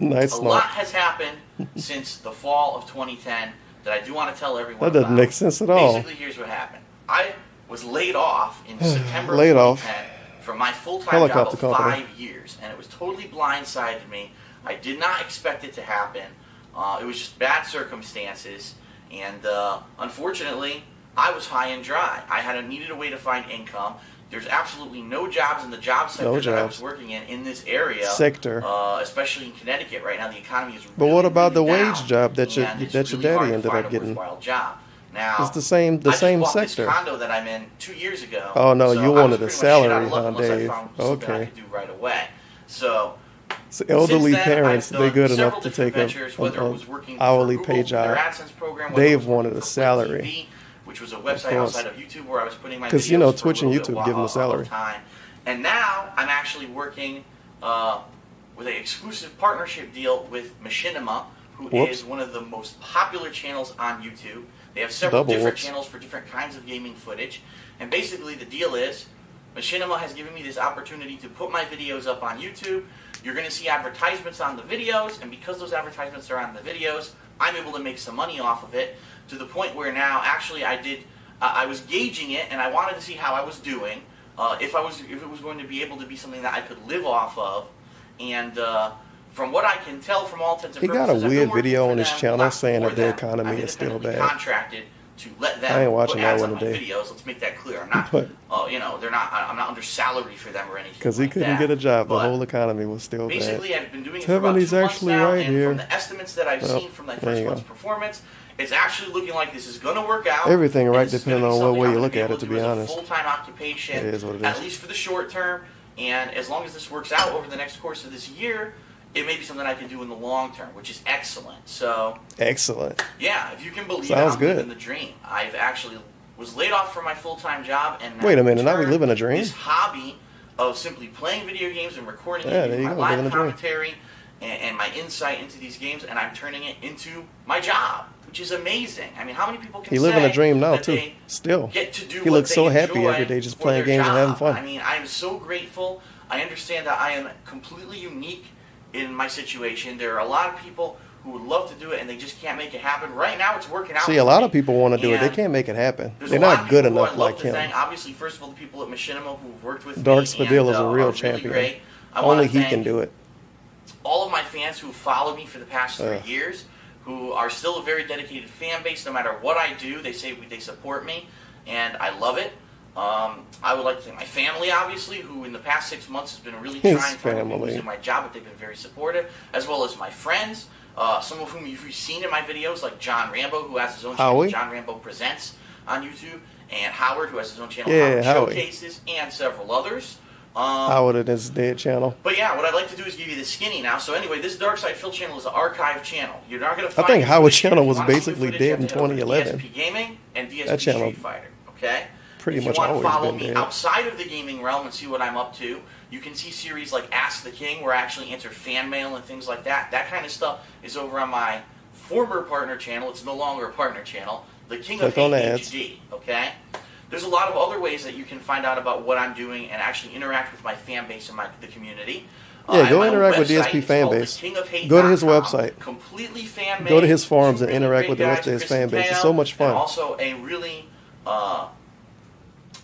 Nice A snort. lot has happened since the fall of 2010 that I do want to tell everyone That doesn't about. make sense at all. Basically, here's what happened. I was laid off in September Laid of off. 2010 from my full-time job Helicopter of company. 5 years, and it was totally blindsided me. I did not expect it to happen. It was just bad circumstances, and unfortunately, I was high and dry. I needed a way to find income. There's absolutely no jobs in the job sector that I was working in this area. Sector. Especially in Connecticut right now. The economy is But really, what about the really down, wage job that your and it's that your really hard daddy to ended find up a getting? worthwhile job. Now, It's the same I just same bought sector. This condo that I'm in 2 years ago. Oh no, so you I wanted was a pretty much shit out salary, of luck huh, unless I Dave? found something I Okay. could do right away. So Elderly since then, parents, I've they done good several enough to different take ventures, a, whether it a was working hourly for pay Google, their job. AdSense program, whether it Dave was wanted working a for salary. TV, which was a website course. outside of YouTube where I was putting my videos Because you know for a Twitch and little bit YouTube give them a of salary. time. And now I'm actually working with an exclusive partnership deal with Machinima, who Whoops. is one of the most popular channels on YouTube. They have several Double different whoops. channels for different kinds of gaming footage. And basically the deal is, Machinima has given me this opportunity to put my videos up on YouTube. You're going to see advertisements on the videos, and because those advertisements are on the videos, I'm able to make some money off of it, to the point where now, actually, I was gauging it, and I wanted to see how I was doing, if it was going to be able to be something that I could live off of, and from what I can tell, from all intents and He purposes, got a I've been weird working video for on his them, channel not saying for that the them. economy I'm is still independently bad. contracted to let them I ain't watching put that ads one on my today. videos. Let's make that clear. I'm not, But- they're not. I'm not under salary for them or anything. Because he like couldn't that. get a job, the But whole economy was still bad. basically, I've been doing it for about Tiffany's 2 months actually now, right and here. from the estimates that I've Well, seen from that there first you month's go. performance, it's actually looking like this is going to work out. Everything and right, this is depending gonna be on what something way I'm you gonna look be at able it, to do be as a honest. full-time occupation, It is what it at is. least for the short term. And as long as this works out over the next course of this year, it may be something I can do in the long term, which is excellent. So, Excellent. yeah, if you can believe Sounds it, I'm good. living the dream. I've actually was laid off from my full-time job, and Wait a minute, now we turned living a dream? This hobby of simply playing video games and recording Yeah, it, there you my go, living live a dream. commentary, and my insight into these games, and I'm turning it into my job, which is amazing. I mean, how many people can He living say a dream now that too. they Still, get to do he what looks they so happy enjoy every day, just for playing their games and having job? fun. I mean, I am so grateful. I understand that I am completely unique in my situation. There are a lot of people who would love to do it and they just can't make it happen. Right now, it's working out. See, a for lot me. of people want to do it. They And can't make it happen. there's They're a lot not of good people who enough I'd love like to him. thank. Obviously, first of all, the people at Machinima who've worked with Dark me Spadil and, is a real are really champion. great. I wanna Only he thank can do it. all of my fans who followed me for the past 3 Ugh. years, who are still a very dedicated fan base. No matter what I do, they say they support me, and I love it. I would like to thank my family, obviously, who in the past 6 months has been really His trying to find me family. losing my job, but they've been very supportive, as well as my friends, some of whom you've seen in my videos, like John Rambo, who has his own channel, Howie? John Rambo Presents on YouTube, and Howard, who has his own channel, Yeah, Howard Howie. Showcases, and several others. Howard and his dead channel. But yeah, what I'd like to do is give you the skinny now. So anyway, this Dark Side Phil channel is an archive channel. You're not going to I find think any Howard footage here. channel If was you wanna see basically footage, you dead have in to head over to 2011. DSP Gaming and DSP That channel Street Fighter. Okay. pretty if you much want to always follow been me dead. outside of the gaming realm and see what I'm up to, you can see series like Ask the King, where I actually answer fan mail and things like that. That kind of stuff is over on my former partner channel. It's no longer a partner channel. The King of Click on Hate the ads. HD. Okay. There's a lot of other ways that you can find out about what I'm doing and actually interact with my fan base and the community. Yeah, I have go my own interact with website. DSP It's fan called base. thekingofhate.com. Go to his website. Completely fan made. Go to his forums Two and really interact great with the rest guys, of his Chris fan and base. It's Teo, so much fun. And also a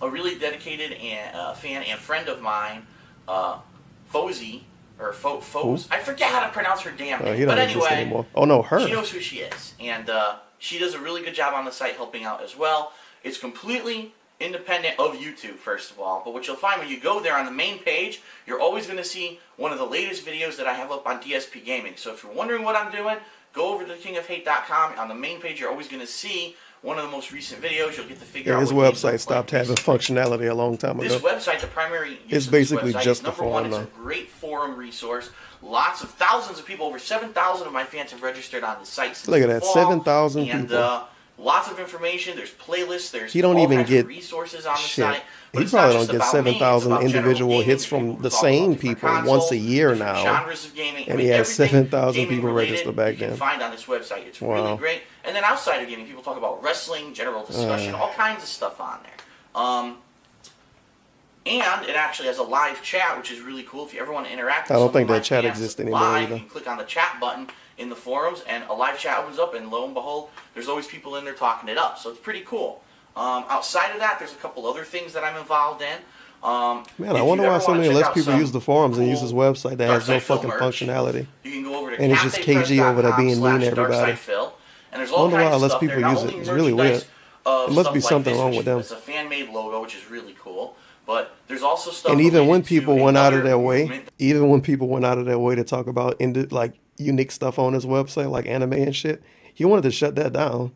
really dedicated fan and friend of mine, Fozy, or Foz. I forget how to pronounce her damn name. He don't But exist anyway, anymore. Oh no, her. she knows who she is, and she does a really good job on the site helping out as well. It's completely independent of YouTube, first of all, but what you'll find when you go there on the main page, you're always going to see one of the latest videos that I have up on DSP Gaming. So if you're wondering what I'm doing, go over to thekingofhate.com. On the main page, you're always going to see one of the most recent videos, you'll get to figure Yeah, out his what games website look stopped like. having functionality a long time This ago. website, the primary use It's of this basically website just is, a number one, forum it's now. a great forum resource. Lots of thousands of people, over 7,000 of my fans have registered on the site since Look at the that, fall. 7,000 And, people. lots of information. There's playlists. There's He don't all even kinds get of resources on the shit. site. But He it's not probably just don't get about me, it's 7,000 about general individual gaming. hits There's from people the who talk about same different people consoles, once a year different now. genres of gaming. And I he mean, has everything 7,000 gaming people related registered back you can then. find on this website. It's Wow. really great. And then outside of gaming, people talk about wrestling, general discussion, all kinds of stuff on there. And it actually has a live chat, which is really cool. If you ever want to interact with I don't think some of that my chat fans exists anymore live, either. you can click on the chat button in the forums, and a live chat opens up, and lo and behold, there's always people in there talking it up. So it's pretty cool. Outside of that, there's a couple other things that I'm involved in. Man, I wonder why so many less people use the forums and use his website that has no fucking functionality. You can go over to And it's just KG over there being mean to everybody. /DarkSidePhil, and there's I all wonder kinds why of less stuff people there. Not use it. only It's really merchandise weird. of There must stuff be like something this, wrong which with them. It's a fan-made logo, which is really cool. But there's also stuff. And even when related to people went out of another their way, movement. even when people went out of their way to talk about like unique stuff on his website, like anime and shit, he wanted to shut that down.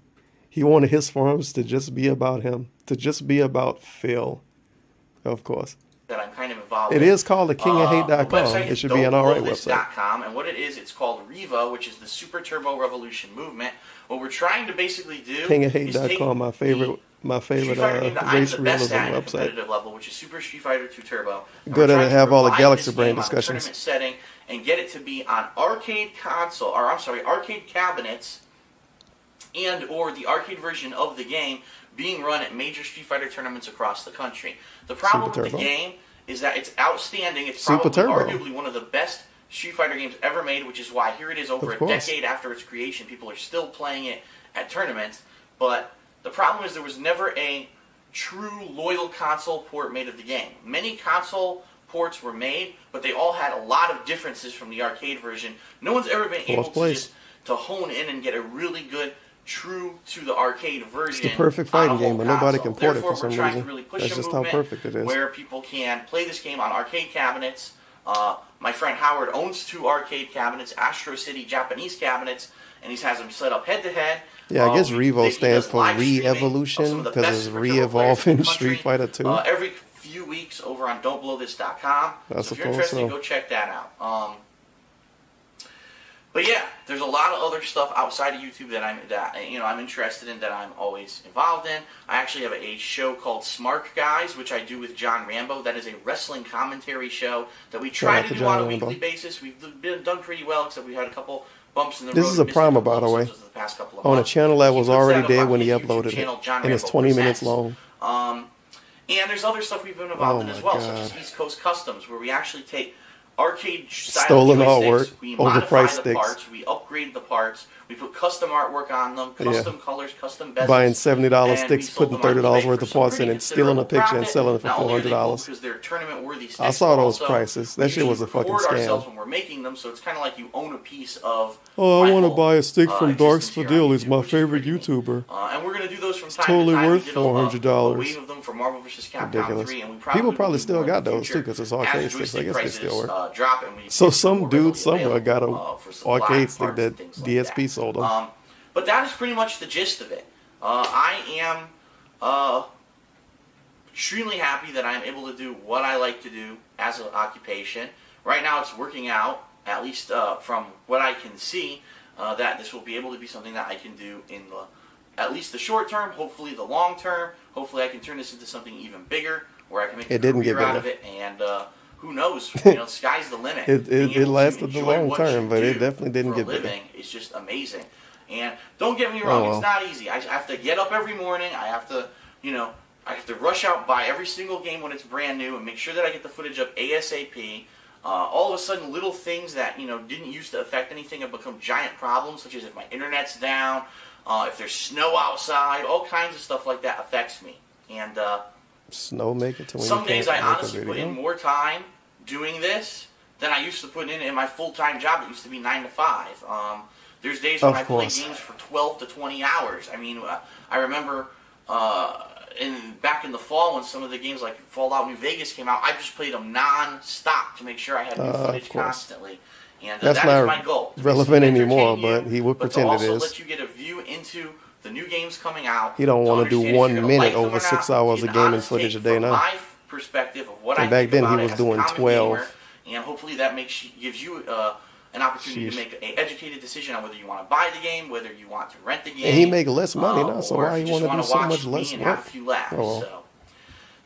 He wanted his forums to just be about him, to just be about Phil, of course. That I'm kind of involved It in. is called the kingofhate.com. The website It is should be an alright website. don'tblowthis.com, and what it is, it's called Revo, which is the Super Turbo Revolution movement. What we're trying to basically do is take Kingofhate.com, my favorite Street Fighter game that I'm race the best realism at at a website. competitive level, which is Super Street Fighter 2 Turbo. And Go we're there trying and to have all the revive Galaxy this Brain game on a discussions. tournament setting and get it to be on arcade console, or I'm sorry, arcade cabinets, and or the arcade version of the game being run at major Street Fighter tournaments across the country. The problem Super with the Turbo. game is that it's outstanding. It's Super probably Turbo. arguably one of the best Street Fighter games ever made, which is why here it is over Of a course. decade after its creation. People are still playing it at tournaments. But the problem is there was never a true loyal console port made of the game. Many console ports were made, but they all had a lot of differences from the arcade version. No one's ever been able to hone in and get a really good, true to the arcade version. It's the perfect on a fighting whole game, but nobody console. can port it Therefore, for some we're trying reason. to really push That's a just how movement perfect it is. where people can play this game on arcade cabinets. My friend Howard owns 2 arcade cabinets, Astro City Japanese cabinets, and he has them set up head to head. Yeah, I guess He Revo stands does for live streaming of some re-evolution of the because best it's Super Turbo players in the re-evolving country, Street Fighter 2. Every few weeks over on don'tblowthis.com. I So if you're suppose interested, so. go check that out. But yeah, there's a lot of other stuff outside of YouTube that I'm interested in, that I'm always involved in. I actually have a show called Smart Guys, which I do with John Rambo. That is a wrestling commentary show that we try Shout out to to do on John a Rambo. weekly basis. We've done pretty well, except we had a couple bumps in the road. This is a missed primer, couple by the way, episodes the past couple of on a months. channel that He was puts already that up dead on when he his YouTube uploaded it, channel, John and it's Rambo 20 minutes Presents. long. And there's other stuff we've been involved in Oh as my well, such as God. East Coast Customs, where we actually take arcade-style Stolen joysticks, artwork, we modify overpriced the sticks. parts, we upgrade the parts, we put custom artwork on them, custom colors, custom bezels. Buying $70 and we sticks, sold putting them on $30 eBay worth for of some parts in pretty it, stealing a considerable picture and profit. selling it for Not only are they cool $400. because they're tournament-worthy sticks, I saw but those also prices. That we shit was a fucking record ourselves scam. when we're making them, so it's kind of like you own a piece of. Oh, I want to whole, buy a stick from Darks existence for here on Deal. He's YouTube, my which is favorite pretty neat. YouTuber. And we're going to do those from It's time totally to time. worth We did a $400. wave of them for Marvel vs. Capcom Ridiculous. 3, and we People will probably do still more in got the those too future because it's as arcade sticks. I joystick guess they prices, still work. drop and we So get some more dude readily somewhere got a available, for supply arcade stick parts that and things like DSP sold him. But that is pretty much the gist of it. I am extremely happy that I'm able to do what I like to do as an occupation. Right now it's working out, at least from what I can see, that this will be able to be something that I can do in at least the short term, hopefully the long term. Hopefully I can turn this into something even bigger, where I can make a career out of it, and who knows, sky's the limit. It lasted the long what you term, but it do definitely didn't for get a bigger. living is just amazing. And don't get me wrong, Oh, well. it's not easy. I have to get up every morning. I have to, I have to rush out, buy every single game when it's brand new, and make sure that I get the footage up ASAP. All of a sudden, little things that didn't used to affect anything have become giant problems, such as if my internet's down, if there's snow outside, all kinds of stuff like that affects me. And Snow make it to when some you days can't I make a honestly put video. in more time doing this than I used to put in my full-time job that used to be 9 to 5. There's days when Of I play course. games for 12 to 20 hours. I mean, I remember back in the fall when some of the games like Fallout New Vegas came out, I just played them non-stop to make sure I had new footage of course. constantly. And That's that not is my goal. to relevant basically anymore, entertain but he would but to pretend it also is. let you get a view into the the new games coming out. He don't want to do understand if 1 you're gonna minute like them or over 6 not. hours You of can gaming honestly footage a take day from now. my perspective of what And I back think then about he it was as a doing common 12. gamer, and hopefully that gives you an opportunity Sheesh. to make an educated decision on whether you want to buy the game, whether you want to rent the game. And he make less money now, so or why if he you want to just do wanna so watch much less me and have work? a few laughs. Oh, well. So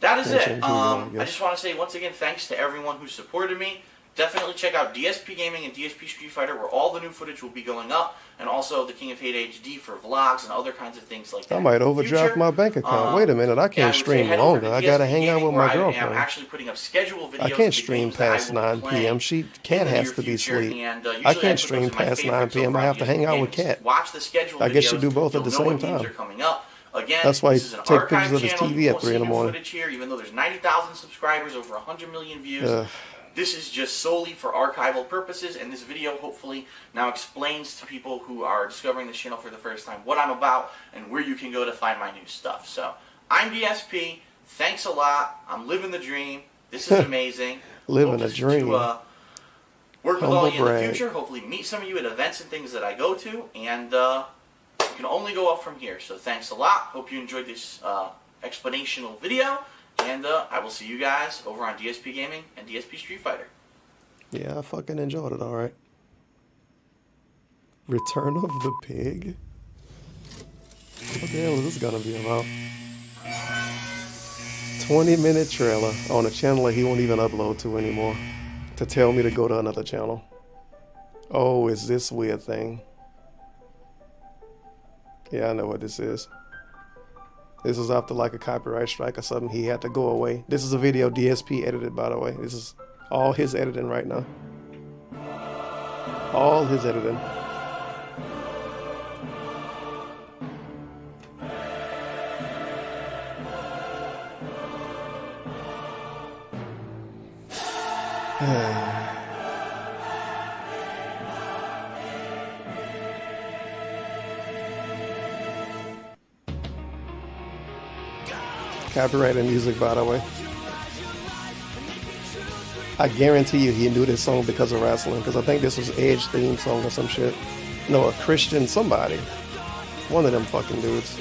that is Can't it. change who you are, I I guess. just want to say once again thanks to everyone who supported me. Definitely check out DSP Gaming and DSP Street Fighter, where all the new footage will be going up, and also the King of Hate HD for vlogs and other kinds of things like that. I might in the overdraft future. my bank account. Wait a minute, I Yeah, can't would say stream head over to longer. I gotta DSP hang out Gaming, with where my I am girlfriend. actually putting up schedule videos I of can't the stream games that I past will be 9 playing p.m. Cat in the has near to be future, asleep. and, usually I put can't those stream in my past 9 favorites p.m. over I on have to hang out with DSP Cat. Gaming. Watch the schedule I guess you videos. do both at You'll the know same what games time. are coming up. Again, That's why this he is an take archive pictures of his channel. TV You at won't 3 in see the new morning. footage here, even though there's 90,000 subscribers, over 100 million views. Ugh. This is just solely for archival purposes, and this video hopefully now explains to people who are discovering this channel for the first time what I'm about and where you can go to find my new stuff. So, I'm DSP. Thanks a lot. I'm living the dream. This is amazing. Living Hope a dream. To, work with Humble all of you in the brag. future. Hopefully meet some of you at events and things that I go to, and you can only go up from here. So thanks a lot. Hope you enjoyed this explanational video, and I will see you guys over on DSP Gaming and DSP Street Fighter. Yeah, I fucking enjoyed it, alright. Return of the Pig? What the hell is this gonna be about? 20-minute trailer on a channel that he won't even upload to anymore to tell me to go to another channel. Oh, it's this weird thing. Yeah, I know what this is. This is after like a copyright strike or something. He had to go away. This is a video DSP edited, by the way. This is all his editing right now. All his editing. Copyrighted music, by the way. I guarantee you he knew this song because of wrestling, because I think this was Edge theme song or some shit. No, a Christian somebody. One of them fucking dudes.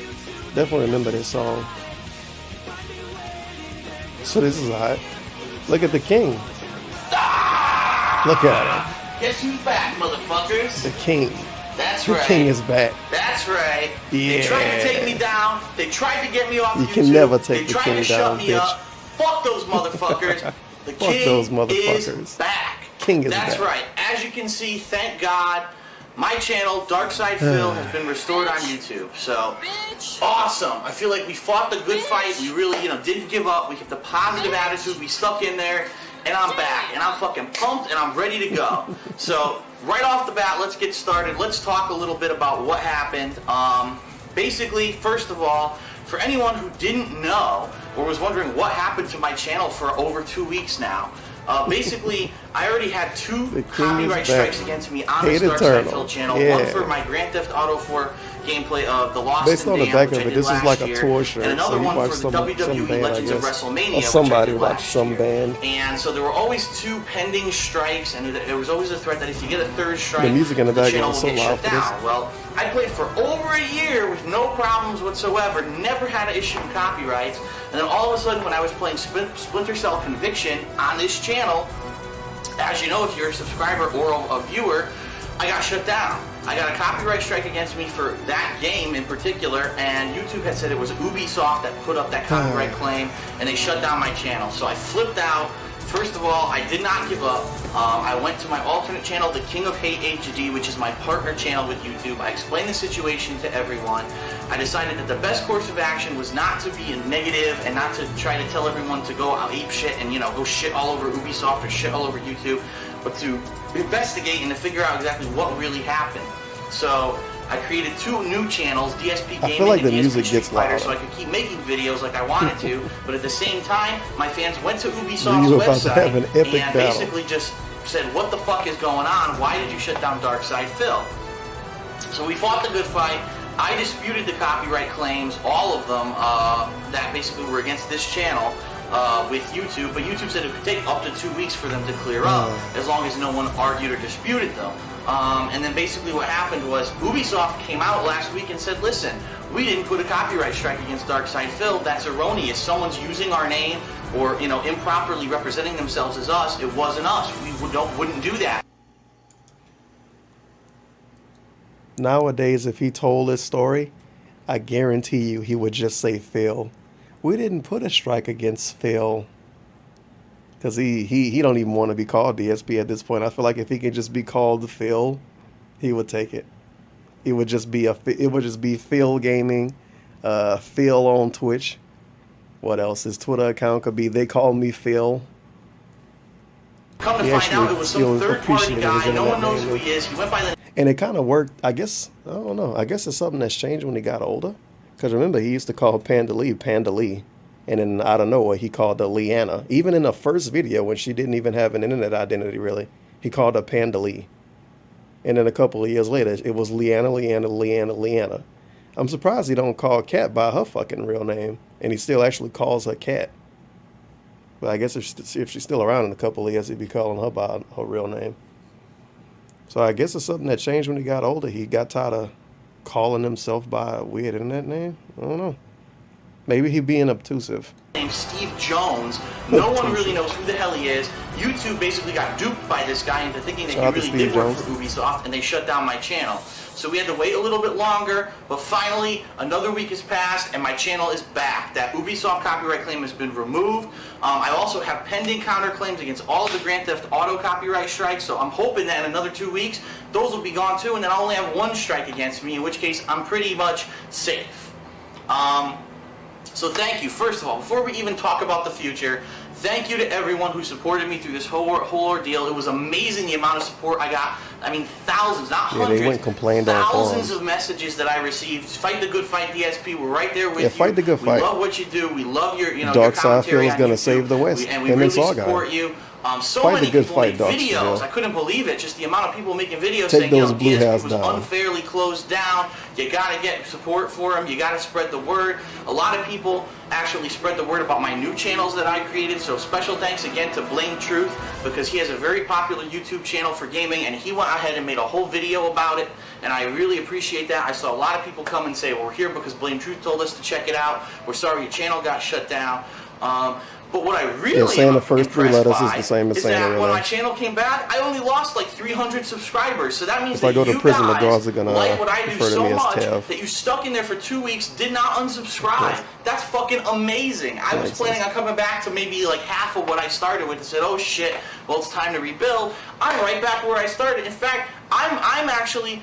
Definitely remember this song. So this is hot. Look at the king. Look at him. Guess who's back, motherfuckers? The king. That's The right. king is back. That's right. Yeah. They tried to take me down. They tried to get me off You YouTube. can never take they the tried king to shut down, me bitch. up. Fuck those motherfuckers. The Fuck king those motherfuckers. is back. King is That's back. right. As you can see, thank God, my channel, Darkside Phil, has been restored on YouTube. So, awesome. I feel like we fought the good fight. We really, didn't give up. We kept a positive attitude. We stuck in there. And I'm back. And I'm fucking pumped. And I'm ready to go. So, right off the bat, let's get started. Let's talk a little bit about what happened. Basically, first of all, for anyone who didn't know or was wondering what happened to my channel for over 2 weeks now, basically, I already had 2 copyright strikes against me on the Darkside Phil channel. Yeah. One for my Grand Theft Auto 4 gameplay of The Lost Based and on the Damned, back which of I it, did this is last like a year, tour shirt. and another So you one watch for the some WWE band, Legends I of guess. WrestleMania, Or which I somebody did watched last some year. band. And so there were always 2 pending strikes, and there was always a threat that if you get a 3rd strike, The music in the background channel is will so get loud shut for this. down. Well, I played for over a year with no problems whatsoever, never had an issue with copyrights, and then all of a sudden when I was playing Splinter Cell Conviction on this channel, as you know, if you're a subscriber or a viewer, I got shut down. I got a copyright strike against me for that game in particular, and YouTube had said it was Ubisoft that put up that copyright claim, and they shut down my channel. So I flipped out. First of all, I did not give up. I went to my alternate channel, the King of Hate HD, which is my partner channel with YouTube. I explained the situation to everyone. I decided that the best course of action was not to be negative and not to try to tell everyone to go out ape shit and, go shit all over Ubisoft or shit all over YouTube, but to investigate and to figure out exactly what really happened. So I created 2 new channels, DSP Gaming I feel like and the DSP music Street gets Fighter, louder. so I could keep making videos like I wanted to, but at the same time, my fans went to Ubisoft's You were about to website have an epic and battle. basically just said, what the fuck is going on? Why did you shut down Darkside Phil? So we fought the good fight. I disputed the copyright claims, all of them, that basically were against this channel. With YouTube, but YouTube said it could take up to 2 weeks for them to clear up, as long as no one argued or disputed them. And then basically what happened was Ubisoft came out last week and said, listen, We didn't put a copyright strike against Darkside Phil. That's erroneous. Someone's using our name or, you know, improperly representing themselves as us. It wasn't us. We wouldn't do that. Nowadays, if he told this story, I guarantee you he would just say Phil. We didn't put a strike against Phil. Because he don't even want to be called DSP at this point. I feel like if he could just be called Phil, he would take it. It would just be Phil Gaming, Phil on Twitch. What else? His Twitter account could be They Call Me Phil. Come to find out, it was some third-party guy. No one knows who he is. He went by the... And it kind of worked. I guess, I don't know. I guess it's something that's changed when he got older. Because remember, he used to call Panda Lee. And then out of nowhere, he called her Leanna. Even in the first video, when she didn't even have an internet identity, really, he called her Panda Lee. And then a couple of years later, it was Leanna. I'm surprised he don't call Kat by her fucking real name. And he still actually calls her Kat. But I guess if she's still around in a couple of years, he'd be calling her by her real name. So I guess it's something that changed when he got older. He got tired of calling himself by a weird internet name. I don't know. Maybe he being obtrusive. Named Steve Jones. No one really knows who the hell he is. YouTube basically got duped by this guy into thinking that he really did work for Ubisoft, and they shut down my channel. So we had to wait a little bit longer, but finally another week has passed and my channel is back. That Ubisoft copyright claim has been removed. I also have pending counterclaims against all of the Grand Theft Auto copyright strikes, so I'm hoping that in another 2 weeks those will be gone too, and then I'll only have one strike against me, in which case I'm pretty much safe. So thank you, first of all, before we even talk about the future, thank you to everyone who supported me through this whole ordeal. It was amazing the amount of support I got. I mean, thousands, not hundreds, they went and complained on thousands forums. of messages that I received. Fight the good fight, DSP. We're right there with you. Fight the good fight. We love what you do. We love your, your Darkside Phil commentary is on going to YouTube. save the West. And we really support guy. you. So Fight many the good people fight, make videos. Darkside. I couldn't believe it. Just the amount of people making videos Take saying, those blue DSP hairs was down. unfairly closed down. You got to get support for him. You got to spread the word. A lot of people actually spread the word about my new channels that I created. So special thanks again to Blame Truth, because he has a very popular YouTube channel for gaming, and he went ahead and made a whole video about it. And I really appreciate that. I saw a lot of people come and say, well, we're here because Blame Truth told us to check it out. We're sorry your channel got shut down. But what I really saying the first three letters is the same as is saying that it when my really. channel came back, I only lost like 300 subscribers. So that means If that I go to you prison, the guys guards are gonna like what I do refer to so me as much Tev. that you stuck in there for 2 weeks, did not unsubscribe. Okay. That's fucking amazing. I was Makes planning sense. on coming back to maybe like half of what I started with and said, oh shit, well it's time to rebuild. I'm right back where I started. In fact, I'm actually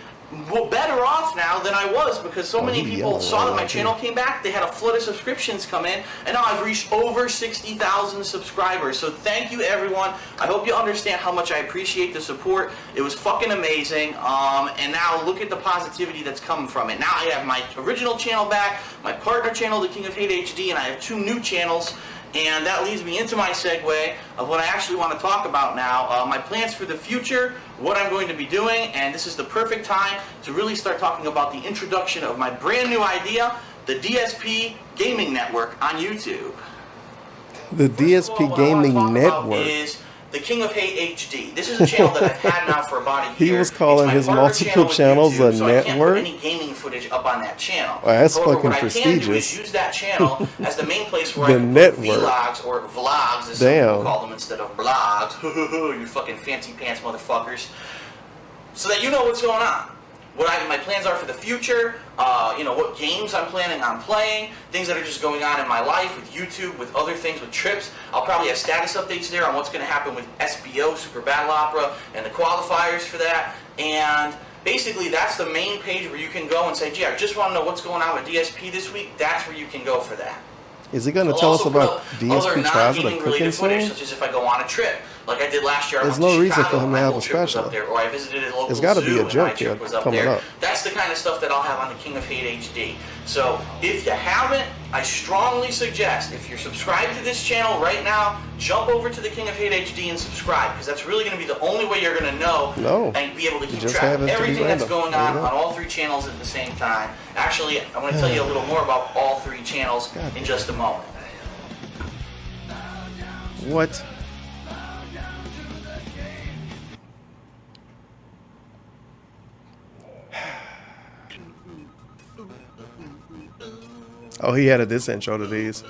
better off now than I was, because so many people saw that my channel came back. They had a flood of subscriptions come in, and now I've reached over 60,000 subscribers. So thank you, everyone. I hope you understand how much I appreciate the support. It was fucking amazing. And now look at the positivity that's coming from it. Now I have my original channel back, my partner channel, The King of Hate HD, and I have 2 new channels. And that leads me into my segue of what I actually want to talk about now. My plans for the future, what I'm going to be doing, and this is the perfect time to really start talking about the introduction of my brand new idea, the DSP Gaming Network on YouTube. The DSP Gaming Network. Is The King of Hate HD. This is a channel that I've had now for about a year. He was calling his multiple channels a so I can't put network. any gaming footage up on that channel. Well, that's However, fucking what I can do is prestigious. use that channel as the main place where The I can network. put vlogs or vlogs, as some people call them instead of blogs. You fucking fancy pants motherfuckers. So that you know what's going on. What my plans are for the future, what games I'm planning on playing, things that are just going on in my life with YouTube, with other things, with trips. I'll probably have status updates there on what's going to happen with SBO, Super Battle Opera, and the qualifiers for that. And basically, that's the main page where you can go and say, gee, I just want to know what's going on with DSP this week. That's where you can go for that. Is he going to I'll tell us also about put other DSP tries with a non-gaming cooking related footage, soon? such as if I go on a trip, like I did last year. I There's went no to reason Chicago, for him to my have whole a trip was special. up there, or I visited a local There's got to zoo be a and my joke trip here was up coming there. up. That's the kind of stuff that I'll have on the King of Hate HD. So if you haven't, I strongly suggest, if you're subscribed to this channel right now, jump over to the King of Hate HD and subscribe, because that's really going to be the only way you're going to know and be able to keep just track have of it to be everything that's random. going There on you go. all 3 channels at the same time. Actually, I want to tell you a little more about all 3 channels in just a moment. What? Oh, he added this intro to these.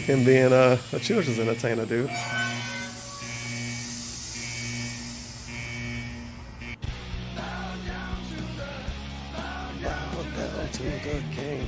Him being a children's entertainer, dude. Bow down to the king.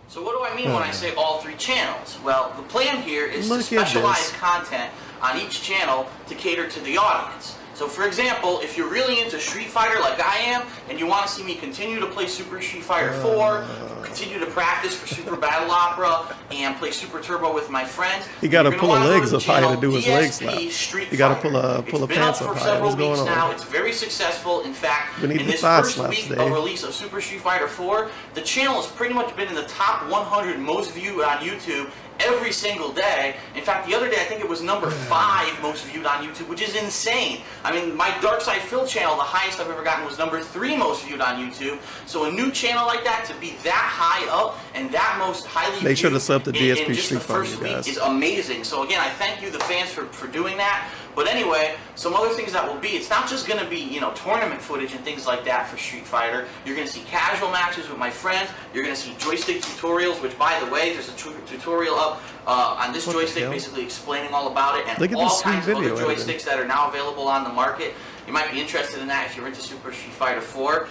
So what do I mean when I say all 3 channels? Well, the plan here is Look to at specialize this. content on each channel to cater to the audience. So for example, if you're really into Street Fighter like I am, and you want to see me continue to play Super Street Fighter 4, continue to practice for Super Battle Opera, and play Super Turbo with my friends, He got to you're pull gonna the wanna legs go up to higher to channel do his leg DSP slaps. Street He got to Fighter. pull the It's been pants up up for higher. several What's going weeks on? now. It's very successful. In fact, We need in the this thigh first slaps, week Dave. of release of Super Street Fighter 4, the channel has pretty much been in the top 100 most viewed on YouTube every single day. In fact, the other day I think it was number 5 most viewed on YouTube, which is insane. I mean, my Dark Side Phil channel, the highest I've ever gotten, was number 3 most viewed on YouTube. So a new channel like that to be that high up and that most highly Make sure to viewed sub to in DSP just Street the Fighter, first you guys. week is amazing. So again, I thank you, the fans, for doing that. But anyway, some other things that will be, it's not just going to be, you know, tournament footage and things like that for Street Fighter. You're going to see casual matches with my friends. You're going to see joystick tutorials, which, by the way, there's a tutorial up on this What the joystick hell? basically explaining all about it, and Look at all this sweet kinds of other video editing. joysticks that are now available on the market. You might be interested in that if you're into Super Street Fighter 4.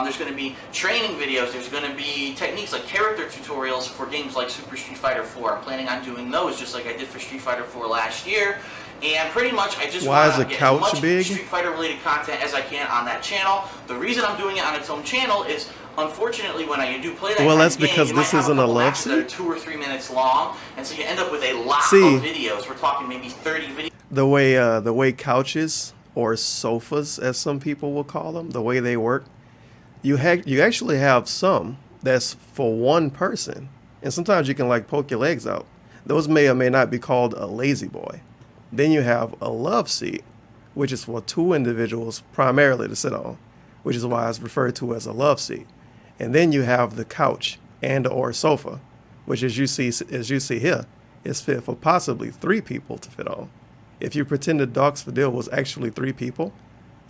There's going to be training videos. There's going to be techniques like character tutorials for games like Super Street Fighter 4. I'm planning on doing those just like I did for Street Fighter 4 last year. And pretty much I just Why want is to the get couch as much big? Street Fighter related content as I can on that channel. The reason I'm doing it on its own channel is, unfortunately, when I do play that Well, kind that's of game, because you might this have isn't a couple love matches that are seat. 2 or 3 minutes long, and so you end up with a lot See, of videos. We're talking maybe 30 videos. The way couches or sofas, as some people will call them, the way they work, you actually have some that's for one person, and sometimes you can like poke your legs out. Those may or may not be called a lazy boy. Then you have a love seat, which is for 2 individuals primarily to sit on, which is why it's referred to as a love seat. And then you have the couch and or sofa, which as you see here, is fit for possibly 3 people to fit on. If you pretended Docs Fidel was actually 3 people,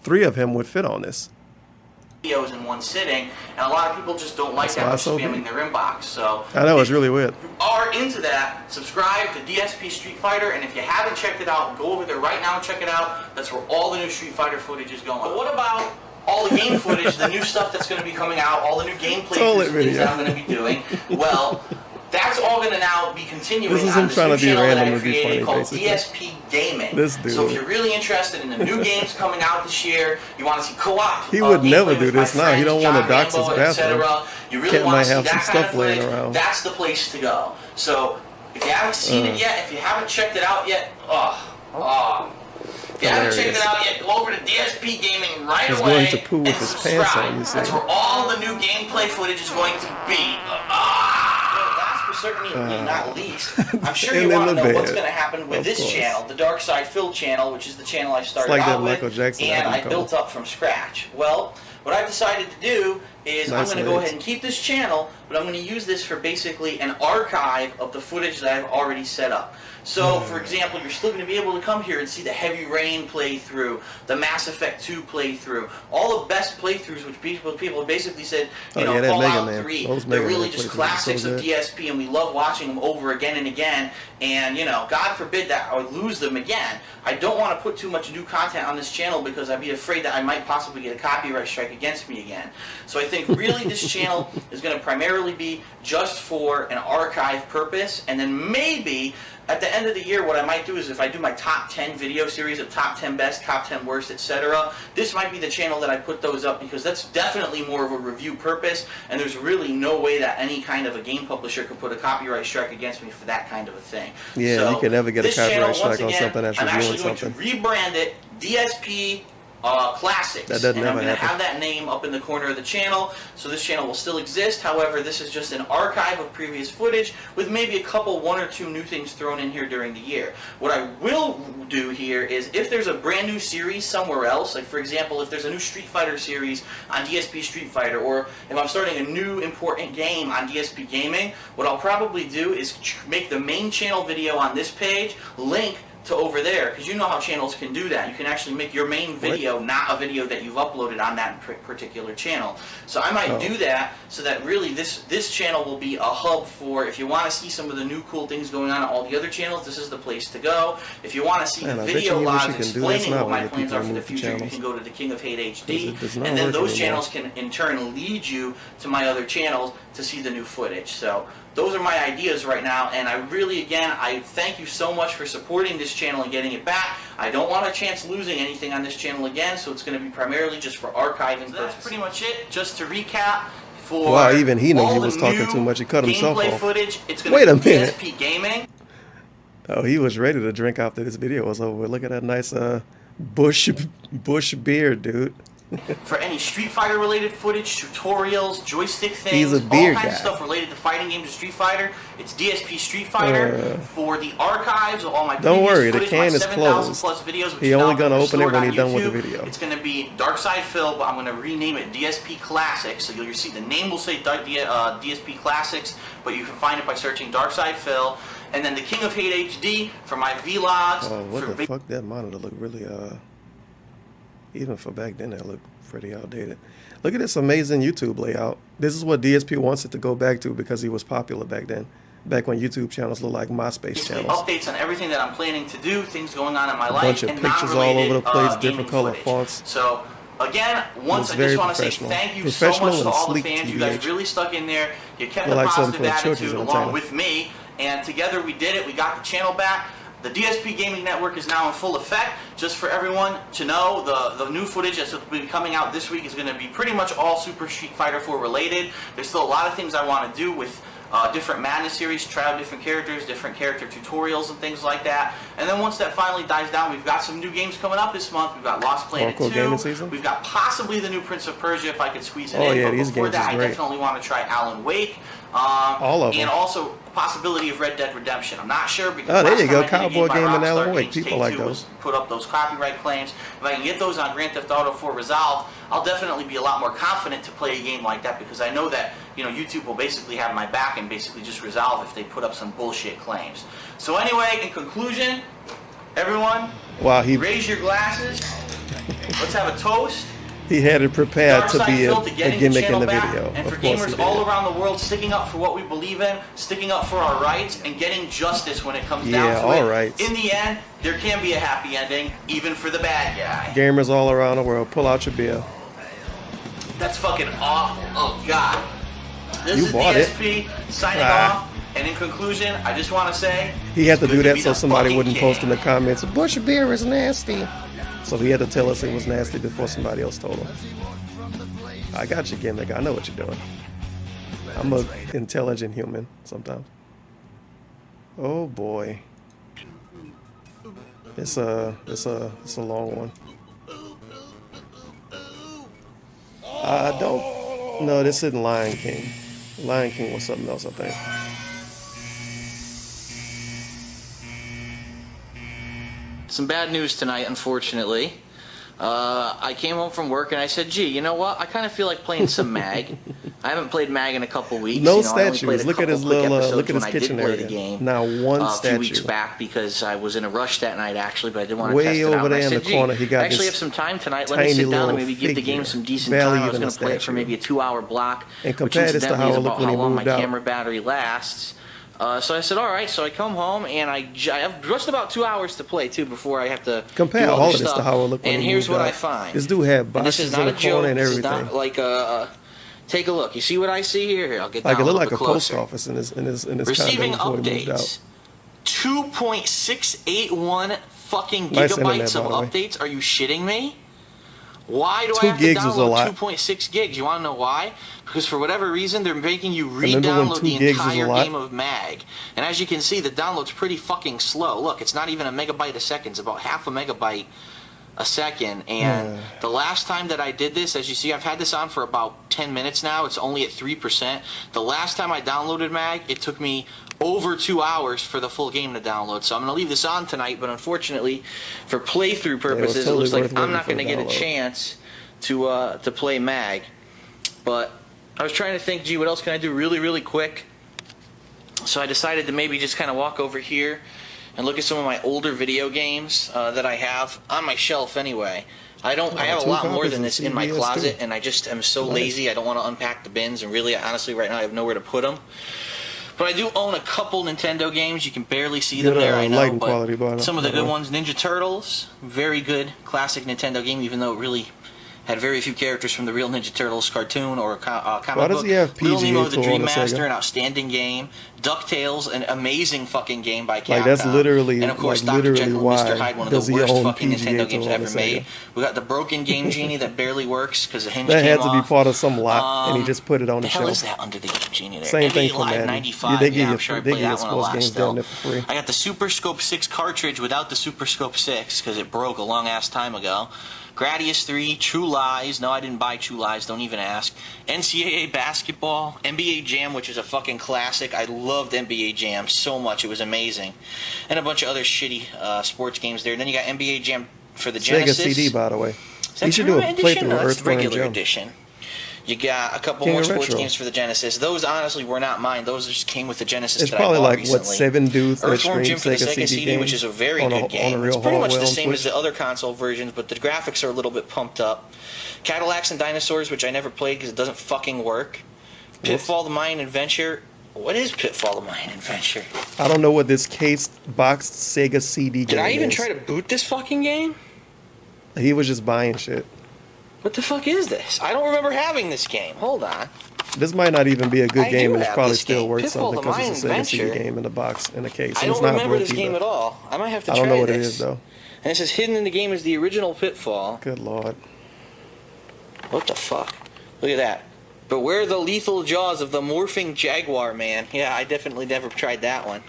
3 of him would fit on this. Videos in one sitting, and a lot of people just don't like That's that why much it's so spamming big. their inbox. So I know, it's really weird. are into that, subscribe to DSP Street Fighter, and if you haven't checked it out, go over there right now and check it out. That's where all the new Street Fighter footage is going. But what about all the game footage, the new stuff that's going to be coming out, all the new gameplay Toilet things video. that I'm going to be doing? Well, that's all going to now be continuing This is on him this trying new to be channel that random I and be created funny, called basically. DSP Gaming. This dude. So if you're really interested in the new games coming out this year, you want to see co-op. He would never gameplay do with my this now. He friends, don't want to John dox his Rambo, bathroom. etc. You really Cat want might to see have that some kind stuff of laying footage, around. that's the place to go. So if you haven't seen it yet, if you haven't checked it out yet, if you haven't checked it out yet, go over to DSP Gaming right He's away going to poo with and his subscribe. pants on, you see. That's where all the new gameplay footage is going to be. Last but certainly not least, I'm sure you And in want to the know what's bed. going to happen with Of this course. channel, the Dark Side Phil channel, which is the channel I started like that out with, Michael Jackson and album I cover. built up from scratch. Well, what I've decided to do is I'm Nice going to go legs. ahead and keep this channel, but I'm going to use this for basically an archive of the footage that I've already set up. So, for example, you're still going to be able to come here and see the Heavy Rain playthrough, the Mass Effect 2 playthrough, all the best playthroughs which people have basically said, you Oh, know, yeah, that Mega Fallout Man. 3, Those they're Mega really Man just playthroughs are classics so of good. DSP, and we love watching them over again and again, and, you know, God forbid that I would lose them again. I don't want to put too much new content on this channel because I'd be afraid that I might possibly get a copyright strike against me again. So I think really this channel is going to primarily be just for an archive purpose, and then maybe at the end of the year what I might do is if I do my top 10 video series of top 10 best, top 10 worst, etc., this might be the channel that I put those up because that's definitely more of a review purpose, and there's really no way that any kind of a game publisher could put a copyright strike against me for that kind of a thing. Yeah, So you can never get a this channel, copyright strike once on again, something that's I'm reviewing actually going something. to rebrand it DSP Classics, That doesn't and I'm never going to happen. have that name up in the corner of the channel, so this channel will still exist. However, this is just an archive of previous footage with maybe a couple, 1 or 2 new things thrown in here during the year. What I will do here is if there's a brand new series somewhere else, like for example, if there's a new Street Fighter series on DSP Street Fighter, or if I'm starting a new important game on DSP Gaming, what I'll probably do is make the main channel video on this page, link to over there, because you know how channels can do that. You can actually make your main video not a video that you've uploaded on that particular channel. So I might do that so that really this channel will be a hub for, if you want to see some of the new cool things going on all the other channels, this is the place to go. If you want to see the video logs explaining what my plans are for the future, you can go to the King of Hate HD, and then those channels can in turn lead you to my other channels to see the new footage. So those are my ideas right now, and I really, again, I thank you so much for supporting this channel and getting it back. I don't want a chance losing anything on this channel again, so it's going to be primarily just for archiving. So that's pretty much it. Just to recap, for wow, even he knew he was talking too much. He cut himself off. Footage, it's going Wait to a be minute. DSP Gaming. Oh, he was ready to drink after this video was over. Look at that nice bush beard, dude. For any Street Fighter related footage, tutorials, joystick things, He's a all beer kinds guy. of stuff related to fighting games of Street Fighter, it's DSP Street Fighter. For the archives of all my Don't worry, the footage, can my is 7,000 closed. plus videos, which He is only now gonna open it restored when on he's done with the YouTube. video. It's going to be Dark Side Phil, but I'm going to rename it DSP Classics. So you'll see the name will say DSP Classics, but you can find it by searching Dark Side Phil. And then the King of Hate HD for my vlogs. Oh, what the fuck? That monitor looked really, even for back then, that looked pretty outdated. Look at this amazing YouTube layout. This is what DSP wants it to go back to because he was popular back then. Back when YouTube channels looked like MySpace channels. Updates on everything that I'm planning to do, things going on in my A life, bunch of and pictures all non-related, over the place, gaming different color footage. fonts. So, again, once Looks I very just want to say professional. thank you so Professional much to and all the sleek fans. You guys TBH. really stuck in there. You kept They're the like something positive for the children's attitude along entertainment. with me, and together we did it. We got the channel back. The DSP Gaming Network is now in full effect. Just for everyone to know, the new footage that's will be coming out this week is going to be pretty much all Super Street Fighter 4 related. There's still a lot of things I want to do with different Madness series, try out different character tutorials and things like that. And then once that finally dies down, we've got some new games coming up this month. We've got Lost Planet Hardcore 2. gaming season? We've got possibly the new Prince of Persia if I could squeeze it Oh, in. yeah, But these before games that, is I great. definitely want to try Alan Wake. All of them. And also possibility of Red Dead Redemption. I'm not sure because Oh, there last you time go. I did a Cowboy by game and Rockstar Alan Wake. Games, People like Take-Two those. put up those copyright claims. If I can get those on Grand Theft Auto 4 resolved, I'll definitely be a lot more confident to play a game like that because I know that YouTube will basically have my back and basically just resolve if they put up some bullshit claims. So anyway, in conclusion, everyone, Wow, raise your glasses. Let's have a toast. he had it prepared Dark to Side be Phil a to getting gimmick the channel in the back, video. and for Of course he gamers did. all around the world sticking up for what we believe in, sticking up for our rights, and getting justice when it comes down Yeah, to all it. rights. In the end, there can be a happy ending, even for the bad guy. Gamers all around the world, pull out your beer. That's fucking awful. Oh God. This You is bought it. DSP signing Ah. off. And in conclusion, I just want to say He had to it's do good that be so the somebody fucking wouldn't king. post in the comments, Bush beer is nasty. So he had to tell us it was nasty before somebody else told him. I got you, gimmick. I know what you're doing. I'm an intelligent human sometimes. Oh boy. It's a long one. I don't. No, this isn't Lion King. Lion King was something else, I think. Some bad news tonight, unfortunately. I came home from work and I said, gee, you know what? I kind of feel like playing some MAG. I haven't played MAG in a couple weeks. No I only played statues. a Look at couple his quick little, episodes look at his when I did kitchen play area. the game. Now one A statue. few weeks back because I was in a rush that night actually, but I didn't want to Way test it out. over And I there in said, the corner, he got I actually this have some time tonight. Let me tiny sit down and little maybe give the game figure, some decent barely time. I was even going a to play it for statue. maybe a 2-hour block, And which compare this to incidentally how is it looked about when how he long my moved out. camera battery lasts. So I said, all right. So I come home and I have just about 2 hours to play too before I have to Compare do all other of this stuff. to how it looked when And he here's moved what out. I find. This dude had And this boxes is in not the a joke. corner and This is everything. not like a. Take a look. You see what I see here? Here, I'll get Like down it a looked little like a bit post closer. office in his Receiving condo before he moved updates. out. 2.681 fucking Nice internet, gigabytes of by the way. updates. Are you shitting me? Why do 2 I have to gigs was a download lot. 2.6 gigs? You want to know why? Because for whatever reason, they're making you Remember when re-download 2 the gigs was a entire lot? game of MAG. And as you can see, the download's pretty fucking slow. Look, it's not even a megabyte a second. It's about half a megabyte a second. And the last time that I did this, as you see, I've had this on for about 10 minutes now. It's only at 3%. The last time I downloaded MAG, it took me over 2 hours for the full game to download. So I'm going to leave this on tonight, but unfortunately, for playthrough purposes, totally it looks like worth I'm waiting not for going to the get a download. chance to play MAG. But I was trying to think, gee, what else can I do really, really quick? So I decided to maybe just kind of walk over here and look at some of my older video games that I have on my shelf anyway. I have a lot more than this in my closet, and I just am so lazy. I don't want to unpack the bins, and really, honestly, right now I have nowhere to put them. But I do own a couple Nintendo games. You can barely see them there, I know, but some of the good ones. Ninja Turtles, very good classic Nintendo game, even though it really had very few characters from the real Ninja Turtles cartoon or comic book. Why does he have PGA Little Nemo the Tour on the Dream Master, Sega? an outstanding game. DuckTales, an amazing fucking game by Capcom. Like that's literally, and of course, like Dr. literally Jekyll and Mr. why Hyde, one of does the he worst own fucking PGA Nintendo games Tour on ever the made. Sega? We got the Broken Game Genie that barely works because the hinge That came had to be off. part of some lot, and he just put it on the The hell shelf. is that under the Game Genie there? Same thing NBA for Live Madden. 95. They give Yeah, you I'm sure I played that one a sports lot games still. down there for free. I got the Super Scope 6 cartridge without the Super Scope 6 because it broke a long ass time ago. Gradius 3, True Lies. No, I didn't buy True Lies. Don't even ask. NCAA basketball, NBA Jam, which is a fucking classic. I loved NBA Jam so much. It was amazing. And a bunch of other shitty sports games there. And then you got NBA Jam for the Genesis. Sega CD, by the way. Is that You should do a tournament edition? playthrough No, of that's Earthbound regular Jim. edition. You got a couple King more of sports Retro. games for the Genesis. Those honestly were not mine. Those just came with the Genesis. It's that probably I bought like recently. what 7 dudes that Earthworm stream Jim for the Sega Sega CD, games which is a very on good game. on a real It's pretty much hallway the on same as Twitch. the other console versions, but the graphics are a little bit pumped up. Cadillacs and Dinosaurs, which I never played because it doesn't fucking work. Pitfall: The Mayan Adventure. What is Pitfall: The Mayan Adventure? I don't know what this case boxed Sega CD game Did I even is. try to boot this fucking game? He was just buying shit. What the fuck is this? I don't remember having this game. Hold on. This might not even be a good I game, do and it's have probably this still game. worth Pitfall: something The because it's a Mayan Sega CD Adventure. game in the box, in the case. I And it's don't not remember broke this game either. at all. I might have to I try don't know what this. it is, though. And it says hidden in the game is the original Pitfall. Good lord. What the fuck? Look at that. Beware the lethal jaws of the morphing jaguar man. Yeah, I definitely never tried that one.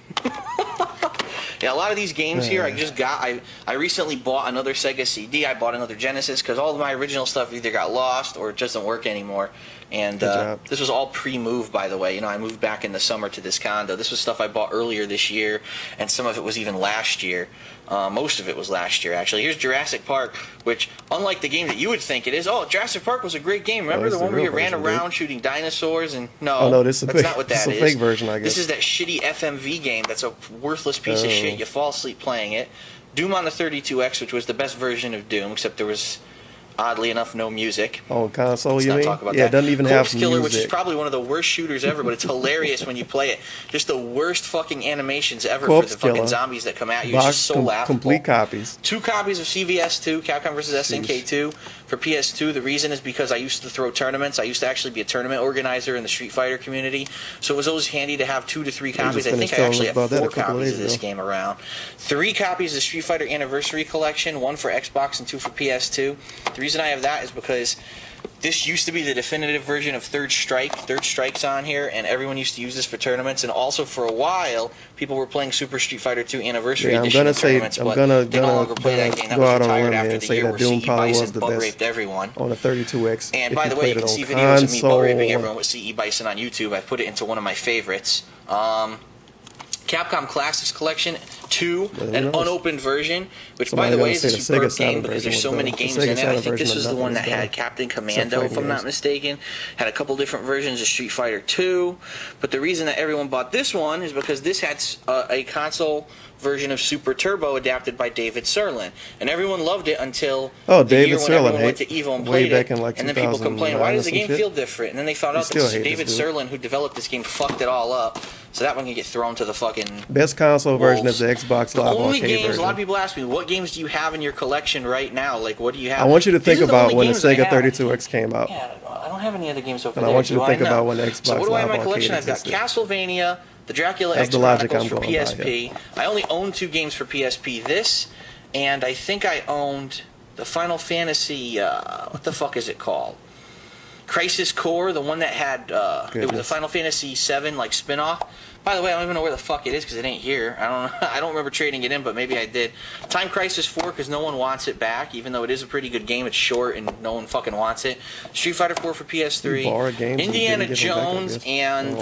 Yeah, a lot of these games here I just got. I recently bought another Sega CD. I bought another Genesis because all of my original stuff either got lost or it just doesn't work anymore. And this was all pre-move, by the way. You know, I moved back in the summer to this condo. This was stuff I bought earlier this year, and some of it was even last year. Most of it was last year, actually. Here's Jurassic Park, which, unlike the game that you would think it is, Jurassic Park was a great game. Remember the one where you ran around shooting dinosaurs? And no, this is that's not what that this is a fake version, I guess. This is that shitty FMV game that's a worthless piece of shit. You fall asleep playing it. Doom on the 32X, which was the best version of Doom, except there was, oddly enough, no music. On console, Let's you not mean? talk about Yeah, that. it doesn't even Corpse have Killer, music. which is probably one of the worst shooters ever, but it's hilarious when you play it. Just the worst fucking animations ever Corpse for the fucking Killer. zombies that come at you. It's Box just so laughable. complete copies. 2 copies of CVS2, Capcom vs. SNK2 for PS2. The reason is because I used to throw tournaments. I used to actually be a tournament organizer in the Street Fighter community, so it was always handy to have 2 to 3 copies. I think I actually have 4 copies of this game around. 3 copies of Street Fighter Anniversary Collection, 1 for Xbox and 2 for PS2. The reason I have that is because this used to be the definitive version of Third Strike. Third Strike's on here, and everyone used to use this for tournaments. And also, for a while, people were playing Super Street Fighter 2 Anniversary Edition tournaments, but they no longer play that game. That go was out on a retired limb here after and the say year that where Doom CE probably was Bison the butt best raped everyone. on a 32X. And if by you the way, you played can it see on videos of me butt raping console. everyone with CE Bison on YouTube. I put it into one of my favorites. Capcom Classics Collection 2, an unopened version, which, by the way, is a superb game because there's so many games in it. I think this was the one that had Captain Commando, if I'm not mistaken. Had a couple different versions of Street Fighter 2. But the reason that everyone bought this one is because this had a console version of Super Turbo adapted by David Serlin. And everyone loved it until the David year when Serlin, everyone went to EVO and way played back it. in like And then people complained, why does the game feel different? And then they found out that David Serlin, who developed this game, fucked it all up. So that one can get thrown to the fucking best console version wolves. is the Xbox The Live only Arcade games, version. a lot of people ask me, what games do you have in your collection right now? Like, what do you have? I want you to think These are the about only when the games I Sega have. 32X came out. Yeah, I don't have any other games over And there. I want you to do think I? No. about when the Xbox So what do I have in my Live collection? Arcade I've got existed. Castlevania, the Dracula That's X the logic Chronicles for I'm going by, PSP. I only own 2 games for PSP. This, and I think I owned the Final Fantasy, what the fuck is it called? Crisis Core, the one that had, it was the Final Fantasy 7, like, spin-off. By the way, I don't even know where the fuck it is because it ain't here. I don't remember trading it in, but maybe I did. Time Crisis 4 because no one wants it back, even though it is a pretty good game. It's short and no one fucking wants it. Street Fighter 4 for PS3. Indiana Jones and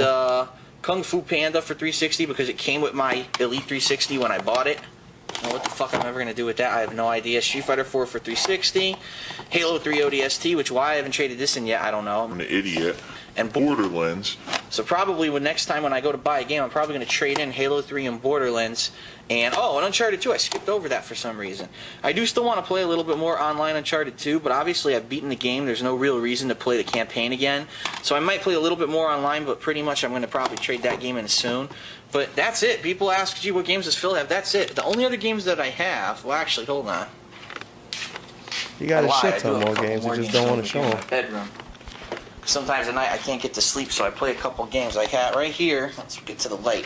Kung Fu Panda for 360 because it came with my Elite 360 when I bought it. I don't know what the fuck I'm ever going to do with that. I have no idea. Street Fighter 4 for 360. Halo 3 ODST, which why I haven't traded this in yet, I don't know. I'm an idiot. And Borderlands. So probably next time when I go to buy a game, I'm probably going to trade in Halo 3 and Borderlands. And Uncharted 2, I skipped over that for some reason. I do still want to play a little bit more online Uncharted 2, but obviously I've beaten the game. There's no real reason to play the campaign again. So I might play a little bit more online, but pretty much I'm going to probably trade that game in soon. But that's it. People ask, gee, what games does Phil have? That's it. The only other games that I have, well, actually, hold on. You got a shit ton more games. You just don't want to show them. Bedroom. Sometimes at night I can't get to sleep, so I play a couple games. I got right here. Let's get to the light.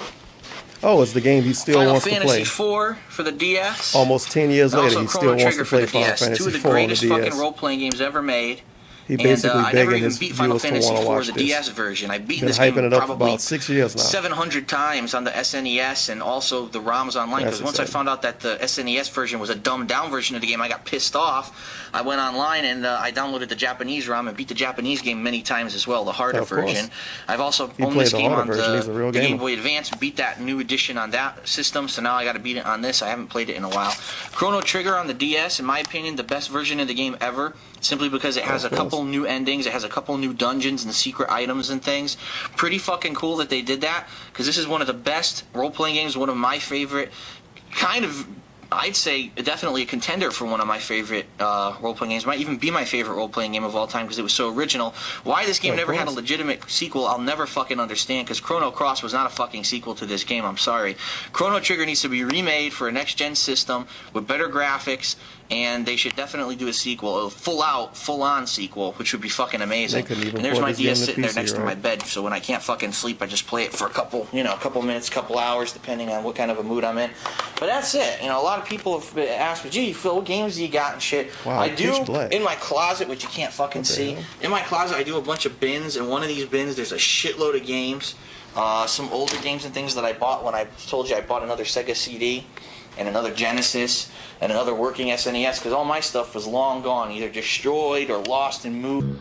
Oh, it's the game he still wants to play. Final Fantasy IV for the DS. Almost 10 years later, he still wants to play Final DS. Fantasy Two of the IV on the greatest fucking DS. role-playing games ever made. He basically I never begging even his beat Final viewers to Fantasy want to IV, watch the this. DS version. I've beaten Been this game hyping it up for probably about 6 years now. 700 times on the SNES and also the ROMs online. Because once I found out that the SNES version was a dumbed-down version of the game, I got pissed off. I went online and I downloaded the Japanese ROM and beat the Japanese game many times as well, the harder version. I've also owned this game on the Game Boy Advance, beat that new edition on that system, so now I got to beat it on this. I haven't played it in a while. Chrono Trigger on the DS, in my opinion, the best version of the game ever, simply because it has a couple new endings, it has a couple new dungeons and secret items and things. Pretty fucking cool that they did that, because this is one of the best role-playing games, one of my favorite, kind of, I'd say definitely a contender for one of my favorite role-playing games. Might even be my favorite role-playing game of all time because it was so original. Why this game never had a legitimate sequel, I'll never fucking understand, because Chrono Cross was not a fucking sequel to this game, I'm sorry. Chrono Trigger needs to be remade for a next-gen system with better graphics, and they should definitely do a sequel, a full-on sequel, which would be fucking amazing. And there's my DS sitting there next to my bed, so when I can't fucking sleep, I just play it for a couple minutes, couple hours, depending on what kind of a mood I'm in. But that's it. A lot of people have asked me, gee, Phil, what games do you got and shit? Wow, I do, in my closet, which you can't fucking see, in my closet I do a bunch of bins, and one of these bins there's a shitload of games, some older games and things that I bought when I told you I bought another Sega CD, and another Genesis, and another working SNES, because all my stuff was long gone, either destroyed or lost in moved.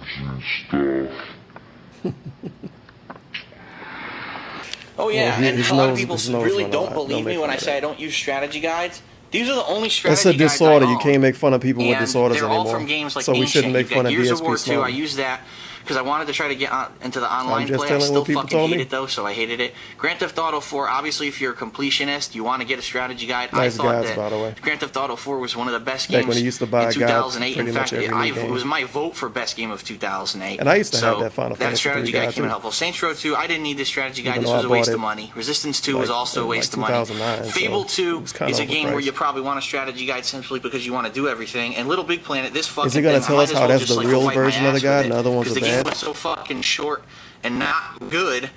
Oh yeah, and a lot of people really don't believe me when I say I don't use strategy guides. These are the only strategy guides. It's a disorder. You can't make fun of people with disorders anymore. They're all from games like so we shouldn't make fun of Gears of DSP War 2. Slaughter. I use that because I wanted to try to get into the online play. I still fucking hate it though, so I hated it. Grand Theft Auto 4, obviously if you're a completionist, you want to get a strategy guide. Nice I thought guides, by the way. that Grand Theft Auto 4 was one of the best Back games when he used to buy in 2008. guides, In fact, pretty much every it was my vote for best game of 2008. And I used to have So that Final Fantasy strategy 3 guide guide came in too. helpful. Saints Row 2, I didn't need this strategy guide. Even This though was I a waste bought of it money. Resistance 2 was like- also a like waste of money. 2009, so Fable 2 it was kinda is a game where overpriced. you probably want a strategy guide simply because you want to do everything. And Little Big Planet, this fucking Is he going thing, to I tell might us as how well that's just, the like, real wipe my version of the ass guide with and the it, other ones because are the game bad? was so fucking short and not good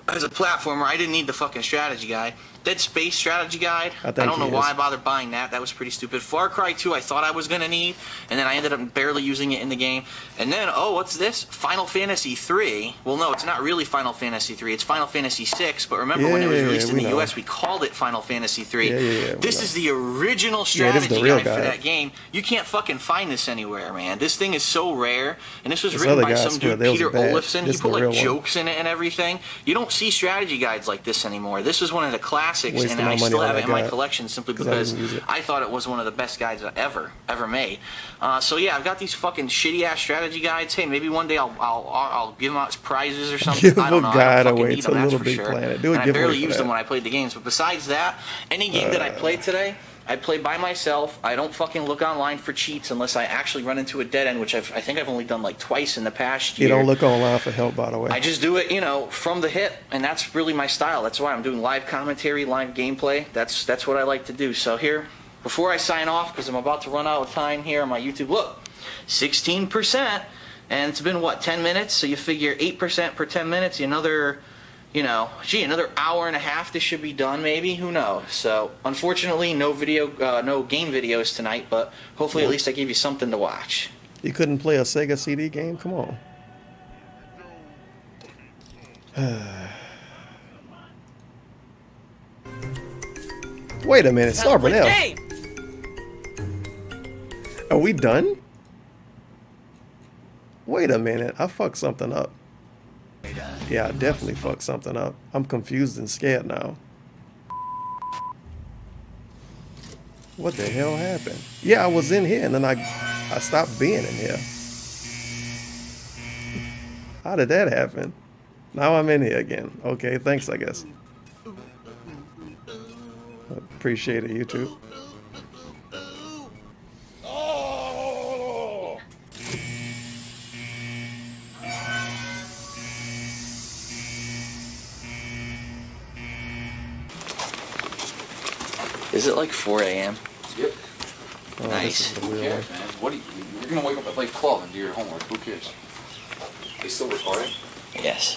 as a platformer. I didn't need the fucking strategy guide. Dead Space strategy guide, I don't know why I bothered buying that. That was pretty stupid. Far Cry 2 I thought I was going to need, and then I ended up barely using it in the game. And then, oh, what's this? Final Fantasy 3. Well, no, it's not really Final Fantasy 3. It's Final Fantasy 6, but remember when it was released in the US, we called it Final Fantasy 3. This is the original strategy guide for that game. You can't fucking find this anywhere, man. This thing is so rare, and this was written by some dude, Peter Olafson. He put like jokes in it and everything. You don't see strategy guides like this anymore. This is one of the classics, and I still have it in my collection simply because I thought it was one of the best guides ever made. So yeah, I've got these fucking shitty ass strategy guides. Hey, maybe one day I'll give them out as prizes or something. Give I don't a know. guide I don't away need to them, that's Little for Big sure. Planet. Do a And I giveaway barely for used that. them when I played the games. But besides that, any game that I played today, I play by myself. I don't fucking look online for cheats unless I actually run into a dead end, which I think I've only done like twice in the past year. You don't look online for help, by the way. I just do it, from the hip, and that's really my style. That's why I'm doing live commentary, live gameplay. That's what I like to do. So here, before I sign off, because I'm about to run out of time here on my YouTube, look, 16%, and it's been, 10 minutes? So you figure 8% per 10 minutes, another hour and a half, this should be done, maybe, who knows. So unfortunately, no game videos tonight, but hopefully at least I gave you something to watch. You couldn't play a Sega CD game? Come on. Wait a minute, Star Burnell. Are we done? Wait a minute, I fucked something up. Yeah, I definitely fucked something up. I'm confused and scared now. What the hell happened? Yeah, I was in here and then I stopped being in here. How did that happen? Now I'm in here again. Okay, thanks, I guess. Appreciate it, YouTube. Is it like 4 a.m.? Yep. Oh, Nice. This is the Who real cares, one. man? What do you, you're gonna wake up at like 12 and do your homework. Who cares? They still recording? Yes.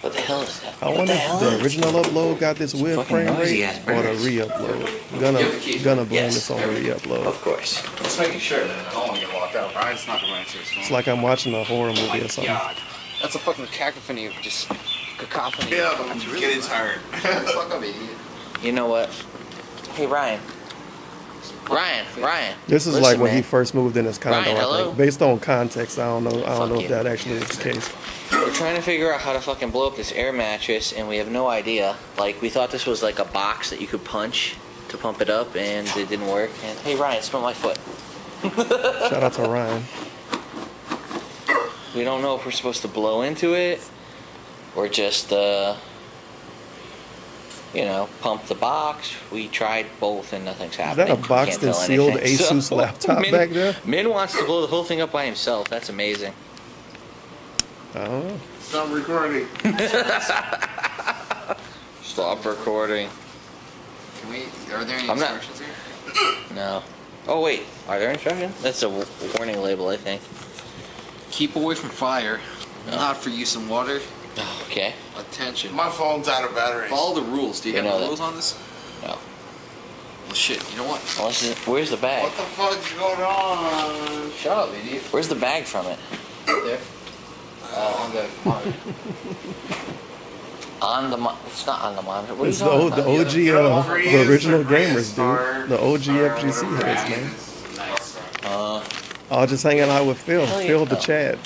What the hell is that? I wonder if the original upload got this weird Fucking frame noisy rate ass or the birds. re-upload. Yeah, Gonna blame Yes. this on the re-upload. Of course. Just making sure that I don't want to get locked out. Brian's not gonna answer his phone. It's like I'm watching a horror movie or something. God. That's a fucking cacophony of just cacophony. Yeah, That's I'm really getting loud. tired. Fuck up, idiot. You know what? Hey, Ryan. Ryan. This is Listen, like when man. he first moved in his condo, Ryan, I hello? think. Based on context, I don't know Fuck if you. that actually is the case. We're trying to figure out how to fucking blow up this air mattress, and we have no idea. Like, we thought this was like a box that you could punch to pump it up, and it didn't work. And hey, Ryan, smell my foot. Shout out to Ryan. We don't know if we're supposed to blow into it or just, pump the box. We tried both, and nothing's Is happening. that a boxed Can't and tell sealed anything. Asus laptop Min, back there? Min wants to blow the whole thing up by himself. That's amazing. I don't know. Stop recording. Stop recording. Can we? Are there any I'm not- instructions here? No. Oh, wait. Are there instructions? That's a warning label, I think. Keep away from fire. Not for use in water. Okay. Attention. My phone's out of battery. Follow the rules. Do you We have know the that. rules on this? No. Well, shit. You know what? Where's the bag? What the fuck's going on? Shut up, idiot. Where's the bag from it? There. On the monitor. It's not on the monitor. What are you It's the talking OG, about? the original gamers, dude. The OG FGC heads, man. I was just hanging out with Phil. Hell yeah. Phil the Chad.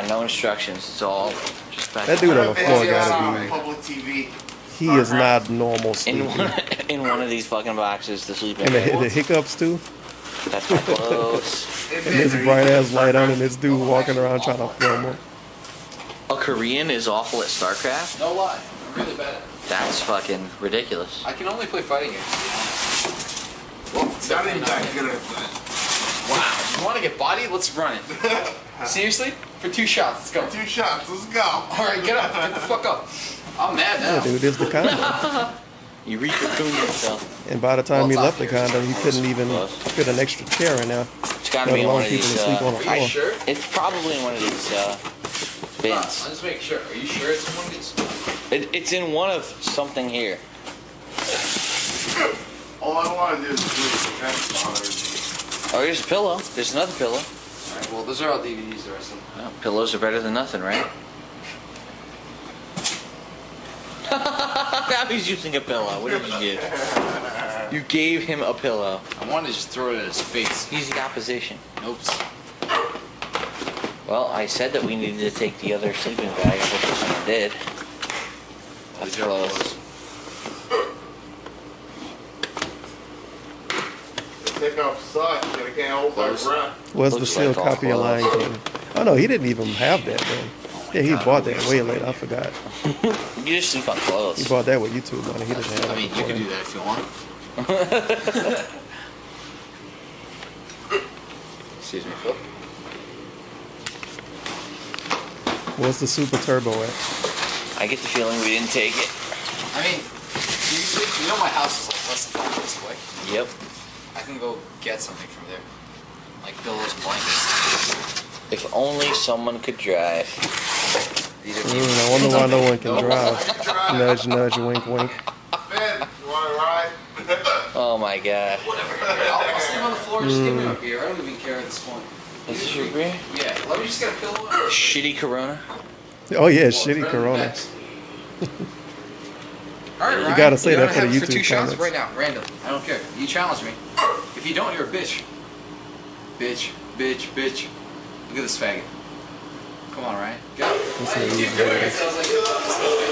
No instructions. It's all just back. That dude on the floor on gotta public TV. be. He is not normal in sleeping. in one of these fucking boxes to sleep in. And the hiccups too. That's my clothes. And this bright ass light on, and this dude walking around trying to film him. A Korean is awful at StarCraft? No lie. I'm really bad at it. That's fucking ridiculous. I can only play fighting games, to be honest. Well, it's Not even definitely that not. good at that. Wow. You want to get bodied? Let's run it. Seriously? For 2 shots. Let's go. 2 shots. Let's go. All right, get up. Get the fuck up. I'm mad now. Yeah, dude, it's the condo. You re-cocooned yourself. And by the time he left the condo, he couldn't even fit an extra chair in there. It's gotta Let be in alone one of people these. to sleep on the Are floor. you sure? It's probably in one of these bins. I'll just make sure. Are you sure it's in one of these? It's in one of something here. All I want to do is sleep. That's bothering me. Oh, here's a pillow. There's another pillow. All right, well, those are all DVDs, the rest of them. Oh, pillows are better than nothing, right? Now he's using a pillow. What did you do? You gave him a pillow. I wanted to just throw it at his face. He's the opposition. Nope. Well, I said that we needed to take the other sleeping bag. I hope someone did. That's close. The pickup sucks, and I can't hold my breath. Was the Looks sealed like all copy of Lion King? Oh no, he didn't even have that then. Yeah, he bought that way later. I forgot. You just sleep on He clothes. bought that with YouTube money. He didn't have I it mean, you before can then. do that if you want. Excuse me, Phil. What's the Super Turbo at? I get the feeling we didn't take it. I mean, seriously, you know my house is like less than 5 minutes away. Yep. I can go get something from there. Like pillows, blankets. If only someone could drive. These are I wonder why no one can drive. Nudge, nudge, wink, wink. Ben, you want to ride? Oh my god. I'll sleep on the floor, just give me a beer. I don't even care at this point. Is this your beer? Yeah, let me just get a pillow. Shitty Corona? Oh yeah, shitty Corona. All right, You gotta say that for the have it YouTube 2 shots comments. right now, random. I don't care. You challenge me. If you don't, you're a bitch. Bitch, bitch, bitch. Look at this faggot. Come on, Ryan. Go.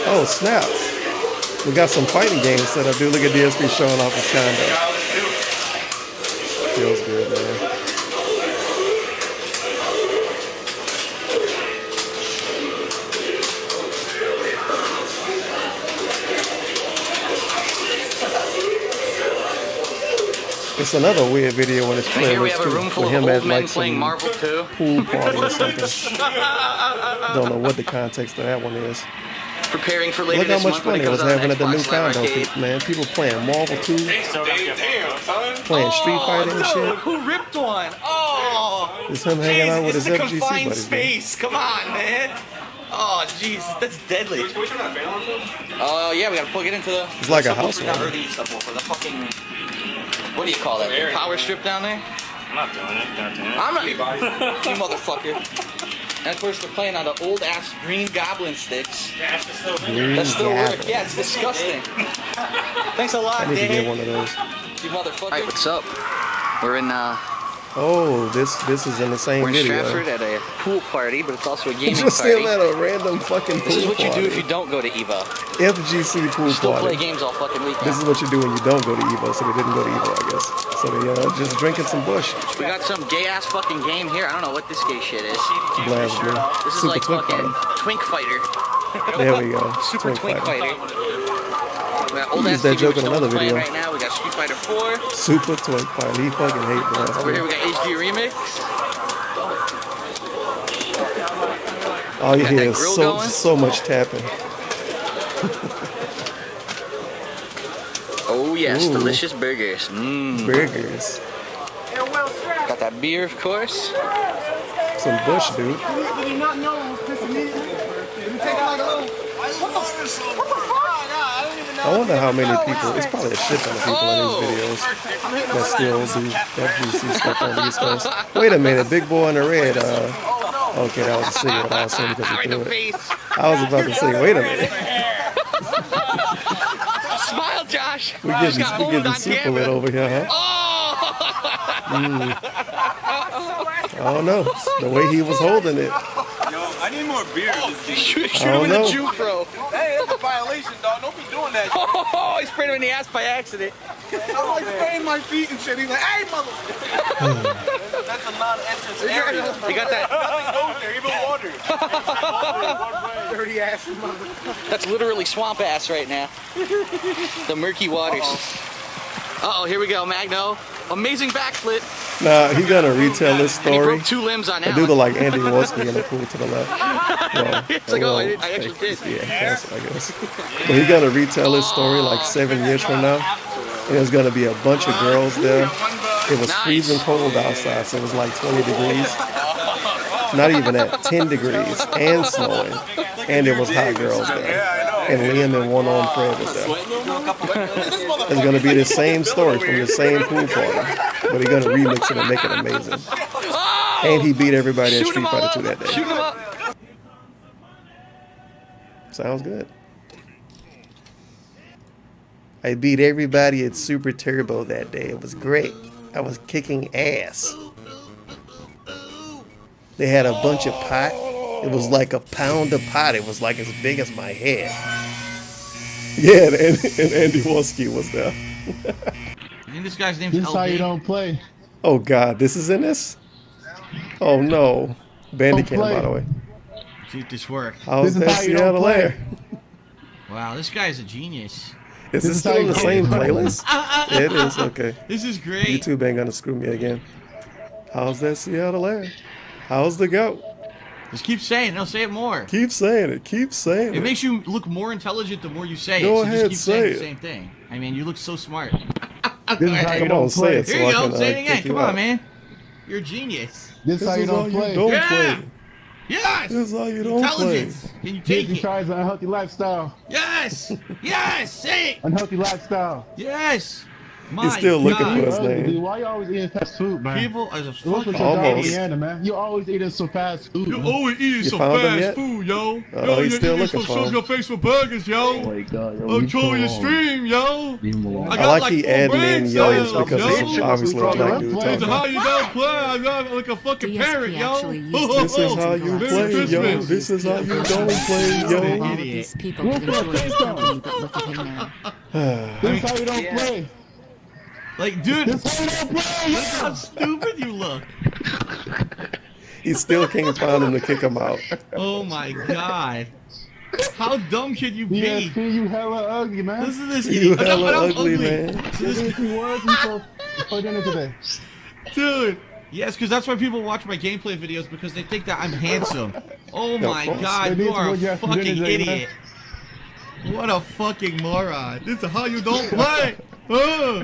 Oh snap! We got some fighting games set up. Dude, look at DSP showing off his condo. Feels good, man. It's another weird video when it's And here we playlist have a room full with of him old at men like playing some Marvel 2. pool party or something. Don't know what the context of that one is. Preparing for later Look how this much month when fun it it was comes out on having at the new Xbox Live condo, Arcade. man. People playing Marvel 2, playing Street Fighter and shit. Who ripped one? Oh! It's him hanging out with his It's a FGC confined buddies, man. space. Come on, man. Oh, jeez, that's deadly. Yeah, we gotta plug it into the. It's like a house For warming. the fucking. What do you call that? The power strip down there? I'm not doing it. Goddamn. I'm not. You motherfucker. And of course, we're playing on the old ass Green Goblin sticks. Green That still work. Goblin. Yeah, it's disgusting. Thanks a lot, I need to Dave. get one of those. You motherfucker. Alright, what's up? We're in Oh, this is in the same we're in video. Stratford at a pool party, but it's also a gaming Just party. him at a random fucking pool This is what you do if party. you don't go to EVO. FGC pool Still party. play games all fucking weekend. This is what you do when you don't go to Evo, so they didn't go to Evo, I guess. So they just drinking some Bush. We got some gay ass fucking game here. I don't know what this gay shit is. Blast me. This is Super like Twink fucking Fighter. Twink Fighter. There we go. Super Twink Fighter. We got old He ass used that TV joke we're in another still playing video. right now. We got Street Fighter 4. Super Twink Fighter. He fucking hate Blast Over me. here we got HD Remix. All you got hear that is grill so going. so much tapping. Oh yes, Ooh. delicious burgers. Mmm. Burgers. Got that beer, of course. Some Bush, dude. Did you not know this immediately? Did you take like a little... What the fuck? I wonder how many people, it's probably a shit ton of people in these videos that still do FGC stuff on the East Coast. Wait a minute, big boy in the red, okay, that was a cigarette, I assume because he threw it. I was about to say, wait a minute. Smile, Josh. We're getting super lit over here, huh? I don't know. The way he was holding it. I need more beer. Shoot I don't him in the know. juke, bro. Hey, that's a violation, dog. Don't be doing that. Oh, I sprayed him in the ass by accident. I'm like spraying my feet and shit. He's like, hey, mother. That's a non-entrance area. You got that? Nothing goes there, even water. Dirty ass mother. That's literally swamp ass right now. The murky waters. Uh-oh, here we go, Magno. Amazing backflip. Nah, he gonna retell this And he story. broke 2 limbs on I that do one. the like Andy Wolski in the pool to the left. Well, It's like, oh, I actually did. Yeah, that's, I guess. But he's gonna retell his story like 7 years from now. And there's gonna be a bunch of girls there. It was freezing cold outside, so it was like 20 degrees. Not even at 10 degrees and snowing. And there was hot girls there. And Liam and one on Fred was there. It's gonna be the same story from the same pool party, but he's gonna remix it and make it amazing. And he beat everybody at Street Fighter 2 that day. Shoot him up. Sounds good. I beat everybody at Super Turbo that day. It was great. I was kicking ass. They had a bunch of pot. It was like a pound of pot. It was like as big as my head. Yeah, and Andy Wolski was there. And this guy's name's This is how you LD. don't play. Oh God, this is in this? Oh no. Bandicam, play. by the way. See if this works. How's This is that how you don't Seattle play. Air? Wow, this guy's a genius. Is This this is still how in the you same play. playlist? It is, okay. This is great. YouTube ain't gonna screw me again. How's that Seattle Air? How's the goat? Just keep saying it. No, say it more. Keep saying it. Keep saying It it. makes you look more intelligent the more you say Go it. So ahead, just keep say saying it. the same thing. I mean, you look so smart. This is how you Come don't on, say play. it so Here I you go. can Say it again. kick you Come on, out. man. You're a genius. This is how you don't play. don't Yeah. play. Yes. This is how you don't play. Intelligence. Can you take He it? tries an unhealthy lifestyle. Yes. Yes. Say it. Unhealthy lifestyle. Yes. My He's still looking God. for his Dude, name. why you always eating fast food, man? People as a What's with fucking your diet, Almost. Indiana, man? You always eating some fast food. You man. always eating You some found him fast yet? food, yo. Oh, Yo, he's you still eating looking some for him. social face for burgers, yo. Oh my God, yo, I'm leave him trolling your alone. stream, yo. Leave him alone. I I got like he 4 adding in brain yo's cells, because yo. it's obviously a black dude This talking. is how you don't play. I'm not like a fucking DSP parent, yo. actually used This is how you Merry play, yo. Christmas. This is how you don't play, All yo. of these people that enjoy his company, but look at him now. This is how you don't play. Like, dude, This is how you don't play. look how stupid you look. He still can't find him to kick him out. Oh my God. How dumb can you be? DSP, you hella ugly, man. Listen to this You idiot. hella I'm ugly, man. DSP was for dinner today. Dude. Yes, because that's why people watch my gameplay videos, because they think that I'm handsome. Oh my god, you are a fucking idiot. What a fucking moron. This is how you don't play. Oh.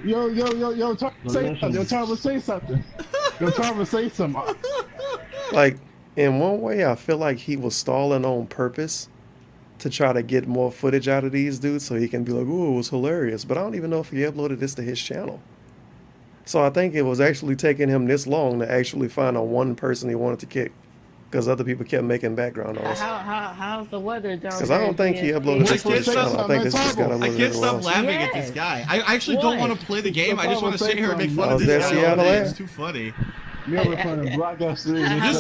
Yo, Tarver, say something. Yo, Tarver, say something. Like, in one way, I feel like he was stalling on purpose to try to get more footage out of these dudes so he can be like, oh, it was hilarious. But I don't even know if he uploaded this to his channel. So I think it was actually taking him this long to actually find a one person he wanted to kick, because other people kept making background noise. How's the weather down there? Because I don't think he uploaded this to his channel. I think this just got uploaded. I can't stop laughing at this guy. I actually don't want to play the game. I just want to sit here and make fun of this guy all day. It's too funny. This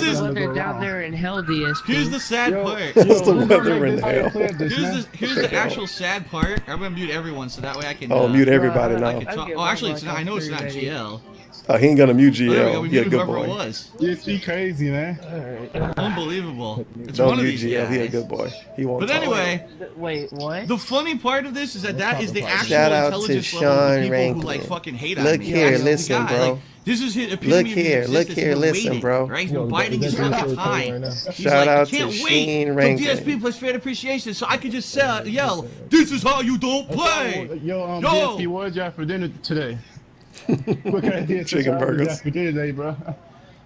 is the weather down there in hell, DSP. Here's the sad part. What's the weather in hell? Here's the actual sad part. I'm gonna mute everyone so that way I can. Mute everybody now. Oh, actually, I know it's not GL. He ain't gonna mute GL. Oh, He a good whoever boy. it was. DSP crazy, man. Unbelievable. It's Don't one of mute these GL. guys. He a good boy. He won't. But anyway, wait, what? the funny part of this is that is the actual Shout out to intelligence level of the Sean people Rankin. who like fucking hate on Look me. here, That's the listen, guy. bro. Like, this is his epitome Look of his here, existence. look here, He's been listen, waiting, bro. Right? He's been biding his fucking time. He's Shout like, out I to can't Sheen wait Rankin. for DSP plus fan appreciation so I can just yell, this is how you don't play. Yo, DSP, what did you have for dinner today? What kind of DSP Chicken burgers. for dinner today, bro?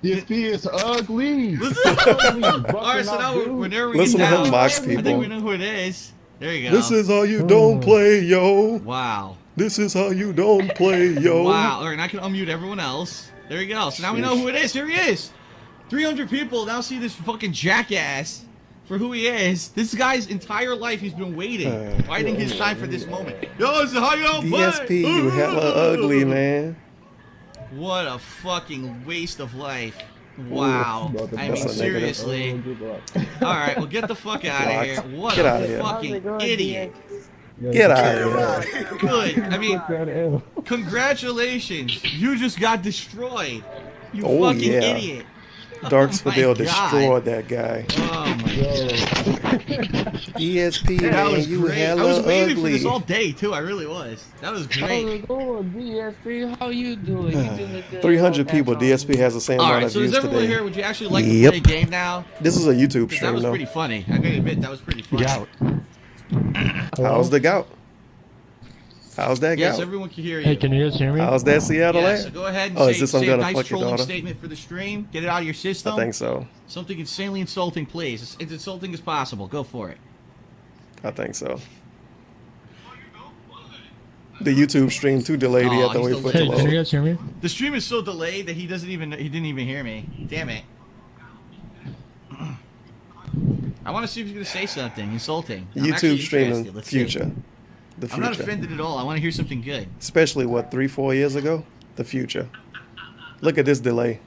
DSP is ugly. Alright, so now we're narrowing Listen it to down. him mock I think people. we know who it is. There you go. This is how you don't play, yo. Wow. This is how you don't play, yo. Wow. Alright, I can unmute everyone else. There you go. So now we know who it is. Here he is. 300 people now see this fucking jackass for who he is. This guy's entire life he's been waiting, biding his time for this moment. Yo, this is how you don't play. DSP, you hella ugly, man. What a fucking waste of life. Wow. I mean, seriously. Alright, well, get the fuck out of here. What Get a outta here. fucking idiot. Get out of here. Good. I mean, congratulations. You just got destroyed. You Oh, fucking yeah. idiot. Darksville God. destroyed that guy. Oh my god. DSP, That man, was you great. hella I was waiting for ugly. this all day too. I really was. That was great. DSP, how you doing? You doing good? 300 people. DSP has the same All amount right, of so views is everyone today. here? Would you actually like Yep. to play a game now? This is a YouTube 'Cause that stream, was though. pretty funny. I gotta admit that was pretty funny. How's the gout? How's that Yes, gout? everyone can hear you. Hey, can you guys hear me? How's that Seattle Yeah, at? so go ahead and Oh, say, is this I'm say a gonna nice fuck your trolling daughter? statement for the stream. Get it out of your system. I think so. Something insanely insulting, please. As insulting as possible. Go for it. I think so. The YouTube stream too delayed. He had to wait for it to Hey, can you load. guys hear me? The stream is so delayed that he didn't even hear me. Damn it. I want to see if he's gonna say something insulting. I'm actually YouTube stream in interested. Let's see. future. The I'm not future. offended at all. I want to hear something good. Especially what 3-4 years ago. The future. Look at this delay.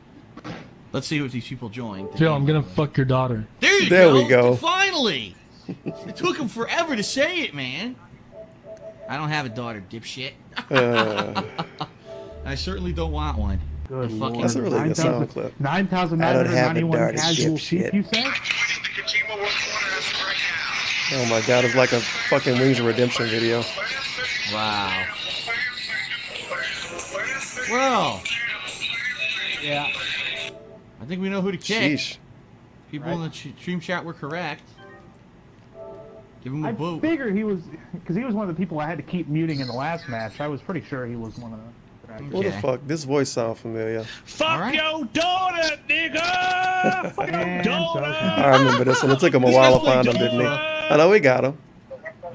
Let's see what these people join. Phil, I'm gonna fuck your daughter. There you There go. we go. Finally. It took him forever to say it, man. I don't have a daughter, dipshit. I certainly don't want one. Good The fucking- lord. That's a really good sound clip. I don't have a 9,991 daughter, casual sheep, dipshit. you say? Oh my god, it's like a fucking Wings of Redemption video. Wow. Well. Yeah. I think we know who to kick. Sheesh. People in the stream chat were correct. Give him a I boot. figured he was, because he was one of the people I had to keep muting in the last match. I was pretty sure he was one of them. What the fuck? This voice sound familiar. Fuck your daughter, nigga! Fuck your daughter! I remember this one. It took him a while to find him, didn't he? I know we got him.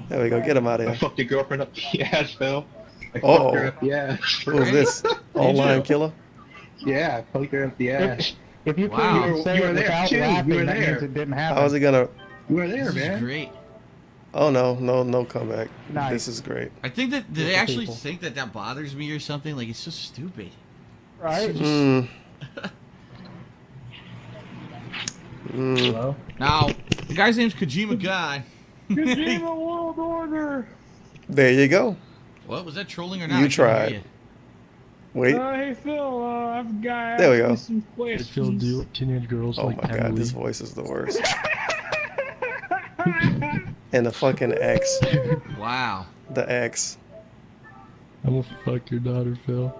There we go. Get him out of I here. fucked your girlfriend up the ass, Phil. I fucked Uh-oh. her up the ass. Who is this? Online killer? Yeah, I fucked her up the ass. If you Wow. couldn't say You it were there, without too. You laughing, were that there. means it didn't happen. How is he gonna? You were there, This man. is great. Oh no comeback. Nice. This is great. I think that, do they Good actually people. think that that bothers me or something? Like, it's so stupid. Right? Mm. Mm. Now, the guy's name's Kojima Guy. Kojima World Order! There you go. What, was that trolling or not? You I couldn't hear tried. you. Wait. Hey Phil, I've got There we go. some questions. Phil, do teenage girls Oh like my god, Pemberley? this voice is the worst. And the fucking X. Wow. The X. I'm gonna fuck your daughter, Phil.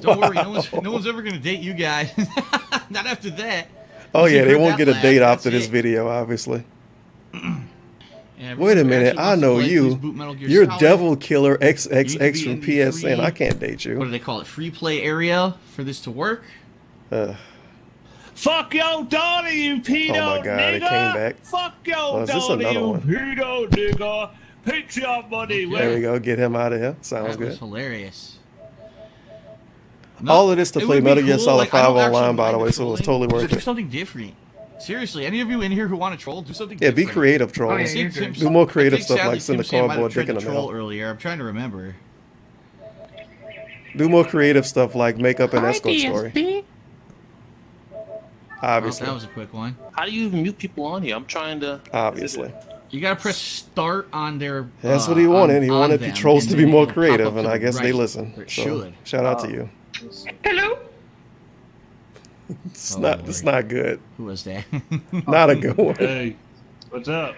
Don't worry, no one's ever gonna date you guys. Not after that. Oh Once yeah, you've they heard won't that get a laugh, date that's after this it. video, obviously. Yeah, Wait a minute, actually I wants to know play, please you. boot Metal Gear You're Solid. Devil Killer You XXX need to be from in the PSN. free- I can't date What do you. they call it? Free play area for this to work? Fuck your daughter, you pedo Oh my God, it nigga. came back. Fuck your Oh, is this daughter, another you one? pedo nigga. Patreon money. There we go. Get him out of here. Sounds That was good. hilarious. All of this to It play would be Metal Gear cool, Solid like, I 5 don't actually online, by the mind way, so it was trolling, totally but worth do it. something different. Seriously, any of you in here who want to troll, do something Yeah, different. be creative, trolls. I think Tim- Do more I creative think stuff sadly like send Tim a Sam might have cardboard tried dick in to the troll mail. earlier. I'm trying to remember. Do more creative stuff like make up an escort story. Well, Obviously. that was a quick one. How do you even mute people on here? I'm trying to. Obviously. You gotta press start on their. That's what he wanted. He wanted the them, trolls and to be then more it'll pop creative, up and to I the guess they right, listen. or it So, should. shout out to you. Hello. It's not good. Who was that? Not a good one. Hey, what's up?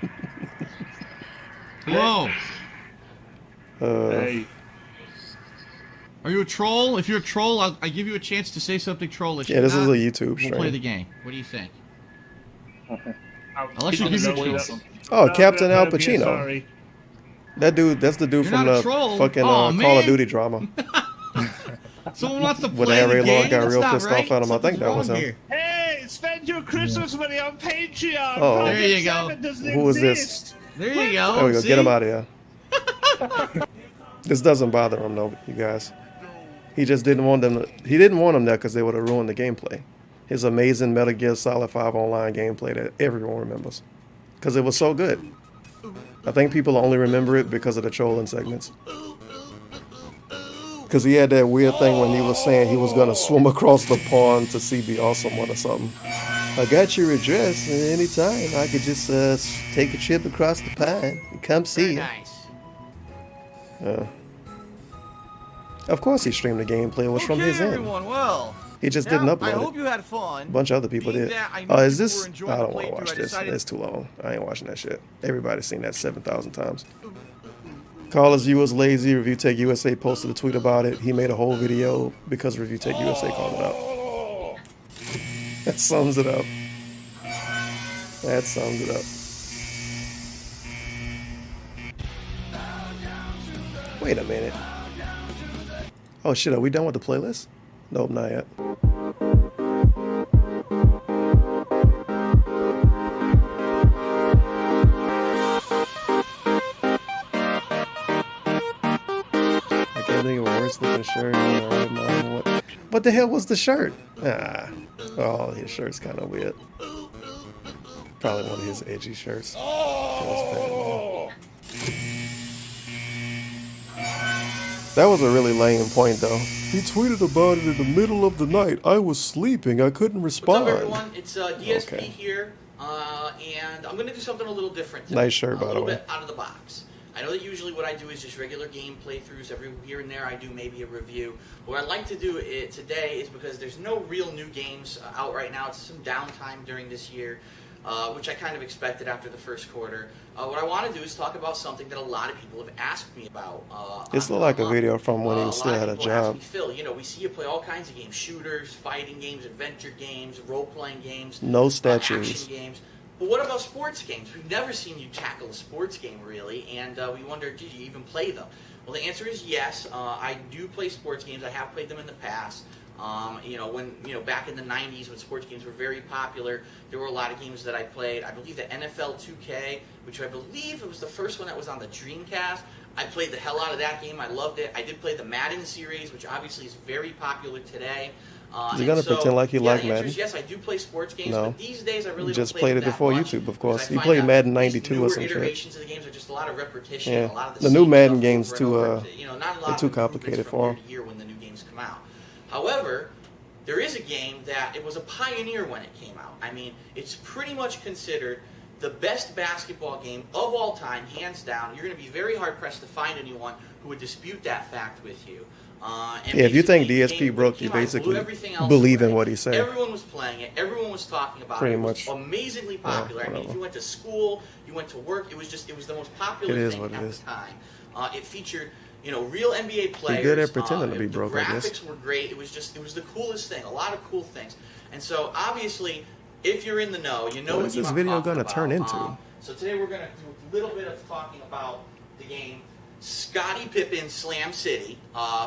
Hello. Hey. Are you a troll? If you're a troll, I give you a chance to say something trollish. Yeah, this If is not, a YouTube We'll stream. play the game. What do you think? I'll let you give your chance. Oh, No, Captain no, Al no, Pacino. sorry. That dude, that's the dude You're from not a the troll. fucking Aw, Call of man. Duty drama. Someone wants to When play Harry the game. Lord got That's real not pissed right. off at him, I think Something's that was wrong him. here. Hey, spend your Christmas money on Patreon. Oh. Project There you go. 7 doesn't Who was this? exist. There you go. There we go. See? Get him out of here. This doesn't bother him though, you guys. He just didn't want them. He didn't want them there because they would have ruined the gameplay. His amazing Metal Gear Solid 5 online gameplay that everyone remembers, because it was so good. I think people only remember it because of the trolling segments. Because he had that weird thing when he was saying he was gonna swim across the pond to see the awesome one or something. I got your address anytime. I could just take a trip across the pond and come see you. Nice. Of course he streamed the gameplay. It was from his end. Everyone, well. He just now, didn't upload I it. hope you had fun. A bunch of other people Being did. that I know Is people this? were enjoying I the don't want to playthrough, watch I this. decided- It's too long. I ain't watching that shit. Everybody's seen that 7,000 times. Callers viewers lazy. Review Tech USA posted a tweet about it. He made a whole video because Review Tech USA called it out. That sums it up. That sums it up. Wait a minute. Oh shit, are we done with the playlist? Nope, not yet. I can't think of a worse looking shirt. What the hell was the shirt? Ah, oh, his shirt's kind of weird. Probably one of his edgy shirts. That was a really lame point, though. He tweeted about it in the middle of the night. I was sleeping. I couldn't respond. What's up, everyone? It's DSP here, and I'm going to do something a little different today. Nice shirt, by the A little way. bit out of the box. I know that usually what I do is just regular game playthroughs. Every here and there I do maybe a review. What I'd like to do today is, because there's no real new games out right now. It's some downtime during this year, which I kind of expected after the first quarter. What I want to do is talk about something that a lot of people have asked me about. This looked like a video from when he still had a people ask job. me, Phil, you know, we see you play all kinds of games: shooters, fighting games, adventure games, role-playing games, No action statues. games. But what about sports games? We've never seen you tackle a sports game, really, and we wonder, did you even play them? Well, the answer is yes. I do play sports games. I have played them in the past. Back in the 90s when sports games were very popular, there were a lot of games that I played. I believe the NFL 2K, which I believe it was the first one that was on the Dreamcast. I played the hell out of that game. I loved it. I did play the Madden series, which obviously is very popular today. Is he gonna pretend like he liked the answer Madden? is yes, I do play sports games, No. but these days I really He just don't play played them it that before much, YouTube, of course. because I He find played out Madden these 92 or newer some shit. iterations of the games are just a lot of repetition. Yeah. A lot of The same new Madden stuff games over and too, over. Not a lot they're of too improvements complicated from for year him. to year when the new games come out. However, there is a game that it was a pioneer when it came out. I mean, it's pretty much considered the best basketball game of all time, hands down. You're going to be very hard-pressed to find anyone who would dispute that fact with you. And Yeah, if you think basically, the game DSP broke, came you out, blew basically everything else believe away. in what he said. Everyone was playing it. Everyone was talking about Pretty it. It much. was amazingly popular. I mean, if you went to school, you went to work, it was the most popular It is thing what it at is. the time. It featured, real NBA players. Be good at pretending to be broke, The I guess. graphics were great. It was the coolest thing. A lot of cool things. And so, obviously, if you're in the know, you know What what is game this I'm video talking gonna about. turn into? So today we're going to do a little bit of talking about the game Scottie Pippen Slam City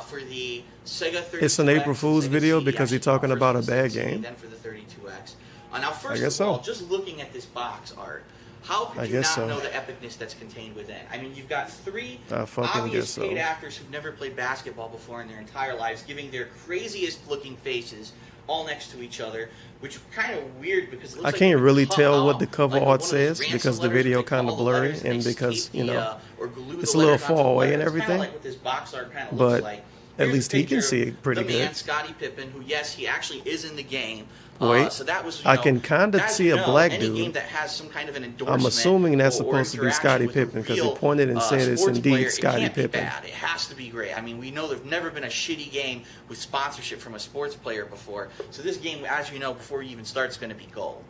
for the Sega 32X. It's an April Fool's Sega video CD, because he's actually, talking first about a for the bad 16, game. Then for the 32X. Now, first guess of all, so. just looking at this box art, how could I you guess not so. know the epicness that's contained within? I mean, you've got three I fucking obvious guess so. paid actors who've never played basketball before in their entire lives, giving their craziest looking faces all next to each other, which is kind of weird because it looks I like can't they really cut tell out, what the cover like, art one of those says ransom because the letters, video they take kind all of the blurry letters and they because, tape or glue it's the a little letters onto far the away letters. and It's kinda everything. like what this box art kind of But looks like. at Here's least a he can picture see of it pretty the man, good. Scottie Pippen, who, yes, he actually is in the game. Wait, So that was, I can kind of as see you a know, black any game dude. that has some kind of an endorsement I'm assuming that's or supposed to be interaction Scottie with a Pippen because he real, pointed and said it's sports player, indeed Scottie it can't be Pippen. bad. It has to be great. I mean, we know there's never been a shitty game with sponsorship from a sports player before. So this game, as you know, before you even start, is going to be gold.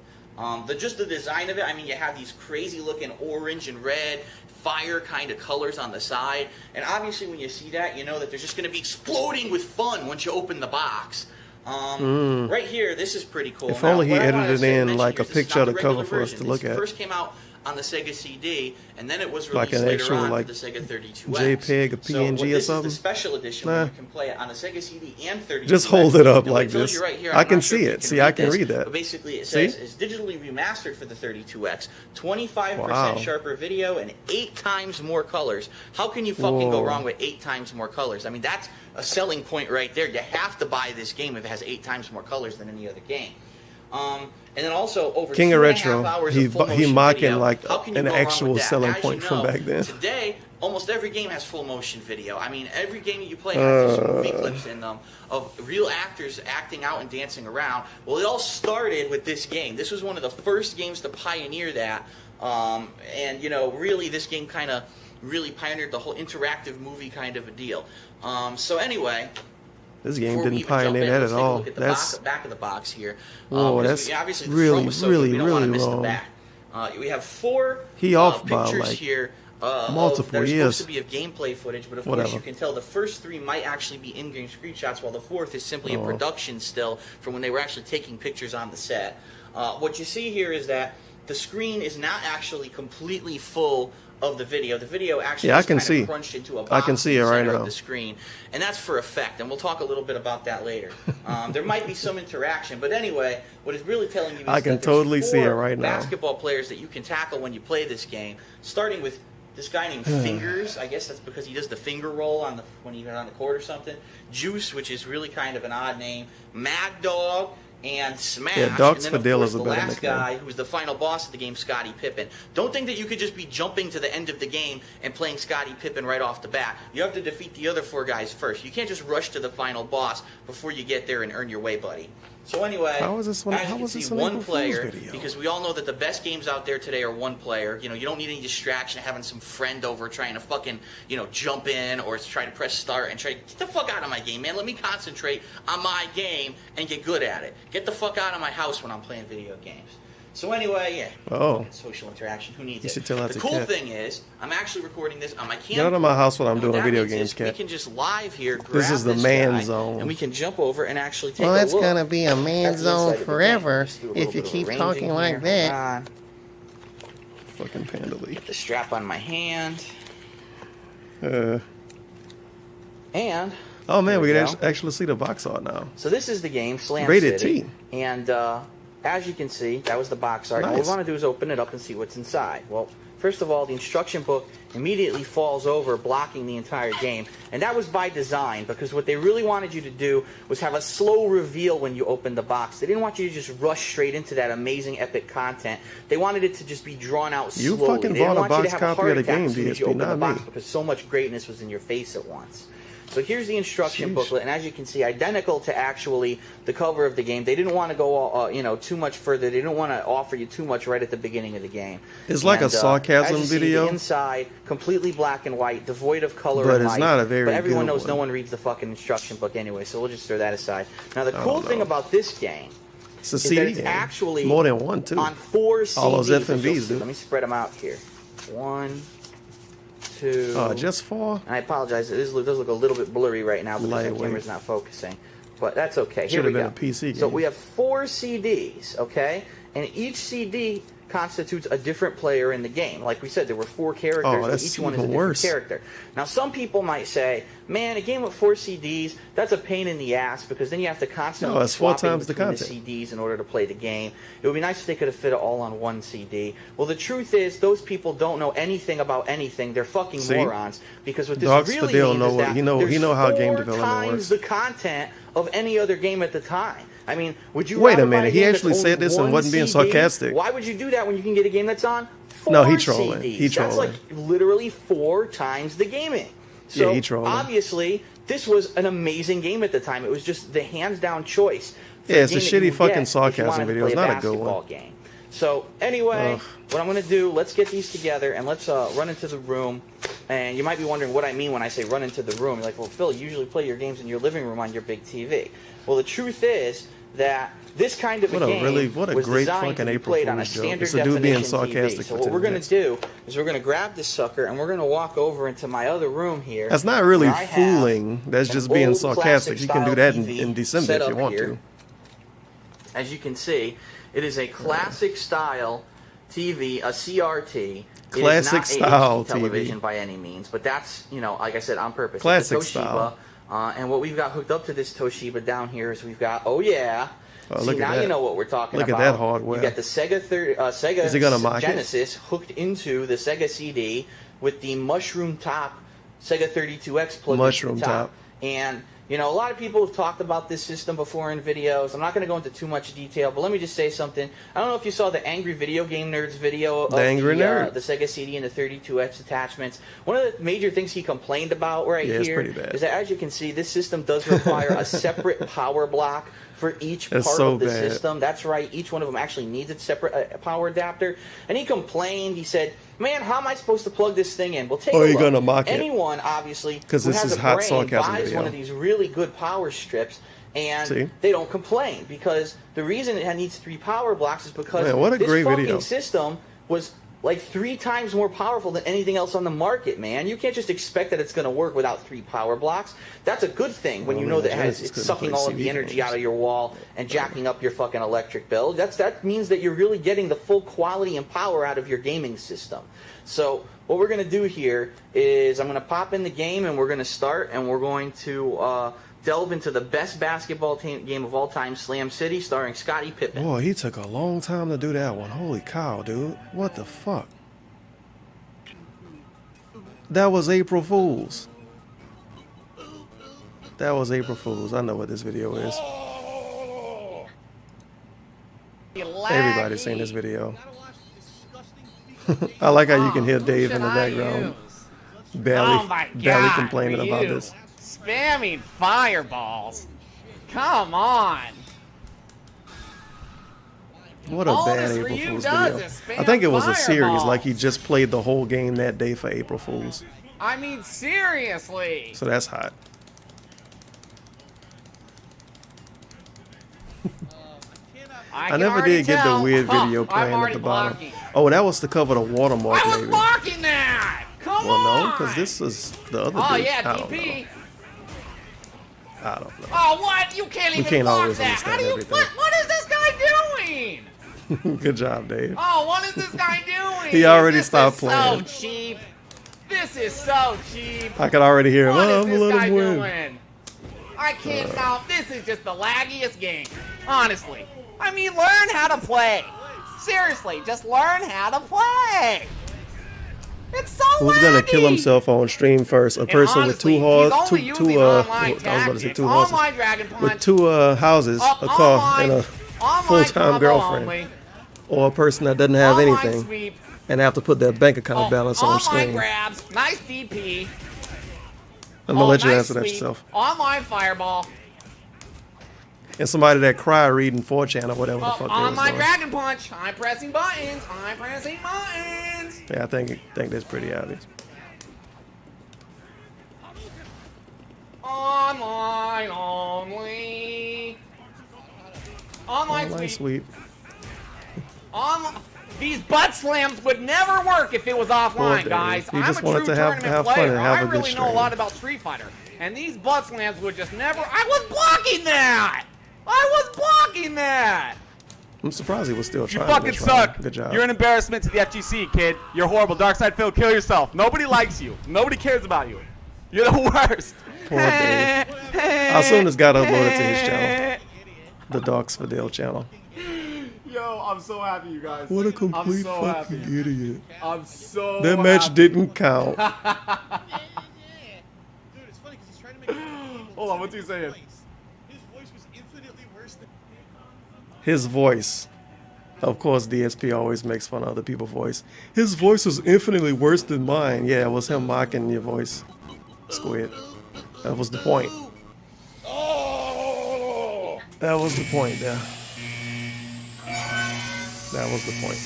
Just the design of it, I mean, you have these crazy looking orange and red fire kind of colors on the side. And obviously when you see that, you know that there's just going to be exploding with fun once you open the box. Right here, this is pretty cool. If Now, only he what I wanna edited say- in mention like here a is this is picture not of the regular cover for us version. to look This at. first came out on the Sega CD, and then it was Like released an later actual, on like, for the Sega 32X. JPEG, a So PNG what or this something? is the special edition Nah. where you can play it on the Sega CD and 32X. Just hold it up Now, like it tells this. you right here, I I'm can not sure see if you it. See, I can this, read that. But basically, it See? says it's digitally remastered for the 32X, 25% Wow. sharper video, and 8 times more colors. How can you fucking go Whoa. wrong with 8 times more colors? I mean, that's a selling point right there. You have to buy this game if it has 8 times more colors than any other game. And then also over King of 2.5 Retro, hours he of full he motion mocking video. like How can you an go wrong actual with that? selling As you point from know, back then. Today, almost every game has full motion video. I mean, every game that you play has these movie clips in them of real actors acting out and dancing around. Well, it all started with this game. This was one of the first games to pioneer that. And, really this game kind of really pioneered the whole interactive movie kind of a deal. So anyway... This game Before we didn't even jump pioneer in, that let's at take a all. look at the That's back of the box here. whoa, Because that's obviously the really, front was so good, we don't want to miss the wrong. back. We have 4 He off by, pictures like, here multiple that are years. supposed to be of gameplay footage, but of Whatever. course you can tell the first 3 might actually be in-game screenshots, while the 4th is simply a Oh. production still from when they were actually taking pictures on the set. What you see here is that the screen is not actually completely full of the video. The video actually Yeah, I is can kind see. of crunched into a box I can see in it the right center now. of the screen, and that's for effect, and we'll talk a little bit about that later. There might be some interaction, but anyway, what it's really telling you is I can that there's totally see it 4 right now. basketball players that you can tackle when you play this game, starting with this guy named Fingers. I guess that's because he does the finger roll on when he's on the court or something. Juice, which is really kind of an odd name. Mad Dog. And Smash, Yeah, Dogs and then for of course Dale is a the better last nickname. guy who's the final boss of the game, Scottie Pippen. Don't think that you could just be jumping to the end of the game and playing Scottie Pippen right off the bat. You have to defeat the other 4 guys first. You can't just rush to the final boss before you get there and earn your way, buddy. So anyway, How is this one- as you how can was this see, an one April Fool's player, video? because we all know that the best games out there today are one player. You don't need any distraction having some friend over trying to fucking, jump in or try to press start and try to get the fuck out of my game, man. Let me concentrate on my game and get good at it. Get the fuck out of my house when I'm playing video games. So anyway, yeah. Oh. Social interaction. Who needs You it? should tell that the to cool Cat. thing is, I'm actually recording this on my camera. Get out of my house when I'm doing What that video means games, is we Cat. can just live here grab This is the this man guy, zone. and we can jump over and actually take Well, a it's look. gonna be a man at the zone inside of the forever game. Just do a if little you bit of keep arranging talking like here. that. Hold on. Fucking Panda League. Put the strap on my hand. Uh, And oh man, we there can we go. actually see the box art now. So this is the game, Slam Rated City. T. And as you can see, that was the box art. And what Nice. we want to do is open it up and see what's inside. Well, first of all, the instruction book immediately falls over, blocking the entire game. And that was by design, because what they really wanted you to do was have a slow reveal when you opened the box. They didn't want you to just rush straight into that amazing epic content. They wanted it to just be drawn out You slowly. fucking They didn't bought a want you to box have a copy heart of the attack game, as soon as you DSP, opened the not box, me. because so much greatness was in your face at once. So here's the instruction booklet, and as you can see, identical to actually the cover of the game. They didn't want to go, too much further. They didn't want to offer you too much right at the beginning of the game. It's like a sarcasm as you see, video. the inside, completely black and white, devoid of color But and it's light. not a very But everyone good knows one. no one reads the fucking instruction book anyway, so we'll just throw that aside. Now, the cool thing about this game It's a is CD that it's game. actually More than one, too. on 4 CDs. All those as you'll FMVs, see. dude. Let me spread them out here. 1, 2. Oh, just 4? I apologize. It does look a little bit blurry right now because the Lightweight. camera's not focusing. But that's okay. Here Should we have go. been a PC So game. we have 4 CDs, okay? And each CD constitutes a different player in the game. Like we said, there were 4 characters, Oh, but that's each one is a even different worse. character. Now, some people might say, man, a game with 4 CDs, that's a pain in the ass because then you have to constantly No, it's 4 swapping times the between content. CDs in order to play the game. It would be nice if they could have fit it all on one CD. Well, the truth is, those people don't know anything about anything. They're fucking See? morons. Because what this Dogs really Fidel means know is what- that he know there's how game 4 development times works. the content of any other game at the time. I mean, would you Wait a rather buy minute, he game that's actually only said this and one wasn't being CD? sarcastic. Why would you do that when you can get a game that's on 4 No, he trolling. CDs? He That's like trolling. literally 4 times the gaming. So Yeah, he trolling. obviously, this was an amazing game at the time. It was just the hands-down choice. for Yeah, it's the a game that shitty you fucking get if you sarcasm wanted to video. It's play not a good one. basketball game. So anyway, Ugh. what I'm going to do, let's get these together and let's run into the room. And you might be wondering what I mean when I say run into the room. You're like, well, Phil, you usually play your games in your living room on your big TV. Well, the truth is that this kind of What a a game really- what a was great designed fucking to be April played on a Fool's joke. standard It's a dude being definition sarcastic TV. So for what 10 we're going minutes. to do is we're going to grab this sucker and we're going to walk over into my other room here. That's not really where I have fooling. That's an just being old sarcastic. You can do that classic-style in TV December set if you up want here. to. As you can see, it is a classic style TV, a CRT. Classic it is not style a HD television TV. by any means, but that's, like I said, on purpose. Classic it's a Toshiba, style. And what we've got hooked up to this Toshiba down here is we've got, oh yeah. Oh, See, look at now that. you know what we're talking Look about. at that hardware. You got the Sega Is he gonna mock it? Genesis hooked into the Sega CD with the mushroom top Sega 32X plug Mushroom into the top. top. And a lot of people have talked about this system before in videos. I'm not going to go into too much detail, but let me just say something. I don't know if you saw the Angry Video Game Nerds video of The Angry Nerd. the Sega CD and the 32X attachments. One of the major things he complained about right Yeah, it's here pretty bad. is that, as you can see, this system does require a separate power block for each That's part so of the bad. system. That's right. Each one of them actually needs its separate power adapter. And he complained. He said, man, how am I supposed to plug this thing in? Well, take a Or look. you're gonna mock it. Anyone, obviously, 'Cause who this has is a hot brain sarcasm buys video. one of these really good power strips, and See? they don't complain because the reason it needs 3 power blocks is because Man, what a this great fucking video. system was like 3 times more powerful than anything else on the market, man. You can't just expect that it's going to work without 3 power blocks. That's a good thing when Well, you know that Genesis it's couldn't sucking play all of the CD energy games. out of your wall and jacking up your fucking electric bill. That means that you're really getting the full quality and power out of your gaming system. So what we're going to do here is I'm going to pop in the game and we're going to start and we're going to delve into the best basketball game of all time, Slam City, starring Scottie Pippen. Boy, he took a long time to do that one. Holy cow, dude. What the fuck? That was April Fool's. That was April Fool's. I know what this video is. Everybody's seen this video. I like how you can hear Dave in the background. Barely complaining about this. Spamming fireballs. Come on. What a All bad this for April you Fool's does video. is spam I think it was a series, fireballs. like he just played the whole game that day for April Fool's. I mean, seriously. So that's hot. I never did get the weird video playing at the bottom. Oh, that was to cover the watermark, I was maybe. blocking that. Come Well, on. no, because this is the other Oh dude. yeah, I don't know. DP. I don't know. Oh what? You can't We even can't block always that. How do you? understand What is this guy doing? Good job, Dave. Oh, what is this guy doing? He already This stopped is playing. So cheap. This is so cheap. I could already hear him. What Oh, is I'm this gonna let guy him win. doing? I can't count. This is just the laggiest game. Honestly. I mean, learn how to play. Seriously, just learn how to play. It's so Who's gonna kill laggy. himself on stream first? A person honestly, with two he's horses, only using online I was about to say tactics. two horses, Online Dragon with Punch. 2 houses, a car, and a full-time combo girlfriend, only. or a person that doesn't have Online anything sweep. and have to put their bank account balance on Online screen. grabs. Nice DP. I'm gonna let you nice, answer that sweet. yourself. Online fireball. And somebody that cry reading 4chan or whatever the fuck they was Online doing. dragon punch. I'm pressing buttons. I'm pressing buttons. Yeah, I think that's pretty obvious. Online only. Online Online sweep. sweep. These butt slams would never work if it was offline, Dave. guys. He I'm just a wanted true to have tournament fun player. and have I a good really know a stream. lot about Street Fighter, and these butt slams would just never. I was blocking that. I was blocking that. I'm surprised he was still You trying. fucking to suck. Good job. You're an embarrassment to the FGC, kid. You're horrible. Darkside Phil, kill yourself. Nobody likes you. Nobody cares about you. You're the worst. Poor Dave. I'll soon this got uploaded to his channel. The Darks Fidel channel. Yo, I'm so happy, you guys. What a complete I'm so fucking happy. idiot. I'm so That match happy. didn't count. Hold on, what's he saying? His voice. Of course, DSP always makes fun of other people's voice. His voice was infinitely worse than mine. Yeah, it was him mocking your voice, Squid. That was the point. That was the point, yeah. That was the point.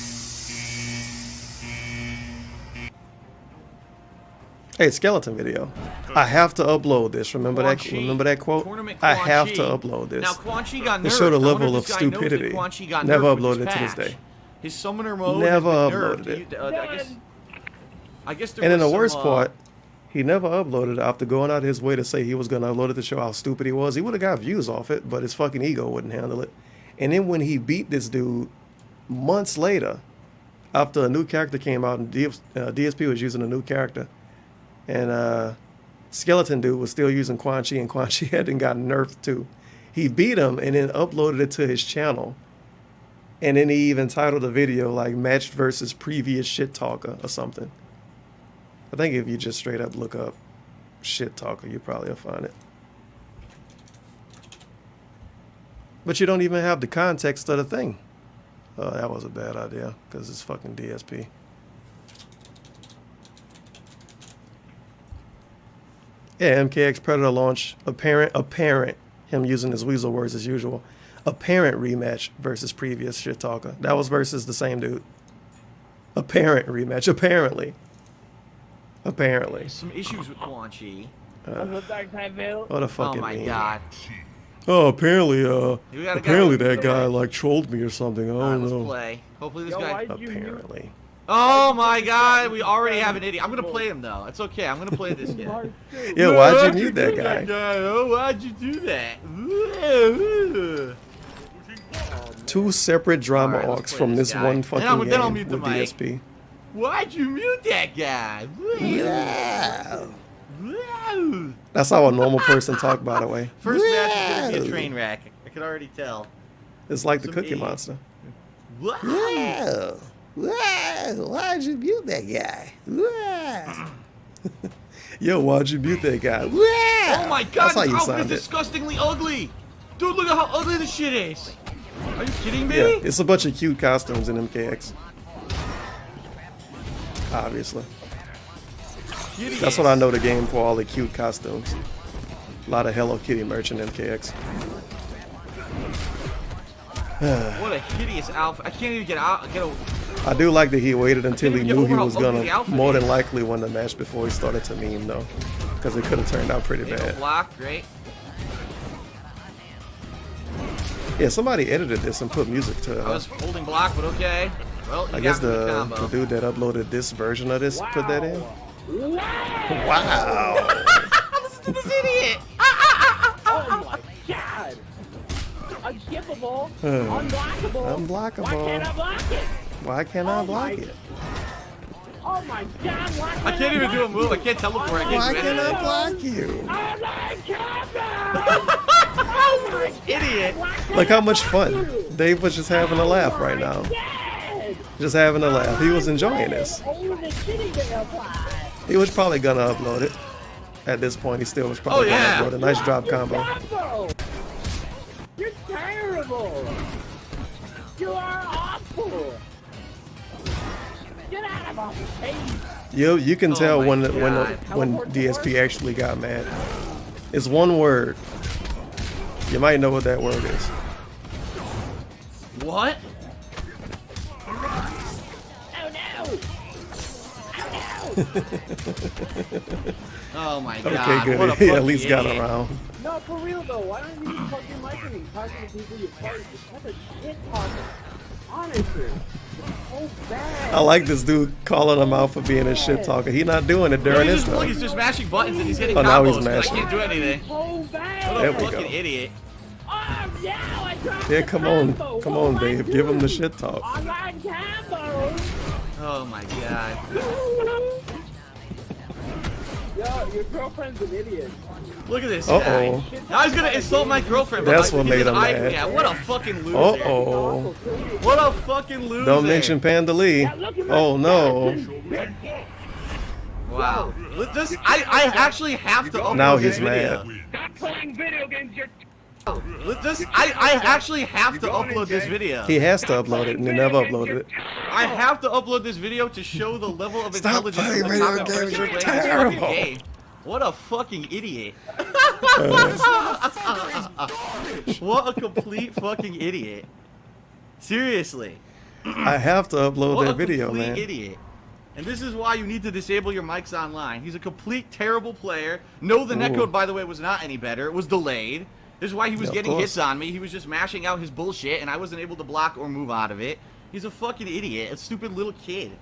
Hey, skeleton video. I have to upload this. Remember that? Remember that quote? I have to upload this. Now Quan Chi got To nerfed. show the I wonder level if of this guy knows that stupidity. Quan Chi got Never nerfed with uploaded it this to this patch. day. His summoner mode Never has been uploaded nerfed. it. I guess there And then was the worst some, part, he never uploaded it after going out his way to say he was going to upload it to show how stupid he was. He would have got views off it, but his fucking ego wouldn't handle it. And then when he beat this dude months later, after a new character came out and DSP was using a new character, and Skeleton Dude was still using Quan Chi, and Quan Chi hadn't gotten nerfed too. He beat him and then uploaded it to his channel. And then he even titled the video like matched versus previous shit talker or something. I think if you just straight up look up shit talker, you probably will find it. But you don't even have the context of the thing. Oh, that was a bad idea because it's fucking DSP. Yeah, MKX Predator launch apparent him using his weasel words as usual. Apparent rematch versus previous shit talker. That was versus the same dude. Apparent rematch. Apparently. Some issues with Quan Chi. What a fucking Oh my meme. god. Oh, apparently, gotta that guy like trolled me or something. I don't Let's know. play. Hopefully this guy. Apparently. Oh my god, we already have an idiot. I'm gonna play him though. It's okay. I'm gonna play this guy. Yeah, why'd you mute that guy? Oh, why'd you do that? Two separate drama Alright, let's arcs play from this this guy. one Then fucking I'll game mute the with mic. DSP. Why'd you mute that guy? Wow. Wow. That's how a normal person talk, by the way. First match is gonna be a train wreck. I can already tell. It's like the Some Cookie idiot. Monster. Wow. Wow. Why'd you mute that guy? Wow. Yo, why'd you mute that guy? Wow. Oh my god, That's how this you outfit sound is it. disgustingly ugly. Dude, look at how ugly this shit is. Are you kidding me? Yeah, it's a bunch of cute costumes in MKX. Obviously. Hideous. That's what I know the game for, all the cute costumes. A lot of Hello Kitty merch in MKX. What a hideous outfit. I can't even get out. I do like that he waited until he Can't even knew get he over was how ugly gonna the outfit more is. than likely win the match before he started to meme though. Because it could have turned out pretty bad. Block, great. Yeah, somebody edited this and put music to it. I was holding block, but okay. Well, you I guess got me with the combo. dude that uploaded this version of this put that in. Wow. Listen to this idiot. Oh my god! Unskippable, unblockable. Unblockable. Why can't I block it? Why can't I block it? Oh my god, why can't I can't even do a move. I can't teleport. I can't Why do can't anything. I block you? Oh my Idiot. Look how much fun. Dave was just having a laugh right now. Just having a laugh. He was enjoying this. He was probably gonna upload it. At this point, he still was probably Oh, yeah. gonna upload a nice drop combo. You're terrible! You are awful! Get out of my face! You can tell when God. DSP actually got mad. It's one word. You might know what that word is. What? Oh my god. Okay, good. What a He at fucking least got idiot. around. No, for real though. Why don't you just fucking mic and talking to people you party? What a shit talker. Honestly. So bad. I like this dude calling him out for being a shit talker. He not doing it during He's this just, though. look, he's just mashing buttons and he's hitting Oh, combos. now he's 'cause mashing. I can't do anything. So bad. What There a we fucking go. idiot. Yeah, come on, Dave. Give him the shit talk. Online combos. Oh my god. Yo, your girlfriend's an idiot. Look at this Uh-oh. guy. Now he's gonna insult my girlfriend. but That's like, what he's made an him eye- mad. Yeah, what a fucking loser. Uh-oh. What a fucking loser. Don't mention Panda Lee. Oh no. Wow. This, I actually have to upload Now this he's video. mad. Stop playing video games. You're I actually have to upload this video. He has to upload it, and he never uploaded it. I have to upload this video to show the level of Stop intelligence playing of the video common games, person you're playing this fucking terrible. game. What a fucking idiot. What a complete fucking idiot. Seriously. I have to upload What that a video, complete man. idiot. And this is why you need to disable your mics online. He's a complete terrible player. No, the Ooh. netcode, by the way, was not any better. It was delayed. This is why he was Yeah, of getting course. hits on me. He was just mashing out his bullshit, and I wasn't able to block or move out of it. He's a fucking idiot. A stupid little kid.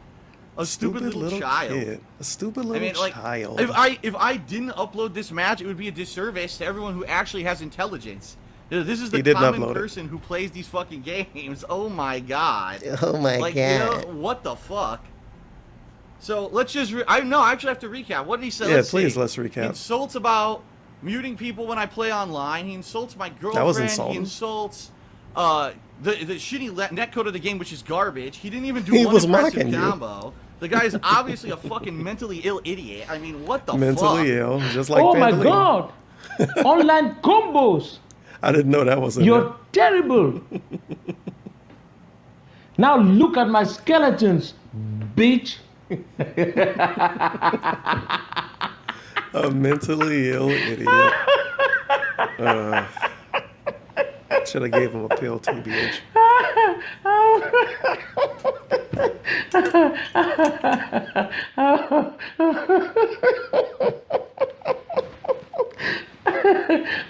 A stupid little child. kid. A stupid little child. If I didn't upload this match, it would be a disservice to everyone who actually has intelligence. This is the He didn't common upload it. person who plays these fucking games. Oh my god. Oh my like, god. You know, what the fuck? So let's just. I actually have to recap. What did he say? Yeah, Let's please, see. let's recap. He insults about muting people when I play online. He insults my girlfriend. That was He insulting. insults the shitty netcode of the game, which is garbage. He didn't even do He one was impressive mocking you. combo. The guy is obviously a fucking mentally ill idiot. I mean, what the fuck? Mentally ill, just like Oh my Panda Lee. god! Online combos! I didn't know that was in You're terrible! Now look at my skeletons, bitch! A mentally ill idiot. Should have gave him a pill, TBH.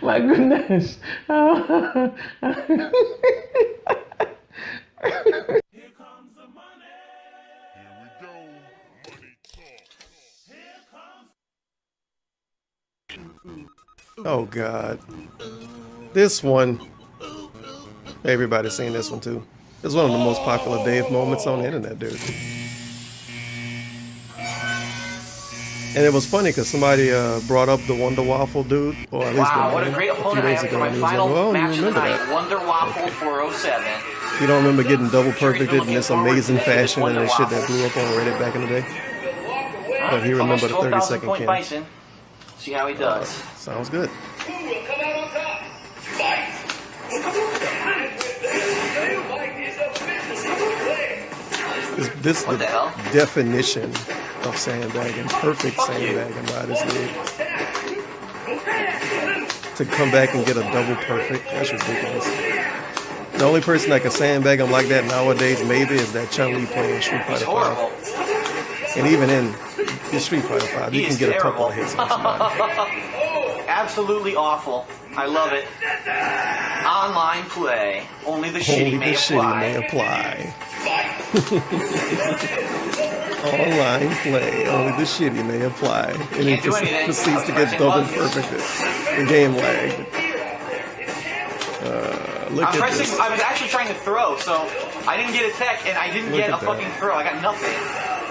My goodness. Oh God. This one. Everybody's seen this one too. It's one of the most popular Dave moments on the internet, dude. And it was funny because somebody brought up the Wonder Waffle dude, or at least Wow, the what a name, great a few opponent I days have for ago. my And he was like, final well, you match remember tonight. that. Wonder Waffle 407. You don't remember getting double perfected in this amazing fashion and that shit that blew up on Reddit back in the day? But he remembered the 30-second point can. Bison. See how he does. Sounds good. This What the the hell? definition of sandbagging. Perfect sandbagging by this league. To come back and get a double perfect, that's ridiculous. The only person that can sandbag him like that nowadays maybe is that Chun-Li playing Street Fighter 5. And even in Street Fighter 5, you He can is get a couple terrible. of hits on somebody. Absolutely awful. I love it. Online play. Only the shitty Only the may shitty apply. may apply. Online play. Only the shitty may apply. And he Can't do anything. proceeds to get Pressing double buttons. perfected. The game lagged. Look I'm at pressing. this. I was actually trying to throw, so I didn't get a tech, and I didn't Look get a at that. fucking throw. I got nothing.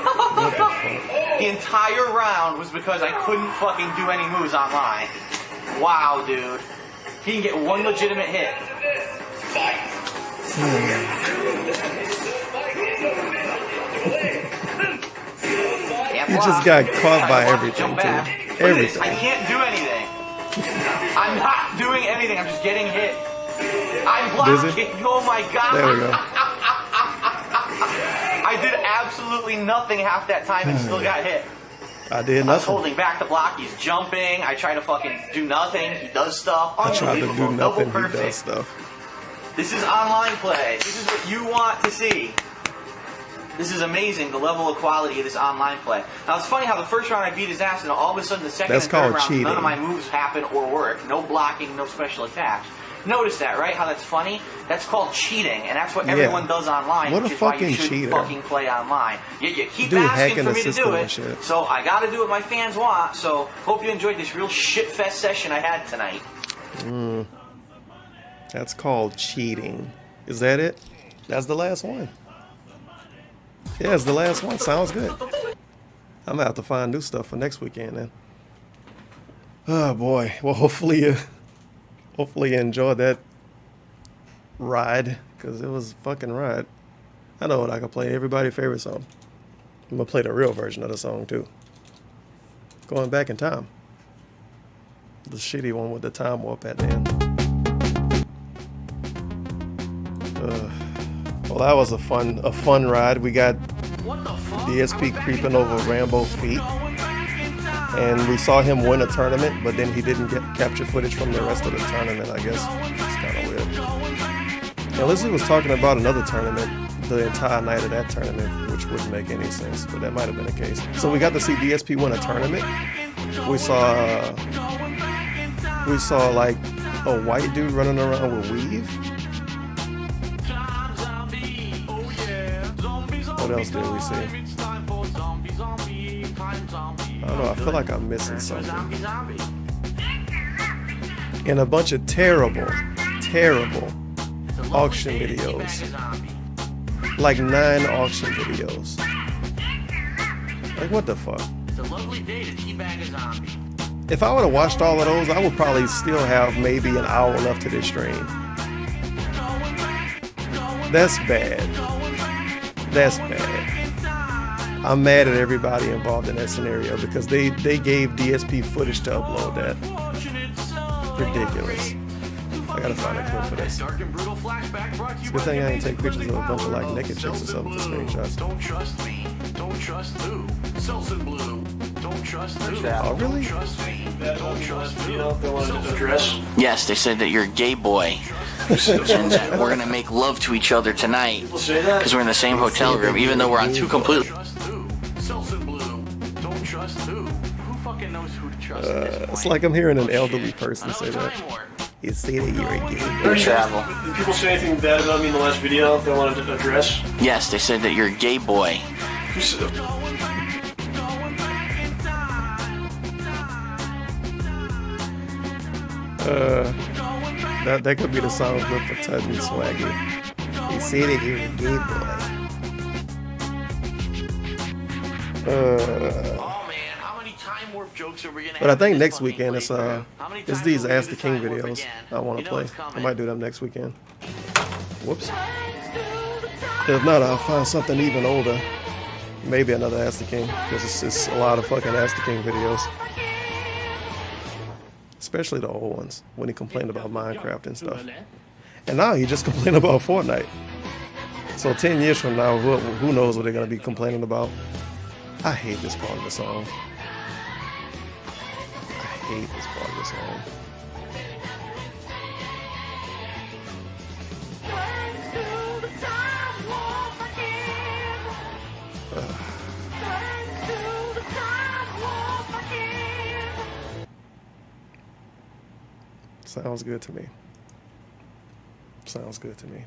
What the fuck? The entire round was because I couldn't fucking do any moves online. Wow, dude. He can get one legitimate hit. He just got caught by everything, too. I Everything. can't do anything. I'm not doing anything. I'm just getting hit. I'm blocking. Busy? Oh my god. There we go. I did absolutely nothing half that time and still got hit. I did I was nothing. holding back the block. He's jumping. I try to fucking do nothing. He does stuff. I tried to do Unbelievable. nothing. Double He perfect. does stuff. This is online play. This is what you want to see. This is amazing, the level of quality of this online play. Now, it's funny how the first round I beat his ass, and all of a sudden the second That's and third called rounds, cheating. none of my moves happen or work. No blocking, no special attacks. Notice that, right? How that's funny? That's called cheating, and that's what Yeah. everyone does online, What a which is why you fucking should cheater. fucking play online. You keep Dude asking hacking for the me to system do and it, shit. so I gotta do what my fans want, so hope you enjoyed this real shit-fest session I had tonight. That's called cheating. Is that it? That's the last one. Yeah, it's the last one. Sounds good. I'm gonna have to find new stuff for next weekend then. Oh boy. Well, hopefully you enjoyed that ride, because it was a fucking ride. I know what I can play. Everybody's favorite song. I'm gonna play the real version of the song too. Going back in time. The shitty one with the time warp at the end. Well, that was a fun ride. We got DSP creeping over Rambo's feet, and we saw him win a tournament, but then he didn't get capture footage from the rest of the tournament. I guess it's kind of weird. Now, Lizzie was talking about another tournament the entire night of that tournament, which wouldn't make any sense, but that might have been the case. So we got to see DSP win a tournament. We saw like a white dude running around with weave. What else did we see? I don't know, I feel like I'm missing something. And a bunch of terrible auction videos. Like 9 auction videos. Like, what the fuck? If I would have watched all of those, I would probably still have maybe an hour left to this stream. That's bad. That's bad. I'm mad at everybody involved in that scenario because they gave DSP footage to upload that. Ridiculous. I gotta find a clip for this. It's a good thing I didn't take pictures of a bunch of like naked chicks or something for screenshots. Don't trust me. Don't trust who? Selson Blue. Don't trust who? Oh, really? Don't trust me. Don't trust who? Address. Yes, they said that you're a gay boy. And that we're gonna make love to each other tonight because we're in the same hotel room, even though we're on 2 completely. Selson Blue. Don't trust who? Who fucking knows who to trust at this point? It's like I'm hearing an elderly person say that. You see that you're a gay boy. Travel. Did people say anything bad about me in the last video they wanted to address? Yes, they said that you're a gay boy. Who said? That could be the song clip for Tut and Swaggy. You see that you're a gay boy. But I think next weekend it's these Ask the King videos I want to play. I might do them next weekend. Whoops. If not, I'll find something even older. Maybe another Ask the King, because it's a lot of fucking Ask the King videos. Especially the old ones, when he complained about Minecraft and stuff. And now he just complained about Fortnite. So 10 years from now, who knows what they're going to be complaining about. I hate this part of the song. I hate this part of the song. Sounds good to me. Sounds good to me.